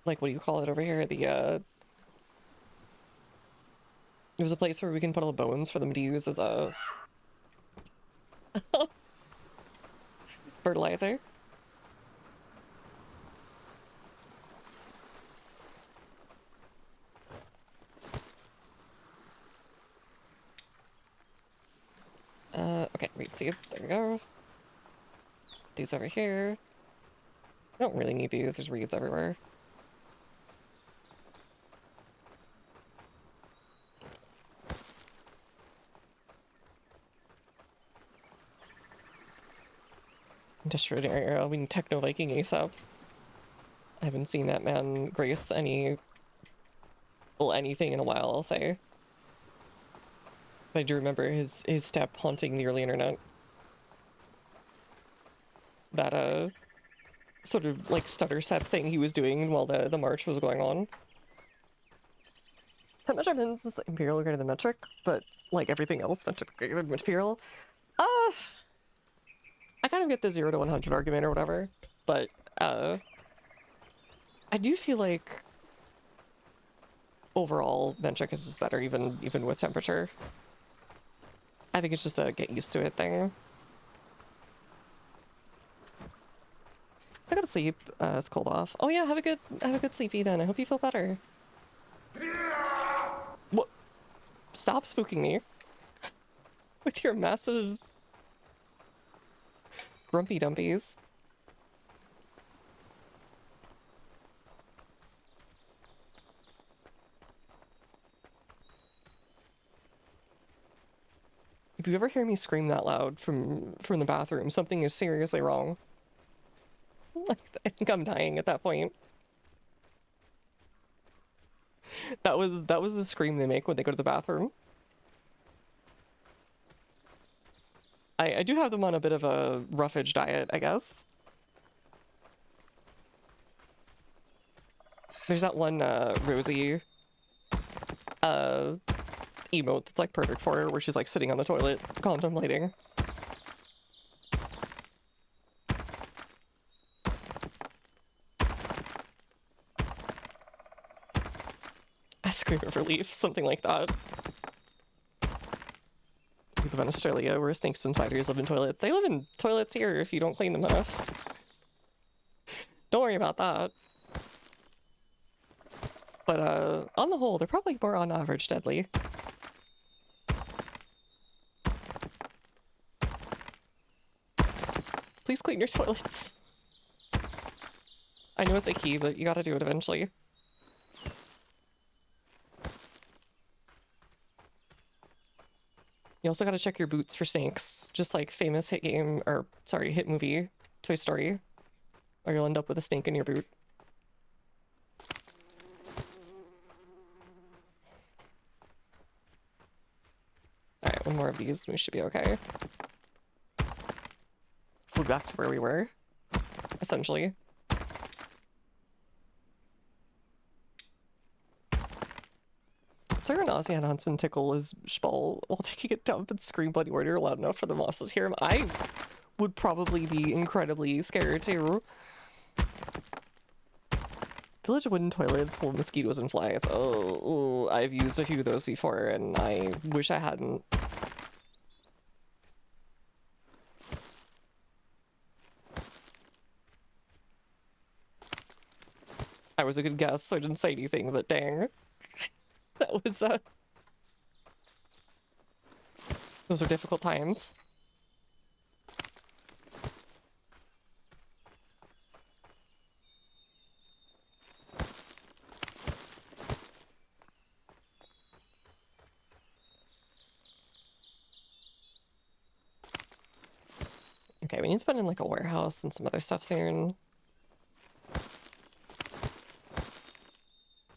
A: Like, what do you call it over here? There's a place where we can put all the bones for them to use as a fertilizer. Okay, reed seeds, there we go. These over here. I don't really need these, there's reeds everywhere. Industrial area, we need Techno Viking ASAP. I haven't seen that man grace anything in a while, I'll say. But I do remember his step haunting the early internet. That, sort of, like, stutter set thing he was doing while the march was going on. That measurements is Imperial greater than metric, but, like, everything else metric greater than Imperial. I kind of get the 0 to 100 argument or whatever, but, I do feel like overall metric is just better even with temperature. I think it's just a get used to it thing. I gotta sleep. It's cold off. Oh yeah, have a good sleepy then. I hope you feel better. What? Stop spooking me with your massive grumpy dumpies. If you ever hear me scream that loud from the bathroom, something is seriously wrong. Like, I think I'm dying at that point. That was the scream they make when they go to the bathroom. I do have them on a bit of a roughage diet, I guess. There's that one Rosie emote that's like perfect for her, where she's like sitting on the toilet contemplating. A scream of relief, something like that. We live in Australia where snakes and spiders live in toilets. They live in toilets here if you don't clean them enough. Don't worry about that. But on the whole, they're probably more on average deadly. Please clean your toilets. I know it's icky, but you gotta do it eventually. You also gotta check your boots for snakes, just like famous hit game, or sorry, hit movie, Toy Story, or you'll end up with a snake in your boot. Alright, one more of these, we should be okay. We're back to where we were, essentially. Sir Nausea Huntsman tickle is Spall while taking a dump and scream bloody order loud enough for the mosses to hear him. I would probably be incredibly scared too. Village wooden toilet full of mosquitoes and flies. Oh, I've used a few of those before and I wish I hadn't. I was a good guess, so I didn't say anything, but dang. That was, those are difficult times. Okay, we need to put in like a warehouse and some other stuff soon.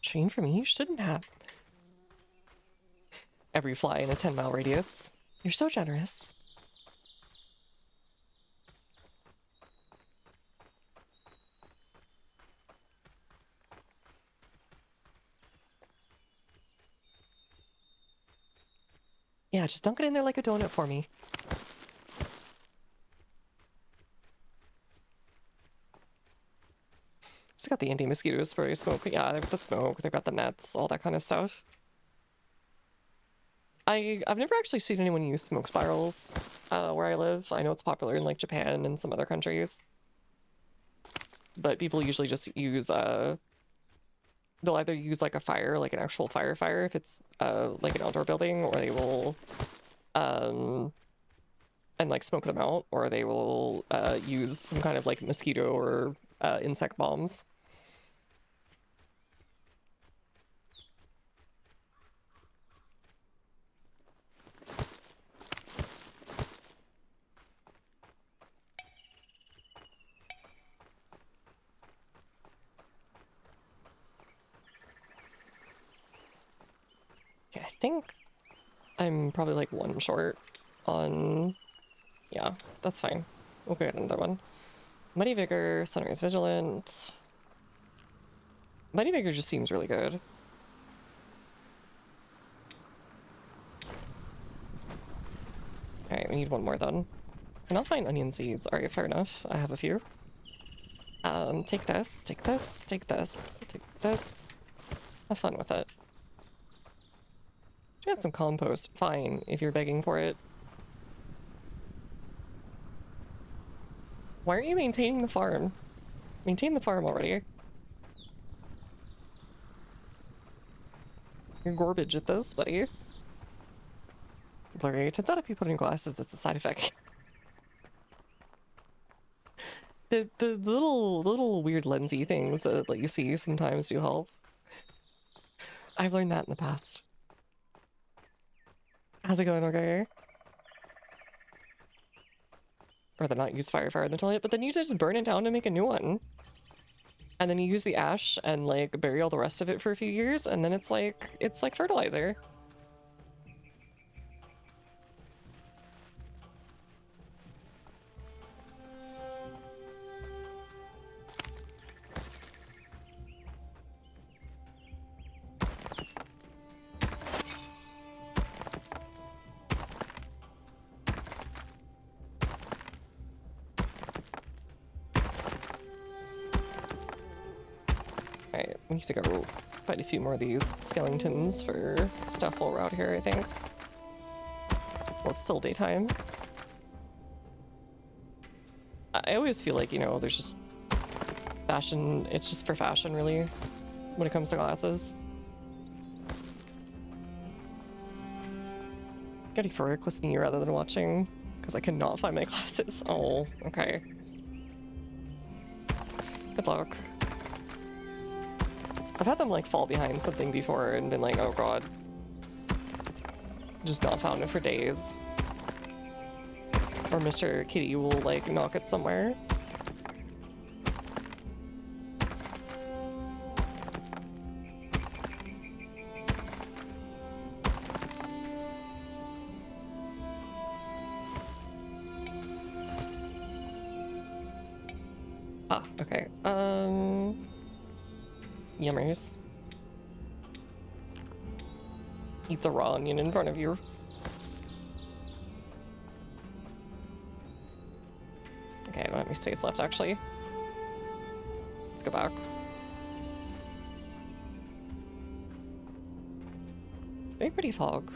A: Chain for me? You shouldn't have. Every fly in a 10-mile radius. You're so generous. Yeah, just dunk it in there like a donut for me. Still got the anti-mosquito spray smoke. Yeah, they've got the smoke, they've got the nets, all that kind of stuff. I've never actually seen anyone use smoke spirals where I live. I know it's popular in like Japan and some other countries. But people usually just use, they'll either use like a fire, like an actual fire if it's like an outdoor building, or they will, and like smoke them out, or they will use some kind of like mosquito or insect bombs. Okay, I think I'm probably like one short on... Yeah, that's fine. We'll get another one. Mighty Vigor, Sunrise Vigilant. Mighty Vigor just seems really good. Alright, we need one more then. And I'll find onion seeds. Alright, fair enough. I have a few. Take this, take this, take this, take this. Have fun with it. You got some compost. Fine, if you're begging for it. Why aren't you maintaining the farm? Maintain the farm already. You're garbage at this, buddy. Blurry. Turns out if you put in glasses, that's a side effect. The little weird lensy things that you see sometimes do help. I've learned that in the past. How's it going, okay? Or the not use fire in the toilet, but then you just burn it down to make a new one. And then you use the ash and like bury all the rest of it for a few years, and then it's like fertilizer. Alright, we need to go fight a few more of these skeletons for stuff while we're out here, I think. Well, it's still daytime. I always feel like, you know, there's just fashion, it's just for fashion, really, when it comes to glasses. Getting for a listening rather than watching, because I cannot find my glasses. Oh, okay. Good luck. I've had them like fall behind something before and been like, oh god. Just not found it for days. Or Mr. Kitty will like knock it somewhere. Ah, okay. Yummers. Eats a raw onion in front of you. Okay, I don't have any space left, actually. Let's go back. Very pretty fog.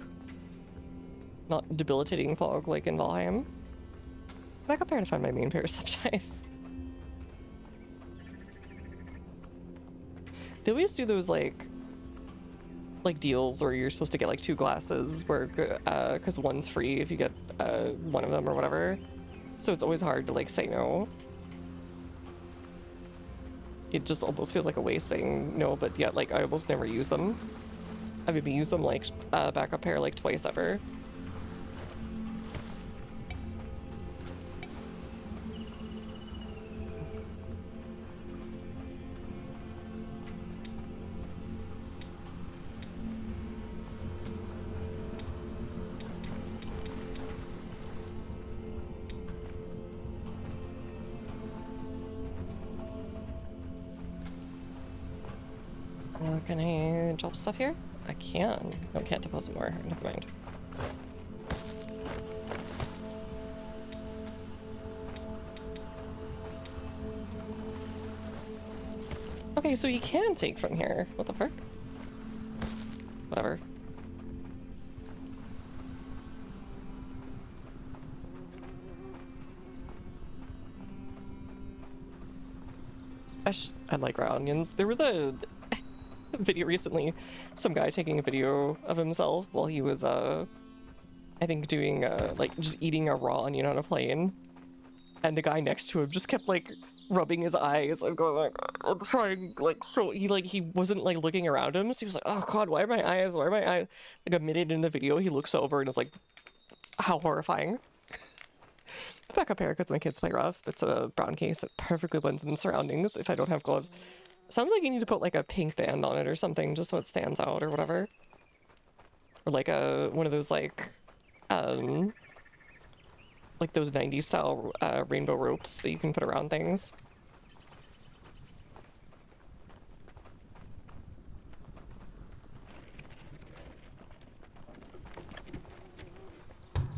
A: Not debilitating fog like in Valheim. Back up here to find my main pair of sometimes. They always do those like deals where you're supposed to get like 2 glasses where because one's free if you get one of them or whatever. So it's always hard to like say no. It just almost feels like a waste saying no, but yet like I almost never use them. I maybe use them like backup pair like twice ever. Can I drop stuff here? I can. No, I can't deposit more. Never mind. Okay, so you can take from here. What the frick? Whatever. I like raw onions. There was a video recently, some guy taking a video of himself while he was I think doing like just eating a raw onion on a plane, and the guy next to him just kept like rubbing his eyes and going like, I'm trying, like, so he wasn't like looking around him, so he was like, oh god, why are my eyes, like a minute in the video he looks over and is like, how horrifying. Back up here because my kids play rough. It's a brown case that perfectly blends in the surroundings if I don't have gloves. Sounds like you need to put like a pink band on it or something just so it stands out or whatever. Or like one of those like those 90s style rainbow ropes that you can put around things.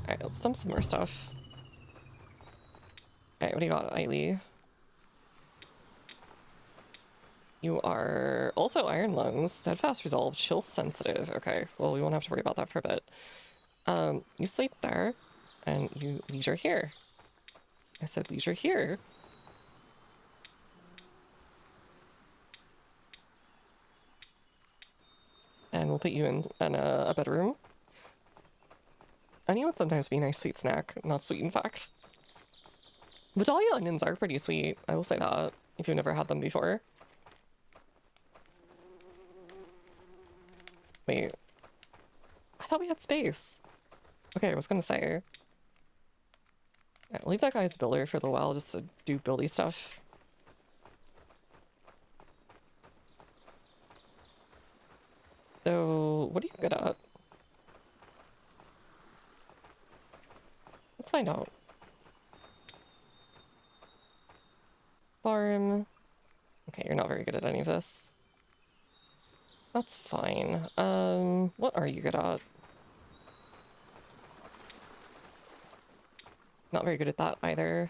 A: Alright, let's dump some more stuff. Alright, what do you got, Ailey? You are also Iron Lungs, Steadfast Resolve, Chill Sensitive. Okay, well, we won't have to worry about that for a bit. You sleep there, and you leisure here. I said leisure here. And we'll put you in a bedroom. Onion would sometimes be a nice sweet snack, not sweet in fact. The Dahlia onions are pretty sweet, I will say that, if you've never had them before. Wait. I thought we had space. Okay, I was gonna say. I'll leave that guy as a builder for a little while just to do buildy stuff. So, what are you good at? Let's find out. Farm. Okay, you're not very good at any of this. That's fine. What are you good at? Not very good at that either.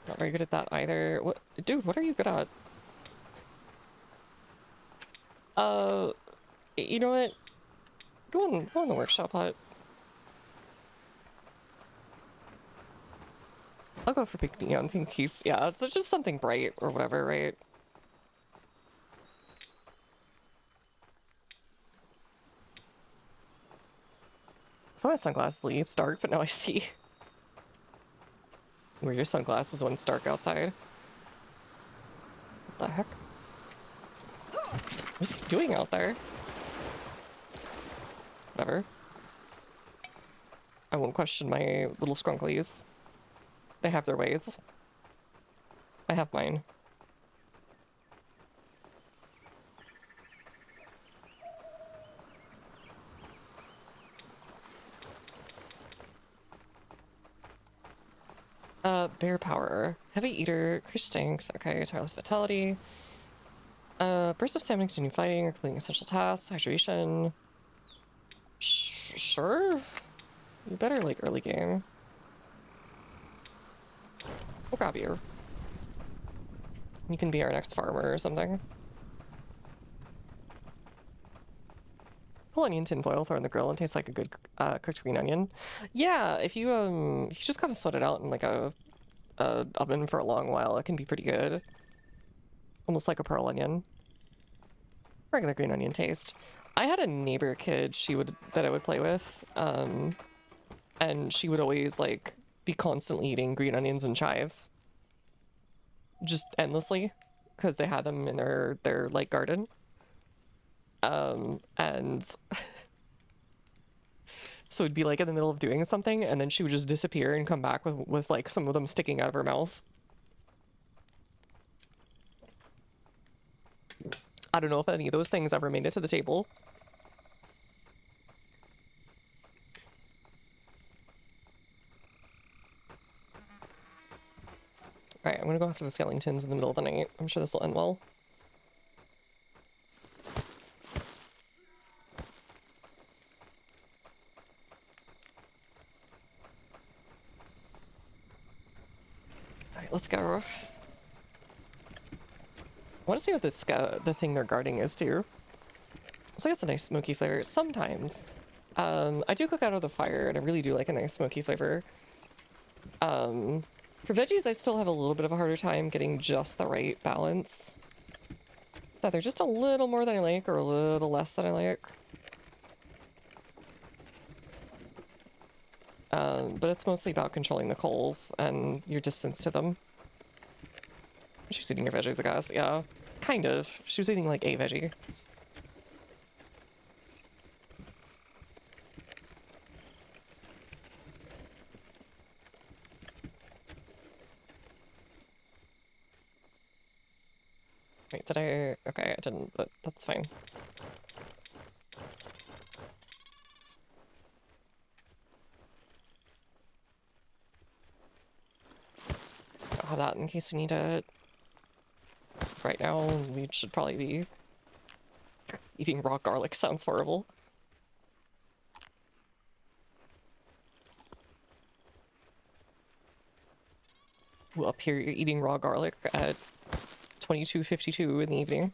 A: Not very good at that either. What, dude, what are you good at? You know what? Go in the workshop hut. I'll go for pink neon, pink keys. Yeah, so just something bright or whatever, right? I thought my sunglasses, it's dark, but now I see. Wear your sunglasses when it's dark outside. What the heck? What's he doing out there? Whatever. I won't question my little scrunklies. They have their ways. I have mine. Bear power. Heavy eater, increased strength, okay, tireless vitality. Burst of stamina, continue fighting, or completing essential tasks, hydration. Sure? You better like early game. We'll grab you. You can be our next farmer or something. Whole onion tinfoil, throw in the grill and tastes like a good cooked green onion. Yeah, if you just kind of sweat it out in like a oven for a long while, it can be pretty good. Almost like a pearl onion. Regular green onion taste. I had a neighbor kid that I would play with, and she would always like be constantly eating green onions and chives. Just endlessly, because they had them in their like garden. And so it'd be like in the middle of doing something, and then she would just disappear and come back with like some of them sticking out of her mouth. I don't know if any of those things ever made it to the table. Alright, I'm gonna go after the skeletons in the middle of the night. I'm sure this will end well. Alright, let's go. I want to see what the thing they're guarding is too. So I guess a nice smoky flavor sometimes. I do cook out of the fire, and I really do like a nice smoky flavor. For veggies, I still have a little bit of a harder time getting just the right balance. It's either just a little more than I like or a little less than I like. But it's mostly about controlling the coals and your distance to them. She was eating her veggies, I guess. Yeah, kind of. She was eating like a veggie. Wait, did I? Okay, I didn't, but that's fine. I'll have that in case we need it. Right now, we should probably be eating raw garlic. Sounds horrible. Ooh, up here, you're eating raw garlic at 22:52 in the evening.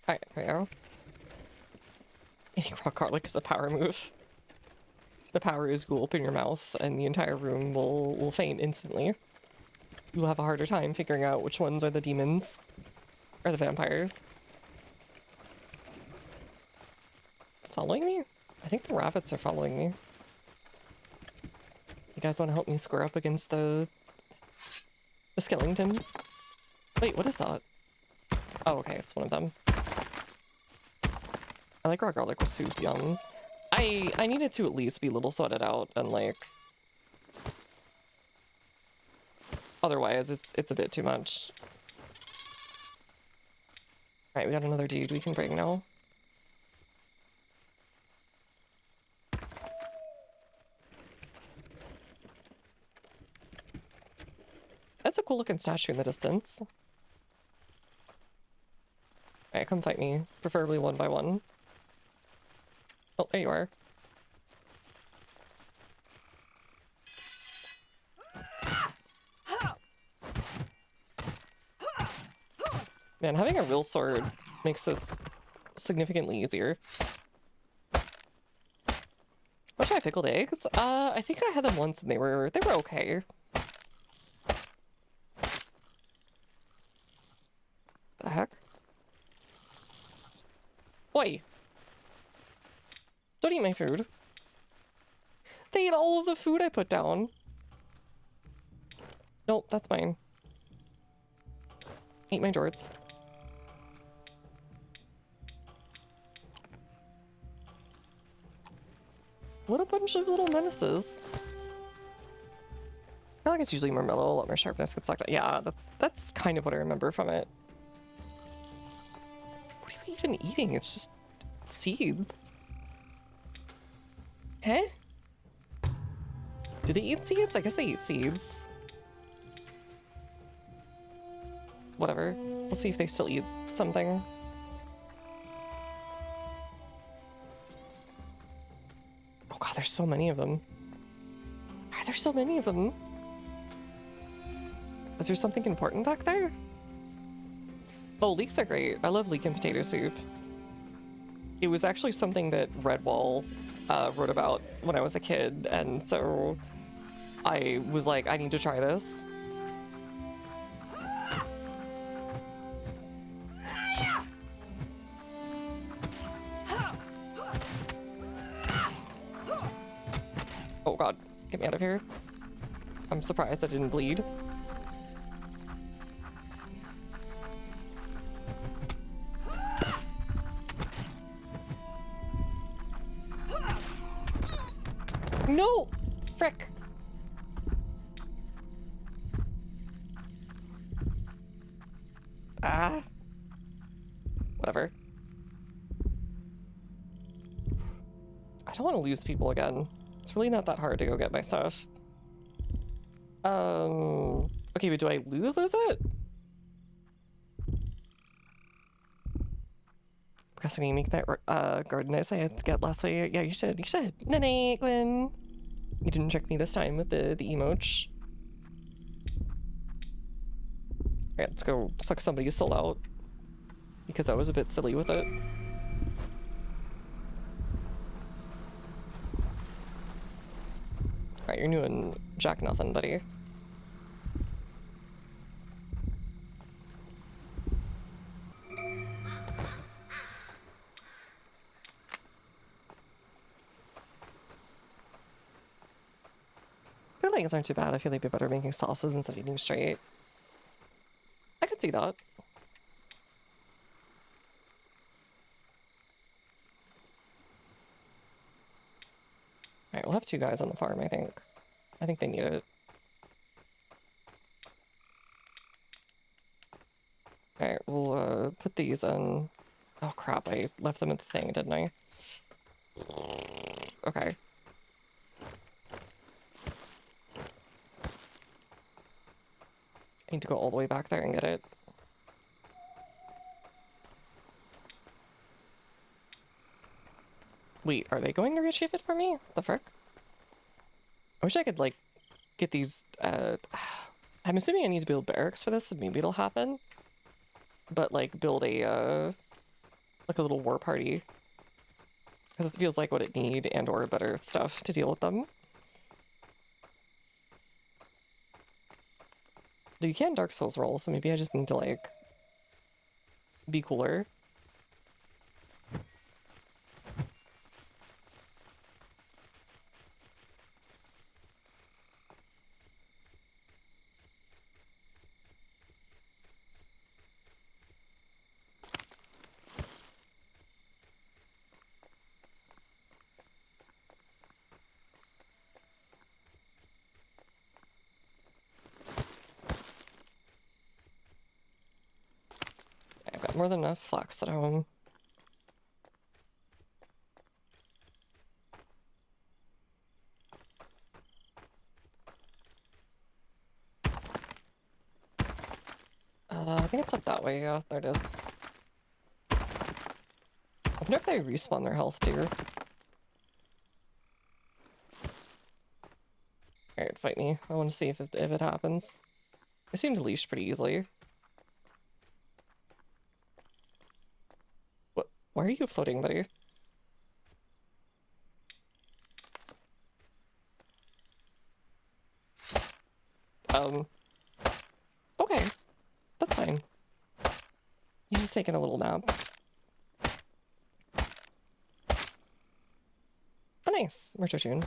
A: Alright, there we go. Eating raw garlic is a power move. The power is you open your mouth and the entire room will faint instantly. You will have a harder time figuring out which ones are the demons or the vampires. Following me? I think the rabbits are following me. You guys want to help me square up against the skeletons? Wait, what is that? Oh, okay, it's one of them. I like raw garlic with soup, yum. I needed to at least be a little sweated out and like... Otherwise, it's a bit too much. Alright, we got another dude we can bring now. That's a cool looking statue in the distance. Alright, come fight me. Preferably one by one. Oh, there you are. Man, having a real sword makes this significantly easier. What should I pickled eggs? I think I had them once and they were okay. The heck? Oi! Don't eat my food. They ate all of the food I put down. Nope, that's mine. Eat my jorts. What a bunch of little menaces. I feel like it's usually more mellow, a lot more sharpness gets sucked out. Yeah, that's kind of what I remember from it. What are you even eating? It's just seeds. Huh? Do they eat seeds? I guess they eat seeds. Whatever. We'll see if they still eat something. Oh god, there's so many of them. Why are there so many of them? Is there something important back there? Oh, leeks are great. I love leek and potato soup. It was actually something that Redwall wrote about when I was a kid, and so I was like, I need to try this. Oh god, get me out of here. I'm surprised I didn't bleed. No! Frick! Ah. Whatever. I don't want to lose people again. It's really not that hard to go get my stuff. Okay, but do I lose it? Procrastinating make that garden nice I had to get last week. Yeah, you should. Night, Gwen. You didn't trick me this time with the emote. Alright, let's go suck somebody's soul out. Because I was a bit silly with it. Alright, you're doing jack nothing, buddy. Legs aren't too bad. I feel they'd be better making sauces instead of eating straight. I could see that. Alright, we'll have 2 guys on the farm, I think. I think they need it. Alright, we'll put these in. Oh crap, I left them at the thing, didn't I? Okay. I need to go all the way back there and get it. Wait, are they going to retrieve it for me? What the frick? I wish I could, like, get these, I'm assuming I need to build barracks for this, and maybe it'll happen. But, like, build a, like a little war party. Because it feels like what it need and or better stuff to deal with them. You can Dark Souls roll, so maybe I just need to, like, be cooler. I've got more than enough flax at home. I think it's up that way, yeah, there it is. I wonder if they respawn their health too. Alright, fight me. I want to see if it happens. They seem to leash pretty easily. What? Why are you floating, buddy? Okay. That's fine. He's just taking a little nap. Oh, nice. Retro tune.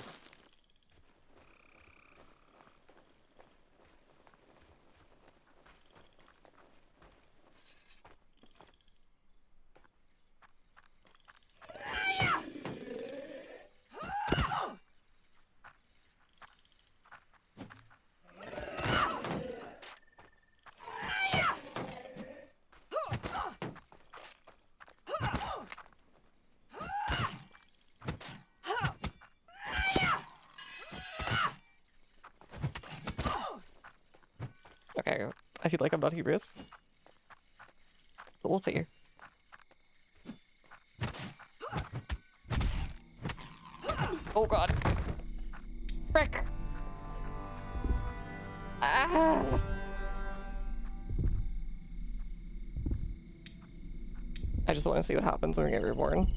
A: Okay, I feel like I'm not Hubris. But we'll see. Oh god. Frick! Ah! I just want to see what happens when we get reborn.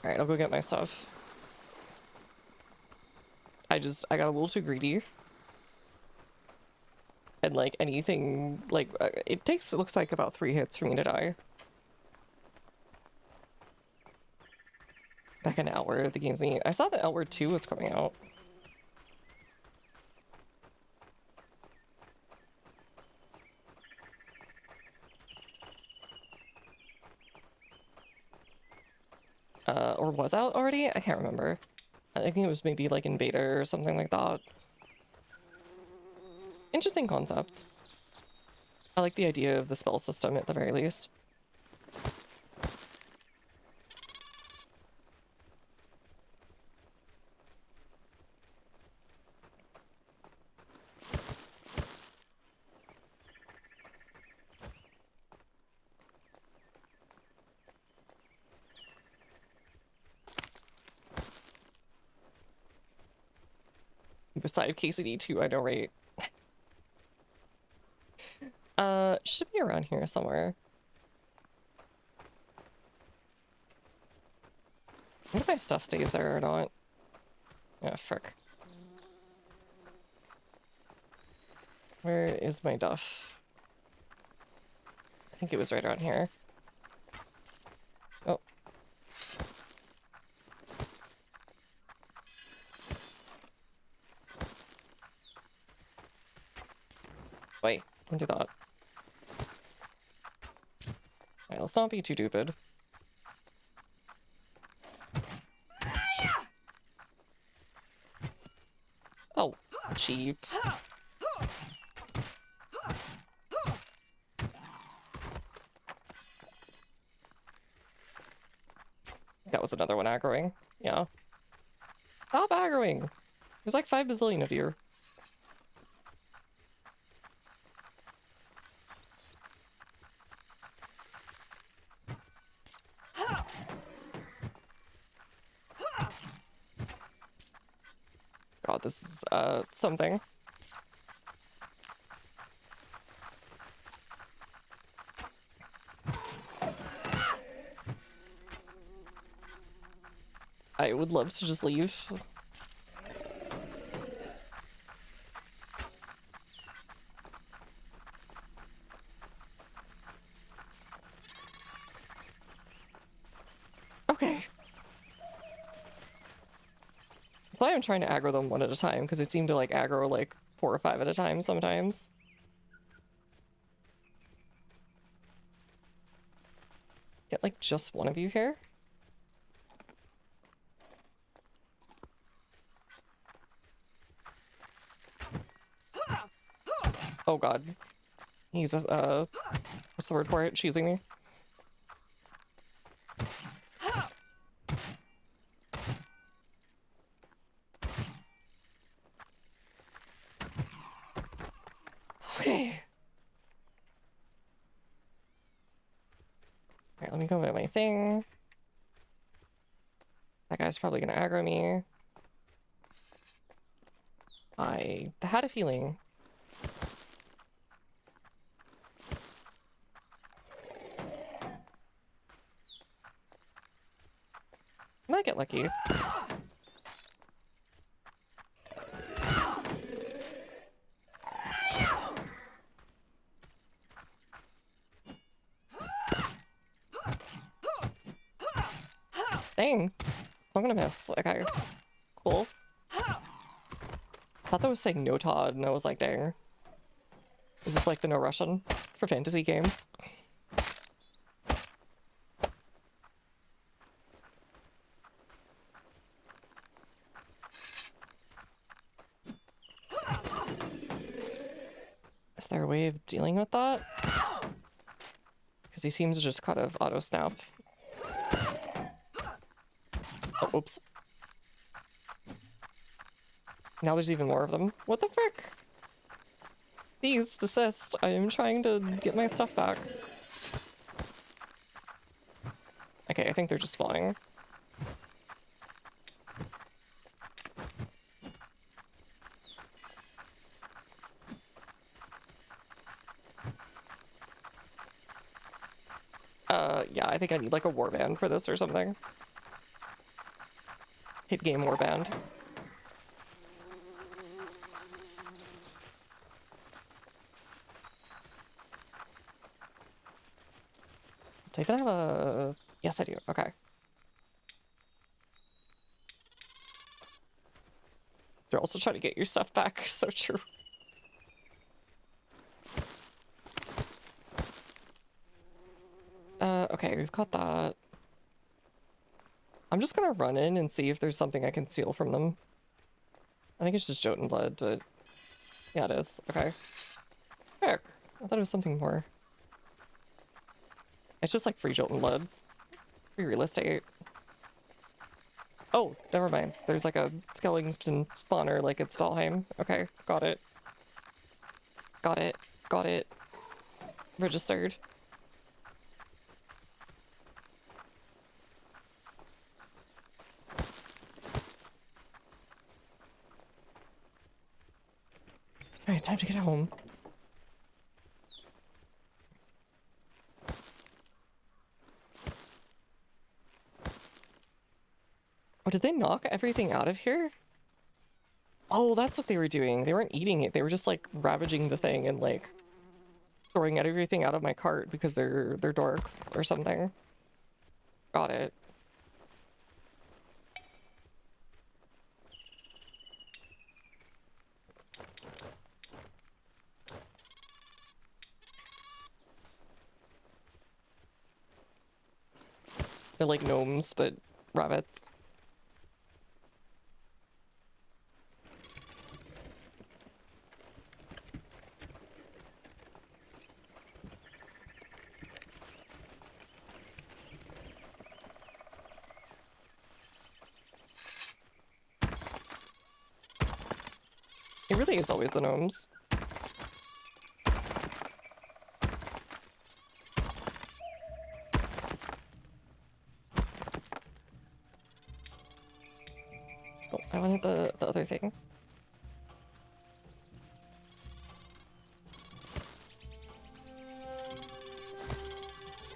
A: Alright, I'll go get my stuff. I got a little too greedy. And like anything, like, it looks like about 3 hits for me to die. Back in Outward, the game's neat. I saw that Outward 2 was coming out. Or was out already? I can't remember. I think it was maybe like in beta or something like that. Interesting concept. I like the idea of the spell system at the very least. Beside KCD too, I know, right? Should be around here somewhere. I wonder if my stuff stays there or not. Yeah, frick. Where is my duff? I think it was right around here. Oh. Wait, don't do that. Alright, let's not be too stupid. Oh, cheap. That was another one aggroing. Yeah. Stop aggroing! There's like 5 bazillion of you. God, this is, something. I would love to just leave. Okay. That's why I'm trying to aggro them one at a time, because they seem to like aggro like 4 or 5 at a time sometimes. Get like just one of you here. Oh god. He's a what's the word for it? Cheesing me. Okay. Alright, let me go get my thing. That guy's probably gonna aggro me. I had a feeling. I might get lucky. Dang. I'm gonna miss. Okay. Cool. I thought that was saying no Todd, and I was like, dang. Is this like the no Russian for fantasy games? Is there a way of dealing with that? Because he seems to just kind of auto-snap. Oh, oops. Now there's even more of them. What the frick? Please, desist. I am trying to get my stuff back. Okay, I think they're just spawning. Yeah, I think I need like a warband for this or something. Hit game warband. Do I even have a... Yes, I do. Okay. They're also trying to get your stuff back. So true. Okay, we've got that. I'm just gonna run in and see if there's something I can steal from them. I think it's just Jotun blood, but... Yeah, it is. Okay. Heck. I thought it was something more. It's just like free Jotun blood. Free real estate. Oh, never mind. There's like a skeleton spawner like it's Valheim. Okay, got it. Got it. Got it. Registered. Alright, time to get home. Oh, did they knock everything out of here? Oh, that's what they were doing. They weren't eating it. They were just like ravaging the thing and like throwing everything out of my cart because they're dorks or something. Got it. They're like gnomes, but rabbits. It really is always the gnomes. Oh, I wanted the other thing.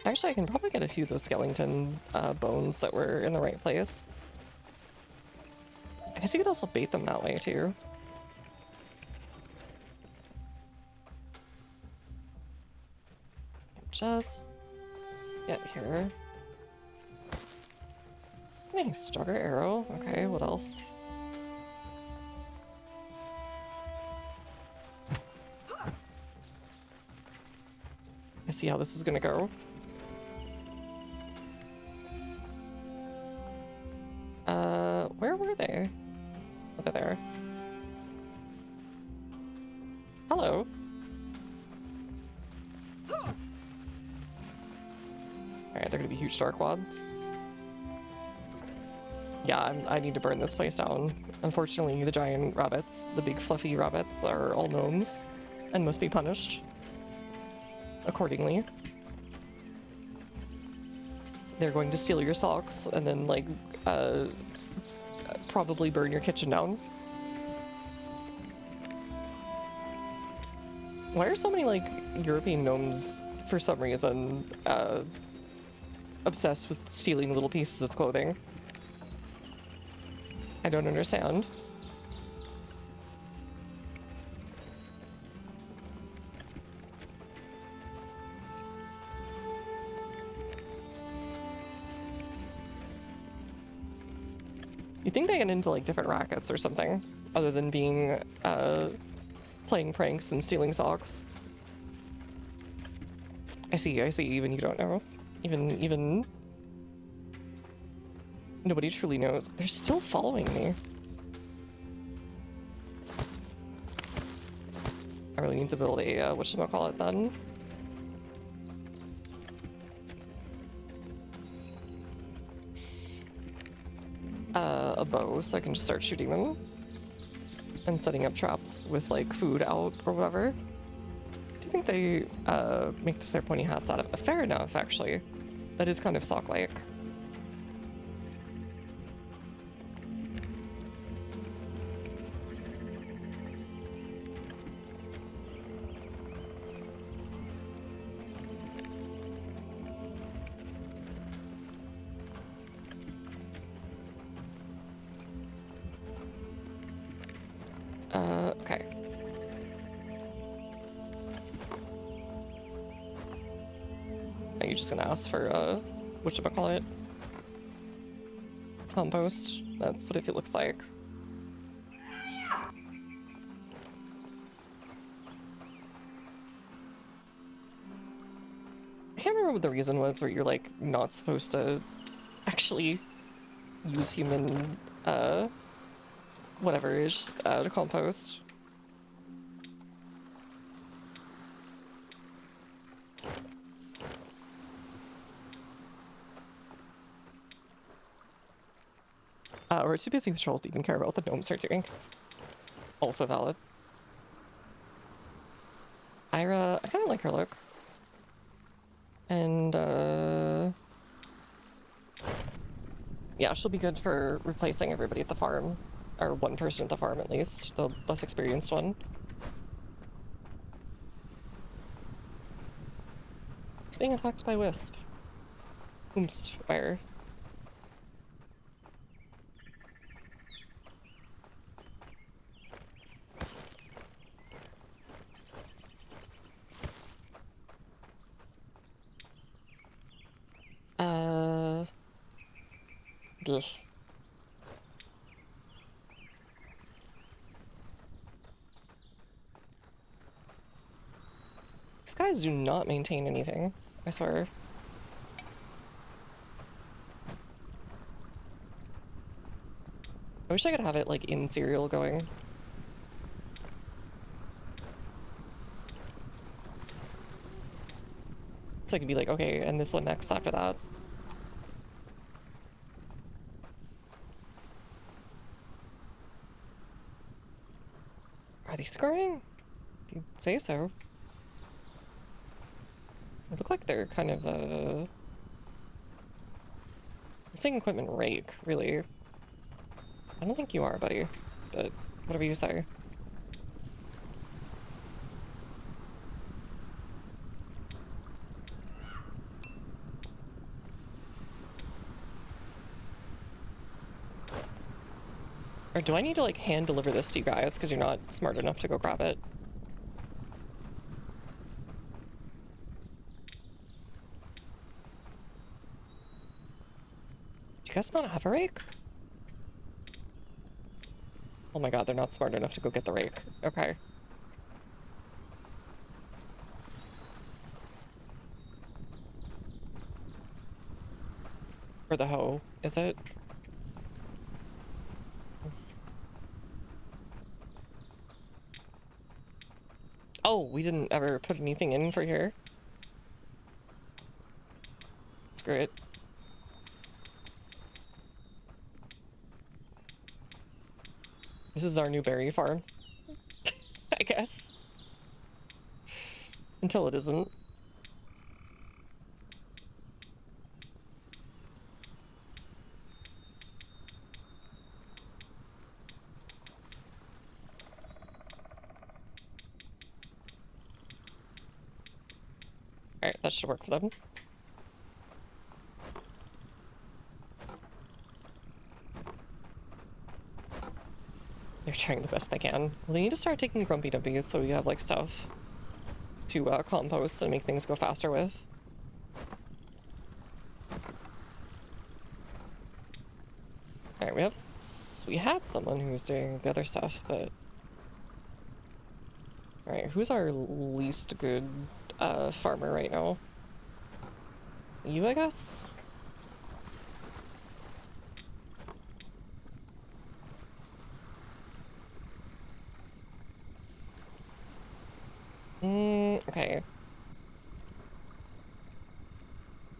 A: Actually, I can probably get a few of those skeleton bones that were in the right place. I guess you could also bait them that way too. Just get here. Nice, jogger arrow. Okay, what else? I see how this is gonna go. Where were they? Oh, they're there. Hello. Alright, they're gonna be huge dark wads. Yeah, I need to burn this place down. Unfortunately, the giant rabbits, the big fluffy rabbits, are all gnomes and must be punished accordingly. They're going to steal your socks and then, like, probably burn your kitchen down. Why are so many, like, European gnomes, for some reason, obsessed with stealing little pieces of clothing? I don't understand. You'd think they get into like different rackets or something, other than being playing pranks and stealing socks. I see, even you don't know. Even nobody truly knows. They're still following me. I really need to build a, whatchamacallit then. A bow so I can just start shooting them. and setting up traps with like food out or whatever. Do you think they make this their pointy hats out of? Fair enough, actually. That is kind of sock-like. Okay. Are you just gonna ask for, whatchamacallit? Compost? That's what it looks like. I can't remember what the reason was where you're, like, not supposed to actually use human, whatever it is, to compost. We're too busy with trolls to even care about what the gnomes are doing. Also valid. Ira, I kind of like her look. And, yeah, she'll be good for replacing everybody at the farm. Or one person at the farm, at least. The less experienced one. It's being attacked by Wisp. Whomst, where? Ugh. These guys do not maintain anything, I swear. I wish I could have it, like, in serial going. So I could be like, okay, and this one next after that. Are they scoring? If you say so. They look like they're kind of, missing equipment rake, really. I don't think you are, buddy, but whatever you say. Or do I need to, like, hand deliver this to you guys because you're not smart enough to go grab it? Do you guys not have a rake? Oh my god, they're not smart enough to go get the rake. Okay. Or the hoe, is it? Oh, we didn't ever put anything in for here. Screw it. This is our new berry farm. I guess. Until it isn't. Alright, that should work for them. They're trying the best they can. Well, they need to start taking grumpy dumpies so we have, like, stuff to compost and make things go faster with. Alright, we had someone who was doing the other stuff, but... Alright, who's our least good farmer right now? You, I guess? Okay.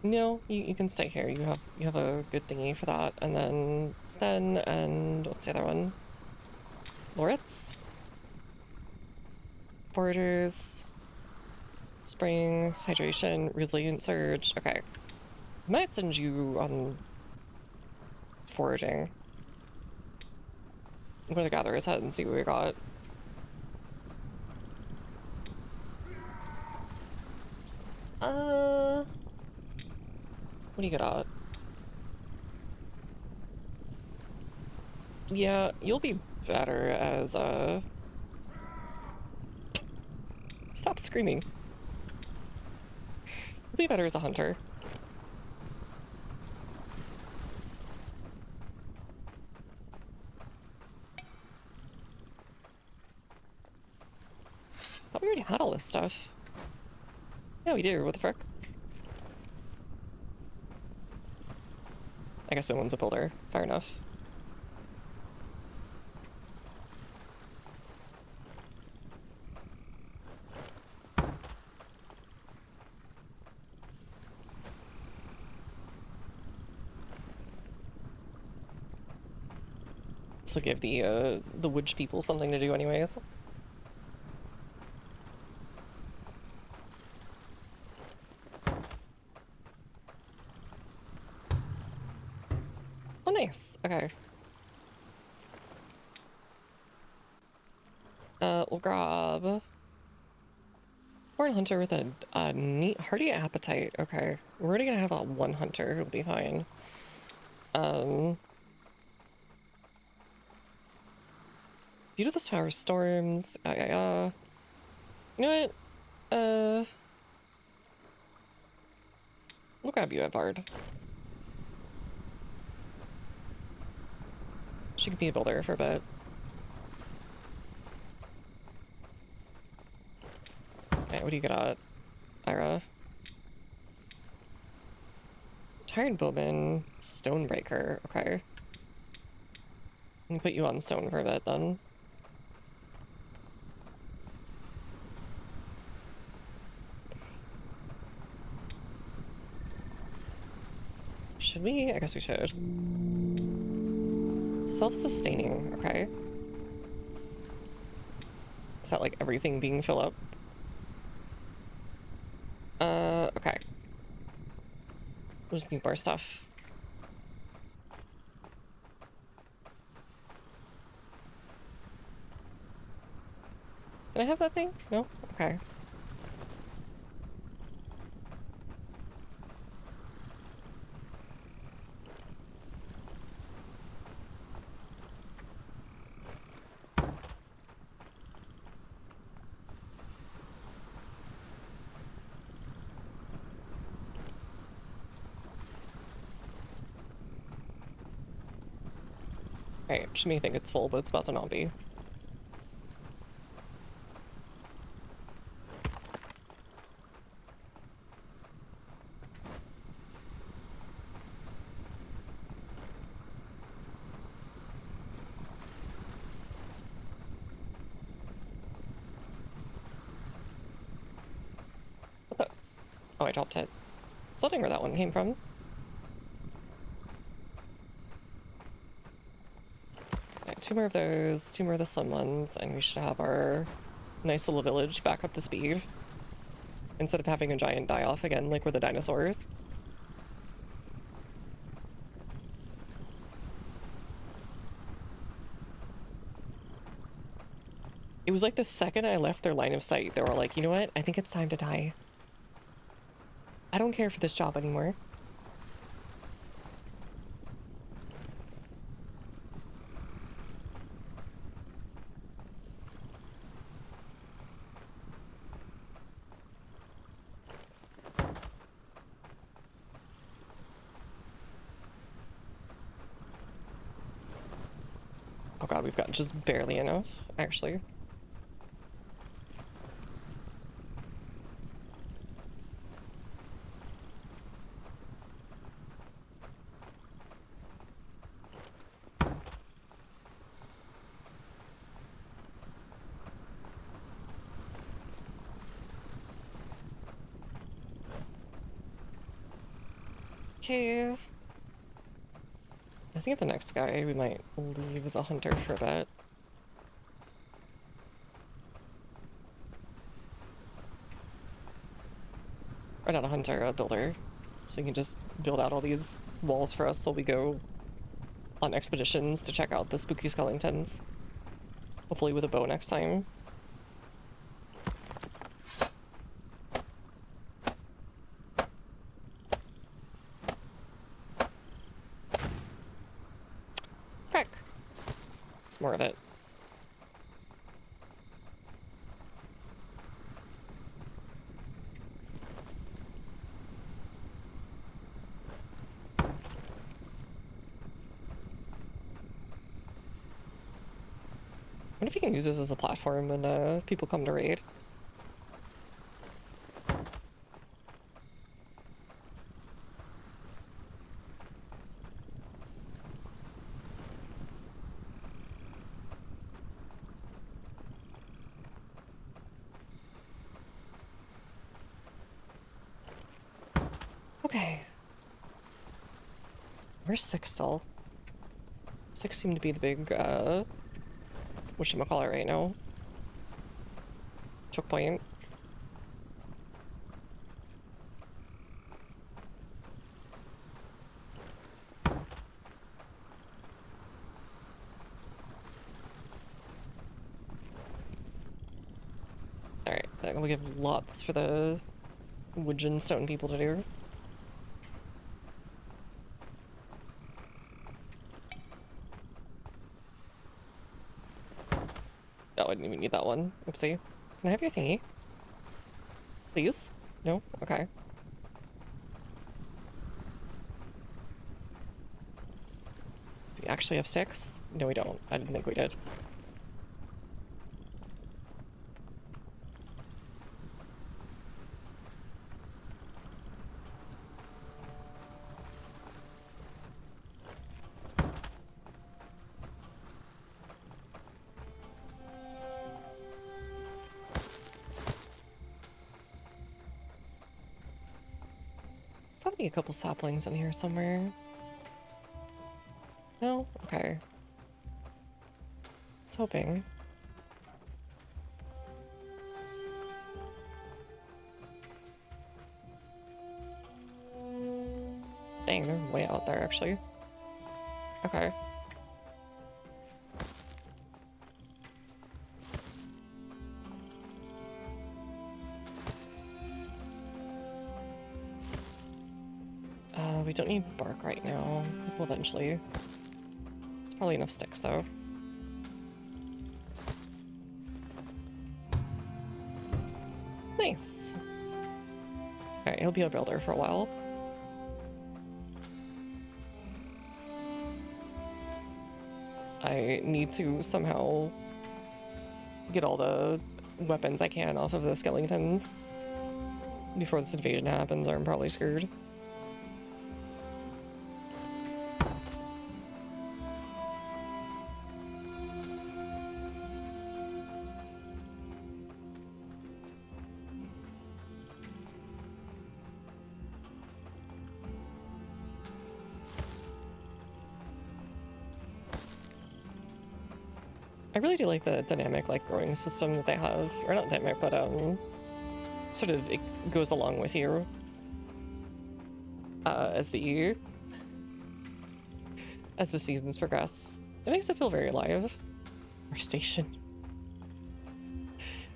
A: No, you can stay here. You have a good thingy for that. And then Sten and what's the other one? Lorets? Foragers. Spring, hydration, resilient surge. Okay. I might send you on foraging. I'm gonna gather his head and see what we got. What do you get? Yeah, you'll be better as Stop screaming. You'll be better as a hunter. Thought we already had all this stuff. Yeah, we do. What the frick? I guess no one's a builder. Fair enough. This will give the witch people something to do anyways. Oh, nice. Okay. We'll grab Horn Hunter with a neat hardy appetite. Okay. We're already gonna have a one hunter. It'll be fine. Due to the power storms. You know what? We'll grab you at Bard. She could be a builder for a bit. Alright, what do you got? Ira. Tired Bowman, Stonebreaker. Okay. I'm gonna put you on stone for a bit then. Should we? I guess we should. Self-sustaining, okay. Is that like everything being filled up? Okay. We'll just need more stuff. Can I have that thing? No? Okay. Alright, she may think it's full, but it's about to not be. What the? Oh, I dropped it. Still wondering where that one came from. Two more of those, two more of the slim ones, and we should have our nice little village back up to speed. Instead of having a giant die-off again, like with the dinosaurs. It was like the second I left their line of sight, they were like, you know what? I think it's time to die. I don't care for this job anymore. Oh god, we've got just barely enough, actually. Okay. I think the next guy we might leave as a hunter for a bit. or not a hunter, a builder. So you can just build out all these walls for us while we go on expeditions to check out the spooky skeletons. Hopefully with a bow next time. Frick. It's more of it. What if you can use this as a platform when people come to raid? Okay. Where's 6 still? 6 seemed to be the big, whatchamacallit right now? Choke point. Alright, that will give lots for the wood and stone people to do. Oh, I didn't even need that one. Oopsie. Can I have your thingy? Please? No? Okay. Do we actually have sticks? No, we don't. I didn't think we did. There's gotta be a couple saplings in here somewhere. No? Okay. I was hoping. Dang, they're way out there actually. Okay. We don't need bark right now. We'll eventually. It's probably enough sticks though. Nice. Alright, he'll be a builder for a while. I need to somehow get all the weapons I can off of the skeletons before this invasion happens, or I'm probably screwed. I really do like the dynamic like growing system that they have, or not dynamic, but sort of it goes along with you as the seasons progress. It makes it feel very alive. Our station,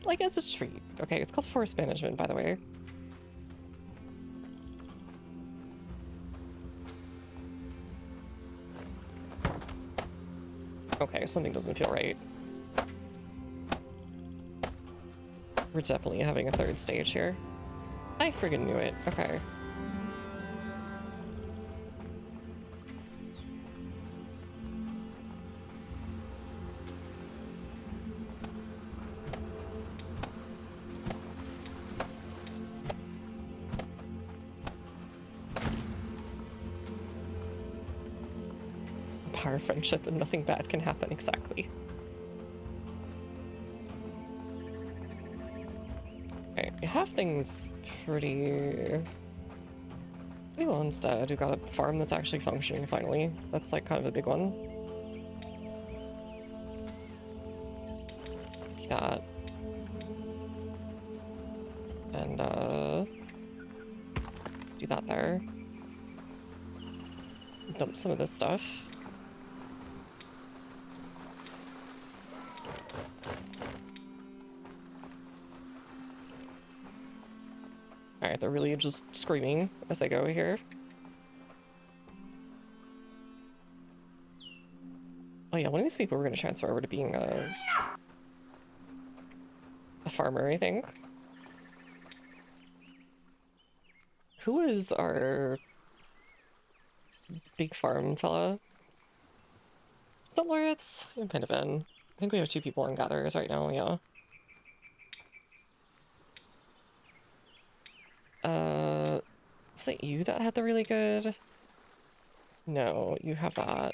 A: like as a treat. Okay, it's called forest management, by the way. Okay, something doesn't feel right. We're definitely having a third stage here. I friggin' knew it. Okay. Power of friendship and nothing bad can happen, exactly. Okay, we have things pretty well instead. We've got a farm that's actually functioning finally. That's like kind of a big one. Like that. And do that there. Dump some of this stuff. Alright, they're really just screaming as they go here. Oh yeah, one of these people we're going to transfer over to being a farmer, I think. Who is our big farm fella? Is that Laureates? It might have been. I think we have 2 people on gatherers right now, yeah. Was it you that had the really good? No, you have that.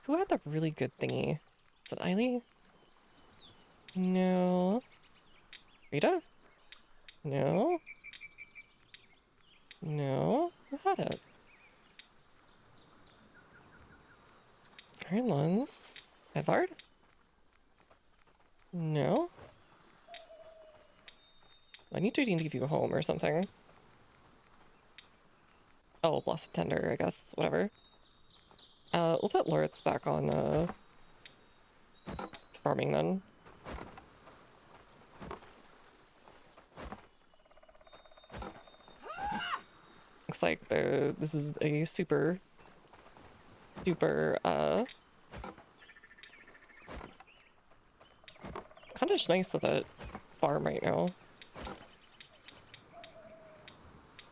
A: Who had the really good thingy? Is it Eiley? No. Rita? No. No. Who had it? Karen Luns? Edvard? No. I need to give you a home or something. Oh, Blossom Tender, I guess. Whatever. We'll put Loritz back on, farming then. Looks like this is a super duper, kind of just nice with a farm right now.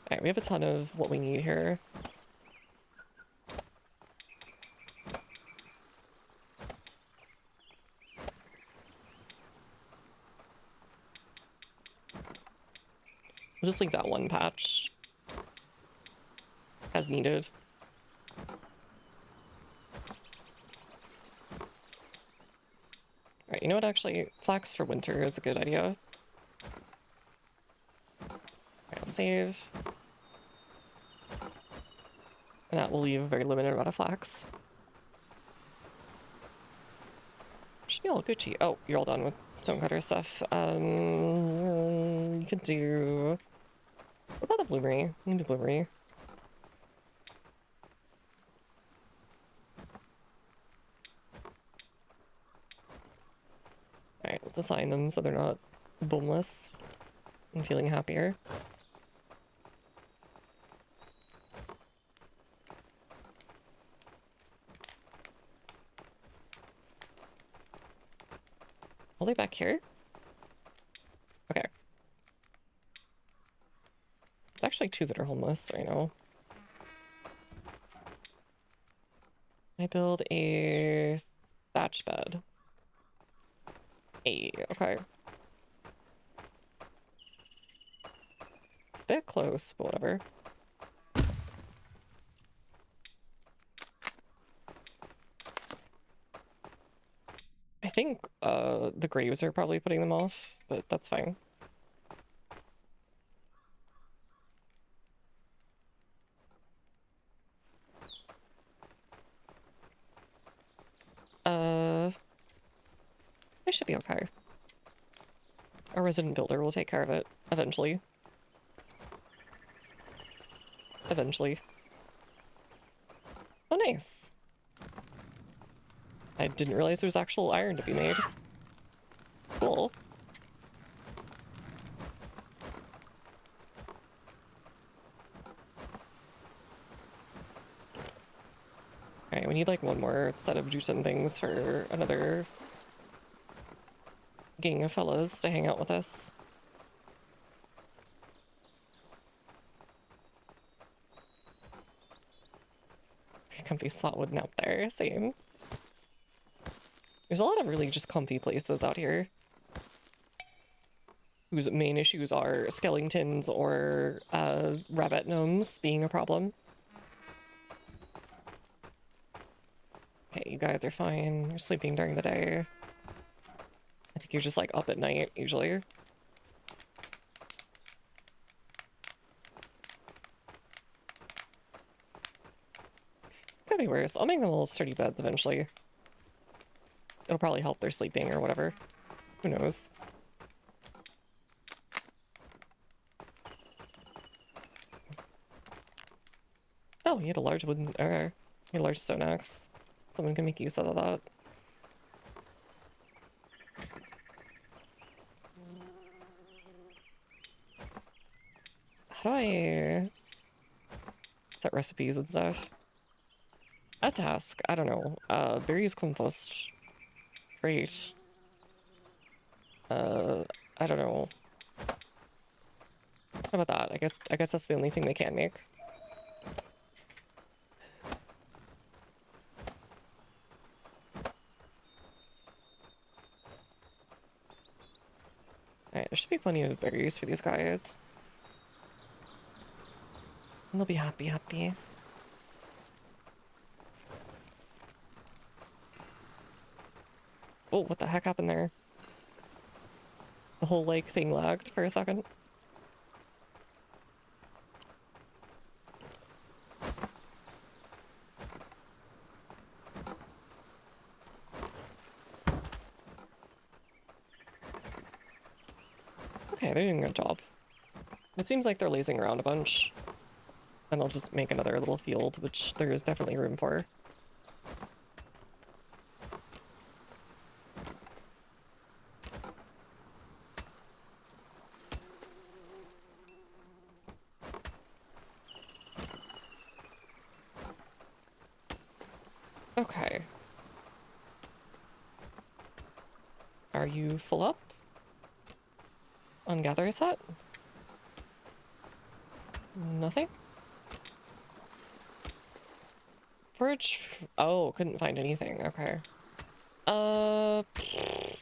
A: Alright, we have a ton of what we need here. We'll just leave that one patch as needed. Alright, you know what, actually, flax for winter is a good idea. Alright, I'll save. And that will leave a very limited amount of flax. Should be all Gucci. Oh, you're all done with stonecutter stuff. You could do... What about the bloomery? We need the bloomery. Alright, let's assign them so they're not boneless. I'm feeling happier. All the way back here? Okay. There's actually 2 that are homeless right now. I build a thatch bed. Okay. It's a bit close, but whatever. I think the graves are probably putting them off, but that's fine. It should be okay. Our resident builder will take care of it eventually. Eventually. Oh, nice. I didn't realize there was actual iron to be made. Cool. Alright, we need like one more set of juicing things for another gang of fellas to hang out with us. Comfy spot wooden out there, same. There's a lot of really just comfy places out here whose main issues are skeletons or rabbit gnomes being a problem. Okay, you guys are fine. You're sleeping during the day. I think you're just like up at night usually. Could be worse. I'll make them little sturdy beds eventually. It'll probably help their sleeping or whatever. Who knows? Oh, he had a large wooden. Okay. He had a large stone axe. Someone can make use out of that. How do I set recipes and stuff? A task. I don't know. Berries compost. Great. I don't know. How about that? I guess that's the only thing they can make. Alright, there should be plenty of berries for these guys. And they'll be happy. Oh, what the heck happened there? The whole, like, thing lagged for a second. Okay, they're doing a good job. It seems like they're lazing around a bunch. And I'll just make another little field, which there is definitely room for. Okay. Are you full up on gather set? Nothing? Forage. Oh, couldn't find anything. Okay.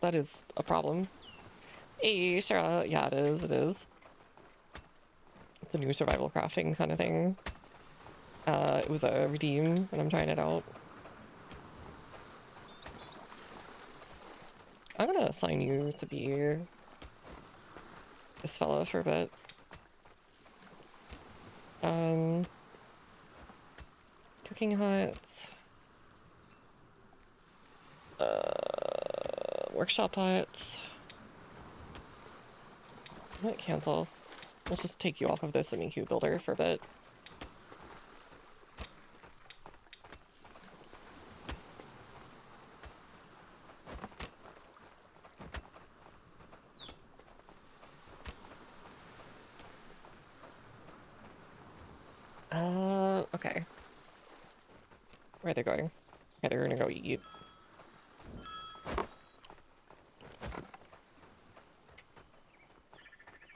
A: That is a problem. Hey, Sarah. Yeah, it is. It is. It's the new survival crafting kind of thing. It was a redeem, and I'm trying it out. I'm gonna assign you to be this fella for a bit. Cooking hut. Workshop hut. I might cancel. We'll just take you off of this MEQ builder for a bit. Okay. Where are they going? Okay, they're gonna go eat.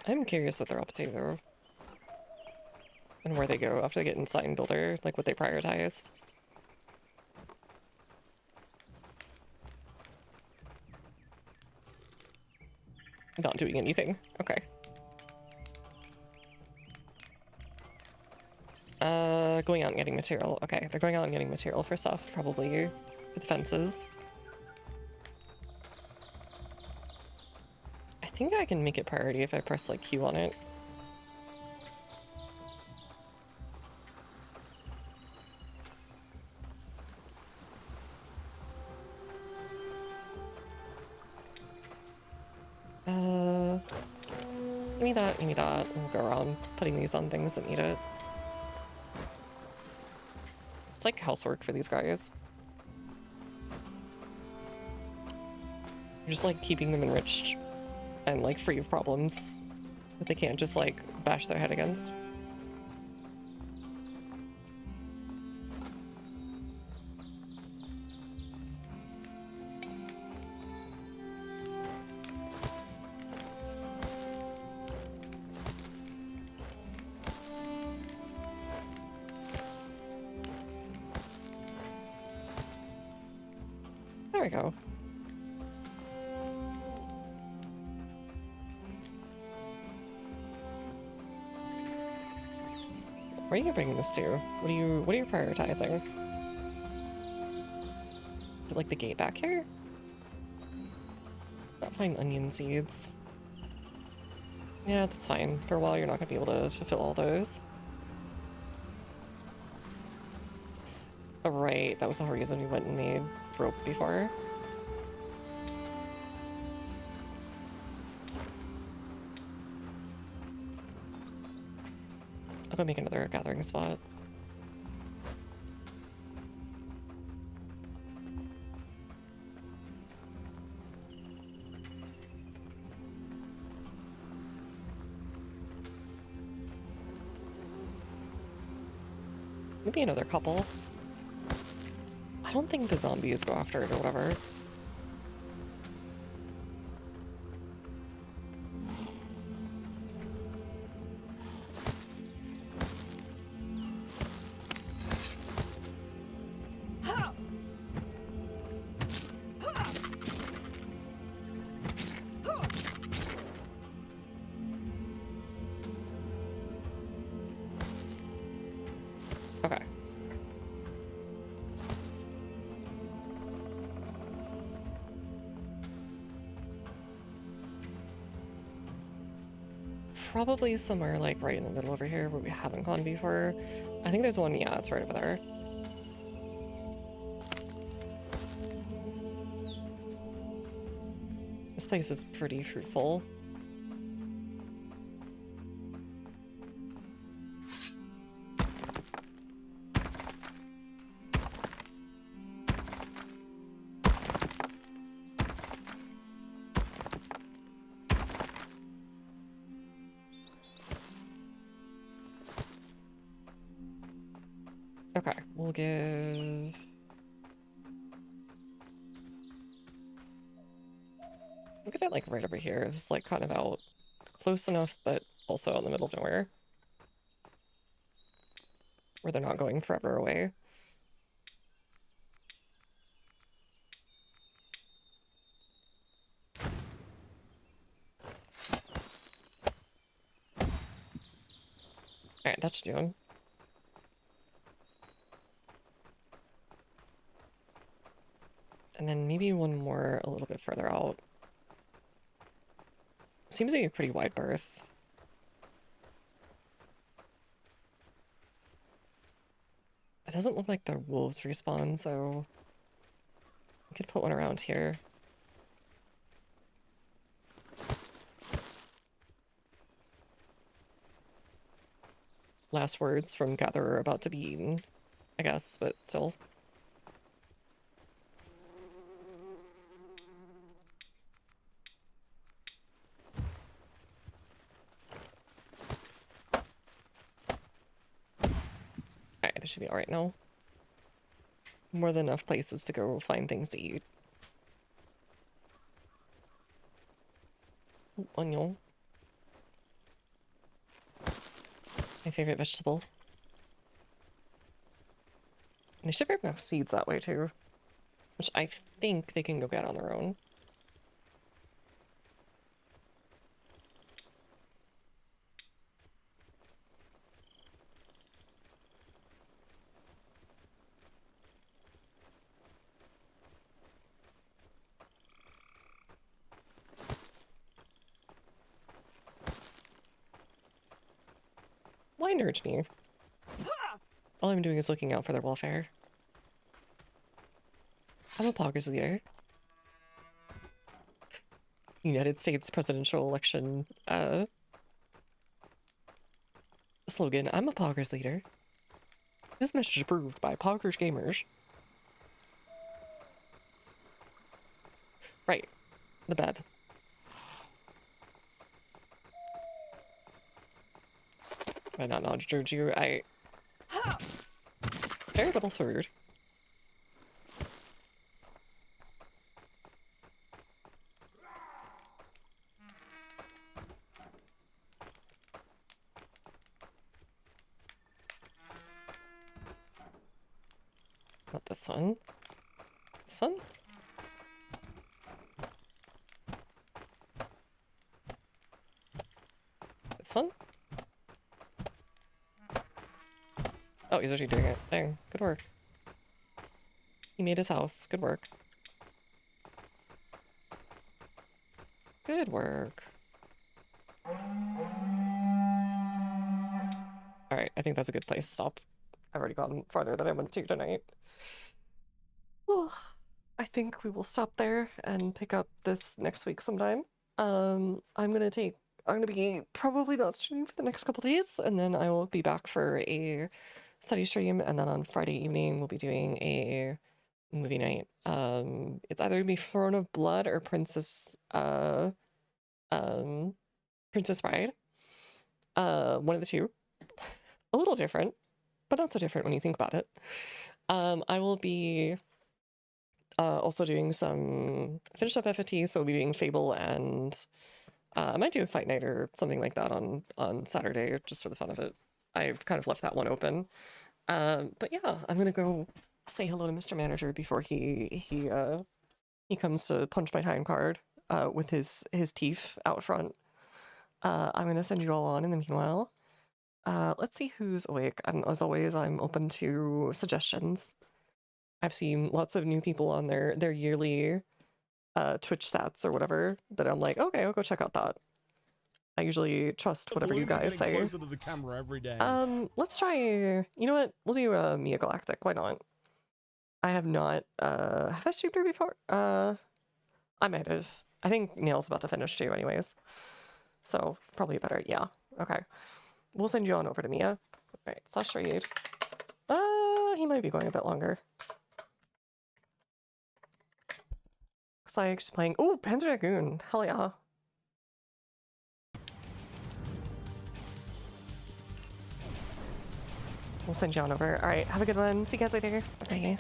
A: I'm curious what they're up to, though. And where they go after they get inside and builder, like what they prioritize. Not doing anything. Okay. Going out and getting material. Okay, they're going out and getting material for stuff, probably for the fences. I think I can make it priority if I press like Q on it. Give me that. We'll go around putting these on things that need it. It's like housework for these guys. You're just like keeping them enriched and like free of problems that they can't just like bash their head against. There we go. Where are you bringing this to? What are you prioritizing? Is it like the gate back here? Not find onion seeds. Yeah, that's fine. For a while you're not gonna be able to fulfill all those. Oh right, that was the whole reason we went and made rope before. I'll go make another gathering spot. Maybe another couple. I don't think the zombies go after it or whatever. Okay. Probably somewhere like right in the middle over here where we haven't gone before. I think there's one, yeah, it's right over there. This place is pretty fruitful. Okay, we'll give... We'll give it like right over here. It's like kind of out close enough, but also out in the middle of nowhere. Where they're not going forever away. Alright, that should do him. And then maybe one more a little bit further out. Seems to be a pretty wide berth. It doesn't look like the wolves respawn, so we could put one around here. Last words from gatherer about to be eaten, I guess, but still. Alright, this should be alright now. More than enough places to go find things to eat. Ooh, onion. My favorite vegetable. And they should bring back seeds that way too. Which I think they can go get on their own. Why nudge me? All I'm doing is looking out for their welfare. I'm a poggers leader. United States presidential election slogan. I'm a poggers leader. This message is approved by Poggers Gamers. Right. The bed. I not nudged you. Very little sword. Not this one. This one? This one? Oh, he's actually doing it. Dang, good work. He made his house. Good work. Good work. Alright, I think that's a good place to stop. I've already gone farther than I went to tonight. Oh, I think we will stop there and pick up this next week sometime. I'm gonna be probably not streaming for the next couple days, and then I will be back for a study stream, and then on Friday evening we'll be doing a movie night. It's either gonna be Throne of Blood or Princess Bride. One of the two. A little different. but not so different when you think about it. I will be also doing some finished up FFT, so we'll be doing Fable and I might do a fight night or something like that on Saturday just for the fun of it. I've kind of left that one open. But yeah, I'm gonna go say hello to Mr. Manager before he comes to punch my time card with his teeth out front. I'm gonna send you all on in the meanwhile. Let's see who's awake. And as always, I'm open to suggestions. I've seen lots of new people on their yearly Twitch stats or whatever that I'm like, okay, I'll go check out that. I usually trust whatever you guys say.
I: Closer to the camera every day.
A: Let's try. You know what? We'll do Mia Galactic. Why not? I have not. Have I streamed her before? I might have. I think Neil's about to finish too, anyways. So probably better. Yeah. Okay. We'll send you on over to Mia. All right. Slash trade. He might be going a bit longer. Looks like she's playing. Oh, Panzer Dragoon. Hell yeah. We'll send you on over. All right. Have a good one. See you guys later. Bye.